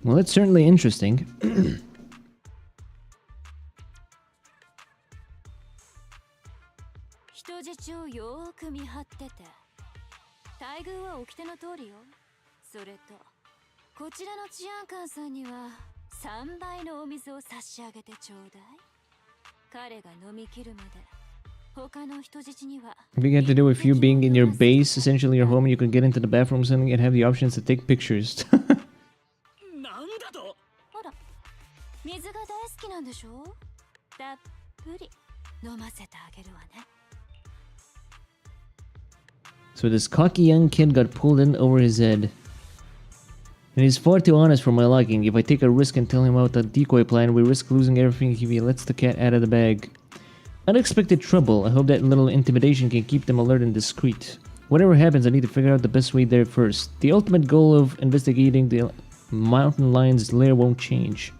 Speaker 1: Well, it's certainly interesting.
Speaker 10: 人質をよーく見張ってて。待遇は掟の通りよ。それと、こちらの治安官さんには3倍のお水を差し上げてちょうだい。彼が飲み切るまで、他の人質には。
Speaker 1: If you get to do with you being in your base, essentially your home, you can get into the bathroom or something and have the options to take pictures.
Speaker 8: なんだと？
Speaker 10: ほら、水が大好きなんでしょ？たっぷり飲ませてあげるわね。
Speaker 1: So this cocky young kid got pulled in over his head. And he's far too honest for my liking. If I take a risk and tell him about the decoy plan, we risk losing everything if he lets the cat out of the bag. Unexpected trouble. I hope that little intimidation can keep them alert and discreet. Whatever happens, I need to figure out the best way there first. The ultimate goal of investigating the mountain lion's lair won't change.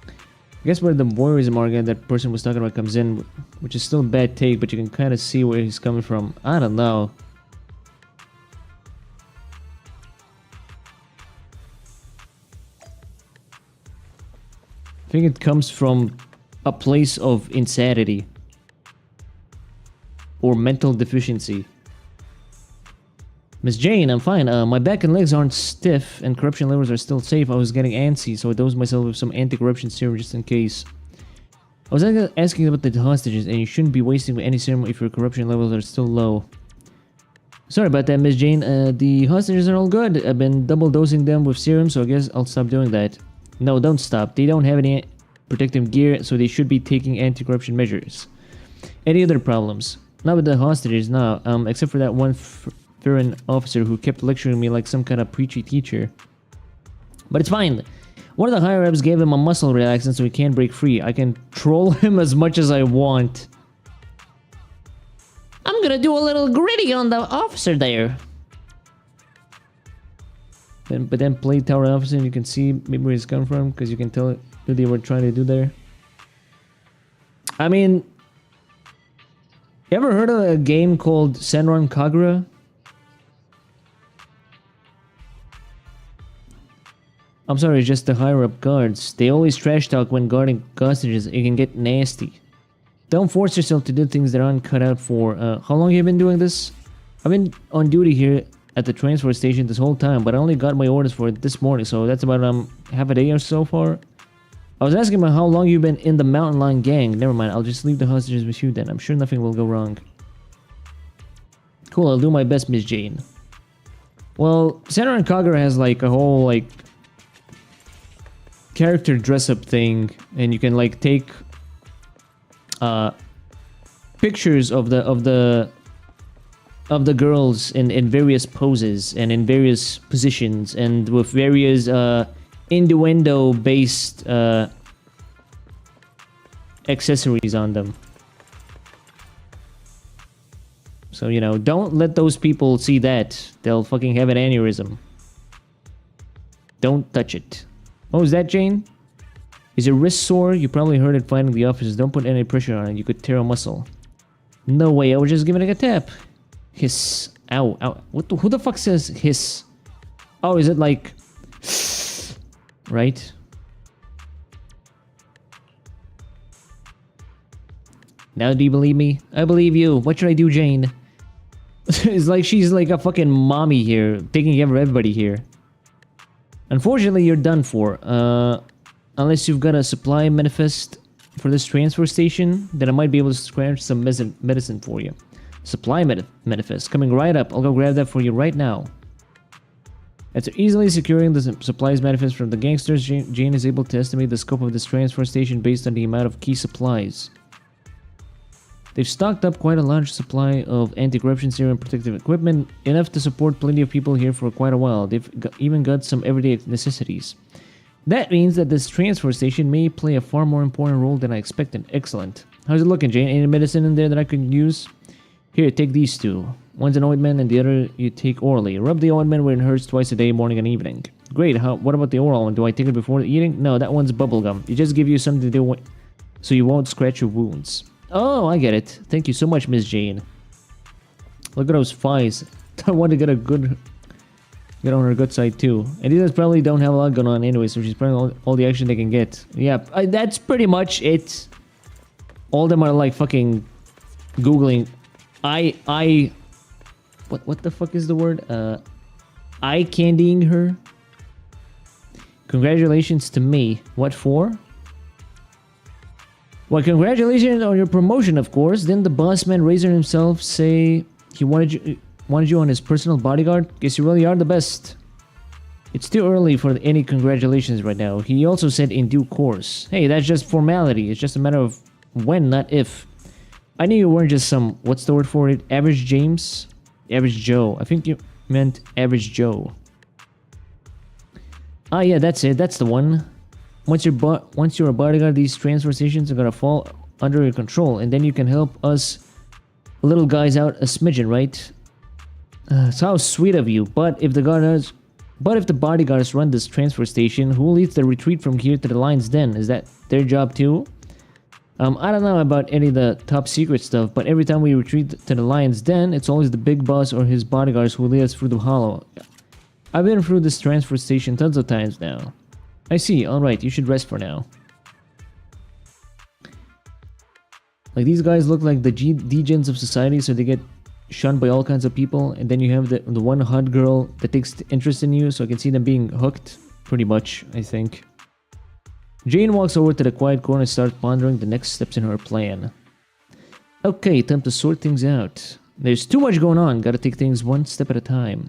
Speaker 1: I guess where the voyeurism argument that person was talking about comes in, which is still a bad take, but you can kind of see where he's coming from. I don't know. I think it comes from a place of insanity or mental deficiency. Miss Jane, I'm fine. My back and legs aren't stiff and corruption levels are still safe. I was getting antsy, so I dosed myself with some anti-corruption serum just in case. I was asking about the hostages, and you shouldn't be wasting any serum if your corruption levels are still low. Sorry about that, Miss Jane. The hostages are all good. I've been double dosing them with serum, so I guess I'll stop doing that. No, don't stop. They don't have any protective gear, so they should be taking anti-corruption measures. Any other problems? Not with the hostages, no. Except for that one God-fearing officer who kept lecturing me like some kind of preachy teacher. But it's fine. One of the higher-ups gave him a muscle relaxant so he can't break free. I can troll him as much as I want. I'm gonna do a little gritty on the officer there. But then play tower officer and you can see maybe where he's coming from, because you can tell what they were trying to do there. I mean, you ever heard of a game called Senran Kagura? I'm sorry, it's just the higher up guards. They always trash talk when guarding hostages. It can get nasty. Don't force yourself to do things that aren't cut out for. How long have you been doing this? I've been on duty here at the transfer station this whole time, but I only got my orders for it this morning, so that's about half a day or so far. I was asking about how long you've been in the Mountain Lion gang. Never mind, I'll just leave the hostages with you then. I'm sure nothing will go wrong. Cool, I'll do my best, Miss Jane. Well, Senran Kagura has like a whole like character dress-up thing, and you can like take pictures of the girls in various poses and in various positions and with various innuendo based accessories on them. So, you know, don't let those people see that. They'll fucking have an aneurysm. Don't touch it. Oh, is that Jane? Is your wrist sore? You probably heard it fighting the officers. Don't put any pressure on it. You could tear a muscle. No way, I was just giving it a tap. Hiss. Ow, ow. Who the fuck says hiss? Oh, is it like... right? Now do you believe me? I believe you. What should I do, Jane? It's like she's like a fucking mommy here, taking care of everybody here. Unfortunately, you're done for. Unless you've got a supply manifest for this transfer station, then I might be able to scratch some medicine for you. Supply manifest coming right up. I'll go grab that for you right now. After easily securing the supplies manifest from the gangsters, Jane is able to estimate the scope of this transfer station based on the amount of key supplies. They've stocked up quite a large supply of anti-corruption serum and protective equipment, enough to support plenty of people here for quite a while. They've even got some everyday necessities. That means that this transfer station may play a far more important role than I expected. Excellent. How's it looking, Jane? Any medicine in there that I could use? Here, take these two. One's an ointment and the other you take orally. Rub the ointment where it hurts twice a day, morning and evening. Great. What about the oral one? Do I take it before eating? No, that one's bubblegum. It just gives you something to do so you won't scratch your wounds. Oh, I get it. Thank you so much, Miss Jane. Look at those thighs. I want to get get on her good side too. And these guys probably don't have a lot going on anyway, so she's probably all the action they can get. Yeah, that's pretty much it. All of them are like fucking googling. What the fuck is the word? Eye candying her. Congratulations to me. What for? Well, congratulations on your promotion, of course. Didn't the boss man Razor himself say he wanted you on his personal bodyguard? Guess you really are the best. It's too early for any congratulations right now. He also said in due course. Hey, that's just formality. It's just a matter of when, not if. I knew you weren't just some, what's the word for it? Average James? Average Joe. I think you meant Average Joe. Ah, yeah, that's it. That's the one. Once you're a bodyguard, these transfer stations are gonna fall under your control, and then you can help us little guys out a smidgen, right? So how sweet of you. But if the bodyguards run this transfer station, who leads the retreat from here to the Lion's Den? Is that their job too? I don't know about any of the top secret stuff, but every time we retreat to the Lion's Den, it's always the big boss or his bodyguards who lead us through the hollow. I've been through this transfer station tons of times now. I see, alright, you should rest for now. Like, these guys look like the degens of society, so they get shunned by all kinds of people, and then you have the one hot girl that takes interest in you, so I can see them being hooked, pretty much, I think. Jane walks over to the quiet corner and starts pondering the next steps in her plan. Okay, time to sort things out. There's too much going on, gotta take things one step at a time.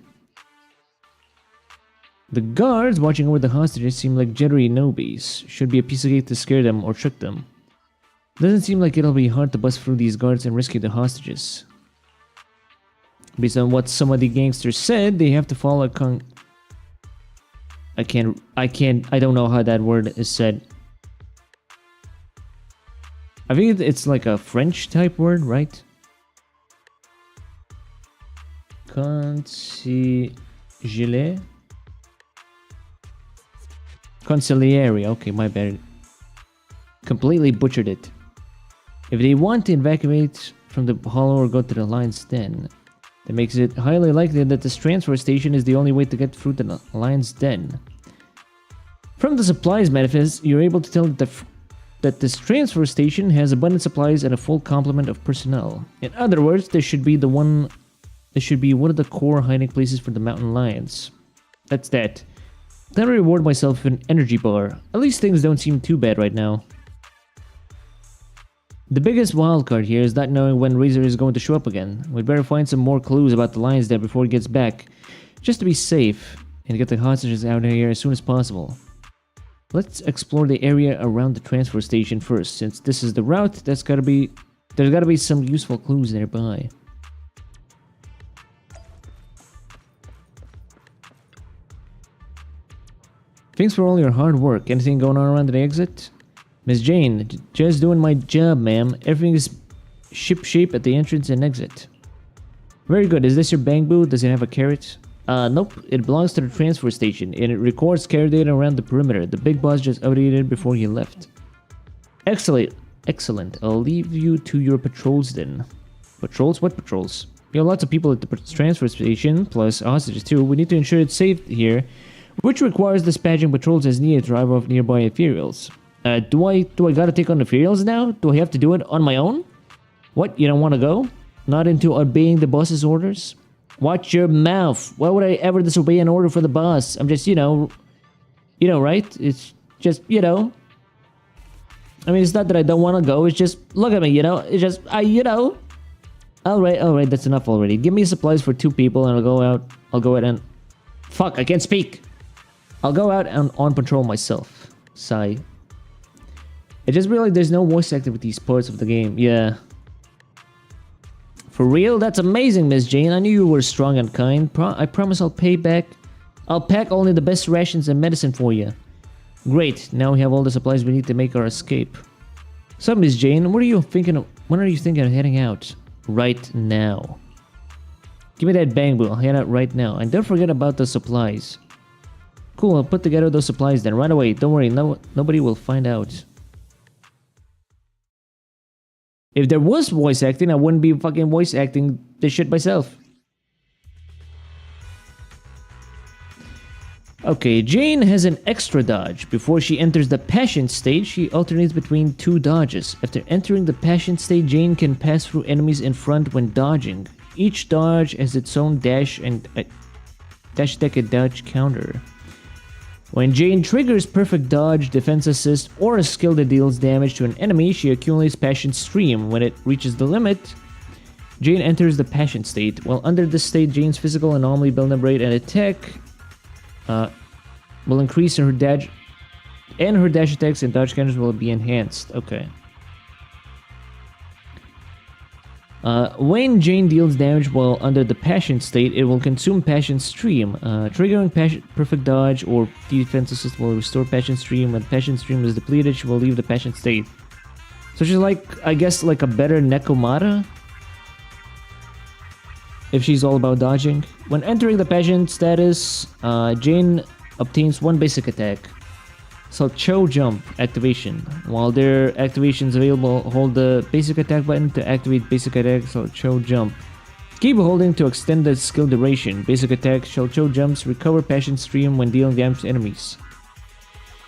Speaker 1: The guards watching over the hostages seem like jittery nobbies. Should be a piece of cake to scare them or trick them. Doesn't seem like it'll be hard to bust through these guards and rescue the hostages. Based on what some of the gangsters said, they have to follow a I don't know how that word is said. I think it's like a French type word, right? Conciliere? Conciliary, okay, my bad. Completely butchered it. If they want to evacuate from the hollow or go to the lion's den, that makes it highly likely that this transfer station is the only way to get through the lion's den. From the supplies manifest, you're able to tell that this transfer station has abundant supplies and a full complement of personnel. In other words, this should be one of the core hiding places for the mountain lions. That's that. Then I reward myself with an energy bar. At least things don't seem too bad right now. The biggest wildcard here is not knowing when Razor is going to show up again. We'd better find some more clues about the lion's den before he gets back, just to be safe, and get the hostages out of here as soon as possible. Let's explore the area around the transfer station first. Since this is the route, there's gotta be some useful clues nearby. Thanks for all your hard work. Anything going on around the exit? Miss Jane, just doing my job, ma'am. Everything is ship-shape at the entrance and exit. Very good. Is this your bang boo? Does it have a carrot? Nope. It belongs to the transfer station, and it records carrot data around the perimeter. The big boss just updated it before he left. Excellent. Excellent. I'll leave you to your patrols then. Patrols? What patrols? You have lots of people at the transfer station, plus hostages too. We need to ensure it's safe here, which requires dispatching patrols as needed to drive off nearby ethereals. Do I gotta take on ethereals now? Do I have to do it on my own? What, you don't want to go? Not into obeying the boss's orders? Watch your mouth. Why would I ever disobey an order for the boss? I'm just, right? It's just, I mean, it's not that I don't want to go. It's just, look at me, It's just, Alright, that's enough already. Give me supplies for 2 people and I'll go out and... Fuck, I can't speak! I'll go out and on patrol myself. Sigh. I just realized there's no voice acting with these parts of the game. Yeah. For real? That's amazing, Miss Jane. I knew you were strong and kind. I promise I'll pay back. I'll pack only the best rations and medicine for you. Great. Now we have all the supplies we need to make our escape. So, Miss Jane, when are you thinking of heading out? Right now. Give me that bang boo. I'll head out right now. And don't forget about the supplies. Cool, I'll put together those supplies then. Right away. Don't worry. Nobody will find out. If there was voice acting, I wouldn't be fucking voice acting this shit myself. Okay, Jane has an extra dodge. Before she enters the passion state, she alternates between 2 dodges. After entering the passion state, Jane can pass through enemies in front when dodging. Each dodge has its own dash and dash deck and dodge counter. When Jane triggers perfect dodge, defense assist, or a skill that deals damage to an enemy, she accumulates Passion Stream. When it reaches the limit, Jane enters the Passion state. While under this state, Jane's physical anomaly, build-up rate, and attack will increase, and her dash attacks and dodge counters will be enhanced. Okay. When Jane deals damage while under the Passion state, it will consume Passion Stream. Triggering Perfect Dodge or Defense Assist will restore Passion Stream. When Passion Stream is depleted, she will leave the Passion state. So she's like, I guess, like a better Nekomata? If she's all about dodging. When entering the Passion status, Jane obtains 1 basic attack. So Cho Jump activation. While their activations available, hold the basic attack button to activate basic attack. So Cho Jump. Keep holding to extend the skill duration. Basic attack Cho Jumps recover Passion Stream when dealing damage to enemies.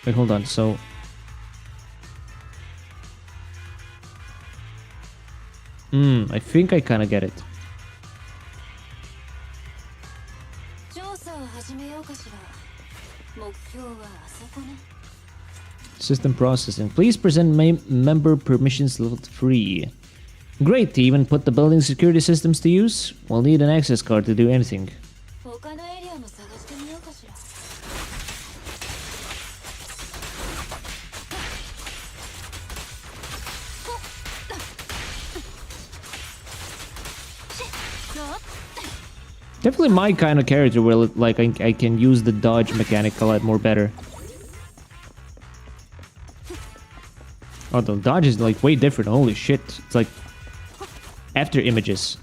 Speaker 1: Wait, hold on. So I think I kind of get it. System processing. Please present member permissions level 3. Great, to even put the building security systems to use? We'll need an access card to do anything. Definitely my kind of character where like I can use the dodge mechanic a lot more better. Oh, the dodge is like way different. Holy shit. It's like after images.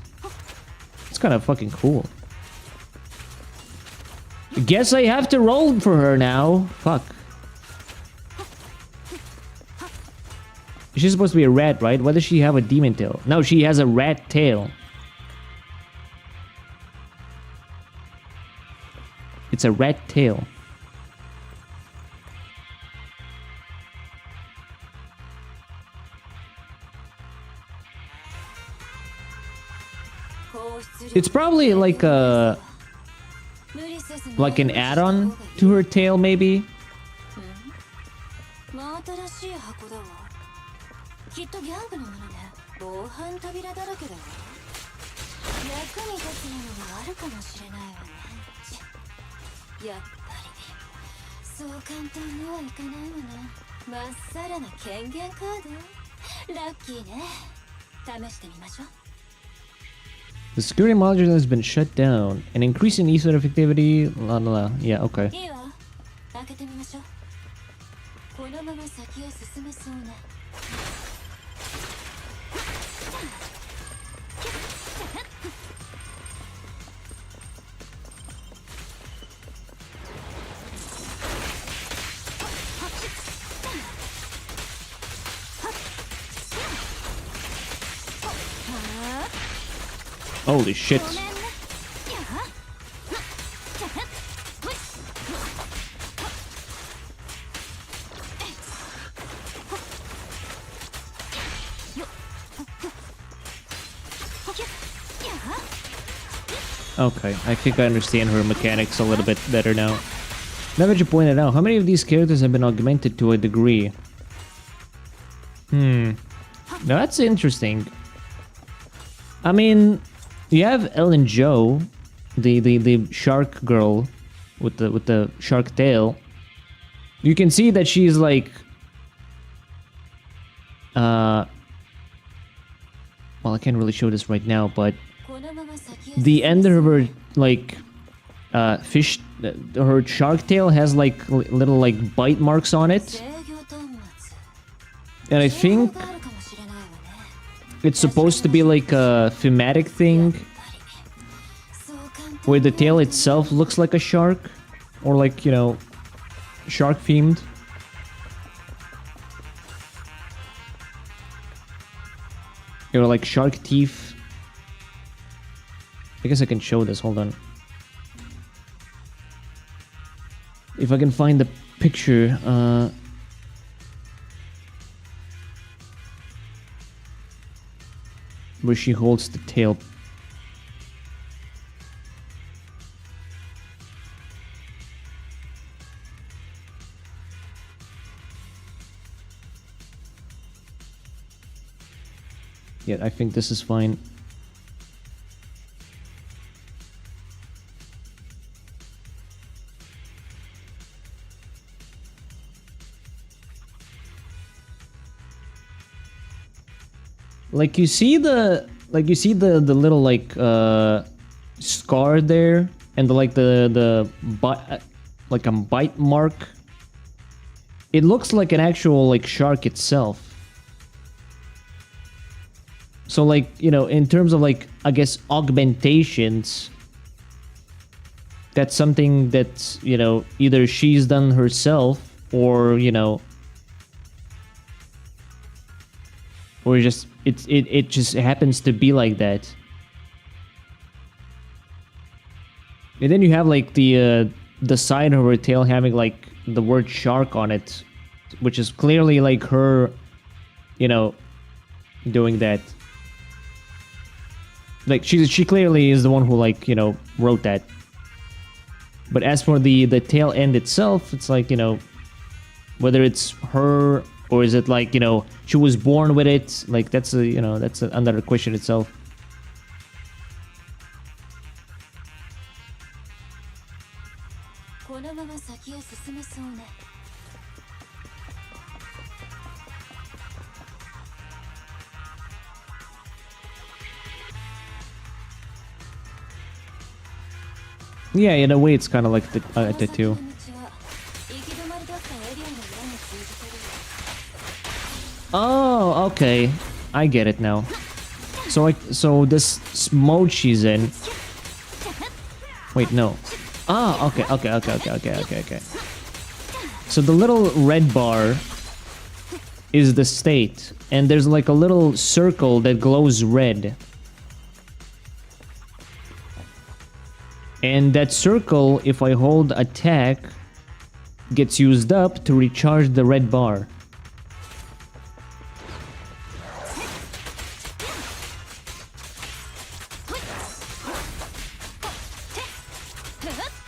Speaker 1: It's kind of fucking cool. Guess I have to roll for her now. Fuck. She's supposed to be a rat, right? Why does she have a demon tail? No, she has a rat tail. It's a rat tail. It's probably like a... like an add-on to her tail, maybe?
Speaker 10: 新しい箱だわ。きっとギャングのものね。防犯扉だらけだわ。役に立つものがあるかもしれないわね。やっぱりそう簡単にはいかないわね。まっさらな権限カード。ラッキーね。試してみましょう。
Speaker 1: The security module has been shut down. An increase in e-sort effectivity. La la la. Yeah, okay.
Speaker 10: いいわ。開けてみましょう。このまま先へ進めそうね。
Speaker 1: Holy shit. Okay, I think I understand her mechanics a little bit better now. Now that you pointed out, how many of these characters have been augmented to a degree? Now that's interesting. I mean, you have Ellen Jo, the shark girl with the shark tail. You can see that she's like well, I can't really show this right now, but the end of her like fish, her shark tail has like little like bite marks on it, and I think it's supposed to be like a thematic thing where the tail itself looks like a shark, or like, you know, shark themed. Or like shark teeth. I guess I can show this, hold on. If I can find the picture, where she holds the tail. Yeah, I think this is fine. Like you see the little like scar there, and the bite, like a bite mark. It looks like an actual like shark itself. So like, you know, in terms of like, I guess, augmentations, that's something that's, you know, either she's done herself or, you know, or just it just happens to be like that. And then you have like the side of her tail having like the word shark on it, which is clearly like her, you know, doing that. Like she clearly is the one who, like, you know, wrote that. But as for the tail end itself, it's like, you know, whether it's her or is it like, you know, she was born with it, like that's a, you know, that's another question itself. Yeah, in a way, it's kind of like the tattoo. Oh, okay. I get it now. So this mode she's in. Wait, no. Ah, okay. So the little red bar is the state, and there's like a little circle that glows red. And that circle, if I hold attack, gets used up to recharge the red bar.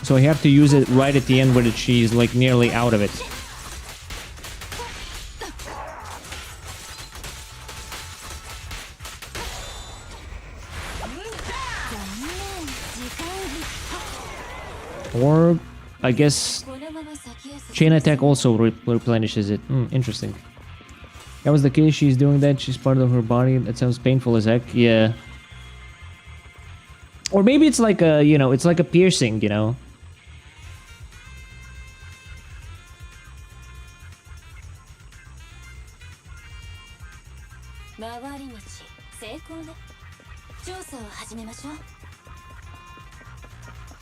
Speaker 1: So I have to use it right at the end where she's like nearly out of it. Or, I guess, chain attack also replenishes it. Interesting. That was the case, she's doing that, she's part of her body. That sounds painful as heck, yeah. Or maybe it's like a, you know, it's like a piercing, you know?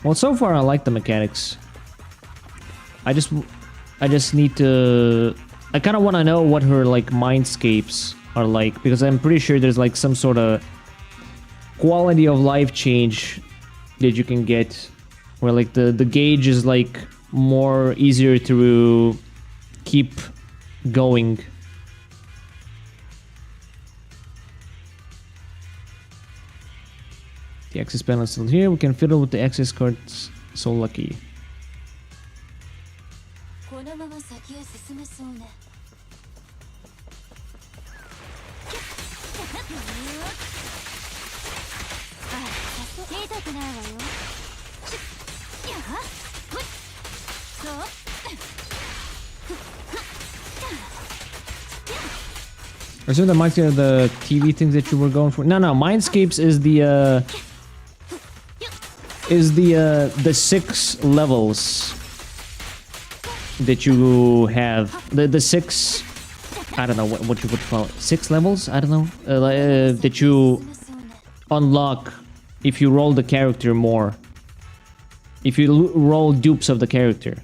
Speaker 1: Well, so far I like the mechanics. I just need to... I kind of want to know what her, like, mindscapes are like, because I'm pretty sure there's, like, some sort of quality of life change that you can get, where, like, the gauge is, like, more easier to keep going. The access panel is still here. We can fiddle with the access cards. So lucky. I assume that Mindscape are the TV things that you were going for. No, Mindscapes is the 6 levels that you have. The 6, I don't know what you would call it. 6 levels? I don't know. That you unlock if you roll the character more. If you roll dupes of the character.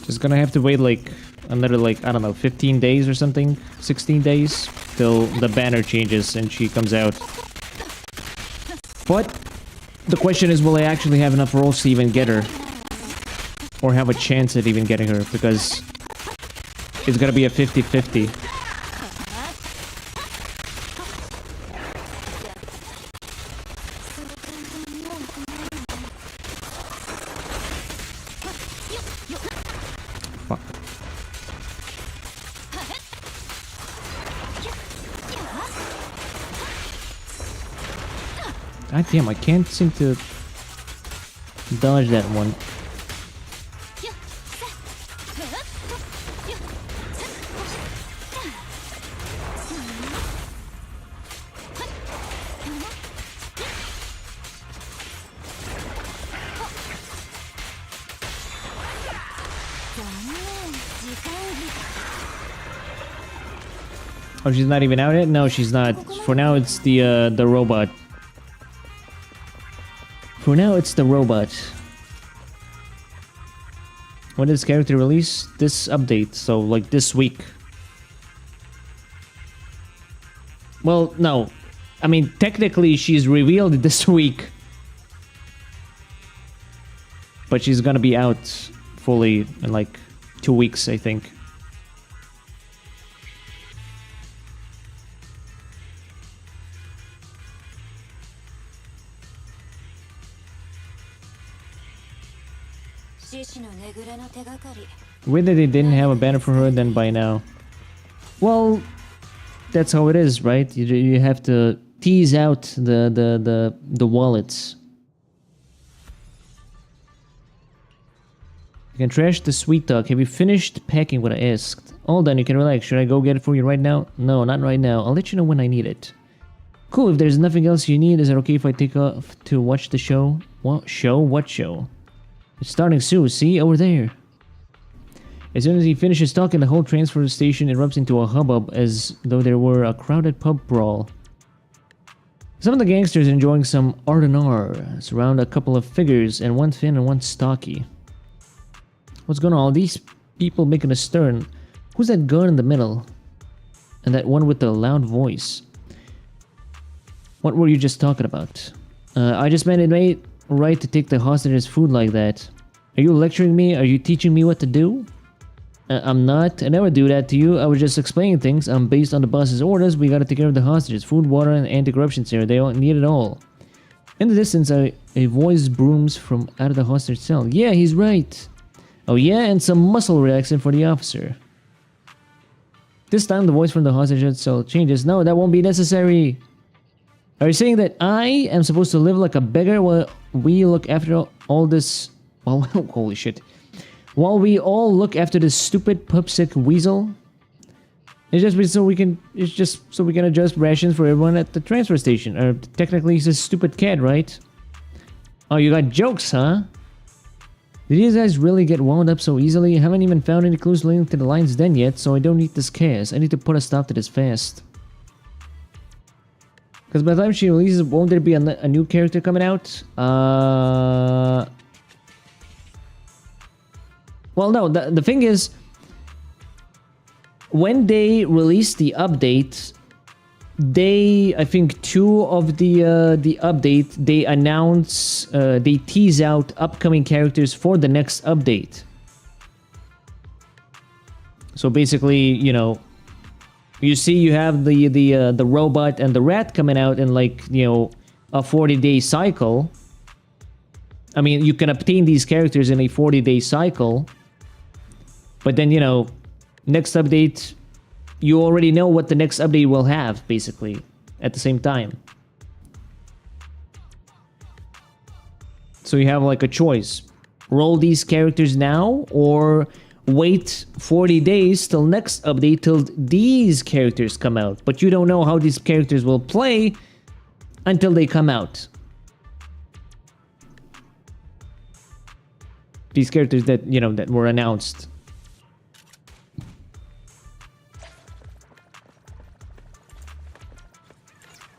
Speaker 1: Just gonna have to wait like another, like, I don't know, 15 days or something, 16 days till the banner changes and she comes out. But the question is, will I actually have enough rolls to even get her, or have a chance at even getting her, because it's gonna be a 50-50. God damn, I can't seem to dodge that one. Oh, she's not even out yet? No, she's not. For now, it's the robot. For now, it's the robot. When is character release? This update, so like this week. Well, no. I mean, technically, she's revealed this week. But she's gonna be out fully in like 2 weeks, I think. Weird that they didn't have a banner for her then by now. Well, that's how it is, right? You have to tease out the wallets. You can trash the sweet talk. Have you finished packing what I asked? All done, you can relax. Should I go get it for you right now? No, not right now. I'll let you know when I need it. Cool, if there's nothing else you need, is it okay if I take off to watch the show? What show? What show? It's starting soon, see? Over there. As soon as he finishes talking, the whole transfer station erupts into a hubbub as though there were a crowded pub brawl. Some of the gangsters enjoying some R&R surround a couple of figures and one thin and one stocky. What's going on? All these people making a stir. Who's that gun in the middle? And that one with the loud voice? What were you just talking about? I just meant it ain't right to take the hostages' food like that. Are you lecturing me? Are you teaching me what to do? I'm not. I never do that to you. I was just explaining things. I'm based on the boss's orders. We gotta take care of the hostages. Food, water, and anti-corruption here. They all need it all. In the distance, a voice brooms from out of the hostage cell. Yeah, he's right. Oh yeah, and some muscle relaxant for the officer. This time, the voice from the hostage cell changes. No, that won't be necessary. Are you saying that I am supposed to live like a beggar while we look after all this... Well, holy shit. While we all look after this stupid pupsick weasel? It's just so we can adjust rations for everyone at the transfer station. Or technically he's a stupid kid, right? Oh, you got jokes, huh? Did these guys really get wound up so easily? I haven't even found any clues leading to the lion's den yet, so I don't need this chaos. I need to put a stop to this fast. Because by the time she releases, won't there be a new character coming out? Well, no, the thing is, when they release the update, I think 2 of the update, they announce, they tease out upcoming characters for the next update. So basically, you know, you see you have the robot and the rat coming out in like, you know, a 40-day cycle. I mean, you can obtain these characters in a 40-day cycle. But then, you know, next update, you already know what the next update will have, basically, at the same time. So you have like a choice. Roll these characters now, or wait 40 days till next update till these characters come out. But you don't know how these characters will play until they come out. These characters that, you know, that were announced.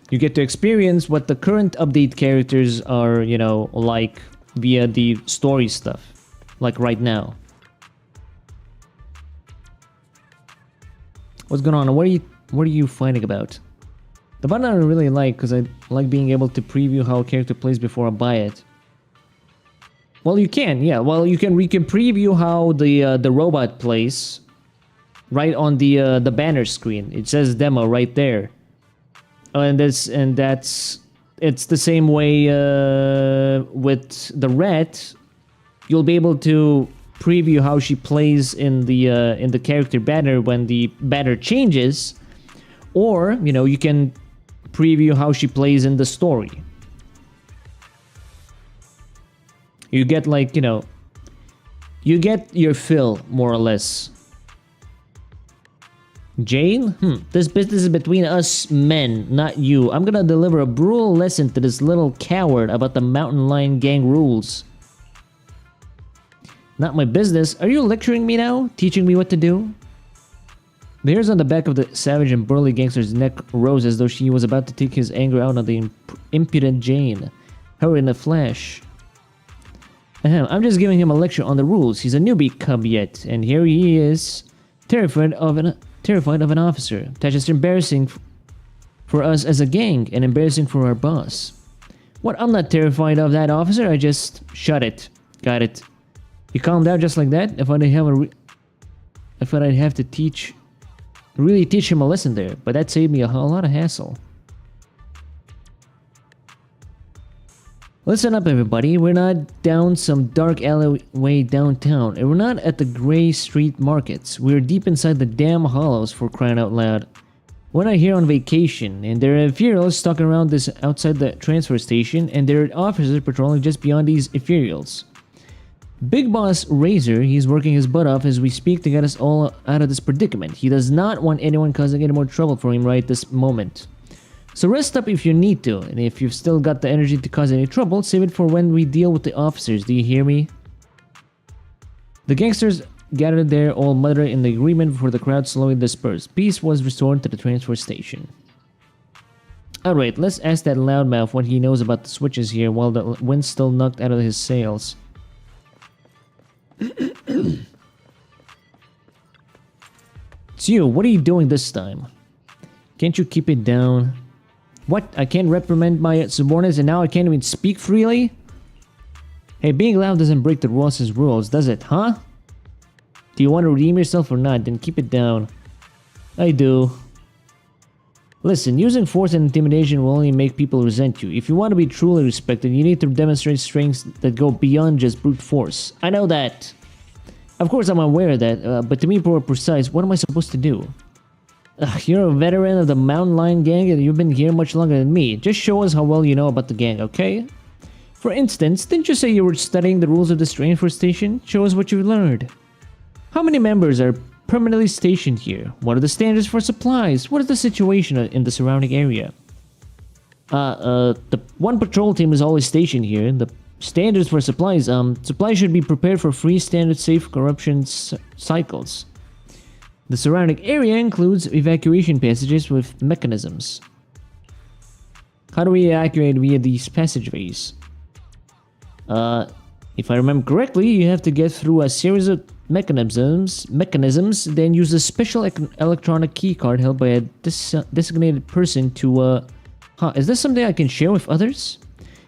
Speaker 1: You get to experience what the current update characters are, you know, like via the story stuff, like right now. What's going on? What are you fighting about? The button I really like because I like being able to preview how a character plays before I buy it. Well, you can, yeah. Well, you can preview how the robot plays right on the banner screen. It says demo right there. And it's the same way with the rat. You'll be able to preview how she plays in the character banner when the banner changes, or you know, you can preview how she plays in the story. You get like, you know, you get your fill more or less. Jane? This business is between us men, not you. I'm gonna deliver a brutal lesson to this little coward about the mountain lion gang rules. Not my business. Are you lecturing me now? Teaching me what to do? The hairs on the back of the savage and burly gangster's neck rose as though she was about to take his anger out on the impudent Jane. Her in a flash. Ahem, I'm just giving him a lecture on the rules. He's a newbie cub yet, and here he is, terrified of an officer. That's just embarrassing for us as a gang, and embarrassing for our boss. What? I'm not terrified of that officer. I just shut it. Got it. You calmed down just like that? If I'd have to really teach him a lesson there, but that saved me a lot of hassle. Listen up, everybody. We're not down some dark alleyway downtown, and we're not at the gray street markets. We're deep inside the damn hollows, for crying out loud. We're not here on vacation, and there are ethereals stalking around outside the transfer station, and there are officers patrolling just beyond these ethereals. Big Boss Razor, he's working his butt off as we speak to get us all out of this predicament. He does not want anyone causing any more trouble for him right this moment. So rest up if you need to, and if you've still got the energy to cause any trouble, save it for when we deal with the officers, do you hear me? The gangsters gathered there, all muttering in the agreement before the crowd slowly dispersed. Peace was restored to the transfer station. Alright, let's ask that loudmouth what he knows about the switches here while the wind's still knocked out of his sails. It's you, what are you doing this time? Can't you keep it down? What? I can't reprimand my subordinates and now I can't even speak freely? Hey, being loud doesn't break the boss's rules, does it, huh? Do you want to redeem yourself or not? Then keep it down. I do. Listen, using force and intimidation will only make people resent you. If you want to be truly respected, you need to demonstrate strengths that go beyond just brute force. I know that. Of course, I'm aware of that, but to be more precise, what am I supposed to do? You're a veteran of the Mountain Lion gang and you've been here much longer than me. Just show us how well you know about the gang, okay? For instance, didn't you say you were studying the rules of this transfer station? Show us what you learned. How many members are permanently stationed here? What are the standards for supplies? What is the situation in the surrounding area? The one patrol team is always stationed here. The standards for supplies, supplies should be prepared for free standard safe corruption cycles. The surrounding area includes evacuation passages with mechanisms. How do we evacuate via these passageways? If I remember correctly, you have to get through a series of mechanisms, then use a special electronic keycard held by a designated person to, is this something I can share with others?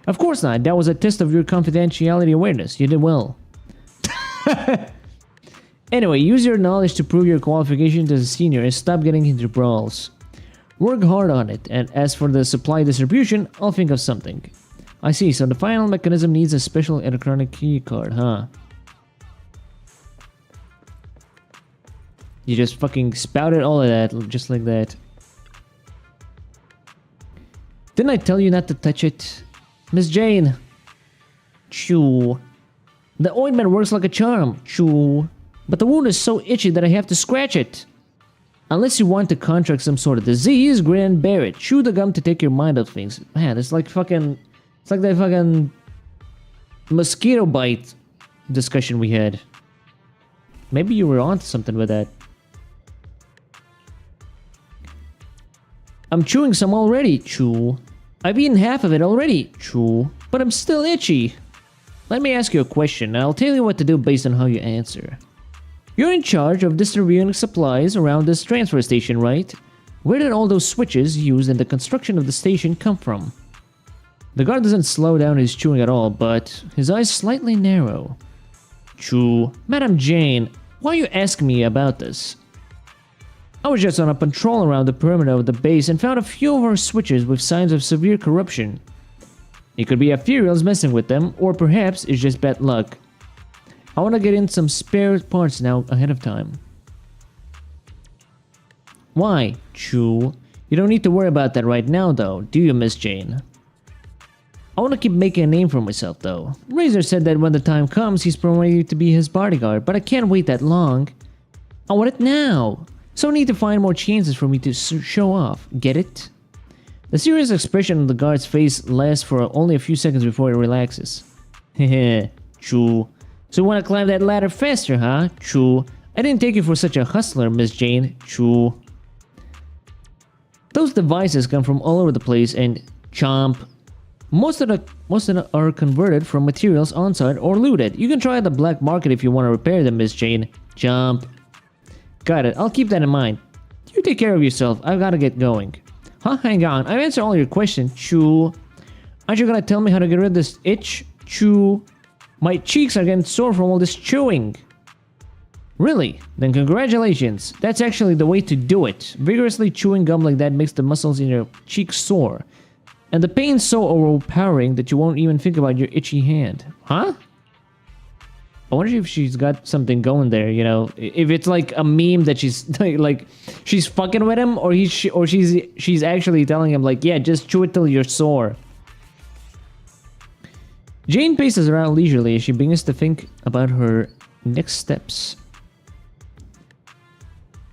Speaker 1: Of course not, that was a test of your confidentiality awareness, you did well. Anyway, use your knowledge to prove your qualifications as a senior and stop getting into brawls. Work hard on it, and as for the supply distribution, I'll think of something. I see, so the final mechanism needs a special electronic keycard, huh? You just fucking spouted all of that, just like that. Didn't I tell you not to touch it? Miss Jane! Chew. The ointment works like a charm. Chew. But the wound is so itchy that I have to scratch it. Unless you want to contract some sort of disease, grin and bear it. Chew the gum to take your mind off things. Man, it's like fucking... It's like that fucking... mosquito bite discussion we had. Maybe you were onto something with that. I'm chewing some already. Chew. I've eaten half of it already. Chew. But I'm still itchy. Let me ask you a question, and I'll tell you what to do based on how you answer. You're in charge of distributing supplies around this transfer station, right? Where did all those switches used in the construction of the station come from? The guard doesn't slow down his chewing at all, but his eyes slightly narrow. Chew. Madam Jane, why are you asking me about this? I was just on a patrol around the perimeter of the base and found a few of our switches with signs of severe corruption. It could be ethereals messing with them, or perhaps it's just bad luck. I want to get in some spare parts now ahead of time. Why? Chew. You don't need to worry about that right now though, do you, Miss Jane? I want to keep making a name for myself though. Razor said that when the time comes, he's promoted to be his bodyguard, but I can't wait that long. I want it now. So I need to find more chances for me to show off. Get it? The serious expression on the guard's face lasts for only a few seconds before it relaxes. Hehe. Chew. So you want to climb that ladder faster, huh? Chew. I didn't take you for such a hustler, Miss Jane. True. Those devices come from all over the place and chomp. Most of them are converted from materials on-site or looted. You can try the black market if you want to repair them, Miss Jane. Jump. Got it. I'll keep that in mind. You take care of yourself. I've got to get going. Huh? Hang on. I've answered all your questions. Choo. Aren't you gonna tell me how to get rid of this itch? Choo. My cheeks are getting sore from all this chewing. Really? Then congratulations. That's actually the way to do it. Vigorously chewing gum like that makes the muscles in your cheeks sore. And the pain's so overpowering that you won't even think about your itchy hand. Huh? I wonder if she's got something going there, you know? If it's like a meme that she's like she's fucking with him, or she's actually telling him like, yeah, just chew it till you're sore. Jane paces around leisurely as she begins to think about her next steps.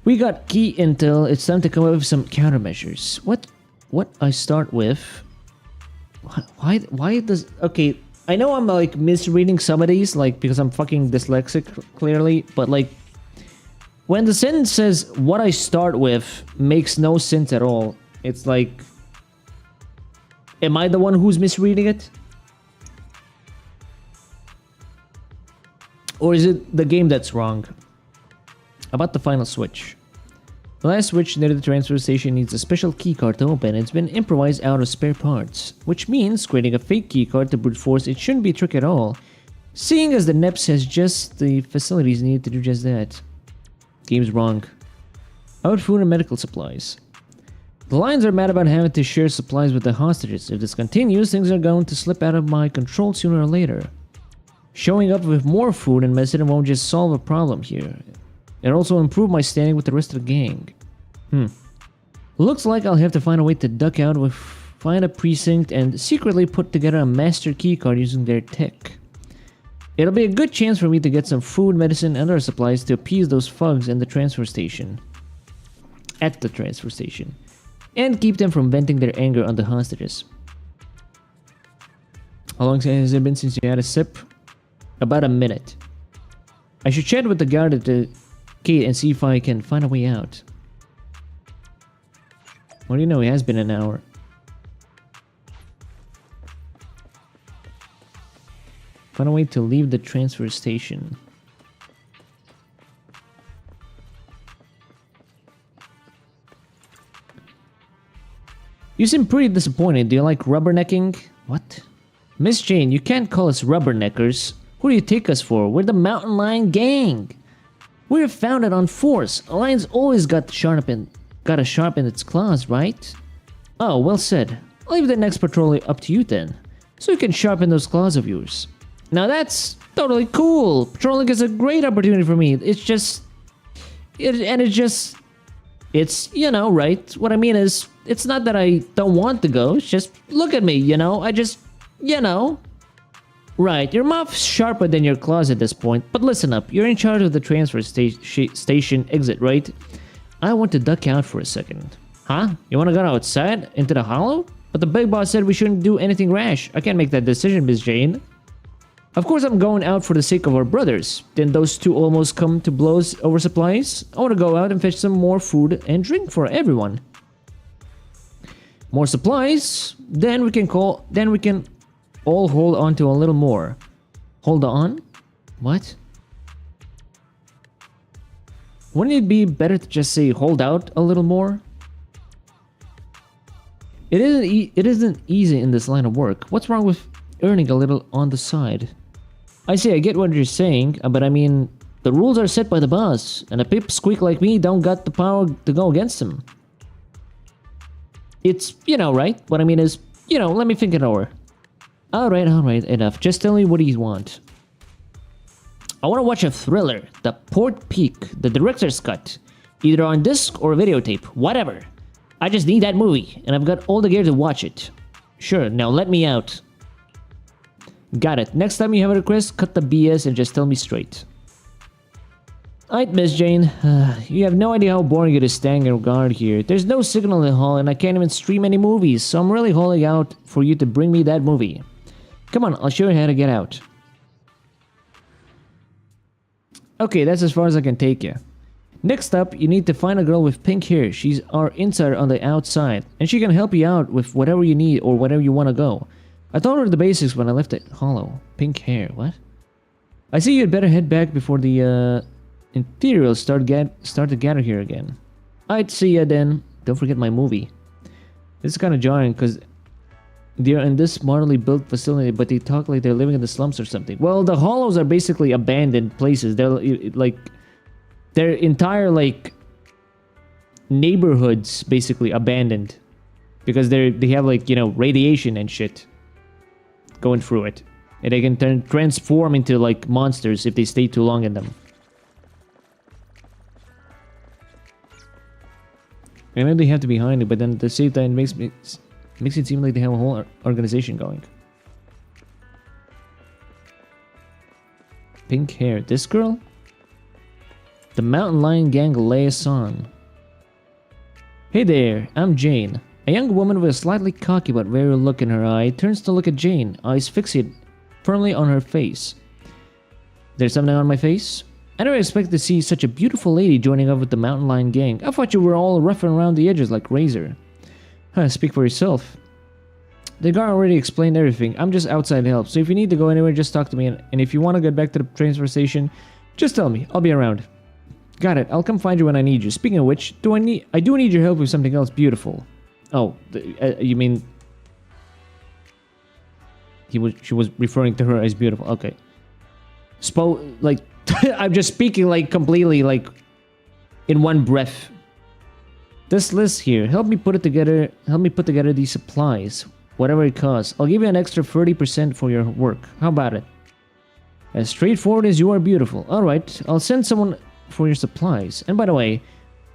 Speaker 1: We got key intel. It's time to come up with some countermeasures. What I start with? Why does... Okay, I know I'm like misreading some of these, like because I'm fucking dyslexic clearly, but like when the sentence says what I start with makes no sense at all. It's like, am I the one who's misreading it? Or is it the game that's wrong? About the final switch. The last switch near the transfer station needs a special keycard to open. It's been improvised out of spare parts, which means creating a fake keycard to brute force it shouldn't be a trick at all, seeing as the NEPS has just the facilities needed to do just that. Game's wrong. Out food and medical supplies. The Lions are mad about having to share supplies with the hostages. If this continues, things are going to slip out of my control sooner or later. Showing up with more food and medicine won't just solve a problem here. It also improved my standing with the rest of the gang. Looks like I'll have to find a way to duck out with find a precinct and secretly put together a master keycard using their tech. It'll be a good chance for me to get some food, medicine, and other supplies to appease those thugs in the transfer station. At the transfer station. And keep them from venting their anger on the hostages. How long has it been since you had a sip? About a minute. I should chat with the guard at the gate and see if I can find a way out. What do you know? It has been an hour. Find a way to leave the transfer station. You seem pretty disappointed. Do you like rubbernecking? What? Miss Jane, you can't call us rubberneckers. Who do you take us for? We're the Mountain Lion Gang. We're founded on force. A lion's always gotta sharpen its claws, right? Oh, well said. I'll leave the next patrol up to you then, so you can sharpen those claws of yours. Now that's totally cool. Patrolling is a great opportunity for me. It's you know, right? What I mean is, it's not that I don't want to go. It's just look at me, you know. You know. Right, your mouth's sharper than your claws at this point, but listen up, you're in charge of the transfer station exit, right? I want to duck out for a second. Huh? You want to go outside, into the hollow? But the big boss said we shouldn't do anything rash. I can't make that decision, Miss Jane. Of course I'm going out for the sake of our brothers. Didn't those two almost come to blows over supplies? I want to go out and fetch some more food and drink for everyone. More supplies? Then we can all hold on to a little more. Hold on? What? Wouldn't it be better to just say hold out a little more? It isn't easy in this line of work. What's wrong with earning a little on the side? I see, I get what you're saying, but I mean, the rules are set by the boss, and a pipsqueak like me don't got the power to go against them. It's, you know, right? What I mean is, you know, let me think it over. Alright, enough. Just tell me what you want. I want to watch a thriller, The Port Peak, the director's cut. Either on disc or videotape, whatever. I just need that movie, and I've got all the gear to watch it. Sure, now let me out. Got it. Next time you have a request, cut the BS and just tell me straight. Alright, Miss Jane. You have no idea how boring it is standing in guard here. There's no signal in the hall, and I can't even stream any movies, so I'm really holding out for you to bring me that movie. Come on, I'll show you how to get out. Okay, that's as far as I can take you. Next up, you need to find a girl with pink hair. She's our insider on the outside, and she can help you out with whatever you need or wherever you want to go. I told her the basics when I left it hollow. Pink hair, what? I see you'd better head back before the Imperials start to gather here again. I'd see ya then. Don't forget my movie. This is kind of jarring because they're in this smartly built facility, but they talk like they're living in the slums or something. Well, the hollows are basically abandoned places. They're like their entire like neighborhoods basically abandoned because they have like, you know, radiation and shit going through it, and they can transform into like monsters if they stay too long in them. I know they have to be behind it, but then at the same time makes it seem like they have a whole organization going. Pink hair. This girl? The Mountain Lion Gang liaison. Hey there, I'm Jane. A young woman with a slightly cocky but wary look in her eye turns to look at Jane, eyes fixated firmly on her face. There's something on my face? I never expected to see such a beautiful lady joining up with the Mountain Lion Gang. I thought you were all rough and around the edges like Razor. Speak for yourself. The guard already explained everything. I'm just outside help, so if you need to go anywhere, just talk to me. And if you want to get back to the transfer station, just tell me. I'll be around. Got it. I'll come find you when I need you. Speaking of which, I do need your help with something else beautiful. Oh, you mean... She was referring to her as beautiful. Okay. Like... I'm just speaking like completely like in one breath. This list here, help me put together these supplies, whatever it costs. I'll give you an extra 30% for your work. How about it? As straightforward as you are beautiful. Alright, I'll send someone for your supplies. And by the way,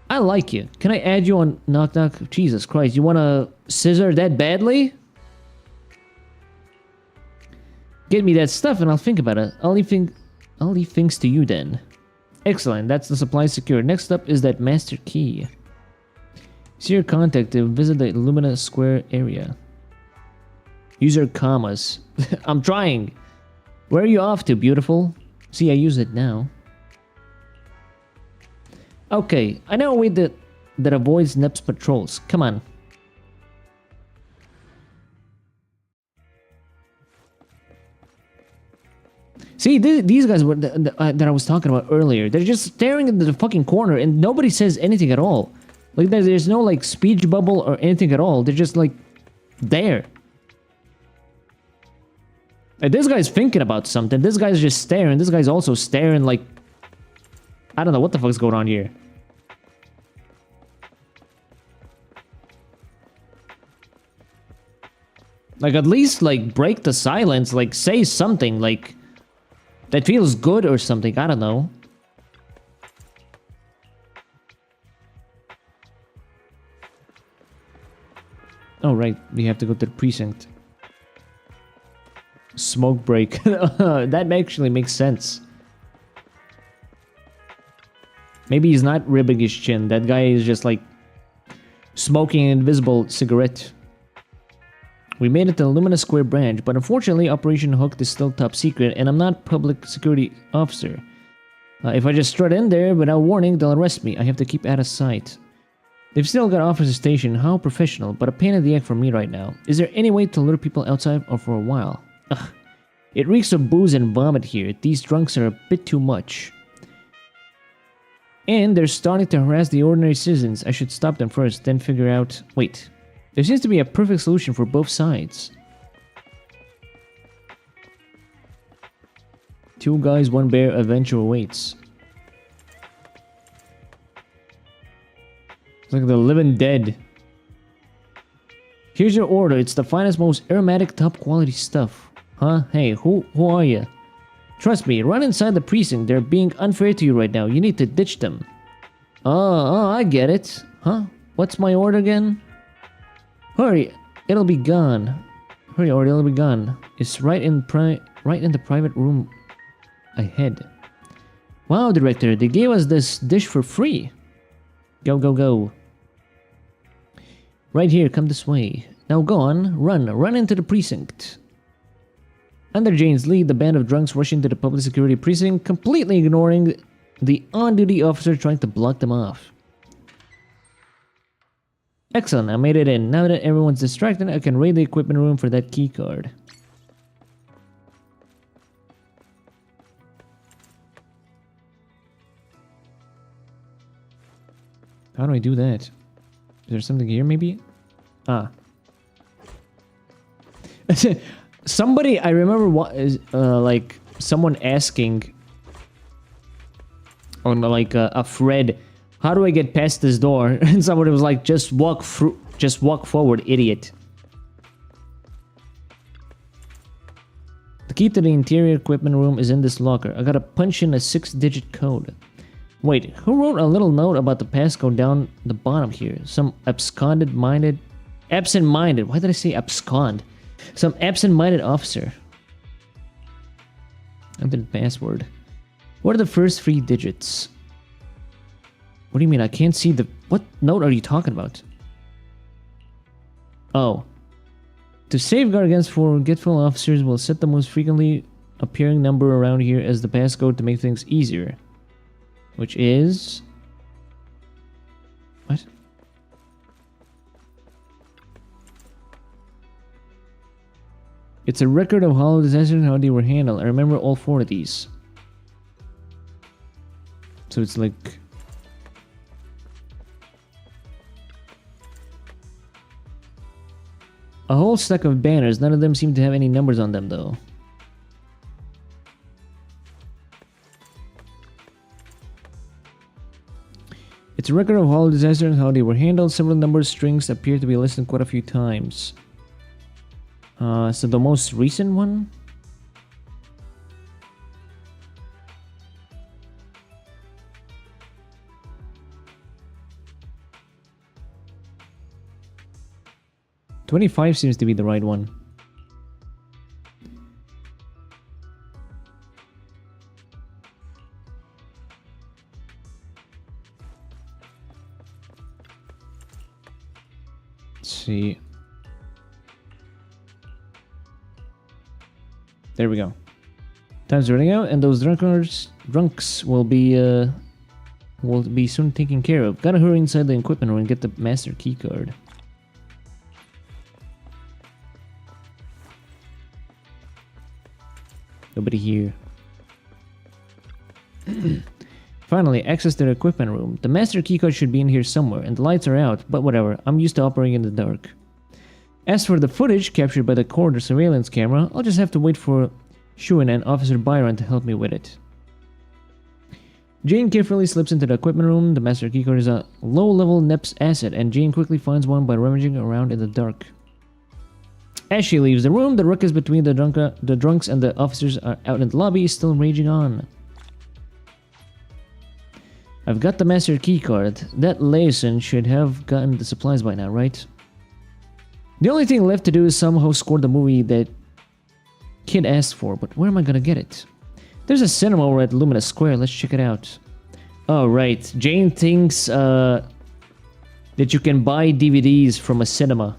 Speaker 1: I like you. Can I add you on Knock Knock? Jesus Christ, you wanna scissor that badly? Get me that stuff and I'll think about it. I'll leave things to you then. Excellent, that's the supply secured. Next up is that master key. See your contact to visit the Lumina Square area. Use your commas. I'm trying. Where are you off to, beautiful? See, I use it now. Okay, I know a way that avoids NEP's patrols. Come on. See, these guys were that I was talking about earlier. They're just staring into the fucking corner and nobody says anything at all. Like, there's no, like, speech bubble or anything at all. They're just, like, there. And this guy's thinking about something. This guy's just staring. This guy's also staring, like... I don't know what the fuck's going on here. Like, at least, like, break the silence. Like, say something, like... that feels good or something. I don't know. Oh, right. We have to go to the precinct. Smoke break. That actually makes sense. Maybe he's not ribbing his chin. That guy is just like smoking an invisible cigarette. We made it to the Lumina Square branch, but unfortunately Operation Hooked is still top secret and I'm not public security officer. If I just strut in there without warning, they'll arrest me. I have to keep out of sight. They've still got officer station. How professional, but a pain in the neck for me right now. Is there any way to lure people outside or for a while? Ugh. It reeks of booze and vomit here. These drunks are a bit too much. And they're starting to harass the ordinary citizens. I should stop them first, then figure out... Wait. There seems to be a perfect solution for both sides. Two guys, one bear, adventure awaits. It's like the living dead. Here's your order. It's the finest, most aromatic, top quality stuff. Huh? Hey, who are you? Trust me, run inside the precinct. They're being unfair to you right now. You need to ditch them. Oh, I get it. Huh? What's my order again? Hurry, it'll be gone. Hurry, or it'll be gone. It's right in the private room ahead. Wow, director, they gave us this dish for free. Go, go, go. Right here, come this way. Now go on, run into the precinct. Under Jane's lead, the band of drunks rush into the public security precinct, completely ignoring the on-duty officer trying to block them off. Excellent, I made it in. Now that everyone's distracted, I can raid the equipment room for that key card. How do I do that? Is there something here, maybe? Ah. Somebody, I remember what is like someone asking on like a thread, how do I get past this door? And somebody was like, just walk forward, idiot. The key to the interior equipment room is in this locker. I gotta punch in a 6-digit code. Wait, who wrote a little note about the passcode down the bottom here? Some absent-minded, why did I say abscond? Some absent-minded officer. Enter the password. What are the first 3 digits? What do you mean? I can't see the... What note are you talking about? Oh. To safeguard against forgetful officers, we'll set the most frequently appearing number around here as the passcode to make things easier. Which is... What? It's a record of hollow disasters and how they were handled. I remember all 4 of these. So it's like... a whole stack of banners. None of them seem to have any numbers on them, though. It's a record of hollow disasters and how they were handled. Several number strings appear to be listed quite a few times. So the most recent one? $25 seems to be the right one. Let's see. There we go. Time's running out, and those drunks will be soon taken care of. Gotta hurry inside the equipment room and get the master key card. Nobody here. Finally, access to the equipment room. The master keycard should be in here somewhere, and the lights are out, but whatever, I'm used to operating in the dark. As for the footage captured by the corridor surveillance camera, I'll just have to wait for Shuin and Officer Byron to help me with it. Jane carefully slips into the equipment room. The master keycard is a low-level NEPS asset, and Jane quickly finds one by rummaging around in the dark. As she leaves the room, the ruckus between the drunks and the officers are out in the lobby is still raging on. I've got the master keycard. That Layson should have gotten the supplies by now, right? The only thing left to do is somehow score the movie that Kid asked for, but where am I gonna get it? There's a cinema over at Lumina Square. Let's check it out. Oh, right. Jane thinks that you can buy DVDs from a cinema.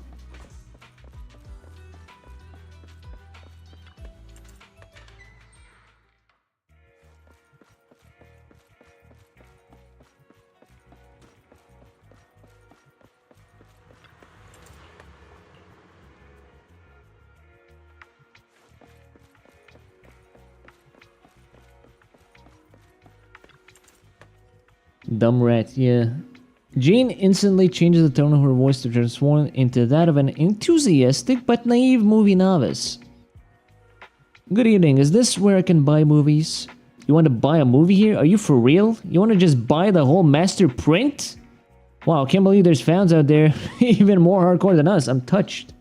Speaker 1: Dumb rat, yeah. Jane instantly changes the tone of her voice to transform into that of an enthusiastic but naive movie novice. Good evening, is this where I can buy movies? You want to buy a movie here? Are you for real? You want to just buy the whole master print? Wow, can't believe there's fans out there even more hardcore than us. I'm touched.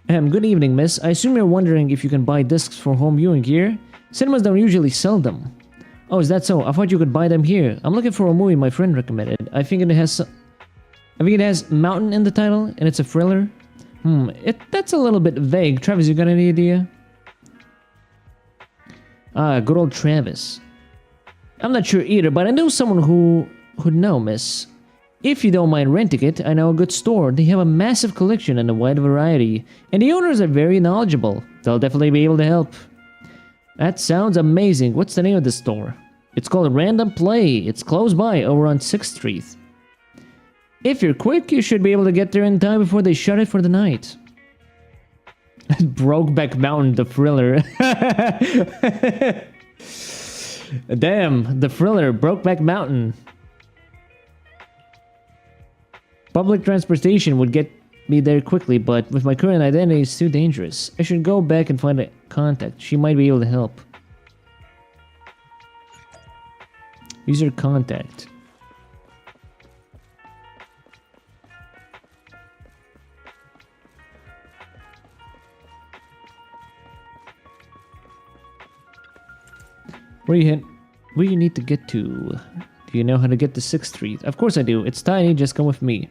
Speaker 1: Good evening, miss. I assume you're wondering if you can buy discs for home viewing here. Cinemas don't usually sell them. Oh, is that so? I thought you could buy them here. I'm looking for a movie my friend recommended. I think it has mountain in the title, and it's a thriller. That's a little bit vague. Travis, you got any idea? Ah, good old Travis. I'm not sure either, but I know someone who'd know, miss. If you don't mind renting it, I know a good store. They have a massive collection and a wide variety, and the owners are very knowledgeable. They'll definitely be able to help. That sounds amazing. What's the name of the store? It's called Random Play. It's close by, over on 6th Street. If you're quick, you should be able to get there in time before they shut it for the night. Brokeback Mountain, the thriller. Damn, the thriller, Brokeback Mountain. Public transportation would get me there quickly, but with my current identity, it's too dangerous. I should go back and find a contact. She might be able to help. User contact. Where you need to get to? Do you know how to get to 6th Street? Of course I do. It's tiny, just come with me.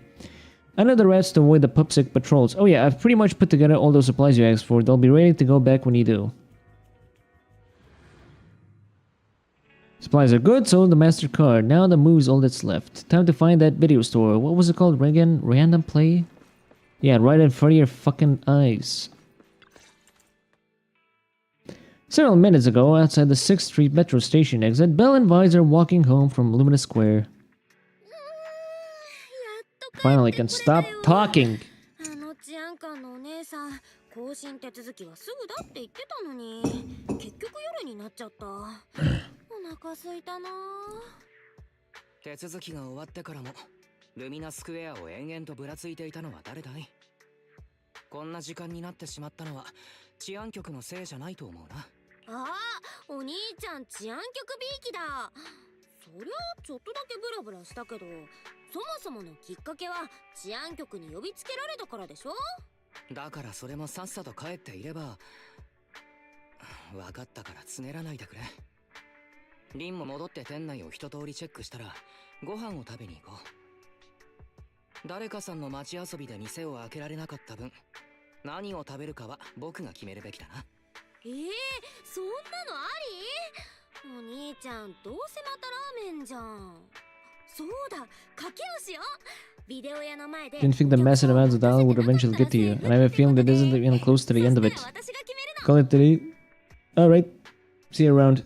Speaker 1: I know the routes to avoid the pupsic patrols. Oh yeah, I've pretty much put together all those supplies you asked for. They'll be ready to go back when you do. Supplies are good, so the MasterCard. Now the move's all that's left. Time to find that video store. What was it called again? Random Play? Yeah, right in front of your fucking eyes. Several minutes ago, outside the 6th Street Metro Station exit, Belle and Vise are walking home from Luminous Square. Finally can stop talking.
Speaker 4: 治安官のお姉さん、更新手続きはすぐだって言ってたのに、結局夜になっちゃった。お腹空いたな。
Speaker 3: 手続きが終わってからもルミナスクエアを延々とぶらついていたのは誰だい？こんな時間になってしまったのは治安局のせいじゃないと思うな。
Speaker 4: ああ、お兄ちゃん治安局びいきだ。そりゃちょっとだけブラブラしたけど、そもそものきっかけは治安局に呼びつけられたからでしょ。
Speaker 3: だからそれもさっさと帰っていれば。分かったからつねらないでくれ。リンも戻って店内を一通りチェックしたらご飯を食べに行こう。誰かさんの街遊びで店を開けられなかった分、何を食べるかは僕が決めるべきだな。
Speaker 4: そんなのあり？お兄ちゃんどうせまたラーメンじゃん。そうだ、賭けをしよう。ビデオ屋の前で
Speaker 1: Didn't think the massive amounts of dollar would eventually get to you, and I have a feeling that isn't even close to the end of it. Call it a day. Alright. See you around.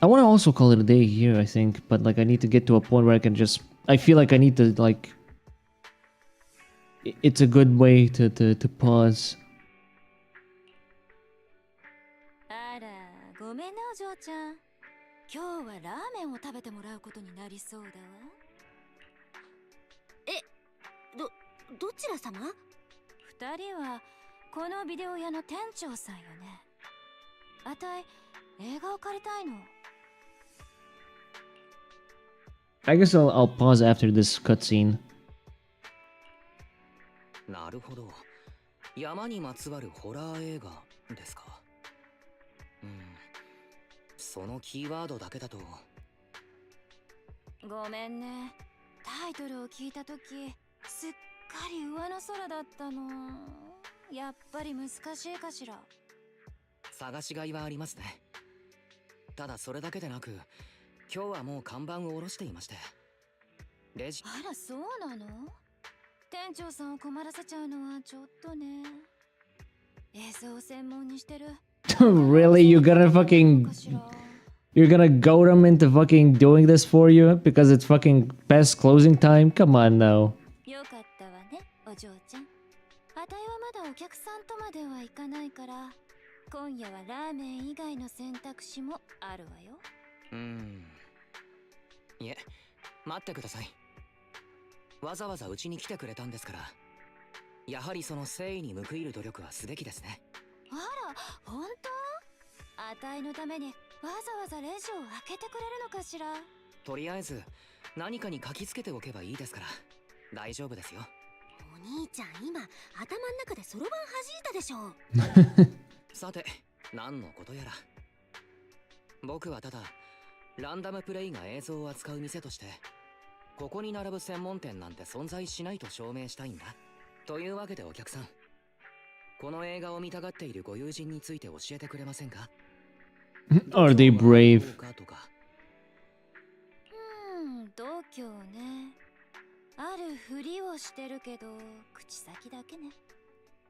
Speaker 1: I want to also call it a day here, I think, but like I need to get to a point where I can just... I feel like I need to like... It's a good way to pause.
Speaker 10: あら、ごめんねお嬢ちゃん。今日はラーメンを食べてもらうことになりそうだわ。
Speaker 4: どちら様？
Speaker 10: 二人はこのビデオ屋の店長さんよね。あたい映画を借りたいの。
Speaker 1: I guess I'll pause after this cutscene.
Speaker 3: なるほど。山にまつわるホラー映画ですか。そのキーワードだけだと。
Speaker 10: ごめんね。タイトルを聞いたとき、すっかり上の空だったの。やっぱり難しいかしら。
Speaker 3: 探しがいはありますね。ただそれだけでなく、今日はもう看板を下ろしていまして。レジ。
Speaker 10: あら、そうなの？店長さんを困らせちゃうのはちょっとね。映像を専門にしてる。
Speaker 1: Really? You're gonna fucking... You're gonna goad them into fucking doing this for you? Because it's fucking past closing time? Come on now.
Speaker 10: よかったわね、お嬢ちゃん。あたいはまだお客さんとまではいかないから、今夜はラーメン以外の選択肢もあるわよ。
Speaker 3: いえ、待ってください。わざわざうちに来てくれたんですから、やはりその誠意に報いる努力はすべきですね。
Speaker 10: あら、本当？あたいのためにわざわざレジを開けてくれるのかしら。
Speaker 3: とりあえず何かに書きつけておけばいいですから大丈夫ですよ。
Speaker 4: お兄ちゃん今頭の中でそろばん弾いたでしょ。
Speaker 3: さて何のことやら。僕はただランダムプレイが映像を扱う店としてここに並ぶ専門店なんて存在しないと証明したいんだ。というわけでお客さん、この映画を見たがっているご友人について教えてくれませんか？
Speaker 1: Are they brave?
Speaker 10: 度胸ね。あるふりをしてるけど口先だけね。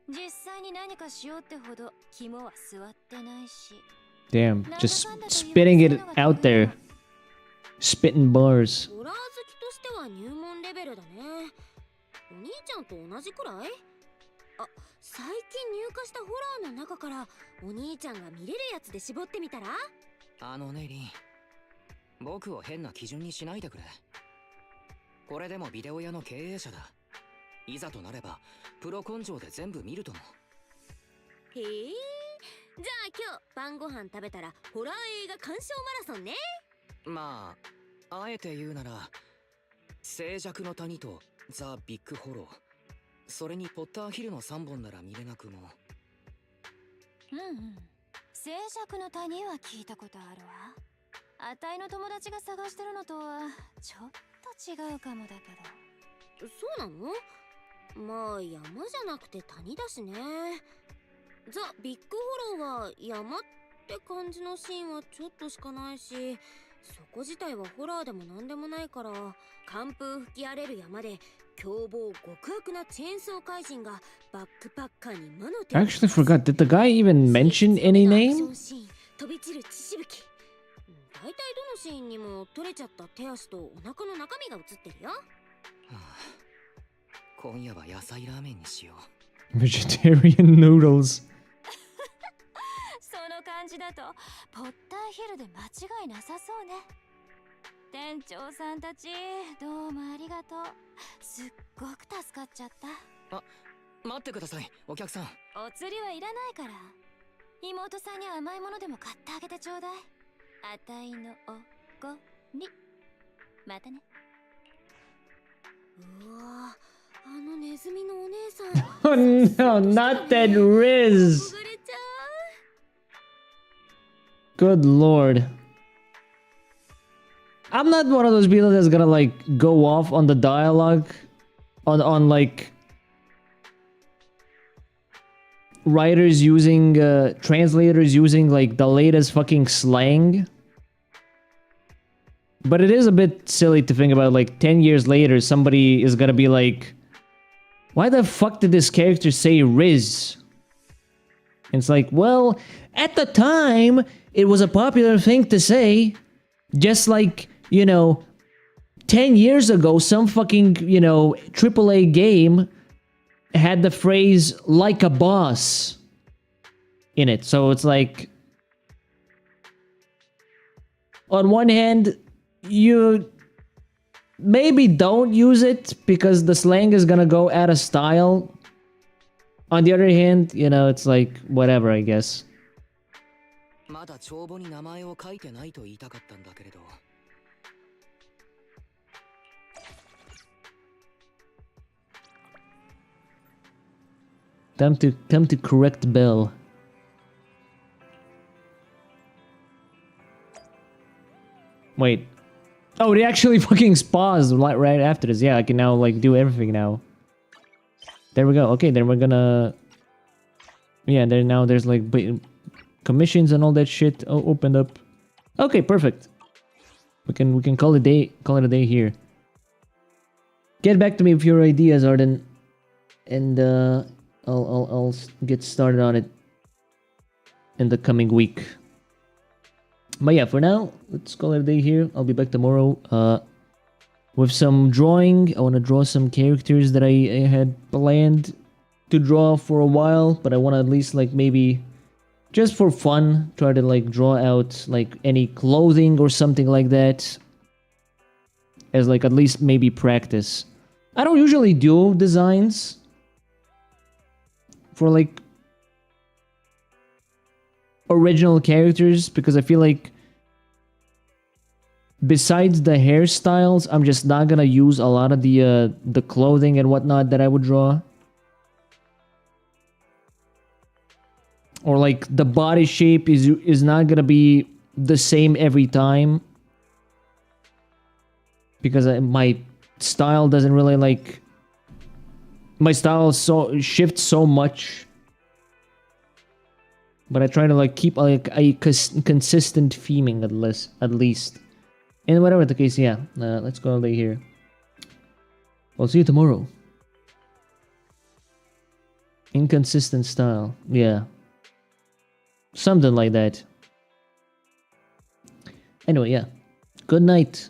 Speaker 10: 実際に何かしようってほど肝は据わってないし。
Speaker 1: Damn, just spitting it out there. Spitting bars.
Speaker 6: ホラー好きとしては入門レベルだね。お兄ちゃんと同じくらい？あ、最近入荷したホラーの中からお兄ちゃんが見れるやつで絞ってみたら？
Speaker 3: ねリン、僕を変な基準にしないでくれ。これでもビデオ屋の経営者だ。いざとなればプロ根性で全部見るとも。
Speaker 6: へえ。じゃあ今日晩ご飯食べたらホラー映画鑑賞マラソンね。
Speaker 3: まあ、あえて言うなら静寂の谷とザ・ビッグホロー、それにポッターヒルの3本なら見れなくも。
Speaker 10: 静寂の谷は聞いたことあるわ。あたいの友達が探してるのとはちょっと違うかもだけど。
Speaker 6: そうなの？まあ山じゃなくて谷だしね。ザ・ビッグホローは山って感じのシーンはちょっとしかないし、そこ自体はホラーでもなんでもないから、寒風吹き荒れる山で凶暴極悪なチェーンソー怪人がバックパッカーに魔の手を
Speaker 1: I actually forgot. Did the guy even mention any name?
Speaker 6: 飛び散る血しぶき。大体どのシーンにも取れちゃった手足とお腹の中身が映ってるよ。
Speaker 3: 今夜は野菜ラーメンにしよ
Speaker 1: う。Vegetarian noodles.
Speaker 10: その感じだとポッターヒルで間違いなさそうね。店長さんたちどうもありがとう。すっごく助かっちゃった。
Speaker 3: 待ってください、お客さん。
Speaker 10: お釣りはいらないから、妹さんに甘いものでも買ってあげてちょうだい。あたいのおごり。またね。
Speaker 6: うわ、あのネズミのお姉さ
Speaker 1: ん。Oh no, not that Riz. Good lord. I'm not one of those people that's gonna like go off on the dialogue on like writers using translators using like the latest fucking slang. But it is a bit silly to think about, like 10 years later somebody is gonna be like, why the fuck did this character say Riz? And it's like, well, at the time it was a popular thing to say. Just like, you know, 10 years ago, some fucking, you know, AAA game had the phrase like a boss in it. So it's like, on one hand, you maybe don't use it because the slang is gonna go out of style. On the other hand, you know, it's like, whatever, I guess.
Speaker 3: まだ帳簿に名前を書いてないと言いたかったんだけれど。
Speaker 1: Time to correct Bell. Wait. Oh, it actually fucking paused right after this. Yeah, I can now like do everything now. There we go. Okay, then we're gonna. Yeah, there now there's like commissions and all that shit opened up. Okay, perfect. We can call it a day here. Get back to me with your ideas, Arden, and I'll get started on it in the coming week. But yeah, for now, let's call it a day here. I'll be back tomorrow with some drawing. I want to draw some characters that I had planned to draw for a while, but I want to at least like maybe just for fun try to like draw out like any clothing or something like that as like at least maybe practice. I don't usually do designs for like original characters because I feel like besides the hairstyles, I'm just not gonna use a lot of the clothing and whatnot that I would draw. Or like the body shape is not gonna be the same every time because my style doesn't really like my style shifts so much. But I try to like keep like a consistent theming at least. And whatever the case, yeah. Let's go lay here. I'll see you tomorrow. Inconsistent style, yeah. Something like that. Anyway, yeah. Good night.